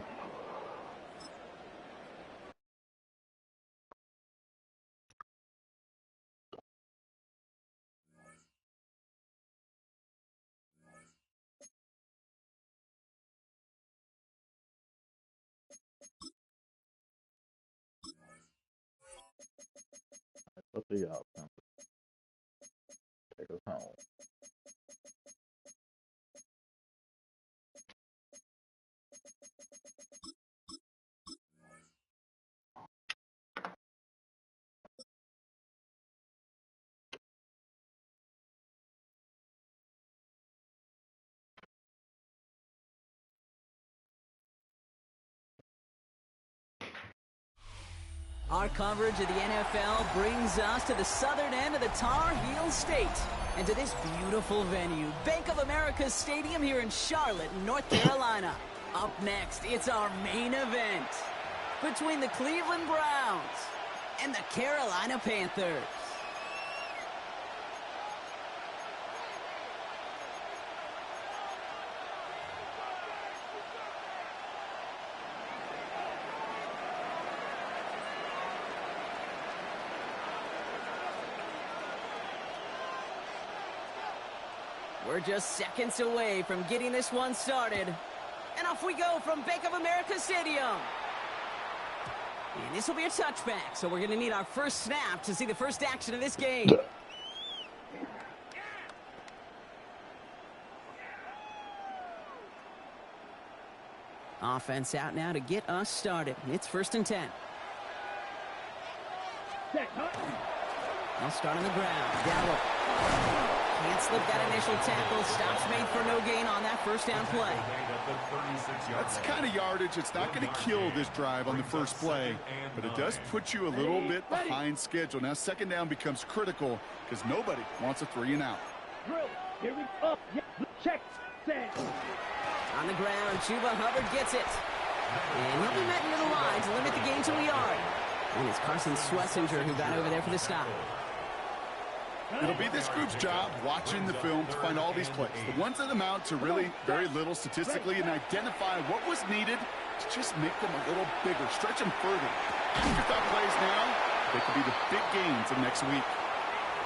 Speaker 5: Let's see y'all. Take us home.
Speaker 7: Our coverage of the NFL brings us to the southern end of the Tar Heel State and to this beautiful venue, Bank of America Stadium here in Charlotte, North Carolina. Up next, it's our main event between the Cleveland Browns and the Carolina Panthers. We're just seconds away from getting this one started. And off we go from Bank of America Stadium. And this will be a touchback, so we're going to need our first snap to see the first action of this game. Offense out now to get us started. It's 1st and 10. I'll start on the ground. Gallup. Can't slip that initial tackle. Stops made for no gain on that 1st down play.
Speaker 8: That's the kind of yardage. It's not going to kill this drive on the first play, but it does put you a little bit behind schedule. Now 2nd down becomes critical because nobody wants a 3 and out.
Speaker 4: Here we go. Check.
Speaker 7: On the ground, Chuba Hubbard gets it. And he'll be met near the line to limit the gain to a yard. And it's Carson Schlesinger who got over there for the stop.
Speaker 8: It'll be this group's job watching the film to find all these plays, the ones that amount to really very little statistically, and identify what was needed to just make them a little bigger, stretch them further. Afterthought plays now, they could be the big gains of next week.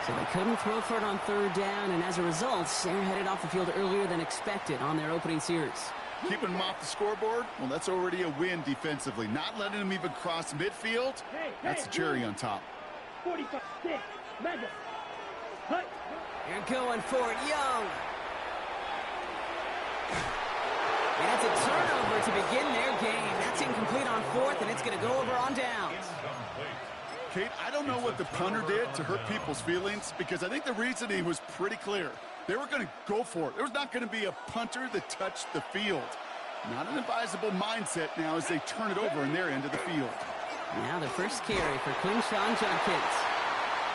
Speaker 7: So they couldn't throw for it on third down, and as a result, they're headed off the field earlier than expected on their opening series.
Speaker 8: Keeping them off the scoreboard, well, that's already a win defensively. Not letting them even cross midfield, that's the cherry on top.
Speaker 4: 45, 6, mega. Hut.
Speaker 7: They're going for it, Young. And it's a turnover to begin their game. That's incomplete on fourth, and it's going to go over on downs.
Speaker 8: Kate, I don't know what the punter did to hurt people's feelings, because I think the reasoning was pretty clear. They were going to go for it. There was not going to be a punter that touched the field. Not an advisable mindset now as they turn it over in their end of the field.
Speaker 7: Now the first carry for Quinshawn Judkins.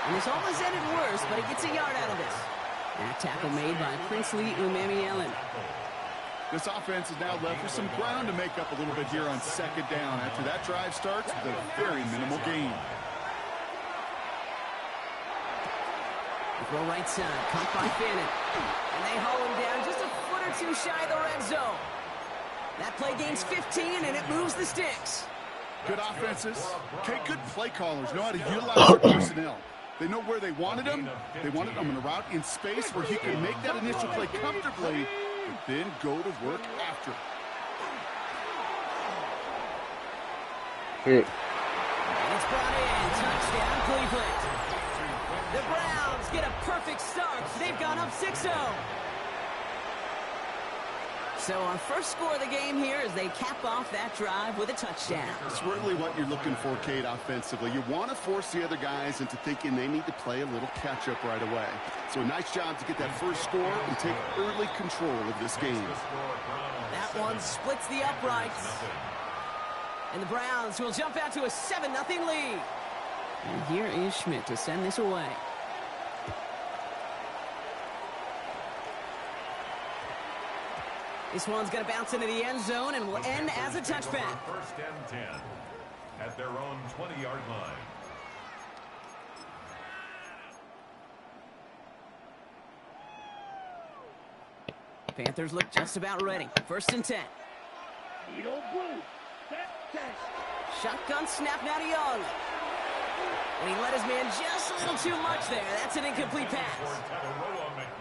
Speaker 7: And this almost ended worse, but he gets a yard out of this. That tackle made by Princely Umamielen.
Speaker 8: This offense is now left with some ground to make up a little bit here on second down after that drive starts with a very minimal gain.
Speaker 7: Throw right side, caught by Fannin. And they haul him down just a foot or two shy of the red zone. That play gains 15, and it moves the sticks.
Speaker 8: Good offenses. Okay, good play callers know how to utilize their personnel. They know where they wanted him. They wanted him in a route in space where he could make that initial play comfortably, and then go to work after.
Speaker 7: And it's brought in. Touchdown, Cleveland. The Browns get a perfect start. They've gone up 6-0. So our first score of the game here as they cap off that drive with a touchdown.
Speaker 8: It's really what you're looking for, Kate, offensively. You want to force the other guys into thinking they need to play a little catch-up right away. So a nice job to get that first score and take early control of this game.
Speaker 7: That one splits the uprights. And the Browns will jump out to a 7-0 lead. And here is Schmidt to send this away. This one's going to bounce into the end zone and will end as a touchback.
Speaker 2: First and 10 at their own 20-yard line.
Speaker 7: Panthers look just about ready. First and 10. Shotgun snap now to Young. And he let his man just a little too much there. That's an incomplete pass.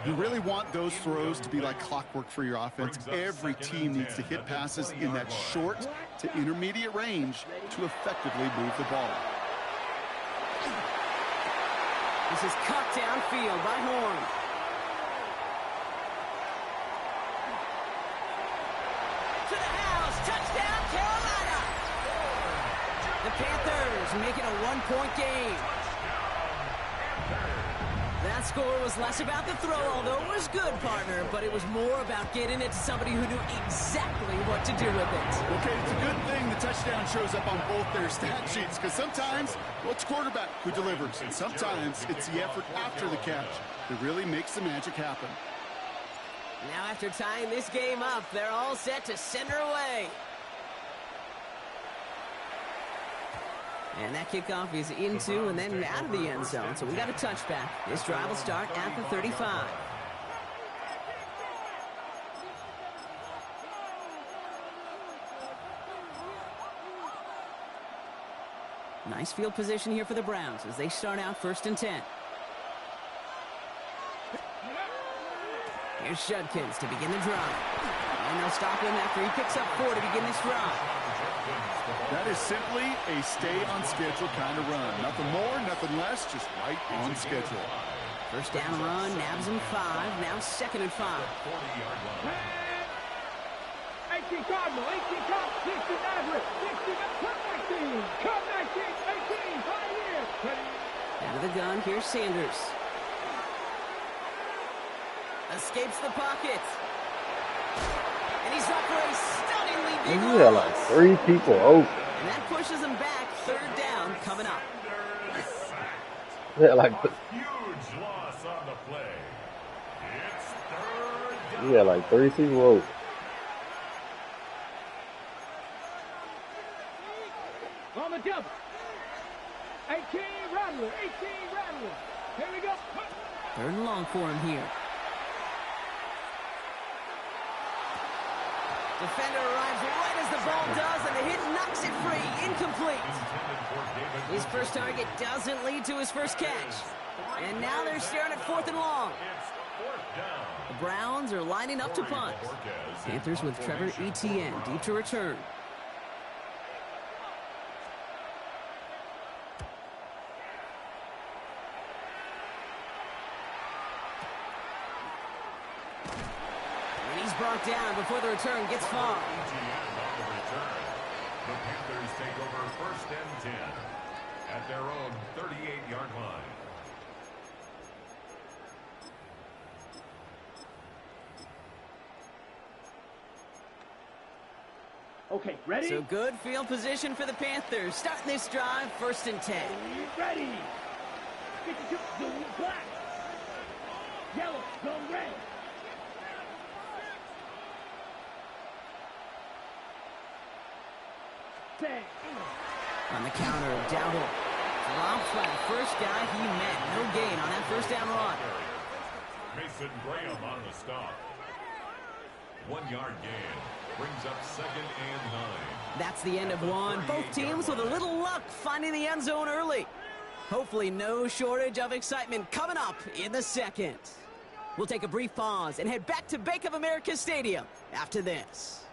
Speaker 8: You really want those throws to be like clockwork for your offense. Every team needs to hit passes in that short to intermediate range to effectively move the ball.
Speaker 7: This is cut downfield by Horn. To the house. Touchdown, Carolina. The Panthers make it a one-point game. That score was less about the throw, although it was good, partner, but it was more about getting it to somebody who knew exactly what to do with it.
Speaker 8: Okay, it's a good thing the touchdown shows up on both their stat sheets, because sometimes, well, it's quarterback who delivers, and sometimes it's the effort after the catch that really makes the magic happen.
Speaker 7: Now after tying this game up, they're all set to send her away. And that kickoff is into and then out of the end zone. So we got a touchback. This drive will start at the 35. Nice field position here for the Browns as they start out first and 10. Here's Judkins to begin the drive. And they'll stop him after he picks up 4 to begin this drive.
Speaker 8: That is simply a stay-on-schedule kind of run. Nothing more, nothing less, just right on schedule.
Speaker 7: First down run, nabs him 5, now second and 5.
Speaker 4: 18 Cardinal, 18 Cop, 60 Nazareth, 60, come 19, come 19, 18, 5 years.
Speaker 7: Out of the gun, here's Sanders. Escapes the pocket. And he's up for a stunningly big loss.
Speaker 5: Yeah, like 3 people open.
Speaker 7: And that pushes him back. Third down coming up.
Speaker 5: Yeah, like
Speaker 2: Huge loss on the play. It's third down.
Speaker 5: yeah, like 3 people open.
Speaker 4: On the double. 18 Rattler, 18 Rattler. Here we go.
Speaker 7: Third and long for him here. Defender arrives right as the ball does, and the hit knocks it free. Incomplete. His first target doesn't lead to his first catch. And now they're staring at 4th and long. The Browns are lining up to punt. Panthers with Trevor Etienne deep to return. And he's brought down before the return gets far.
Speaker 2: The Panthers take over 1st and 10 at their own 38-yard line.
Speaker 4: Okay, ready?
Speaker 7: So good field position for the Panthers. Starting this drive, 1st and 10.
Speaker 4: Ready. Get your zone black. Yellow, zone red. Bang.
Speaker 7: On the counter, Dowdle drops by the first guy he met. No gain on that first down run.
Speaker 2: Mason Graham on the stop. 1-yard gain. Brings up 2nd and 9.
Speaker 7: That's the end of one. Both teams with a little luck finding the end zone early. Hopefully no shortage of excitement coming up in the second. We'll take a brief pause and head back to Bank of America Stadium after this.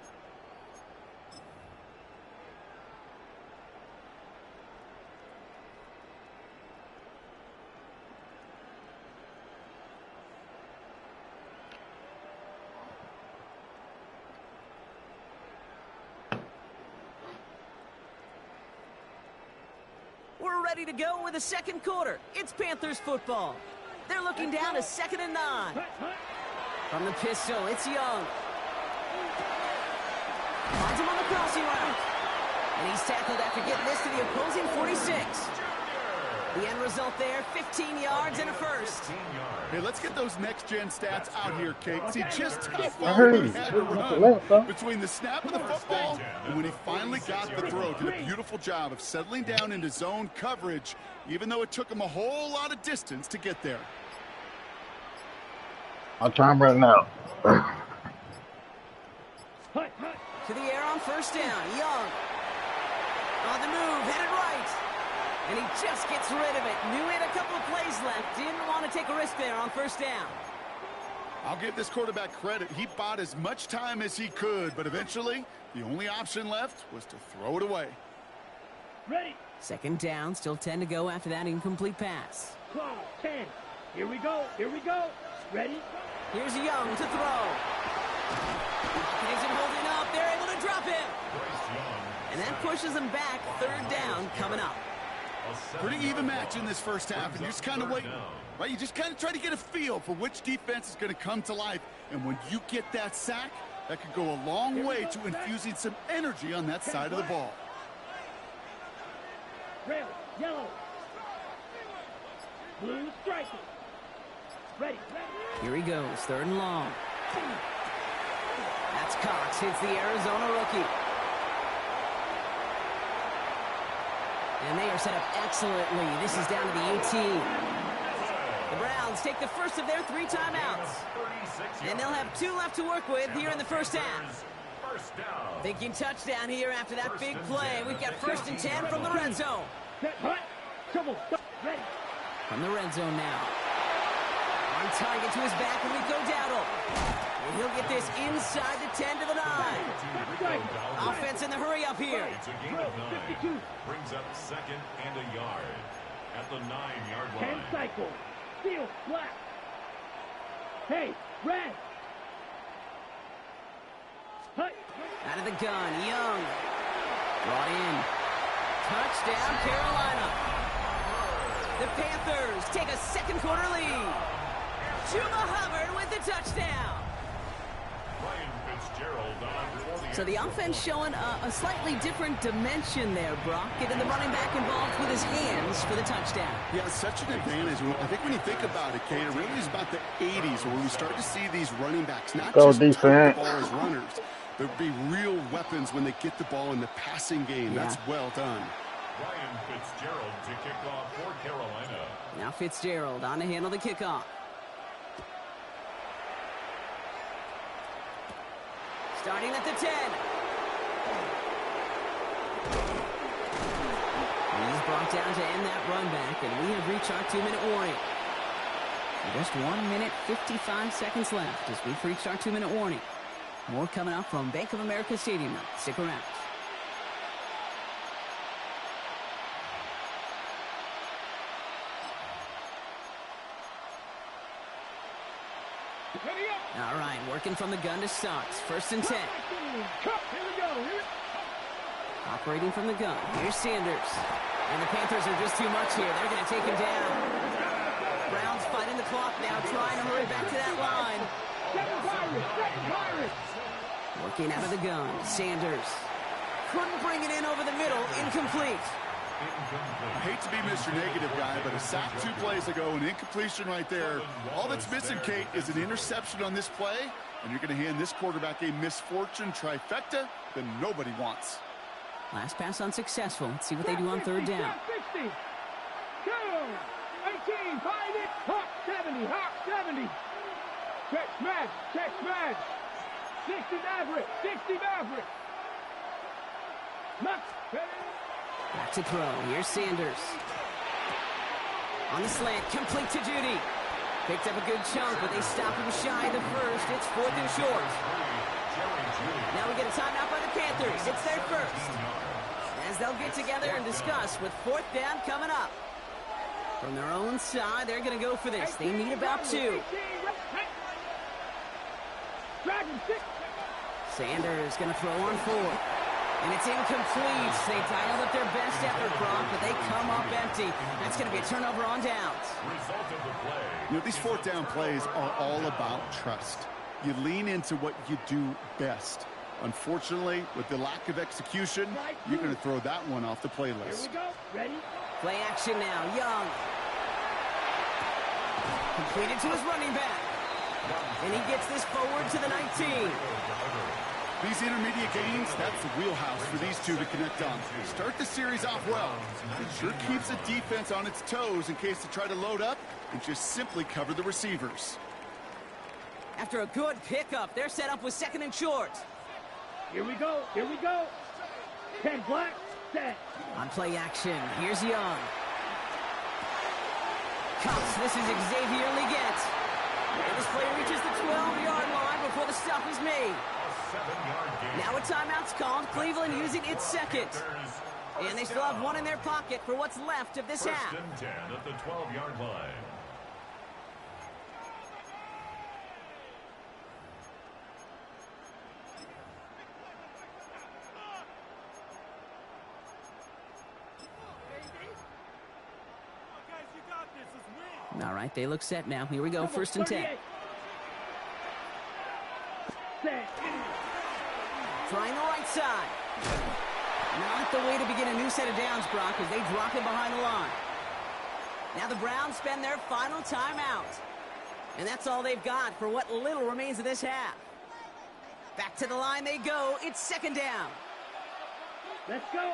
Speaker 7: We're ready to go with the second quarter. It's Panthers football. They're looking down to 2nd and 9. From the pistol, it's Young. Finds him on the crossing route. And he's tackled after getting this to the opposing 46. The end result there, 15 yards and a first.
Speaker 8: Hey, let's get those next-gen stats out here, Kate. See just how far he had to run between the snap of the football and when he finally got the throw. Did a beautiful job of settling down into zone coverage, even though it took him a whole lot of distance to get there.
Speaker 5: I'll time right now.
Speaker 7: To the air on 1st down. Young. On the move, headed right. And he just gets rid of it. Knew he had a couple of plays left. Didn't want to take a risk there on 1st down.
Speaker 8: I'll give this quarterback credit. He bought as much time as he could, but eventually the only option left was to throw it away.
Speaker 4: Ready.
Speaker 7: 2nd down, still 10 to go after that incomplete pass.
Speaker 4: 10. Here we go. Here we go. Ready.
Speaker 7: Here's Young to throw. Pocket isn't holding up. They're able to drop him. And that pushes them back. 3rd down coming up.
Speaker 8: Pretty even match in this first half, and you're just kind of waiting. Right? You just kind of try to get a feel for which defense is going to come to life. And when you get that sack, that could go a long way to infusing some energy on that side of the ball.
Speaker 4: Red, yellow, blue striker. Ready.
Speaker 7: Here he goes, 3rd and long. That's Cox, hits the Arizona rookie. And they are set up excellently. This is down to the 18. The Browns take the first of their 3 timeouts. And they'll have 2 left to work with here in the first half. Thinking touchdown here after that big play. We've got 1st and 10 from the red zone. From the red zone now. On target to his back, and we go Dowdle. And he'll get this inside the 10 to the 9. Offense in the hurry up here.
Speaker 2: It's a gain of 9. Brings up 2nd and a yard at the 9-yard line.
Speaker 4: 10 cycle. Field flat. Hey, red.
Speaker 7: Out of the gun, Young. Brought in. Touchdown, Carolina. The Panthers take a second quarter lead. Chuba Hubbard with the touchdown. So the offense showing a slightly different dimension there, Brock. Getting the running back involved with his hands for the touchdown.
Speaker 8: Yeah, such an advantage. I think when you think about it, Kate, it really is about the 80s where we start to see these running backs not just take the ball as runners. There'll be real weapons when they get the ball in the passing game. Yeah. That's well done.
Speaker 2: Ryan Fitzgerald to kick off for Carolina.
Speaker 7: Now Fitzgerald on to handle the kickoff. Starting at the 10. He's brought down to end that run back, and we have reached our 2-minute warning. Just 1 minute, 55 seconds left as we've reached our 2-minute warning. More coming up from Bank of America Stadium. Stick around. All right, working from the gun to start. 1st and 10. Operating from the gun. Here's Sanders. And the Panthers are just too much here. They're going to take him down. Browns fighting the clock now, trying to hurry back to that line. Working out of the gun. Sanders. Couldn't bring it in over the middle. Incomplete.
Speaker 8: I hate to be Mr. Negative guy, but a sack 2 plays ago, an incompletion right there. All that's missing, Kate, is an interception on this play, and you're going to hand this quarterback a misfortune trifecta that nobody wants.
Speaker 7: Last pass unsuccessful. Let's see what they do on 3rd down.
Speaker 4: 60. 2, 18, 5, Hawk 70, Hawk 70. Check smash, check smash. 60 Maverick, 60 Maverick.
Speaker 7: Back to throw. Here's Sanders. On the slant, complete to Judy. Picked up a good chunk, but they stop him shy of the first. It's 4th and short. Now we get a timeout by the Panthers. It's their first. As they'll get together and discuss with 4th down coming up. From their own side, they're going to go for this. They need about 2. Sanders going to throw on 4. And it's incomplete. They dialed up their best effort, Brock, but they come up empty. That's going to be a turnover on downs.
Speaker 8: You know, these 4th down plays are all about trust. You lean into what you do best. Unfortunately, with the lack of execution, you're going to throw that one off the playlist.
Speaker 4: Here we go. Ready?
Speaker 7: Play action now. Young. Completed to his running back. And he gets this forward to the 19.
Speaker 8: These intermediate gains, that's the wheelhouse for these two to connect on. Start the series off well. It sure keeps the defense on its toes in case they try to load up and just simply cover the receivers.
Speaker 7: After a good pickup, they're set up with 2nd and short.
Speaker 4: Here we go. Here we go. 10 black, set.
Speaker 7: On play action, here's Young. Cups, this is Xavier Leggett. And this play reaches the 12-yard line before the stop is made. Now a timeout's called. Cleveland using its 2nd. And they still have 1 in their pocket for what's left of this half.
Speaker 2: 1st and 10 at the 12-yard line.
Speaker 7: All right, they look set now. Here we go, 1st and 10. Trying the right side. Not the way to begin a new set of downs, Brock, as they drop it behind the line. Now the Browns spend their final timeout. And that's all they've got for what little remains of this half. Back to the line they go. It's 2nd down.
Speaker 4: Let's go.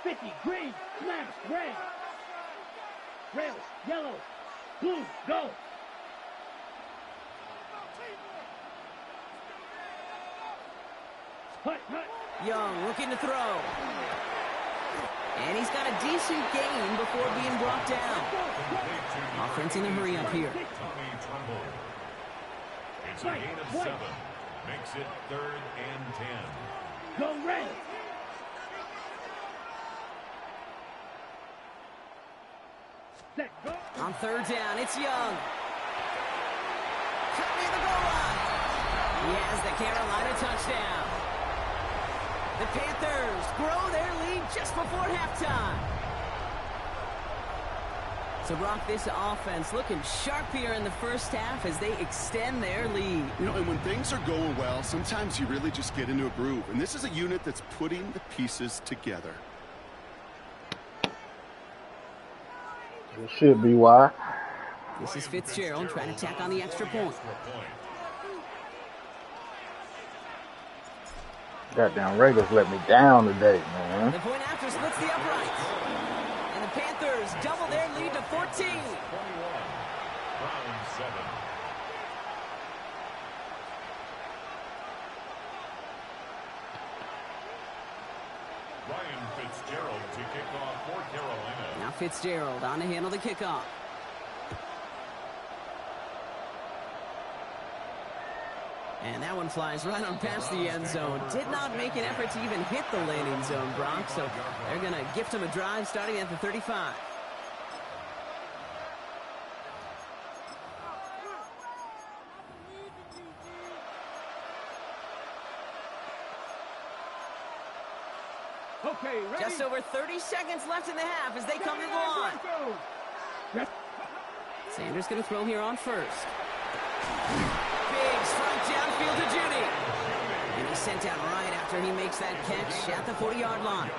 Speaker 4: 50, green, smash, red. Red, yellow, blue, go. Hut, hut.
Speaker 7: Young looking to throw. And he's got a decent gain before being brought down. Offense in a hurry up here.
Speaker 2: It's a gain of 7. Makes it 3rd and 10.
Speaker 4: Go red. Set, go.
Speaker 7: On 3rd down, it's Young. Cut near the goal line. He has the Carolina touchdown. The Panthers grow their lead just before halftime. So, Brock, this offense looking sharp here in the first half as they extend their lead.
Speaker 8: You know, and when things are going well, sometimes you really just get into a groove. And this is a unit that's putting the pieces together.
Speaker 5: It should be why.
Speaker 7: This is Fitzgerald trying to tack on the extra point.
Speaker 5: Goddamn Raiders let me down today, man.
Speaker 7: The point after splits the uprights. And the Panthers double their lead to 14.
Speaker 2: 21. Round 7. Fitzgerald to kick off for Carolina.
Speaker 7: Now Fitzgerald on to handle the kickoff. And that one flies right on past the end zone. Did not make an effort to even hit the landing zone, Brock. So they're going to gift him a drive starting at the 35.
Speaker 4: Okay, ready?
Speaker 7: Just over 30 seconds left in the half as they come to the line. Sanders going to throw here on first. Big strike downfield to Judy. And he's sent down right after he makes that catch at the 40-yard line.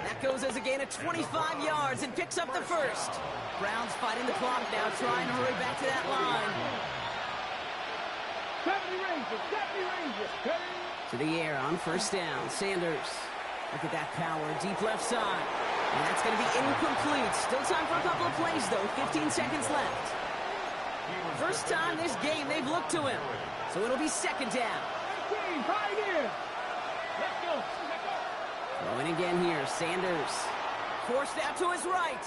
Speaker 7: That goes as a gain of 25 yards and picks up the first. Browns fighting the clock now, trying to hurry back to that line.
Speaker 4: 70 Rangers.
Speaker 7: To the air on first down. Sanders. Look at that power, deep left side. And that's going to be incomplete. Still time for a couple of plays, though. 15 seconds left. First time this game they've looked to him. So it'll be second down.
Speaker 4: Let's go.
Speaker 7: Throwing again here. Sanders. Forced out to his right.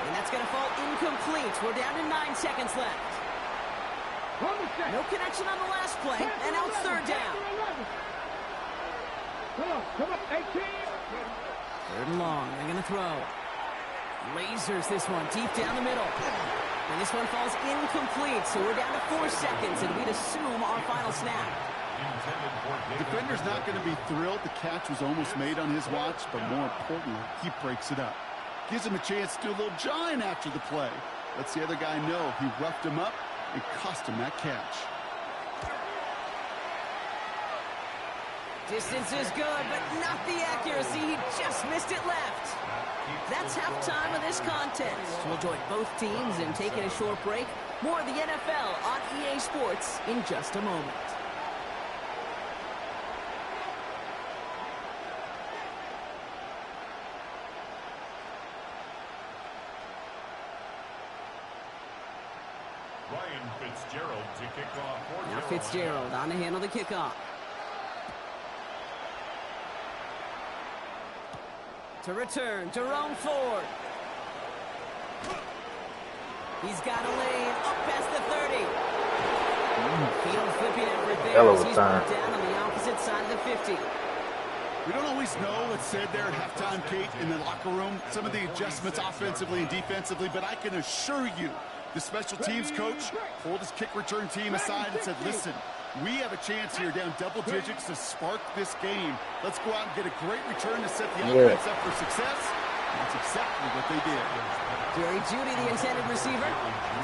Speaker 7: And that's going to fall incomplete. We're down to 9 seconds left. No connection on the last play. And now it's third down.
Speaker 4: Come on, 18.
Speaker 7: Third and long. They're going to throw. Lasers this one deep down the middle. And this one falls incomplete, so we're down to 4 seconds, and we'd assume our final snap.
Speaker 8: The defender's not going to be thrilled. The catch was almost made on his watch, but more importantly, he breaks it up. Gives him a chance to do a little jawing after the play. Lets the other guy know he roughed him up and cost him that catch.
Speaker 7: Distance is good, but not the accuracy. He just missed it left. That's halftime of this contest. We'll join both teams in taking a short break. More of the NFL on EA Sports in just a moment.
Speaker 2: Ryan Fitzgerald to kick off for
Speaker 7: Now
Speaker 2: Carolina.
Speaker 7: Fitzgerald on to handle the kickoff. To return, Jerome Ford. He's got a lane up past the 30. Field flipping effort there as he's brought down on the opposite side of the 50.
Speaker 8: We don't always know what's said there at halftime, Kate, in the locker room. Some of the adjustments offensively and defensively, but I can assure you the special teams coach pulled his kick return team aside and said, listen, we have a chance here down double digits to spark this game. Let's go out and get a great return to set the offense up for success. And that's exactly what they did.
Speaker 7: Jerry Judy, the intended receiver.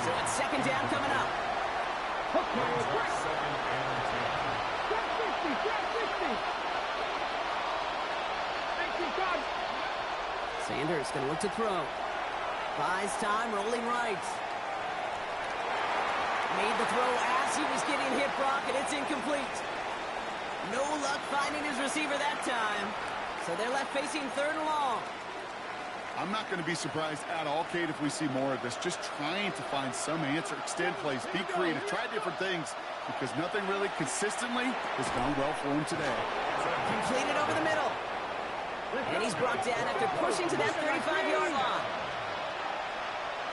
Speaker 7: So it's second down coming up. Sanders going to look to throw. Buys time, rolling right. Made the throw as he was getting hit, Brock, and it's incomplete. No luck finding his receiver that time. So they're left facing third and long.
Speaker 8: I'm not going to be surprised at all, Kate, if we see more of this. Just trying to find some answer, extend plays, be creative, try different things, because nothing really consistently has gone well for him today.
Speaker 7: Completed over the middle. And he's brought down after pushing to that 35-yard line.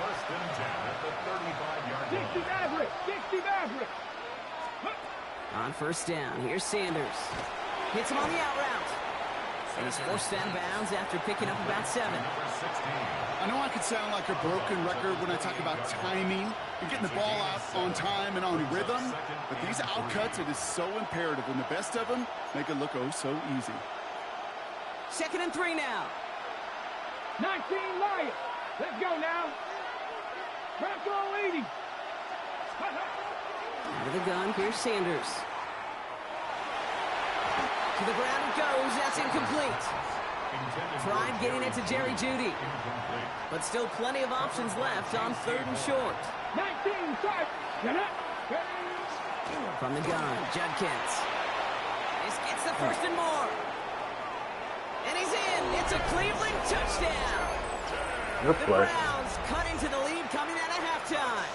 Speaker 2: First and 10 at the 35-yard line.
Speaker 4: 60 Maverick.
Speaker 7: On first down, here's Sanders. Hits him on the out route. And he's forced out of bounds after picking up about 7.
Speaker 8: I know I could sound like a broken record when I talk about timing and getting the ball out on time and on rhythm, but these outcuts, it is so imperative, and the best of them make it look oh so easy.
Speaker 7: Second and 3 now.
Speaker 4: 19 Lions. Let's go now. Bronco 80.
Speaker 7: Out of the gun, here's Sanders. To the ground it goes. That's incomplete. Tried getting it to Jerry Judy. But still plenty of options left on third and short.
Speaker 4: 19 start.
Speaker 7: From the gun, Judkins. This gets the first and more. And he's in. It's a Cleveland touchdown.
Speaker 5: Good
Speaker 7: The
Speaker 5: play.
Speaker 7: Browns cut into the lead coming out of halftime.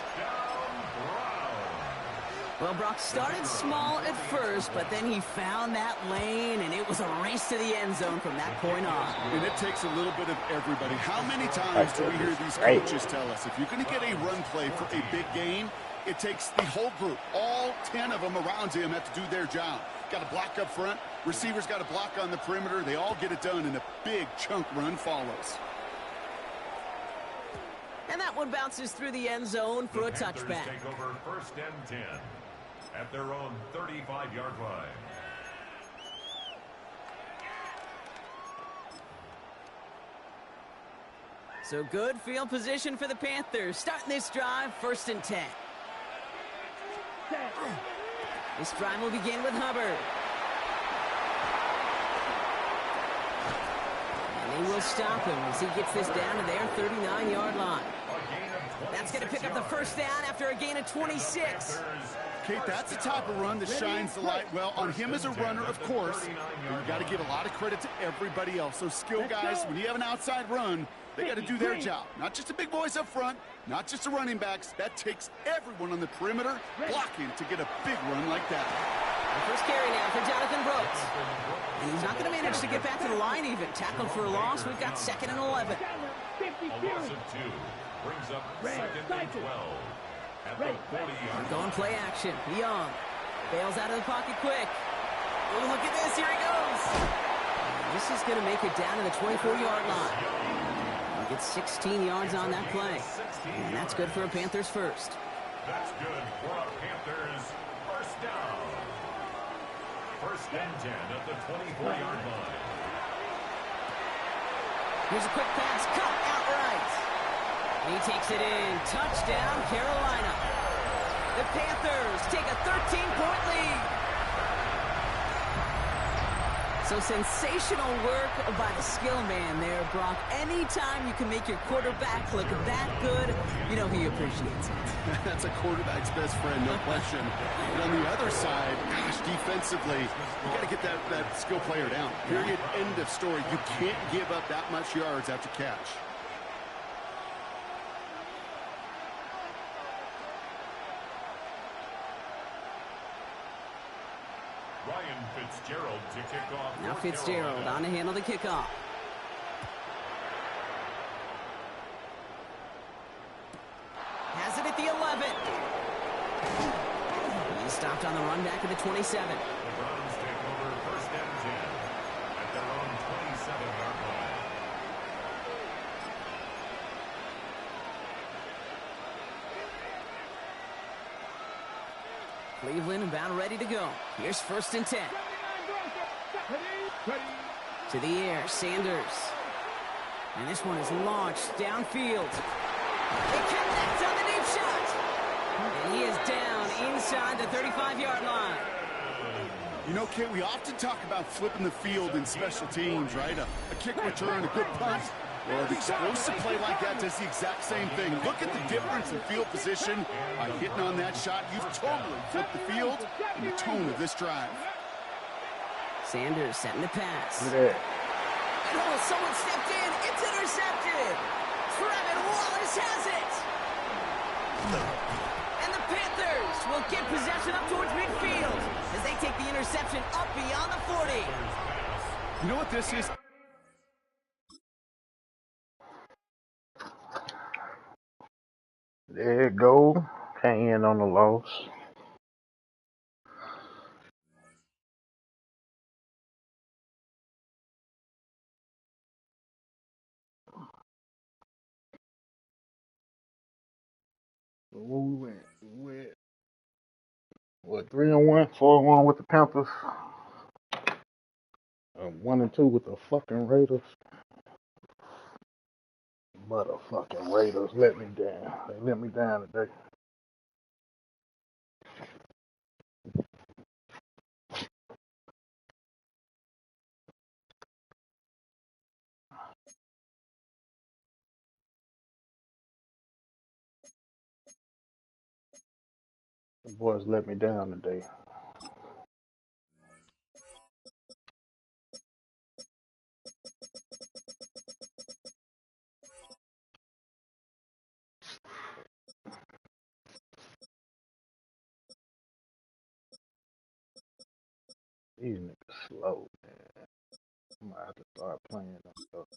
Speaker 7: Well, Brock started small at first, but then he found that lane, and it was a race to the end zone from that point on.
Speaker 8: And it takes a little bit of everybody. How many times do we hear these coaches tell us, if you're going to get a run play for a big gain, it takes the whole group, all 10 of them around him have to do their job. Got to block up front. Receivers got to block on the perimeter. They all get it done, and a big chunk run follows.
Speaker 7: And that one bounces through the end zone for a touchback.
Speaker 2: Take over 1st and 10 at their own 35-yard line.
Speaker 7: So good field position for the Panthers. Starting this drive, 1st and 10. This drive will begin with Hubbard. And they will stop him as he gets this down to their 39-yard line. That's going to pick up the 1st down after a gain of 26.
Speaker 8: Kate, that's the type of run that shines the light well on him as a runner, of course. But you got to give a lot of credit to everybody else. Those skill guys, when you have an outside run, they got to do their job. Not just the big boys up front, not just the running backs. That takes everyone on the perimeter blocking to get a big run like that.
Speaker 7: The first carry now for Jonathan Brooks. And he's not going to manage to get back to the line even. Tackled for a loss. We've got 2nd and 11.
Speaker 2: A loss of 2 brings up 2nd and 12 at the 40-yard line.
Speaker 7: Going play action. Young bails out of the pocket quick. Oh, look at this. Here he goes. This is going to make it down to the 24-yard line. He gets 16 yards on that play. And that's good for a Panthers first.
Speaker 2: That's good for a Panthers 1st down. 1st and 10 at the 24-yard line.
Speaker 7: Here's a quick pass. Cut outright. He takes it in. Touchdown, Carolina. The Panthers take a 13-point lead. So sensational work by the skill man there, Brock. Anytime you can make your quarterback look that good, you know he appreciates it.
Speaker 8: That's a quarterback's best friend, no question. But on the other side, gosh, defensively, you got to get that skill player down. Period, end of story. You can't give up that much yards after catch.
Speaker 2: Ryan Fitzgerald to kick off.
Speaker 7: Now Fitzgerald on to handle the kickoff. Has it at the 11. He's stopped on the run back at the 27.
Speaker 2: The Browns take over 1st and 10 at their own 27-yard line.
Speaker 7: Cleveland about ready to go. Here's 1st and 10. To the air, Sanders. And this one is launched downfield. It connects on the deep shot. And he is down inside the 35-yard line.
Speaker 8: You know, Kate, we often talk about flipping the field in special teams, right? A kick return, a good punt. Well, an explosive play like that does the exact same thing. Look at the difference in field position. By hitting on that shot, you've totally flipped the field and the tone of this drive.
Speaker 7: Sanders setting the pass.
Speaker 5: Yeah.
Speaker 7: And oh, someone stepped in. It's intercepted. Trevin Wallace has it. And the Panthers will get possession up towards midfield as they take the interception up beyond the 40.
Speaker 8: You know what this is?
Speaker 5: There it goes. Can't end on the loss. We went what, 3-1, 4-1 with the Panthers, 1-2 with the fucking Raiders. Motherfucking Raiders let me down. They let me down today. The boys let me down today. These niggas slow, man. I'm gonna have to start playing them stuff.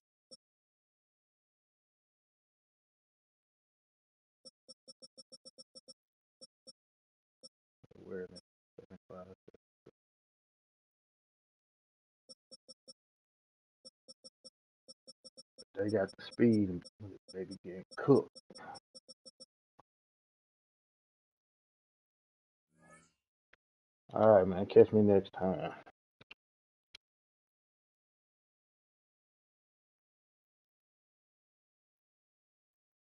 Speaker 5: Where they got the speed and they be getting cooked. All right, man. Catch me next time.